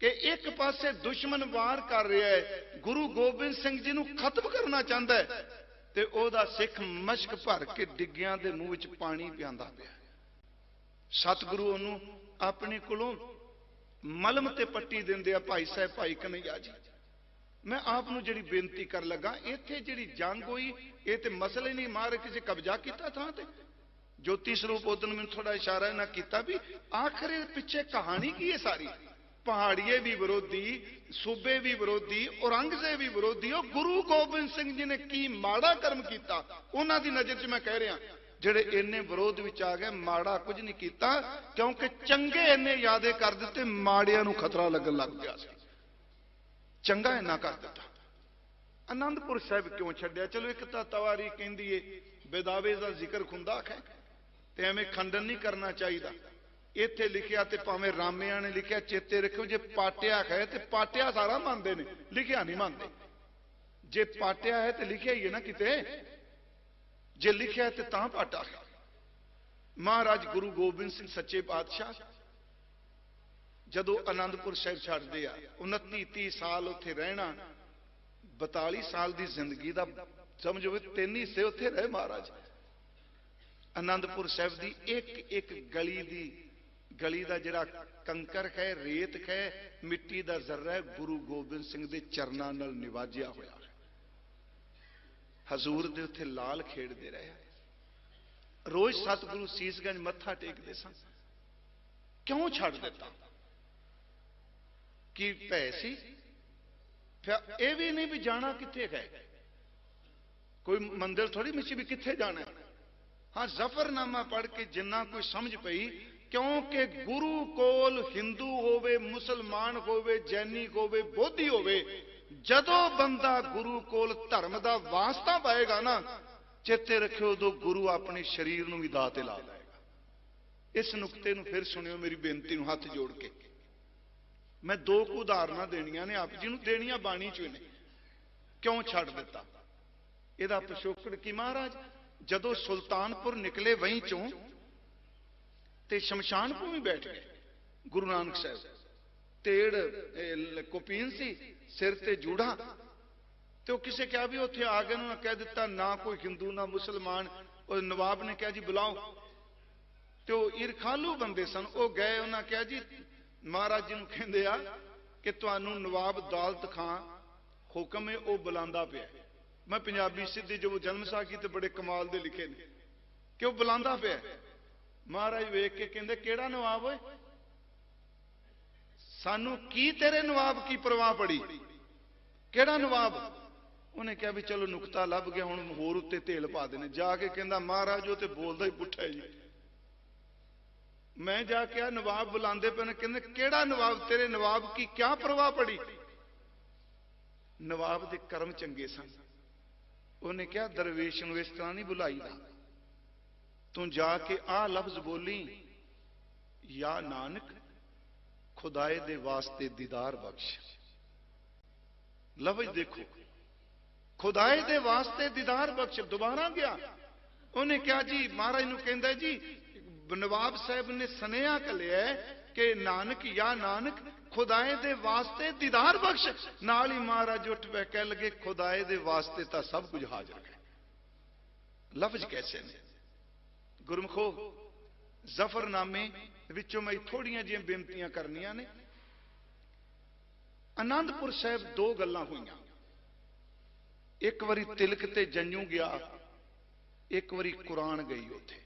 ਕਿ ਇੱਕ ਪਾਸੇ ਦੁਸ਼ਮਣ ਵਾਰ ਕਰ ਰਿਹਾ ਹੈ, ਗੁਰੂ ਗੋਬਿੰਦ ਸਿੰਘ ਜੀ ਨੂੰ ਖਤਮ ਕਰਨਾ ਚਾਹੁੰਦਾ ਹੈ, ਤੇ ਉਹਦਾ ਸਿੱਖ ਮਸ਼ਕ ਭਰ ਕੇ ਡਿੱਗਿਆਂ ਦੇ ਮੂੰਹ ਵਿੱਚ ਪਾਣੀ ਪਿਆਉਂਦਾ ਪਿਆ। ਸਤਿਗੁਰੂ ਉਹਨੂੰ ਆਪਣੇ ਕੋਲੋਂ ਮਲਮ ਤੇ ਪੱਟੀ ਦਿੰਦੇ ਆ, ਭਾਈ ਸਾਹਿਬ, ਭਾਈ ਕਨਈਆ ਜੀ। ਮੈਂ ਆਪ ਨੂੰ ਜਿਹੜੀ ਬੇਨਤੀ ਕਰ ਲੱਗਾ, ਇੱਥੇ ਜਿਹੜੀ ਜੰਗ ਹੋਈ, ਇਹ ਤੇ ਮਸਲੇ ਨਹੀਂ ਮਾਰ ਕਿਸੇ ਕਬਜ਼ਾ ਕੀਤਾ ਥਾਂ ਤੇ। ਜੋਤੀ ਸਰੂਪ ਉਦੋਂ ਮੈਨੂੰ ਥੋੜਾ ਇਸ਼ਾਰਾ ਇਹਨਾਂ ਕੀਤਾ ਵੀ ਆਖਰ ਇਹ ਪਿੱਛੇ ਕਹਾਣੀ ਕੀ ਹੈ ਸਾਰੀ। पहाड़िए भी विरोधी, सूबे भी विरोधी, औरंगजेब भी विरोधी। ਉਹ ਗੁਰੂ ਗੋਬਿੰਦ ਸਿੰਘ ਜੀ ਨੇ ਕੀ ਮਾੜਾ ਕਰਮ ਕੀਤਾ, ਉਹਨਾਂ ਦੀ ਨਜ਼ਰ 'ਚ मैं कह रहा, ਜਿਹੜੇ ਇੰਨੇ ਵਿਰੋਧ ਵਿੱਚ ਆ ਗਏ, ਮਾੜਾ ਕੁਝ ਨਹੀਂ ਕੀਤਾ, ਕਿਉਂਕਿ ਚੰਗੇ ਇੰਨੇ ਯਾਦੇ ਕਰ ਦਿੱਤੇ, ਮਾੜਿਆਂ ਨੂੰ ਖਤਰਾ ਲੱਗਣ ਲੱਗ ਪਿਆ ਸੀ। ਚੰਗਾ ਇੰਨਾ ਕਰ ਦਿੱਤਾ। ਆਨੰਦਪੁਰ ਸਾਹਿਬ ਕਿਉਂ ਛੱਡਿਆ? ਚਲੋ ਇੱਕ ਤਾਂ ਤਵਾਰੀ ਕਹਿੰਦੀ ਏ ਬੇਦਾਵੇ ਦਾ ਜ਼ਿਕਰ ਖੁੰਦਾ ਹੈ, ਤੇ ਐਵੇਂ ਖੰਡਨ ਨਹੀਂ ਕਰਨਾ ਚਾਹੀਦਾ। ਇੱਥੇ ਲਿਖਿਆ ਤੇ ਭਾਵੇਂ ਰਾਮਿਆਂ ਨੇ ਲਿਖਿਆ, ਚੇਤੇ ਰੱਖਿਓ, ਜੇ ਪਾਟਿਆ ਹੈ ਤੇ ਪਾਟਿਆ ਸਾਰਾ ਮੰਨਦੇ ਨੇ, ਲਿਖਿਆ ਨਹੀਂ ਮੰਨਦੇ। ਜੇ ਪਾਟਿਆ ਹੈ ਤੇ ਲਿਖਿਆ ਹੀ ਹੈ ਨਾ ਕਿਤੇ, ਜੇ ਲਿਖਿਆ ਤੇ ਤਾਂ ਪਾਟਾ ਹੈ। ਮਹਾਰਾਜ ਗੁਰੂ ਗੋਬਿੰਦ ਸਿੰਘ ਸੱਚੇ ਪਾਤਸ਼ਾਹ ਜਦੋਂ ਆਨੰਦਪੁਰ ਸਾਹਿਬ ਛੱਡਦੇ ਆ, 29-30 ਸਾਲ ਉੱਥੇ ਰਹਿਣਾ, 42 ਸਾਲ ਦੀ ਜ਼ਿੰਦਗੀ ਦਾ ਸਮਝੋ 3 ਹਿੱਸੇ ਉੱਥੇ ਰਹੇ ਮਹਾਰਾਜ। ਆਨੰਦਪੁਰ ਸਾਹਿਬ ਦੀ ਇੱਕ ਇੱਕ ਗਲੀ ਦਾ ਜਿਹੜਾ ਕੰਕਰ ਹੈ, ਰੇਤ ਹੈ, ਮਿੱਟੀ ਦਾ ਜ਼ਰਰਾ ਹੈ, ਗੁਰੂ ਗੋਬਿੰਦ ਸਿੰਘ ਦੇ ਚਰਨਾਂ ਨਾਲ ਨਿਵਾਜਿਆ ਹੋਇਆ ਹੈ। ਹਜ਼ੂਰ ਦੇ ਉੱਥੇ ਲਾਲ ਖੇਡਦੇ ਰਹੇ, ਰੋਜ਼ ਸਤਿਗੁਰੂ ਸੀਸਗੰਜ ਮੱਥਾ ਟੇਕਦੇ ਸਨ। ਕਿਉਂ ਛੱਡ ਦਿੱਤਾ? ਕੀ ਭੈ ਸੀ? ਫਿਰ ਇਹ ਵੀ ਨਹੀਂ ਵੀ ਜਾਣਾ ਕਿੱਥੇ ਹੈ, ਕੋਈ ਮੰਦਿਰ ਥੋੜੀ ਮਿੱਛੀ ਵੀ ਕਿੱਥੇ ਜਾਣਾ ਹੈ। हाँ, जफरनामा पढ़ के जिन्ना कोई समझ पई, क्योंकि गुरु कोल हिंदू होवे, मुसलमान होवे, जैनी होवे, बोधी होवे, जदों बंदा गुरु कोल धर्म दा वास्ता पाएगा ना, चेते रखियो उदों गुरु अपने शरीर नूं भी दाह ते ला देगा। इस नुकते नूं फिर सुनियो, मेरी बेनती नूं हथ जोड़ के। मैं 2 उदाहरणां देणियां ने, आप जी नूं देणियां बाणी चों ने। क्यों छड्ड दित्ता? इहदा पिछोकड़ की महाराज जदों सुल्तानपुर निकले वहीं चों ते शमशान भूमि बैठ गए गुरु नानक साहब। तेड़ कुपीन सी, सिर ते जूड़ा, तो किसे क्या भी उत्थे आ गए, उन्होंने कह दिता ना कोई हिंदू ना मुसलमान। और नवाब ने कहा जी बुलाओ, तो ईरखालू बंदे सन, वो गए, उन्होंने कहा जी महाराज जी नूं कहंदे आ कि तुहानूं नवाब दौलत खां हुक्म है, वो बुलांदा पिया। मैं पंजाबी सिद्धि जो जन्म साखी ते बड़े कमाल दे लिखे ने कि वो बुलांदा पिया। महाराज वेख के कहंदे केड़ा नवाब होए, सानू की तेरे नवाब की परवाह पड़ी, केड़ा नवाब? उन्हें कहा भी चलो नुकता लभ गया, हुण होर उत्ते तेल पा देने। जाके कहंदा महाराज वो ते बोलदा ही पुट्ठा है जी। मैं जाके आ नवाब बुलांदे पे, कहंदे केड़ा नवाब, तेरे नवाब की क्या परवाह पड़ी? नवाब दे कर्म चंगे सन। उन्हें क्या दरवेश नूं इस तरह नहीं बुलाईदा, तू जाके आ लफ्ज बोली, या नानक खुदाए दे वास्ते दीदार बख्श। लफ्ज देखो, खुदाए दे वास्ते दीदार बख्श। दोबारा गया, उन्हें क्या जी महाराज नूं कहंदा जी, नवाब साहब ने सनेहा कलिया कि नानक या नानक खुदाए दे वास्ते दीदार बख्श। नाल ही महाराज उठ पे कह लगे खुदाए दे वास्ते तो सब कुछ हाजिर है। लफ्ज कैसे ने गुरमुखो? जफरनामे विचों मैं थोड़ियां जी बेनतियां करनियां ने। आनंदपुर साहब 2 गल्लां हुईयां, एक वारी तिलक ते जंजू गया, एक वारी कुरान गई उत्थे।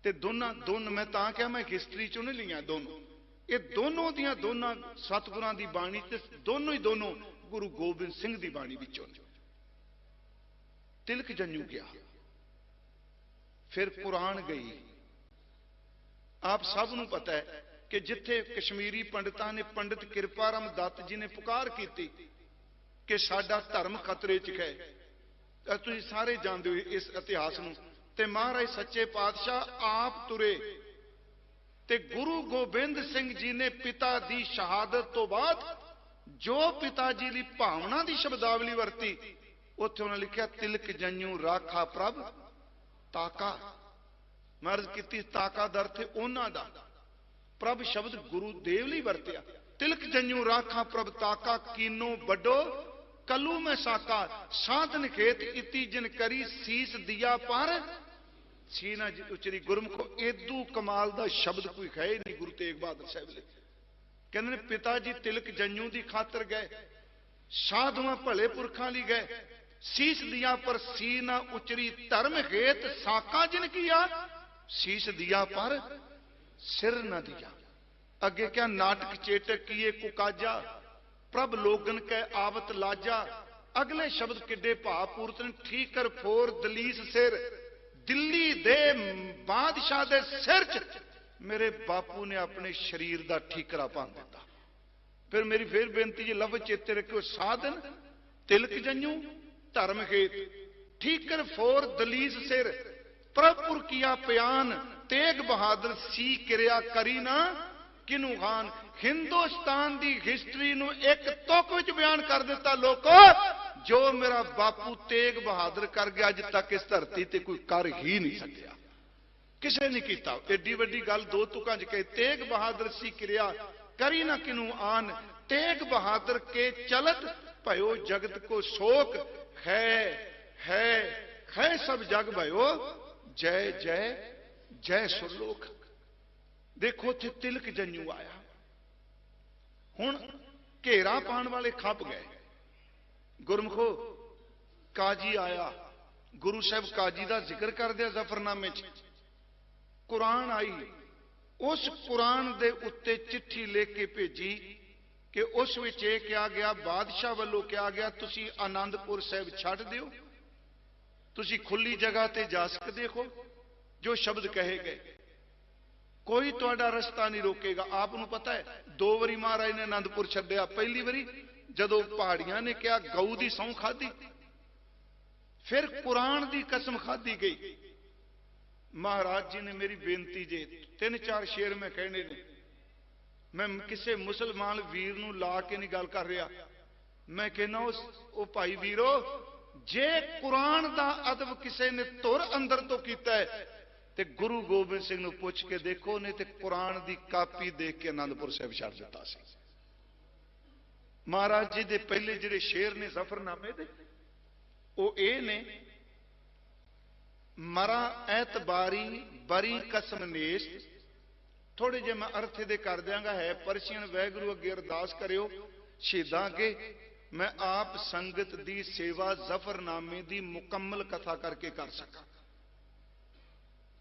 ते दोनों मैं तां क्या मैं हिस्टरी चों नहीं लिया, दोनों ये दोनों दियां दोनों सतगुरां दी बाणी ते दोनों ही दोनों गुरु गोबिंद सिंह दी बाणी विचों। तिलक जंजू गया, फिर कुरान गई। आप सब नूं पता है कि जिथे कश्मीरी पंडितां ने, पंडित कृपाराम दत्त जी ने पुकार की कि साडा धर्म खतरे च है, तुसीं सारे जानदे हो इस इतिहास नूं, ते महाराज सच्चे पातशाह आप तुरे ते गुरु गोबिंद सिंह जी ने पिता दी शहादत तो बाद जो पिता जी ली भावना दी शब्दावली वरती, उत्थे उन्होंने लिखा तिलक जंजू राखा प्रभ ताका। मर्ज की ताका दर थे उन्हां दा, प्रभ शब्द गुरुदेव लई वरतिया। तिलक जंजू राखा प्रभ ताका, कीनो बडो कलू में साका, साधन खेत इति जिन करी सीस दिया पर सीना उचरी। गुरमुखो एदू कमाल दा शब्द कोई है नहीं गुरु तेग बहादुर साहब ले। कहते ने पिता जी तिलक जंजू की खातर गए, साधुआ भले पुरखा ली गए, शीश दिया पर सीना उचरी, धर्म हेत साका जिन किया, शीश दिया पर सिर न दिया। अगे क्या नाटक चेटक किए कुकाजा, प्रभ लोगन कै आवत लाजा। अगले शब्द किड्डे भावपूरत ने, ठीक कर फोर दलीस सिर, दिल्ली दे बादशाह दे सिर च मेरे बापू ने अपने शरीर का ठीकरा भन दिता। फिर मेरी फिर बेनती जी लफ्ज चेते रखियो, साधन तिलक जंजू धर्म हेत, ठीकर फोर दलीस सिर, प्रभुर किया प्यान, तेग बहादुर सी किरिया करी ना किनू खान। हिंदुस्तान की हिस्टरी नू एक तुक विच बयान कर दिता लोको, जो मेरा बापू तेग बहादुर कर गया अज तक इस धरती ते कोई कर ही नहीं सकिया, किसे नहीं किया। एडी वड्डी गल दो तुकां च कहे, तेग बहादुर सी किरिया करी ना किनू आन, तेग बहादुर के चलत भयो जगत को शोक, है सब जग भयो जय जय जय सुरलोक। देखो थे तिलक जंजू आया, हुण घेरा पाण वाले खप गए। गुरमुखो काजी आया, गुरु साहब काजी का जिक्र कर दिया जफरनामे च। कुरान आई, उस कुरान दे उत्ते चिट्ठी लिख के भेजी कि उस विच ये कहा गया, बादशाह वालों कहा गया तुसी आनंदपुर साहब छड्ड दिओ, तुसी खुली जगह ते जा सकदे हो, जो शब्द कहे गए कोई तुहाडा रस्ता नहीं रोकेगा। आपनू पता है 2 वारी महाराज ने आनंदपुर छड्डिया। पहली बारी जदों पहाड़ियां ने कहा गऊ की सौं खाधी, फिर कुरान की कसम खाधी गई। महाराज जी ने मेरी बेनती जे 3-4 शेर मैं कहने ने, मैं किसी मुसलमान वीर नू ला के नहीं गल कर रहा, मैं कहना ओ भाई वीरो, जे कुरान का अदब किसी ने तुर अंदर तो किया है ते गुरु गोबिंद सिंह नू पुछ के देखो, ने ते कुरान की कापी देख के आनंदपुर साहब छड्ड दिता सी। महाराज जी दे पहले जिहड़े शेर ने जफरनामे दे वो ये ने, मरा ऐतबारी बरी कसम नेस्त। थोड़े जे मैं अर्थ दे कर दियांगा, है परशियन। वैगुरु अगे अरदास करियो शहीदां अगे, मैं आप संगत दी सेवा जफरनामे दी मुकम्मल कथा करके कर सका।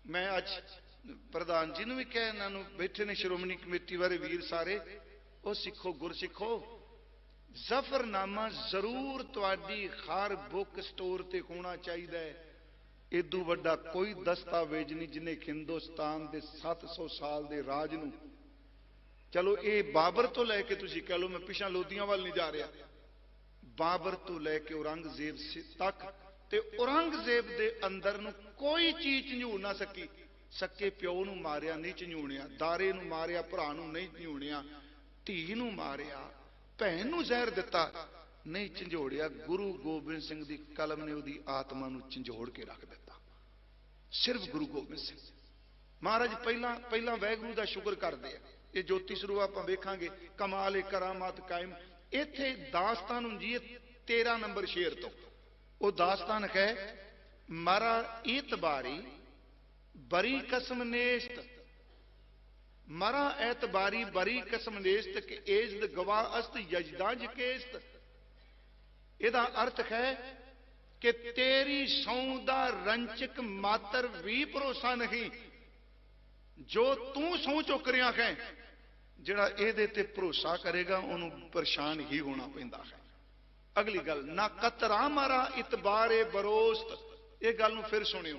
मैं अज प्रधान जी नूं भी कहा, इन्हां बैठे ने श्रोमणी कमेटी वाले वीर सारे, वो सिखो गुर सिखो, जफरनामा जरूर तुहाडी हर बुक स्टोर ते होना चाहिए। इदू वड्डा कोई दस्तावेज नहीं जिन्हें हिंदुस्तान के 700 साल के राज नूं, चलो ये बाबर तो लैके तुसीं कह लो, मैं पिछा लोधियां वाल नहीं जा रहा, बाबर तो लैके औरंगजेब तक, ते औरंगजेब दे अंदर नूं कोई चीज झंझूड़ ना सकी। सके प्यो नूं मारिया नहीं झंझूणिया, दारे नूं मारिया भरा नूं नहीं झंझूणिया, धी नूं मारिया, भैन नूं जहर दिता नहीं झंझोड़िया। गुरु गोबिंद सिंह दी कलम ने उहदी आत्मा नूं झंझोड़ के रख दिता। सिर्फ गुरु गोबिंद सिंह महाराज पहला वैगुरु का शुक्र करते हैं। ये ज्योति स्वरूप आपां वेखांगे, कमाल करामात कायम। इत्थे दास्तान हुंदी है 13 नंबर शेर तो, वो दास्तान है, मरा ईतबारी बरी कसम नेस्त, मरा ऐतबारी बरी कसम नेस्त के एजद गवाह अस्त यजदा जकेस्त। ਇਹਦਾ अर्थ है कि तेरी सौं दा रंचक मात्र भी भरोसा नहीं, जो तू सौं चुक रहा है, जिहड़ा ਇਹਦੇ ते भरोसा करेगा उन्होंने परेशान ही होना पैंदा है। अगली गल, ना कतरा मारा इतबारे बरोस्त। ये गल नूं फिर सुनियो,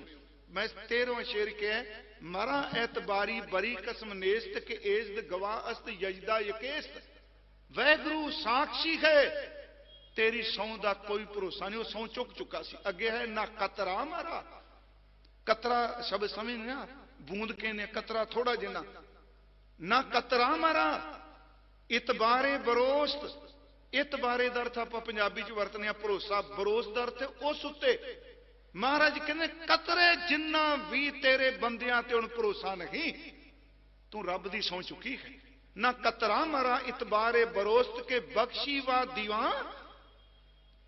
मैं 13वां शेर क्या है, मरा ऐतबारी बरी कसम नेस्त के एजद गवाह अस्त यजदा यकेस्त। वैगुरु साक्षी है, तेरी सौं का कोई भरोसा नहीं, वो सौं चुक चुका सी। अगे है ना कतरा मारा, कतरा शब्द समझना, बूंद कहने कतरा थोड़ा जिना, ना कतरा मारा इतबारे बरोस्त। इतबारे का अर्थ आप पंजाबी च वरतने भरोसा, बरोस्त का अर्थ उस उत्ते। महाराज कहने कतरे जिन्ना भी तेरे बंदियां ते हुण भरोसा नहीं, तू रब दी सौं चुकी है। ना कतरा मारा इतबारे बरोस्त के बख्शी वा दीवान।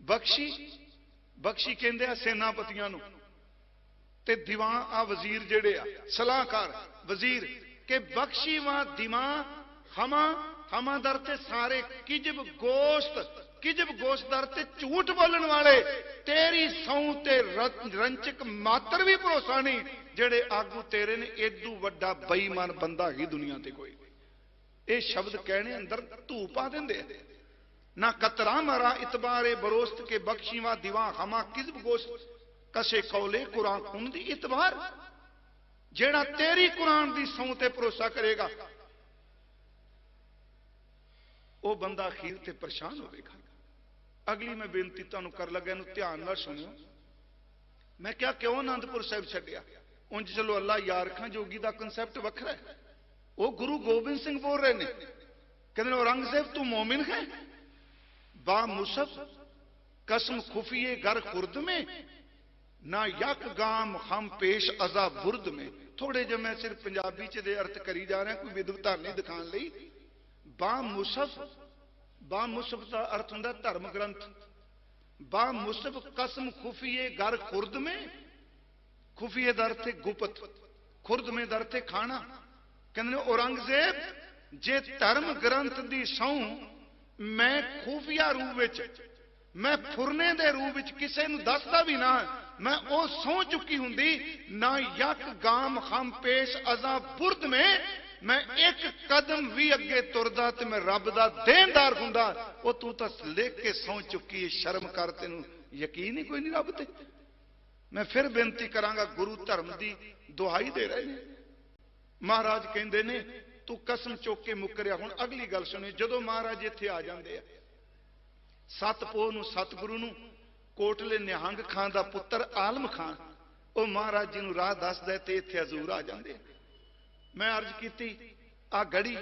बख्शी बख्शी कहते हैं सेनापतियों नूं, ते दीवान आ वजीर जेड़े आ सलाहकार वजीर के बख्शी वा दिमा हमा हमा दर ते सारे किजब गोश्त दर ते झूठ बोलने वाले। तेरी सौं ते रंचक मात्र भी भरोसा नहीं, जेड़े आगू तेरे ने एडू वड्डा बेईमान बंदा ही दुनिया ते कोई। ਇਹ ਸ਼ਬਦ ਕਹਿਣੇ ਅੰਦਰ ਧੂ ਪਾ ਦਿੰਦੇ ਆ। ਨਾ ਕਤਰਾ ਮਰਾ ਇਤਬਾਰੇ ਬਰੋਸਤ ਕੇ ਬਖਸ਼ੀਵਾ ਦੀਵਾ ਹਮਾ ਕਿਜ਼ਬ ਗੋਸ਼ਤ ਕਸੇ ਕੌਲੇ ਕੁਰਾਨ ਖੁਨ ਦੀ ਇਤਬਾਰ। ਜਿਹੜਾ ਤੇਰੀ ਕੁਰਾਨ ਦੀ ਸਹੁੰ ਤੇ ਭਰੋਸਾ ਕਰੇਗਾ ਉਹ ਬੰਦਾ ਅਖੀਰ ਤੇ ਪਰੇਸ਼ਾਨ ਹੋਵੇਗਾ। ਅਗਲੀ ਮੈਂ ਬੇਨਤੀ ਤੁਹਾਨੂੰ ਕਰ ਲੱਗਾ, ਇਹਨੂੰ ਧਿਆਨ ਨਾਲ ਸੁਣਿਓ। ਮੈਂ ਕਿਹਾ ਕਿਉਂ ਆਨੰਦਪੁਰ ਸਾਹਿਬ ਛੱਡਿਆ? ਉਂਝ ਚਲੋ ਅੱਲਾ ਯਾਰ ਖਾਂ ਜੋਗੀ ਦਾ ਕਨਸੈਪਟ ਵੱਖਰਾ ਹੈ। ਉਹ ਗੁਰੂ ਗੋਬਿੰਦ ਸਿੰਘ ਬੋਲ ਰਹੇ ਨੇ, ਕਹਿੰਦੇ ਨੇ ਔਰੰਗਜ਼ੇਬ ਤੂੰ ਮੋਮਿਨ ਹੈ, ਬਾ ਮੁਸਫ ਕਸਮ ਖੁਫੀਏ ਘਰ ਖੁਰਦ में ਨਾ ਯਕ ਗਾਮ ਹਮ ਪੇਸ਼ ਅਜ਼ਾ ਬੁਰਦ में। ਥੋੜੇ ਜਿਹੇ ਮੈਂ ਸਿਰਫ ਪੰਜਾਬੀ ਚ ਦੇ ਅਰਥ ਕਰੀ ਜਾ ਰਿਹਾ, ਕੋਈ ਵਿਦਵਤਾ ਨਹੀਂ ਦਿਖਾਉਣ ਲਈ। ਬਾ ਮੁਸਫ ਦਾ ਅਰਥ ਹੁੰਦਾ ਧਰਮ ਗ੍ਰੰਥ। ਬਾ ਮੁਸਫ ਕਸਮ ਖੁਫੀਏ ਘਰ ਖੁਰਦ में, ਖੁਫੀਏ ਦਾ ਅਰਥ ਹੈ ਗੁਪਤ, ਖੁਰਦ में ਦਾ ਅਰਥ ਹੈ ਖਾਣਾ। ਕਹਿੰਦੇ ਨੇ ਔਰੰਗਜ਼ੇਬ ਜੇ ਧਰਮ ਗ੍ਰੰਥ ਦੀ ਸਹੁੰ ਮੈਂ ਖੂਫੀਆ ਰੂਪ ਵਿੱਚ, ਮੈਂ ਫੁਰਨੇ ਦੇ ਰੂਪ ਵਿੱਚ ਕਿਸੇ ਨੂੰ ਦੱਸਦਾ ਵੀ ਨਾ, ਮੈਂ ਉਹ ਸਹੁੰ ਚੁੱਕੀ ਹੁੰਦੀ ਨਾ ਯਕ ਗਾਮ ਹਮ ਪੇਸ਼ ਅਜ਼ਾ ਬੁਰਦ में, ਮੈਂ ਇੱਕ ਕਦਮ ਵੀ ਅੱਗੇ ਤੁਰਦਾ ਤੇ ਮੈਂ ਰੱਬ ਦਾ ਦੇਣਦਾਰ ਹੁੰਦਾ। ਉਹ ਤੂੰ ਤਾਂ ਲਿਖ ਕੇ ਸਹੁੰ ਚੁੱਕੀ, ਸ਼ਰਮ ਕਰ, ਤੈਨੂੰ ਯਕੀਨ ਹੀ ਕੋਈ ਨਹੀਂ ਰੱਬ ਤੇ। ਮੈਂ ਫਿਰ ਬੇਨਤੀ ਕਰਾਂਗਾ, ਗੁਰੂ ਧਰਮ ਦੀ ਦੁਹਾਈ ਦੇ ਰਹੇ ਨੇ। ਮਹਾਰਾਜ ਕਹਿੰਦੇ ਨੇ ਤੂੰ ਕਸਮ ਚੁੱਕ ਕੇ ਮੁੱਕਰਿਆ। ਹੁਣ ਅਗਲੀ ਗੱਲ ਸੁਣਿਓ, ਜਦੋਂ ਮਹਾਰਾਜ ਇੱਥੇ ਆ ਜਾਂਦੇ ਆ, 7 ਪੋਹ ਨੂੰ ਸਤਿਗੁਰੂ ਨੂੰ ਕੋਟਲੇ ਨਿਹੰਗ ਖਾਂ ਦਾ ਪੁੱਤਰ ਆਲਮ ਖਾਂ ਉਹ ਮਹਾਰਾਜ ਜੀ ਨੂੰ ਰਾਹ ਦੱਸਦਾ ਤੇ ਇੱਥੇ ਹਜ਼ੂਰ ਆ ਜਾਂਦੇ ਆ। ਮੈਂ ਅਰਜ਼ ਕੀਤੀ ਆ ਗੜੀ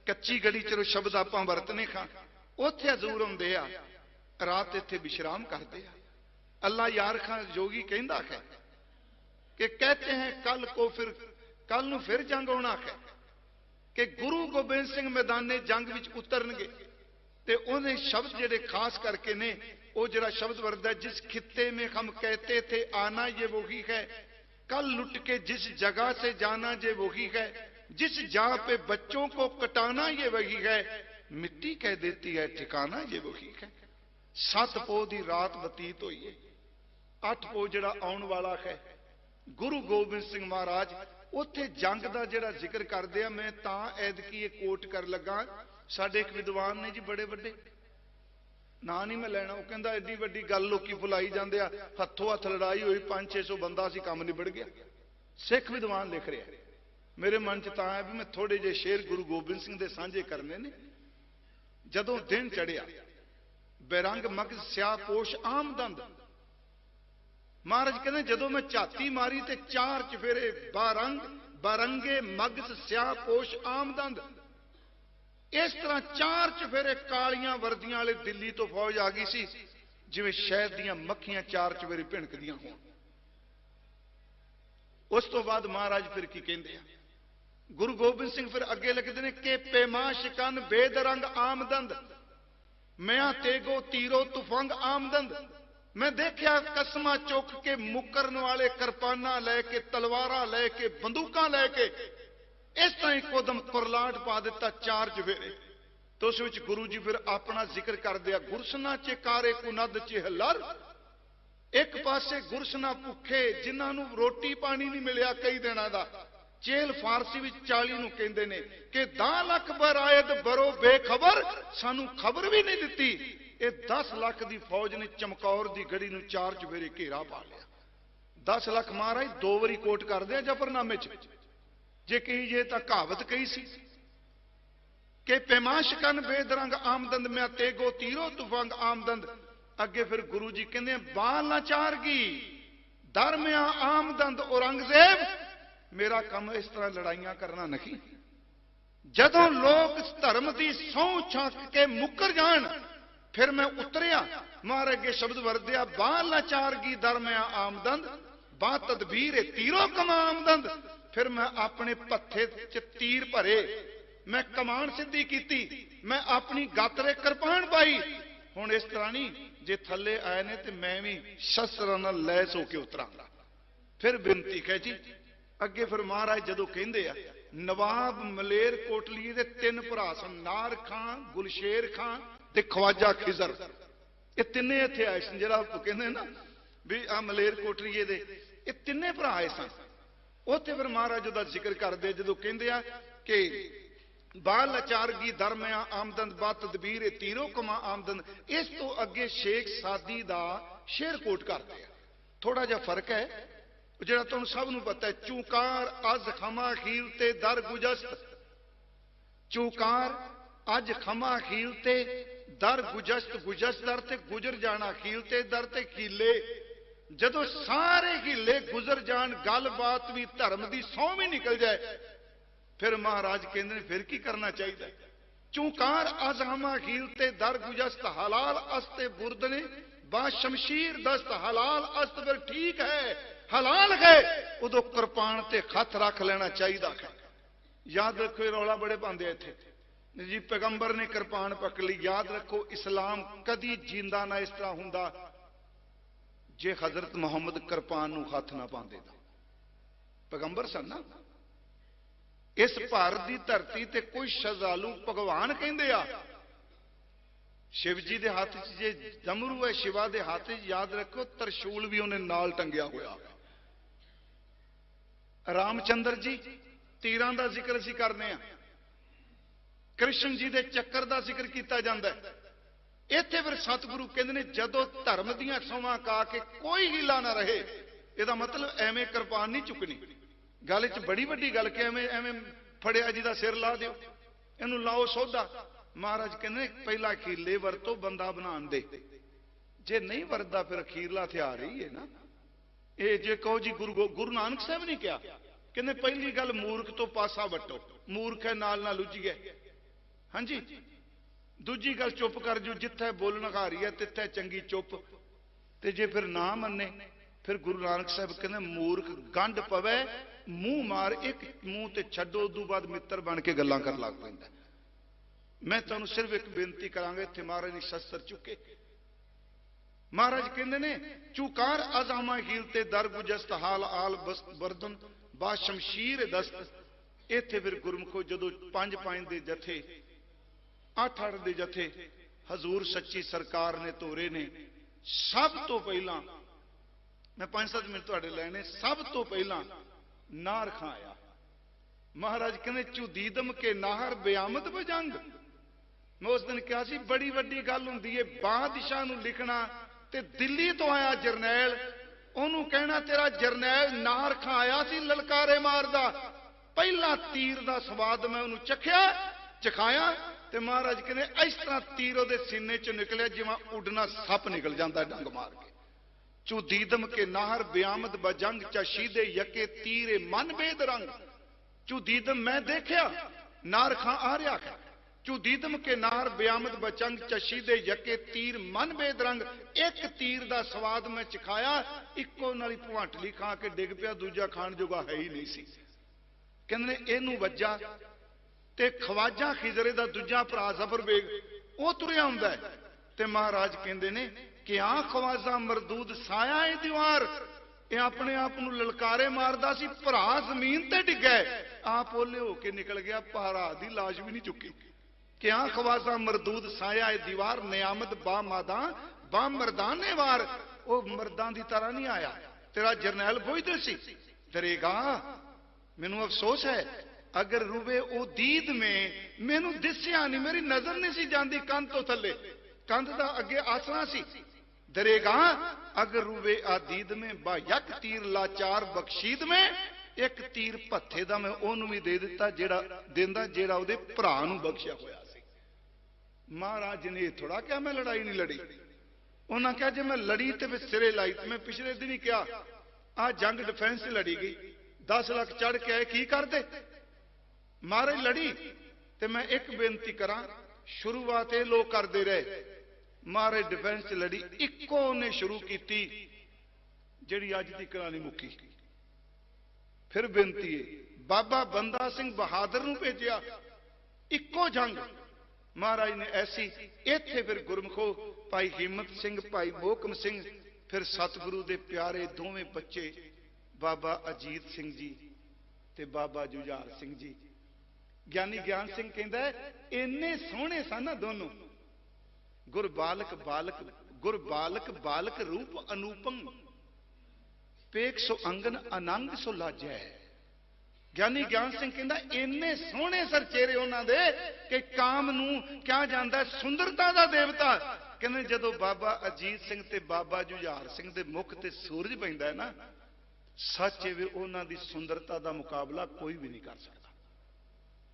ਕੱਚੀ ਗੜੀ ਚਲੋ ਸ਼ਬਦ ਆਪਾਂ ਵਰਤਨੇ ਖਾਂ, ਉੱਥੇ ਹਜ਼ੂਰ ਹੁੰਦੇ ਆ, ਰਾਤ ਇੱਥੇ ਵਿਸ਼ਰਾਮ ਕਰਦੇ ਆ। ਅੱਲਾ ਯਾਰ ਖਾਂ ਜੋਗੀ ਕਹਿੰਦਾ ਹੈ ਕਿ ਕਹਤੇ ਹੈ ਕੱਲ ਨੂੰ ਫਿਰ ਜੰਗ ਹੋਣਾ ਹੈ ਕਿ ਗੁਰੂ ਗੋਬਿੰਦ ਸਿੰਘ ਮੈਦਾਨੇ ਜੰਗ ਵਿੱਚ ਉਤਰਨਗੇ। ਤੇ ਉਹਨੇ ਸ਼ਬਦ ਜਿਹੜੇ ਖਾਸ ਕਰਕੇ ਨੇ, ਉਹ ਜਿਹੜਾ ਸ਼ਬਦ ਵਰਦਾ ਜਿਸ ਖਿੱਤੇ में हम कहते थे आना ये वही है, कल लुट के जिस जगह से जाना ये वही है, जिस जहां पे बच्चों को कटाना ये वही है, मिट्टी कह देती है ठिकाना ये वही है। 7 ਪੋਹ ਦੀ ਰਾਤ ਬਤੀਤ ਹੋਈ ਹੈ। 8 ਪੋਹ ਜਿਹੜਾ ਆਉਣ ਵਾਲਾ ਹੈ, ਗੁਰੂ ਗੋਬਿੰਦ ਸਿੰਘ ਮਹਾਰਾਜ ਉੱਥੇ ਜੰਗ ਦਾ ਜਿਹੜਾ ਜ਼ਿਕਰ ਕਰਦੇ ਆ। ਮੈਂ ਤਾਂ ਐਦਕੀ ਇਹ ਕੋਟ ਕਰ ਲੱਗਾ, ਸਾਡੇ ਇੱਕ ਵਿਦਵਾਨ ਨੇ ਜੀ ਬੜੇ ਵੱਡੇ, ਨਾਂ ਨਹੀਂ ਮੈਂ ਲੈਣਾ, ਉਹ ਕਹਿੰਦਾ ਐਡੀ ਵੱਡੀ ਗੱਲ ਲੋਕੀ ਭੁਲਾਈ ਜਾਂਦੇ ਆ, ਹੱਥੋਂ ਹੱਥ ਲੜਾਈ ਹੋਈ 500-600 ਬੰਦਾ ਸੀ, ਕੰਮ ਨਿਬੜ ਗਿਆ। ਸਿੱਖ ਵਿਦਵਾਨ ਲਿਖ ਰਿਹਾ। ਮੇਰੇ ਮਨ ਚ ਤਾਂ ਆਇਆ ਵੀ ਮੈਂ ਥੋੜੇ ਜਿਹੇ ਸ਼ੇਰ ਗੁਰੂ ਗੋਬਿੰਦ ਸਿੰਘ ਦੇ ਸਾਂਝੇ ਕਰਨੇ ਨੇ। ਜਦੋਂ ਦਿਨ ਚੜਿਆ, ਬੇਰੰਗ ਮਗਜ਼ ਸਿਆਹ ਪੋਸ਼ ਆਮਦੰਦ, ਮਹਾਰਾਜ ਕਹਿੰਦੇ ਜਦੋਂ ਮੈਂ ਝਾਤੀ ਮਾਰੀ ਤੇ 4 ਚਫੇਰੇ ਬਾਰੰਗੇ ਮਗਜ਼ ਸਿਆਹ ਪੋਸ਼ ਆਮਦੰਦ। ਇਸ ਤਰ੍ਹਾਂ 4 ਚਫੇਰੇ ਕਾਲੀਆਂ ਵਰਦੀਆਂ ਵਾਲੇ ਦਿੱਲੀ ਤੋਂ ਫੌਜ ਆ ਗਈ ਸੀ, ਜਿਵੇਂ ਸ਼ਹਿਦ ਦੀਆਂ ਮੱਖੀਆਂ 4 ਚਫੇਰੇ ਭਿਣਕਦੀਆਂ ਹੋਣ। ਉਸ ਤੋਂ ਬਾਅਦ ਮਹਾਰਾਜ ਫਿਰ ਕੀ ਕਹਿੰਦੇ ਆ? ਗੁਰੂ ਗੋਬਿੰਦ ਸਿੰਘ ਫਿਰ ਅੱਗੇ ਲਿਖਦੇ ਨੇ ਕਿ ਪੇਮਾਸ਼ ਕੰਨ ਬੇਦਰੰਗ ਆਮਦੰਦ, ਮਿਆਂ ਤੇਗੋ ਤੀਰੋ ਤੁਫੰਗ ਆਮਦੰਦ। ਮੈਂ ਦੇਖਿਆ ਕਸਮਾਂ ਚੁੱਕ ਕੇ ਮੁੱਕਰਨ ਵਾਲੇ ਕਿਰਪਾਨਾਂ ਲੈ ਕੇ, ਤਲਵਾਰਾਂ ਲੈ ਕੇ, ਬੰਦੂਕਾਂ ਲੈ ਕੇ, ਇਸ ਤਰ੍ਹਾਂ ਇੱਕੋ ਦਮ ਕੁਰਲਾਟ ਪਾ ਦਿੱਤਾ 4 ਚਫੇਰੇ। ਤੇ ਉਸ ਵਿੱਚ ਗੁਰੂ ਜੀ ਫਿਰ ਆਪਣਾ ਜ਼ਿਕਰ ਕਰਦੇ ਆ, ਗੁਰਸਨਾ ਚ ਕਾਰੇ ਕੁਨਦ ਚ ਹਲਰ। ਇੱਕ ਪਾਸੇ ਗੁਰਸਨਾ ਭੁੱਖੇ ਜਿਨ੍ਹਾਂ ਨੂੰ ਰੋਟੀ ਪਾਣੀ ਨਹੀਂ ਮਿਲਿਆ ਕਈ ਦਿਨਾਂ ਦਾ, ਚੇਲ ਫਾਰਸੀ ਵਿੱਚ 40 ਨੂੰ ਕਹਿੰਦੇ ਨੇ ਕਿ 10 ਲੱਖ ਬਰਾਇਦ ਬਰੋ ਬੇਖਬਰ, ਸਾਨੂੰ ਖਬਰ ਵੀ ਨਹੀਂ ਦਿੱਤੀ। ਇਹ 10 ਲੱਖ ਦੀ ਫੌਜ ਨੇ ਚਮਕੌਰ ਦੀ ਗੜੀ ਨੂੰ 4 ਚਫੇਰੇ ਘੇਰਾ ਪਾ ਲਿਆ। 10 ਲੱਖ ਮਹਾਰਾਜ 2 ਵਾਰੀ ਕੋਟ ਕਰਦੇ ਆ ਜਫਰਨਾਮੇ ਚ। ਜੇ ਕਹੀ ਜੇ ਤਾਂ ਕਹਾਵਤ ਕਹੀ ਸੀ ਕਿ ਪੈਮਾਸ਼ ਕੰਨ ਬੇਦਰੰਗ ਆਮਦੰਦ, ਮੈਂ ਤੇਗੋ ਤੀਰੋ ਤੁਫੰਗ ਆਮਦੰਦ। ਅੱਗੇ ਫਿਰ ਗੁਰੂ ਜੀ ਕਹਿੰਦੇ ਬਾਲ ਨਾ ਚਾਰਗੀ ਦਰਮਿਆ ਆਮਦੰਦ ਔਰੰਗਜ਼ੇਬ, ਮੇਰਾ ਕੰਮ ਇਸ ਤਰ੍ਹਾਂ ਲੜਾਈਆਂ ਕਰਨਾ ਨਹੀਂ। ਜਦੋਂ ਲੋਕ ਇਸ ਧਰਮ ਦੀ ਸਹੁੰ ਚੱਕ ਕੇ ਮੁੱਕਰ ਜਾਣ ਫਿਰ ਮੈਂ ਉਤਰਿਆ। ਮਹਾਰਾਜ ਅੱਗੇ ਸ਼ਬਦ ਵਰਦਿਆ ਬਾਲ ਨਾ ਚਾਰਗੀ ਦਰਮਿਆ ਆਮਦੰਦ, ਬਾ ਤਦਬੀਰ ਤੀਰੋ ਕਮਾ ਆਮਦੰਦ। ਫਿਰ ਮੈਂ ਆਪਣੇ ਪੱਥੇ ਚ ਤੀਰ ਭਰੇ, ਮੈਂ ਕਮਾਨ ਸਿੱਧੀ ਕੀਤੀ, ਮੈਂ ਆਪਣੀ ਗਾਤਰੇ ਕਿਰਪਾਨ ਪਾਈ। ਹੁਣ ਇਸ ਤਰ੍ਹਾਂ ਨਹੀਂ ਜੇ ਥੱਲੇ ਆਏ ਨੇ ਤੇ ਮੈਂ ਵੀ ਸ਼ਸਤਰਾਂ ਨਾਲ ਲੈਸ ਹੋ ਕੇ ਉਤਰਾਂਗਾ। ਫਿਰ ਬੇਨਤੀ ਹੈ ਜੀ ਅੱਗੇ ਫਿਰ ਮਹਾਰਾਜ ਜਦੋਂ ਕਹਿੰਦੇ ਆ ਨਵਾਬ ਮਲੇਰ ਕੋਟਲੀ ਦੇ 3 ਭਰਾ ਸਨ, ਨਾਰ ਖਾਂ, ਗੁਲਸ਼ੇਰ ਖਾਂ ਤੇ ਖਵਾਜਾ ਖਿਜ਼ਰ। ਇਹ ਤਿੰਨੇ ਇੱਥੇ ਆਏ ਸਨ। ਜਿਹੜਾ ਕਹਿੰਦੇ ਨਾ ਵੀ ਆ ਮਲੇਰ ਕੋਟਲੀਏ ਦੇ ਇਹ ਤਿੰਨੇ ਭਰਾ ਆਏ ਸਨ। ਉੱਥੇ ਫਿਰ ਮਹਾਰਾਜ ਉਹਦਾ ਜ਼ਿਕਰ ਕਰਦੇ ਜਦੋਂ ਕਹਿੰਦੇ ਆ ਕਿ बाल अचारगी दरमिया आमदन बा तदबीर तीरो कमा आमदन। इस तो अगे शेख सादी दा शेर कोट करते हैं। थोड़ा जा फर्क है जो तुम सब नूं पता है। चूकार अज खमा खील ते दर गुजस्त, चूकार अज खमा खील ते दर गुजस्त, गुजस्त दर ते गुजर जाना, खील ते दर ते खीले। जदों सारे हीले गुजर जान, गल बात भी धर्म की सौं भी निकल जाए, फिर महाराज कहते हैं फिर की करना चाहिए। चूकार अजहमा खील ते दर गुजस्त, हलाल अस्ते बुरदने बा शमशीर दस्त। हलाल अस्त फिर ठीक है, हलाल गए उदो कृपान ते खत रख लेना चाहिए है। याद रखो ये रौला बड़े पाते इतने जी पैगंबर ने कृपान पकड़ ली। याद रखो इस्लाम कदी जींदा ना इस तरह हुंदा जे हजरत मुहम्मद कृपान नूं हथ ना पाते। पैगंबर सन ना। इस भारत की धरती ते कोई श्रद्धालु भगवान कहते आ, शिव जी के हाथ च जे डमरू है, शिवा के हाथ च याद रखो तरशूल भी उन्हें नाल टंगिया होया। रामचंद्र जी तीरां का जिक्र असीं करने आ, कृष्ण जी के चक्कर का जिक्र किया जाता है। इत्थे फिर सतगुरु कहते हैं जदों धर्म दीयां सौवां का के कोई हीला ना रहे, इहदा मतलब एवें कृपान नहीं चुकनी। गल च बड़ी वड्डी गल कि एवें एवें फड़िया जी का सिर ला दिओ, इहनूं लाओ सौदा। महाराज कहते पहला अखीरले वरतो बंदा बनाण दे, जे नहीं वरदा फिर अखीरला हथियार ही है ना। ये जे कहो जी गुरु नानक साहब ने कहा, कहते पहली गल मूर्ख तो पासा वटो, मूर्ख है नाल ना लुझिए। हाँ जी, दूजी गल चुप कर जो, जिथे बोलन हारी है तिथे चंगी चुप। ते जे फिर ना मन्ने फिर गुरु नानक साहब कहते मूर्ख गंढ पवे मूंह मार, एक मूंह ते छड्डो, उदू बाद मित्र बन के गल्लां कर लग पैंदा। मैं तुहानूं सिर्फ एक बेनती करांगा, इत्थे महाराज ने शस्त्र चुके। महाराज कहते ने चूकार अजामा हीलते दर गुजस्त, हाल आल बर्दन बा शमशीर दस्त। इत्थे फिर गुरमुखो जदों 5-5 दे जथे 8-8 दे जथे हजूर सच्ची सरकार ने तोरे ने, सब तो पहला मैं 5-7 मिनट तुहाडे लैने, सब तो पहला नार खाया। महाराज कहने चुदीदम के नाहर बेआमद बजंग। मैं उस दिन कहा सी बड़ी वड्डी गल हुंदी है बादशाह नूं लिखना ते दिल्ली तो आया जरनैल, ओनू कहना तेरा जरनैल नार खाया सी ललकारे मारदा। पहला तीर दा स्वाद मैं ओनू चखाया ते महाराज कहने इस तरह तीर ओदे सीने च निकलिया जिवें उड़ना सप निकल जाता डंग मार के। चुदीदम के नाहर बेआमद बजंग, चशीदे यके तीरे मन बेद रंग। चुदीदम मैं देखिया नार खां आ रहा है, चुदीदम के नार बेआमद बचंग, चशीदे यके तीर मन बेद रंग। एक तीर दा स्वाद मैं चखाया, इको नाली भुआंटली खा के डिग पिया, दूजा खाण जोगा है ही नहीं सी। कहंदे इहनूं वज्जा ते खवाजा खिजरे दा दूजा भरा जफर बेग वो तुरिया हुंदा है ते महाराज कहंदे ने कि आ खवाजा मरदूद साया है दीवार, ये अपने आप नूं ललकारे मारदा सी, भरा जमीन ते डिग्गा, आप ओले होके निकल गया, भरा दी लाश भी नहीं चुकी। कि आ खवाजा मरदूद साया है दीवार, नियामत बा मादा बा मरदाने वार। वो मर्दां दी तरह नहीं आया, तेरा जरनैल बोझदे सी डरेगा। मैनू अफसोस है अगर रुवे ओ दीद में मैनू दिसिया नहीं, मेरी नजर नहीं सी जाती कंध तो थले, कंध दा अगे आसरा सी। डरेगा अगर रुवे आदीद में बा यक तीर लाचार बख्शीद में, एक तीर भत्थे दा मैं ओनू भी दे दिता जेड़ा देंदा जेड़ा ओदे भरा नूं बख्शिया होया सी। महाराज ने थोड़ा क्या मैं लड़ाई नहीं लड़ी, उन्हें कहा जे मैं लड़ी तो फिर सिरे लाई। मैं पिछले दिन ही कहा आ जंग डिफेंस लड़ी गई, 10 लाख चढ़ के आए की कर दे। महाराज लड़ी तो मैं एक बेनती करा, शुरुआत ये लोग करते रहे, महाराज डिफेंस लड़ी, इको ने शुरू की जी अज की कहानी मुक्की। फिर बेनती है बाबा बंदा सिंह बहादुर नूं भेजिया, इको जंग महाराज ने ऐसी। इत्थे फिर गुरमुखो भाई हिम्मत सिंह, भाई मोहकम सिंह, फिर सतगुरु दे प्यारे दोवें बच्चे बाबा अजीत सिंह जी ते बाबा जुझार सिंह जी। ज्ञानी ज्ञान सिंह कहता है इन्ने सोहने सन दोनों, गुरबालक बालक, गुरबालक बालक रूप अनूपम, पेक सो अंगन अनंग सो लाजै। ਗਿਆਨੀ ਗਿਆਨ ਸਿੰਘ ਕਹਿੰਦਾ ਇੰਨੇ ਸੋਹਣੇ ਸਰ ਚਿਹਰੇ ਉਹਨਾਂ ਦੇ ਕਿ ਕਾਮ ਨੂੰ ਕਿਹਾ ਜਾਂਦਾ ਸੁੰਦਰਤਾ ਦਾ ਦੇਵਤਾ। ਕਹਿੰਦੇ ਜਦੋਂ ਬਾਬਾ ਅਜੀਤ ਸਿੰਘ ਤੇ ਬਾਬਾ ਜੁਝਾਰ ਸਿੰਘ ਦੇ ਮੁਖ ਤੇ ਸੂਰਜ ਪੈਂਦਾ ਹੈ ਨਾ, ਸੱਚ ਇਹ ਉਹਨਾਂ ਦੀ ਸੁੰਦਰਤਾ ਦਾ ਮੁਕਾਬਲਾ ਕੋਈ ਵੀ ਨਹੀਂ ਕਰ ਸਕਦਾ।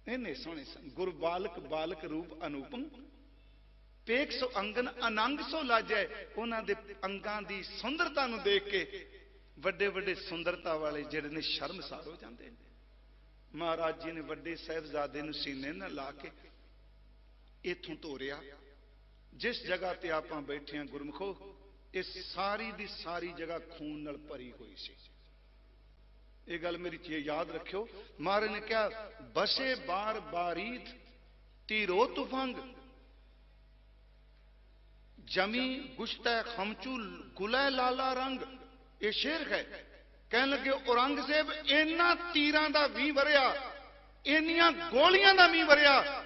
ਇੰਨੇ ਸੋਹਣੇ ਸਨ। ਗੁਰ ਬਾਲਕ ਬਾਲਕ ਰੂਪ ਅਨੂਪਮ, ਪੇਖ ਸੋ ਅੰਗਨ ਅਨੰਗ ਸੋ ਲਾਜੈ। ਉਹਨਾਂ ਦੇ ਅੰਗਾਂ ਦੀ ਸੁੰਦਰਤਾ ਨੂੰ ਦੇਖ ਕੇ ਵੱਡੇ ਵੱਡੇ ਸੁੰਦਰਤਾ ਵਾਲੇ ਜਿਹੜੇ ਨੇ ਸ਼ਰਮਸਾਰ ਹੋ ਜਾਂਦੇ ਨੇ। ਮਹਾਰਾਜ ਜੀ ਨੇ ਵੱਡੇ ਸਾਹਿਬਜ਼ਾਦੇ ਨੂੰ ਸੀਨੇ ਨਾਲ ਲਾ ਕੇ ਇਥੋਂ ਤੋਰਿਆ। ਜਿਸ ਜਗ੍ਹਾ ਤੇ ਆਪਾਂ ਬੈਠੇ ਹਾਂ ਗੁਰਮੁਖੋ, ਇਹ ਸਾਰੀ ਦੀ ਸਾਰੀ ਜਗ੍ਹਾ ਖੂਨ ਨਾਲ ਭਰੀ ਹੋਈ ਸੀ। ਇਹ ਗੱਲ ਮੇਰੀ ਚੀਜ਼ ਯਾਦ ਰੱਖਿਓ। ਮਹਾਰਾਜ ਨੇ ਕਿਹਾ ਬਸੇ ਬਾਰ ਬਾਰੀਤ ਤੀਰੋ ਤੁਫੰਗ ਜਮੀ ਗੁਸ਼ਤੈ ਖਮਚੂ ਗੁਲੇ ਲਾਲਾ ਰੰਗ। ਇਹ ਸ਼ੇਰ ਹੈ। ਕਹਿਣ ਲੱਗੇ ਔਰੰਗਜ਼ੇਬ ਇਹਨਾਂ ਤੀਰਾਂ ਦਾ ਮੀਂਹ ਵਰਿਆ, ਇੰਨੀਆਂ ਗੋਲੀਆਂ ਦਾ ਮੀਂਹ ਵਰਿਆ,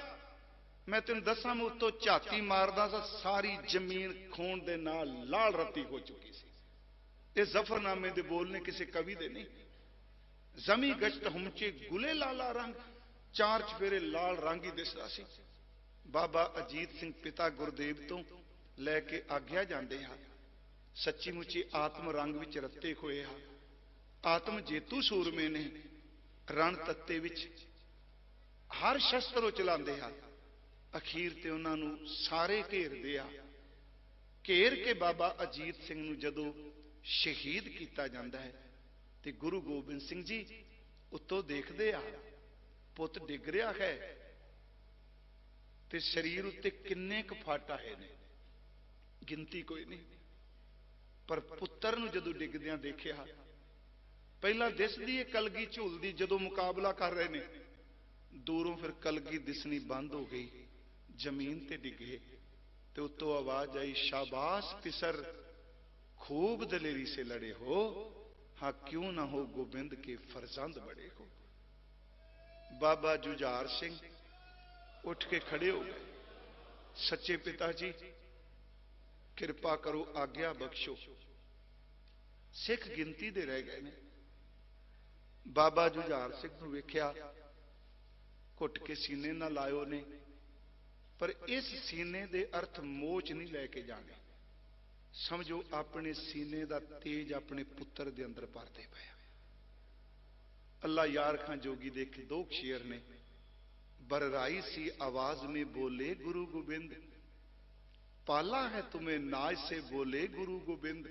ਮੈਂ ਤੈਨੂੰ ਦੱਸਾਂ ਮੈਂ ਉੱਤੋਂ ਝਾਤੀ ਮਾਰਦਾ ਸਾਂ, ਸਾਰੀ ਜ਼ਮੀਨ ਖੂਨ ਦੇ ਨਾਲ ਲਾਲ ਰੱਤੀ ਹੋ ਚੁੱਕੀ ਸੀ। ਇਹ ਜ਼ਫਰਨਾਮੇ ਦੇ ਬੋਲ ਨੇ, ਕਿਸੇ ਕਵੀ ਦੇ ਨਹੀਂ। ਜ਼ਮੀ ਗਸ਼ਤ ਹਮਚੇ ਗੁਲੇ ਲਾਲਾ ਰੰਗ, ਚਾਰ ਚਫੇਰੇ ਲਾਲ ਰੰਗ ਹੀ ਦਿਸਦਾ ਸੀ। ਬਾਬਾ ਅਜੀਤ ਸਿੰਘ ਪਿਤਾ ਗੁਰਦੇਵ ਤੋਂ ਲੈ ਕੇ ਆਗਿਆ ਜਾਂਦੇ ਹਨ। ਸੱਚੀ ਮੁੱਚੀ ਆਤਮ ਰੰਗ ਵਿੱਚ ਰੱਤੇ ਹੋਏ ਹਨ। ਆਤਮ ਜੇਤੂ ਸੂਰਮੇ ਨੇ ਰਣ ਤੱਤੇ ਵਿੱਚ ਹਰ ਸ਼ਸਤਰ ਉਹ ਚਲਾਉਂਦੇ ਹਨ। ਅਖੀਰ ਤੇ ਉਹਨਾਂ ਨੂੰ ਸਾਰੇ ਘੇਰਦੇ ਆ। ਘੇਰ ਕੇ ਬਾਬਾ ਅਜੀਤ ਸਿੰਘ ਨੂੰ ਜਦੋਂ ਸ਼ਹੀਦ ਕੀਤਾ ਜਾਂਦਾ ਹੈ ਤੇ ਗੁਰੂ ਗੋਬਿੰਦ ਸਿੰਘ ਜੀ ਉੱਤੋਂ ਦੇਖਦੇ ਆ, ਪੁੱਤ ਡਿੱਗ ਰਿਹਾ ਹੈ ਤੇ ਸਰੀਰ ਉੱਤੇ ਕਿੰਨੇ ਕੁ ਫੱਟ ਆਏ ਨੇ, ਗਿਣਤੀ ਕੋਈ ਨਹੀਂ। ਪਰ ਪੁੱਤਰ ਨੂੰ ਜਦੋਂ ਡਿੱਗਦਿਆਂ ਦੇਖਿਆ, ਪਹਿਲਾਂ ਦਿਸਦੀ ਹੈ ਕਲਗੀ ਝੂਲਦੀ ਜਦੋਂ ਮੁਕਾਬਲਾ ਕਰ ਰਹੇ ਨੇ, ਦੂਰੋਂ ਫਿਰ ਕਲਗੀ ਦਿਸਣੀ ਬੰਦ ਹੋ ਗਈ, ਜ਼ਮੀਨ ਤੇ ਡਿੱਗੇ ਤੇ ਉੱਤੋਂ ਆਵਾਜ਼ ਆਈ शाबाश पिसर खूब दलेरी से लड़े हो, हाँ क्यों ना हो गोबिंद के फरजंद बड़े हो। बाबा जुझार सिंह उठ के खड़े हो गए। सच्चे पिता जी किरपा करो, आज्ञा बख्शो। सिख गिनती दे रह गए ने। बाबा जुझार सिंह नूं वेख्या, घुट के सीने ना लायो ने, पर इस सीने दे अर्थ मोच नहीं लैके जाने। समझो अपने सीने दा तेज अपने पुत्र दे अंदर भरते पे। अल्लाह यार खां जोगी दे दो शेर ने। बरराई सी आवाज में बोले गुरु गोबिंद, पाला है तुम्हें नाज से बोले गुरु गोबिंद,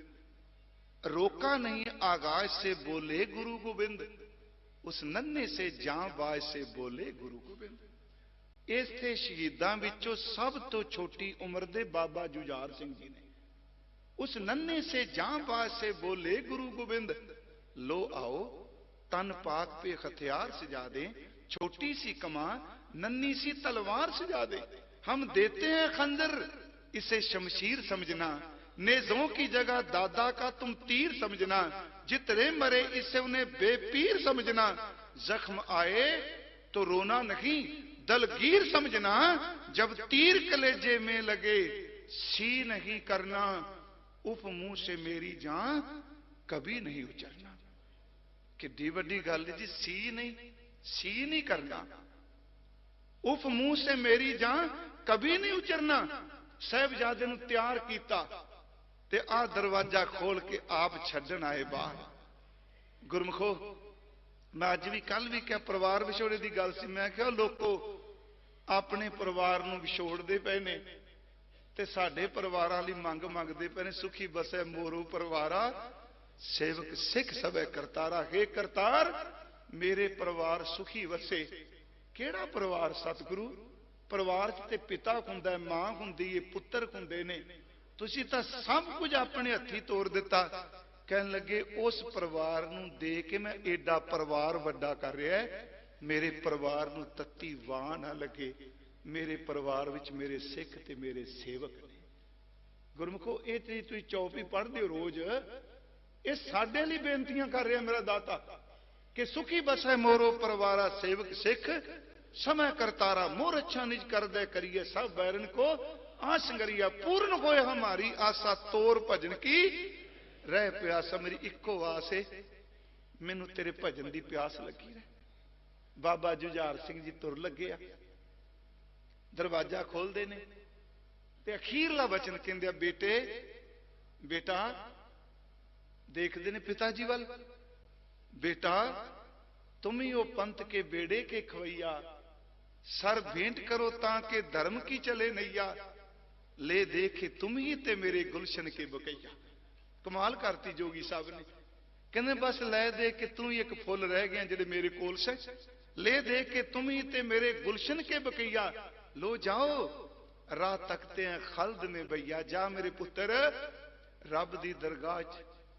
रोका नहीं आगाज से बोले गुरु गोबिंद, उस नन्हे से जां बाज से बोले गुरु गोबिंद। इथे शहीदां विचों सब तो छोटी उम्र दे बाबा जुझार सिंह जी ने उस नन्हे से जां बाज से बोले गुरु गोबिंद, लो आओ तन पाक पे हथियार सजा दें, छोटी सी कमान नन्ही सी तलवार सजा दे। हम देते हैं खंजर, इसे शमशीर समझना, नेजों की जगह दादा का तुम तीर समझना, जितने मरे इसे उन्हें बेपीर समझना, जख्म आए तो रोना नहीं दलगीर समझना, जब तीर कलेजे में लगे सी नहीं करना, उफ मुंह से मेरी जान कभी नहीं उचरना। किड्डी वड्डी गल जी, सी नहीं करना, उफ मुंह से मेरी जान कभी नहीं उचरना। साहिबजादे नूं तैयार कीता ते आ दरवाजा खोल के आप छड्डण आए बाहर। गुरमुखो मैं अज भी कल भी क्या परिवार विछोड़े की गल सी, मैं क्या लोगों अपने परिवार नूं विछोड़दे पे ने ते साडे परिवारां लई मंग मंगदे पे ने, सुखी बसै मोरू परिवारा सेवक सिख सबे करतारा। हे करतार मेरे परिवार सुखी वसे। केड़ा परिवार सतगुरु? परिवार च ते पिता हुंदा है, मां हुंदी है, पुत्र हुंदे ने, तुसीं तां सब कुछ अपने हत्थी तोड़ दिता। कहन लगे उस परिवार नूं दे के मैं एडा परिवार वड्डा कर रहा है, मेरे परिवार नूं तत्ती वाह ना लगे। मेरे परिवार विच मेरे सिख ते मेरे सेवक ने। गुरमुखो ये ते तुसीं चौपी पढ़दे हो रोज, ये साडे लई बेनतियां कर रहा मेरा दाता कि सुखी बसै मोरो परिवारा सेवक सिख, समय करतारा मोर अच्छा निज कर दे करिए सब बैरन को आसंगरिया, पूर्ण होए हमारी आशा तोर भजन की रह प्यासा। मेरी इको आस है, मैनू तेरे भजन की प्यास लगी रहे। ਬਾਬਾ ਜੁਝਾਰ ਸਿੰਘ ਜੀ ਤੁਰ ਲੱਗੇ ਆ, ਦਰਵਾਜ਼ਾ ਖੋਲਦੇ ਨੇ ਤੇ ਅਖੀਰਲਾ ਵਚਨ ਕਹਿੰਦੇ ਆ, ਬੇਟਾ ਦੇਖਦੇ ਨੇ ਪਿਤਾ ਜੀ ਵੱਲ, बेटा तुम ही हो पंथ के बेड़े के खवैया, सर भेंट करो ताके धर्म की चले नैया, ले देखे तुम ही ते मेरे गुलशन के बकैया। कमाल करती जोगी साहब ने, कहने बस ले दे के तू ही एक फुल रह गया जेडे मेरे कोल से, ले दे के तुम ही ते मेरे गुलशन के बकैया, लो जाओ राह तकते हैं खल्द में भैया, जा मेरे पुत्र रब दी दरगाह च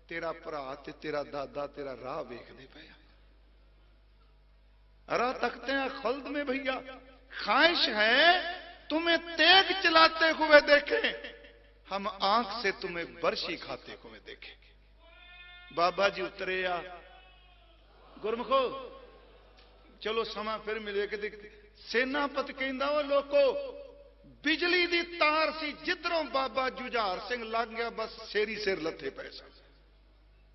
तेरा भरा ते तेरा दादा तेरा राह वेखदे पे, राह तकते हैं खल्द में भैया, ख्वाहिश है तुम्हें तेग चलाते हुए देखें, हम आंख से तुम्हें बरशी खाते हुए देखें। बाबा जी उतरे आ, गुरमुखो चलो समा फिर मिले कि सेनापत कहंदा ओ लोको बिजली दी तार सी, जिधरों बाबा जुझार सिंह लग गया बस सेरी सिर लथे पै सन।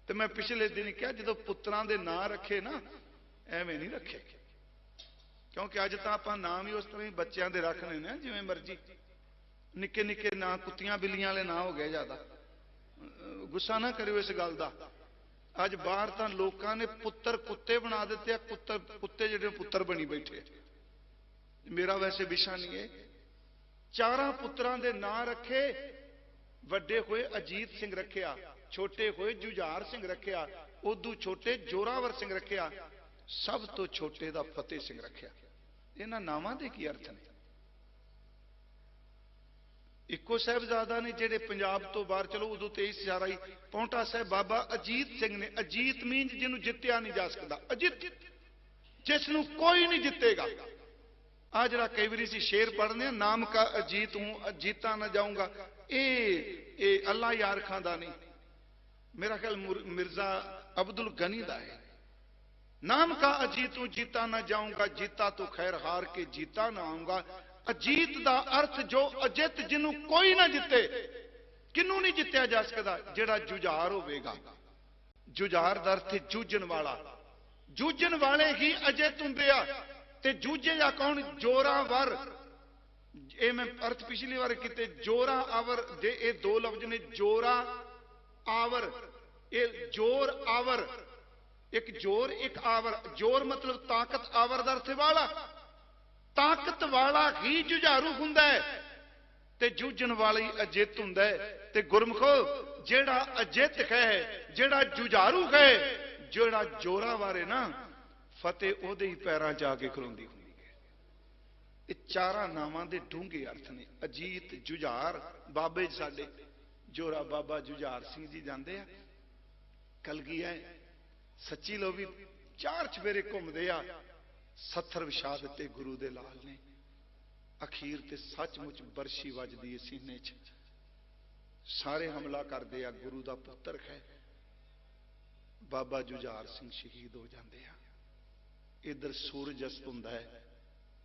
तो मैं पिछले दिन क्या जो पुत्रां दे नां रखे ना एवें नहीं रखे, क्योंकि अज तो आप नाम ही उस तरह ही बच्चों के रखने ने जिवें मर्जी, निके निके ना कुत्तियां बिल्लियां वाले ना हो गए ज्यादा, गुस्सा ना करियो इस गल का। अज बाहर तो लोगों ने पुत्र कुत्ते बना दिते, कुत्ते जिहड़े पुत्र बनी बैठे। मेरा वैसे विशा नहीं है। चारां पुत्रां दे नां रखे, वड्डे होए अजीत सिंह रखिया, छोटे होए जुझार सिंह रखिया, उदू छोटे जोरावर सिंह रखिया, सब तो छोटे दा फतेह सिंह रखिया। इन्हां नावां दे की अर्थ ने? इक्को साहिबजादा ने जेडे पंजाब तो बाहर, चलो उदों तो यही सारा ही पौंटा साहब बाबा अजीत सिंह ने। अजीत मीन जिन्हों जित्या नहीं जा सकता, अजित जिसनों कोई नहीं जितेगा। आ जरा कई बार सी शेर पढ़ने, नाम का अजीत हूं जीता ना जाऊंगा, ये अल्लाह यार खां दा नहीं, मेरा ख्याल मिर्जा अब्दुल गनी दा है। नाम का अजीत हूं जीता ना जाऊंगा, जीता तो खैर हार के जीता ना आऊंगा। अजीत दा अर्थ जो अजित जिन्हों कोई ना जिते, किनू नहीं जित्या जा सकता, जेड़ा जुझार होवेगा। जुझार दा अर्थ जूझन वाला, जूझन वाले ही अजित हुंदे आ। ते जूझे या कौन? जोरावर। ये मैं अर्थ पिछली बार किते, जोरा आवर दे ये दो लफ्ज ने, जोरा आवर, ये जोर आवर, एक जोर एक आवर। जोर मतलब ताकत, आवर दा अर्थ वाला, ताकत वाला ही जुझारू हुंदा है ते जूझन वाला ही अजित हुंदा है। ते गुरमुखो जेड़ा अजित है, जेड़ा जुझारू है, जेड़ा जोरावर है ना, फतेह ओदे ही पैरां जाके खलोंदी हुंदी है। ये चारां नावां दे डूंघे अर्थ ने। अजीत, जुझार, बाबे साडे जोरा बाबा जुझार सिंह जी जांदे आ, कलगी है सच्ची लो भी चार चवेरे घूमदे आ, सत्थर विछा दिते गुरु दे लाल ने। अखीर ते सचमुच बरशी वजदी है सीने च, सारे हमला करदे आ, गुरु दा पुत्र है। बाबा जुझार सिंह शहीद हो जाते हैं। इधर सूरज अस्त हुंदा है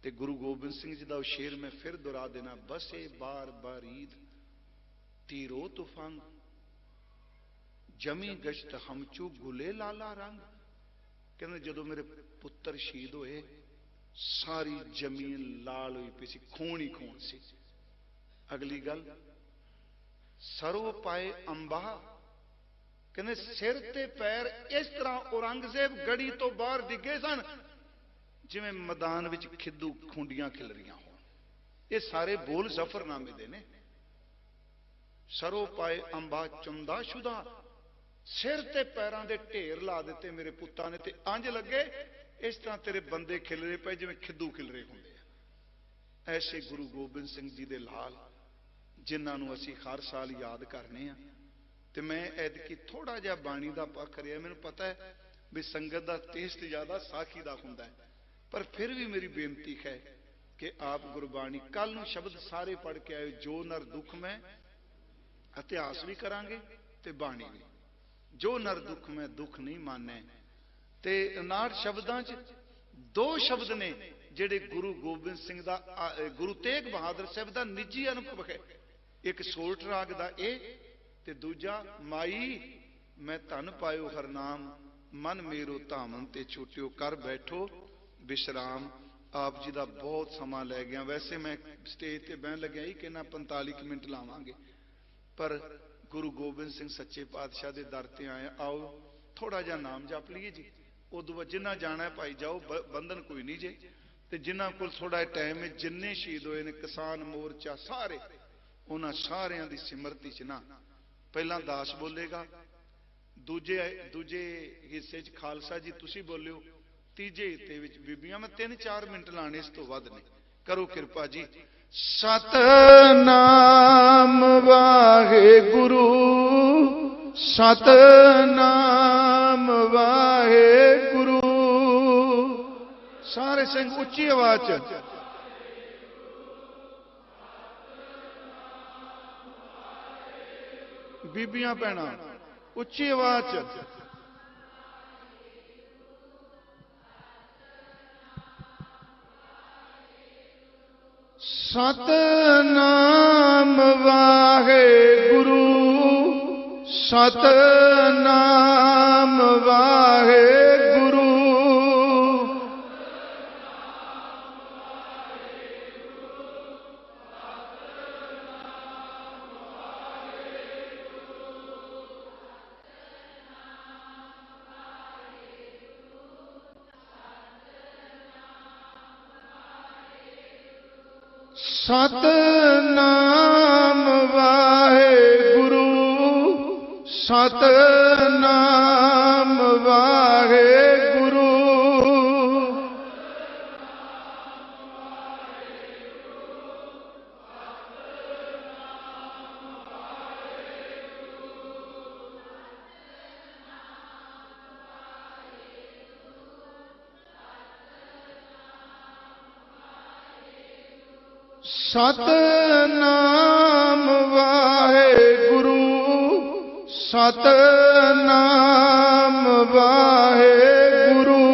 ते गुरु गोबिंद सिंह जी दा शेर मैं फिर दोहरा देना, बसे बार बारीद तीरो तूफान, जमी गश्त हमचू गुले लाला रंग। कहते जदों मेरे पुत्र शहीद होए, सारी जमीन लाल हुई पई सी, खून ही खून सी। अगली गल, सरो पाए अंबा, कहते सिर ते पैर इस तरह औरंगजेब गढ़ी तो बाहर डिगे सन जिवें मैदान विच खिद्दू खुंडियां खिल रही हो। ये सारे बोल जफरनामे दे ने। सरो पाए अंबा चुंदा शुदा, सिर ते पैरां दे ढेर ला दिते मेरे पुत्तां ने, ते अंज लगे इस तरह तेरे बंदे खिल रहे पे जिवें खिद्दू खिल रहे होंदे आ। ऐसे गुरु गोबिंद सिंह जी दे लाल जिन्हां नूं असीं हर साल याद करने आ। ते मैं ऐदकी थोड़ा जिहा बाणी दा पक्ष रिहा, मैनूं पता है भी संगत दा टेस्ट ज्यादा साखी दा हुंदा है, पर फिर भी मेरी बेनती है कि आप गुरबाणी कल नूं शब्द सारे पढ़ के आए, जो नर दुख में, इतिहास भी करांगे ते बाणी भी। जो नर दुख में दुख नहीं माने, ते 59 शब्दां च 2 शब्द ने जिहड़े गुरु गोबिंद सिंह दा, गुरु तेग बहादुर साहब दा निजी अनुभव है। एक सोल्ट राग दा ए ते दूजा माई मैं धन पायो हर नाम, मन मेरो धामन ते छुटियो, कर बैठो ਵਿਸ਼ਰਾਮ ਆਪ ਜੀ ਦਾ ਬਹੁਤ ਸਮਾਂ ਲੈ ਗਿਆ। ਵੈਸੇ ਮੈਂ ਸਟੇਜ ਤੇ ਬਹਿਣ ਲੱਗਿਆ ਹੀ ਕਹਿੰਦਾ 45 ਮਿੰਟ ਲਾਵਾਂਗੇ, ਪਰ ਗੁਰੂ ਗੋਬਿੰਦ ਸਿੰਘ ਸੱਚੇ ਪਾਤਸ਼ਾਹ ਦੇ ਦਰ ਤੇ ਆਏ। ਆਓ ਥੋੜਾ ਜਿਹਾ ਨਾਮ ਜਪ ਲਈਏ ਜੀ। ਉਦੋਂ ਬਾਅਦ ਜਿੰਨਾ ਜਾਣਾ ਭਾਈ ਜਾਓ, ਬੰਧਨ ਕੋਈ ਨਹੀਂ ਜੇ। ਤੇ ਜਿਨ੍ਹਾਂ ਕੋਲ ਥੋੜਾ ਟਾਈਮ ਹੈ, ਜਿੰਨੇ ਸ਼ਹੀਦ ਹੋਏ ਨੇ ਕਿਸਾਨ ਮੋਰਚਾ ਸਾਰੇ, ਉਹਨਾਂ ਸਾਰਿਆਂ ਦੀ ਸਿਮਰਤੀ ਚ ਨਾ ਪਹਿਲਾਂ ਦਾਸ ਬੋਲੇਗਾ, ਦੂਜੇ ਹਿੱਸੇ ਚ ਖਾਲਸਾ ਜੀ ਤੁਸੀਂ ਬੋਲਿਓ, ਤੀਜੇ ਹਿੱਸੇ ਵਿੱਚ ਬੀਬੀਆਂ। ਮੈਂ 3-4 ਮਿੰਟ ਲਾਣੇ, ਇਸ ਤੋਂ ਵੱਧ ਨਹੀਂ। ਕਰੋ ਕਿਰਪਾ ਜੀ। ਸਤਨਾਮ ਵਾਹਿਗੁਰੂ, ਸਤਨਾਮ ਵਾਹਿਗੁਰੂ। ਸਾਰੇ ਸਿੰਘ ਉੱਚੀ ਆਵਾਜ਼ ਚ। ਬੀਬੀਆਂ ਭੈਣਾਂ ਉੱਚੀ ਆਵਾਜ਼ ਚ। ਸਤਨਾਮ ਵਾਹਿਗੁਰੂ, ਸਤਨਾਮ ਵਾਹਿਗੁਰੂ। ਸਤਨਾਮ ਵਾਹਿਗੁਰੂ, ਸਤਨਾਮ ਵਾਹਿਗੁਰੂ। ਸਤਨਾਮ ਵਾਹਿਗੁਰੂ, ਸਤਨਾਮ ਵਾਹਿਗੁਰੂ।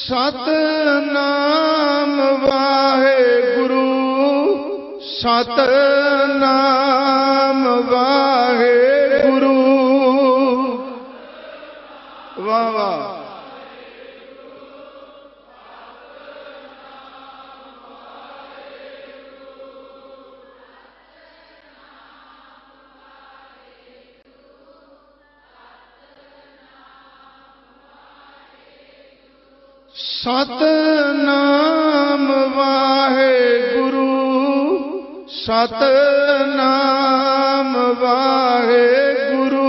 ਸਤਨਾਮ ਵਾਹਿਗੁਰੂ, ਸਤਨਾਮ ਵਾਹਿਗੁਰੂ। ਵਾਹ ਵਾਹ। ਸਤਨਾਮ ਵਾਹਿਗੁਰੂ, ਸਤਨਾਮ ਵਾਹਿਗੁਰੂ।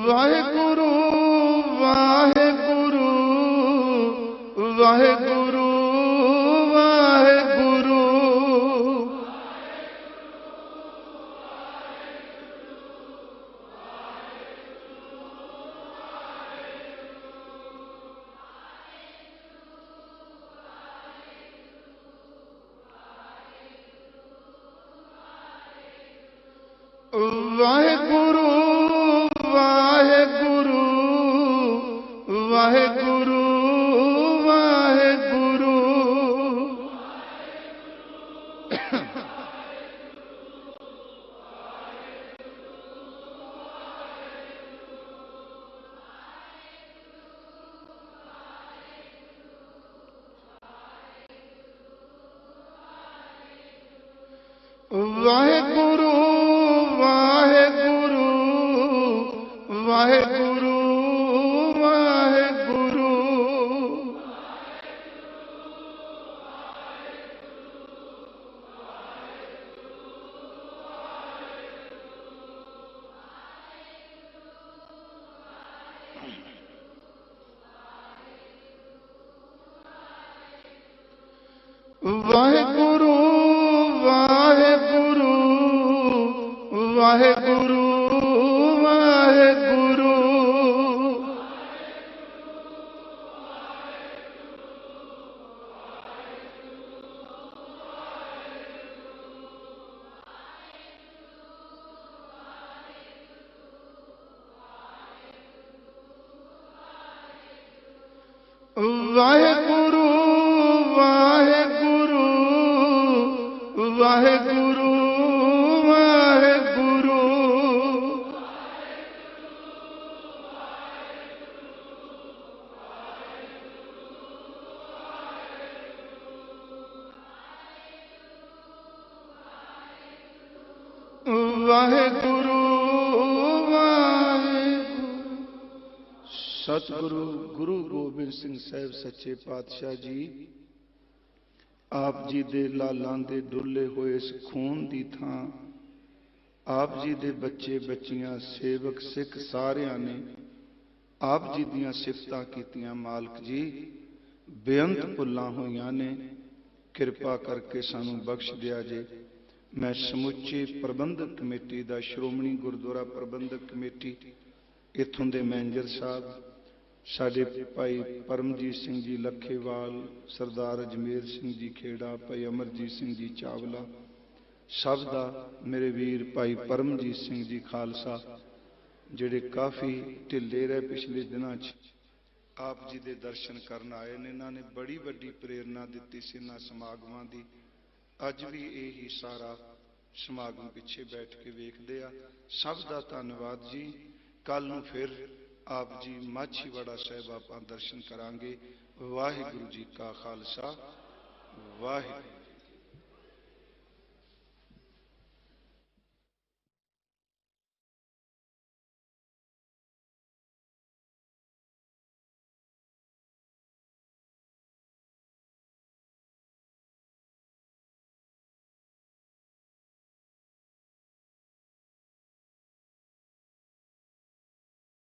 ਵਾਹਿਗੁਰੂ ਵਾਹਿਗੁਰੂ ਵਾਹਿਗੁਰੂ ਵਾਹਿਗੁਰੂ। ਵਾਹਿਗੁਰੂ ਵਾਹਿਗੁਰੂ ਵਾਹਿਗੁਰੂ ਵਾਹਿਗੁਰੂ। ਵਾਹਿਗੁਰੂ ਵਾਹਿਗੁਰੂ ਵਾਹਿਗੁਰੂ ਵਾਹਿਗੁਰੂ। ਵਾਹਿਗੁਰੂ ਵਾਹਿਗੁਰੂ ਵਾਹਿਗੁਰੂ ਵਾਹਿਗੁਰੂ ਵਾਹਿਗੁਰੂ ਵਾਹਿਗੁਰੂ ਵਾਹਿਗੁਰੂ ਵਾਹਿਗੁਰੂ। ਸਤਿਗੁਰੂ ਗੁਰੂ ਗੋਬਿੰਦ ਸਿੰਘ ਸਾਹਿਬ ਸੱਚੇ ਪਾਤਸ਼ਾਹ ਜੀ ਆਪ ਜੀ ਦੇ ਲਾਲਾਂ ਦੇ ਡੁੱਲੇ ਹੋਏ ਇਸ ਖੂਨ ਦੀ ਥਾਂ ਆਪ ਜੀ ਦੇ ਬੱਚੇ ਬੱਚੀਆਂ ਸੇਵਕ ਸਿੱਖ ਸਾਰਿਆਂ ਨੇ ਆਪ ਜੀ ਦੀਆਂ ਸਿਫਤਾਂ ਕੀਤੀਆਂ। ਮਾਲਕ ਜੀ ਬੇਅੰਤ ਭੁੱਲਾਂ ਹੋਈਆਂ ਨੇ, ਕਿਰਪਾ ਕਰਕੇ ਸਾਨੂੰ ਬਖਸ਼ ਦਿਆ ਜੇ। ਮੈਂ ਸਮੁੱਚੀ ਪ੍ਰਬੰਧਕ ਕਮੇਟੀ ਦਾ, ਸ਼੍ਰੋਮਣੀ ਗੁਰਦੁਆਰਾ ਪ੍ਰਬੰਧਕ ਕਮੇਟੀ, ਇੱਥੋਂ ਦੇ ਮੈਨੇਜਰ ਸਾਹਿਬ, ਸਾਡੇ ਭਾਈ ਪਰਮਜੀਤ ਸਿੰਘ ਜੀ ਲੱਖੇਵਾਲ, ਸਰਦਾਰ ਅਜਮੇਰ ਸਿੰਘ ਜੀ ਖੇੜਾ, ਭਾਈ ਅਮਰਜੀਤ ਸਿੰਘ ਜੀ ਚਾਵਲਾ, ਸਭ ਦਾ, ਮੇਰੇ ਵੀਰ ਭਾਈ ਪਰਮਜੀਤ ਸਿੰਘ ਜੀ ਖਾਲਸਾ ਜਿਹੜੇ ਕਾਫੀ ਢਿੱਲੇ ਰਹੇ ਪਿਛਲੇ ਦਿਨਾਂ 'ਚ, ਆਪ ਜੀ ਦੇ ਦਰਸ਼ਨ ਕਰਨ ਆਏ ਨੇ। ਇਹਨਾਂ ਨੇ ਬੜੀ ਵੱਡੀ ਪ੍ਰੇਰਨਾ ਦਿੱਤੀ ਸੀ ਇਹਨਾਂ ਸਮਾਗਮਾਂ ਦੀ। ਅੱਜ ਵੀ ਇਹੀ ਸਾਰਾ ਸਮਾਗਮ ਪਿੱਛੇ ਬੈਠ ਕੇ ਵੇਖਦੇ ਆ। ਸਭ ਦਾ ਧੰਨਵਾਦ ਜੀ। ਕੱਲ ਨੂੰ ਫਿਰ ਆਪ ਜੀ ਮਾਛੀਵਾੜਾ ਸਾਹਿਬ ਆਪਾਂ ਦਰਸ਼ਨ ਕਰਾਂਗੇ। ਵਾਹਿਗੁਰੂ ਜੀ ਕਾ ਖਾਲਸਾ, ਵਾਹਿਗੁਰੂ।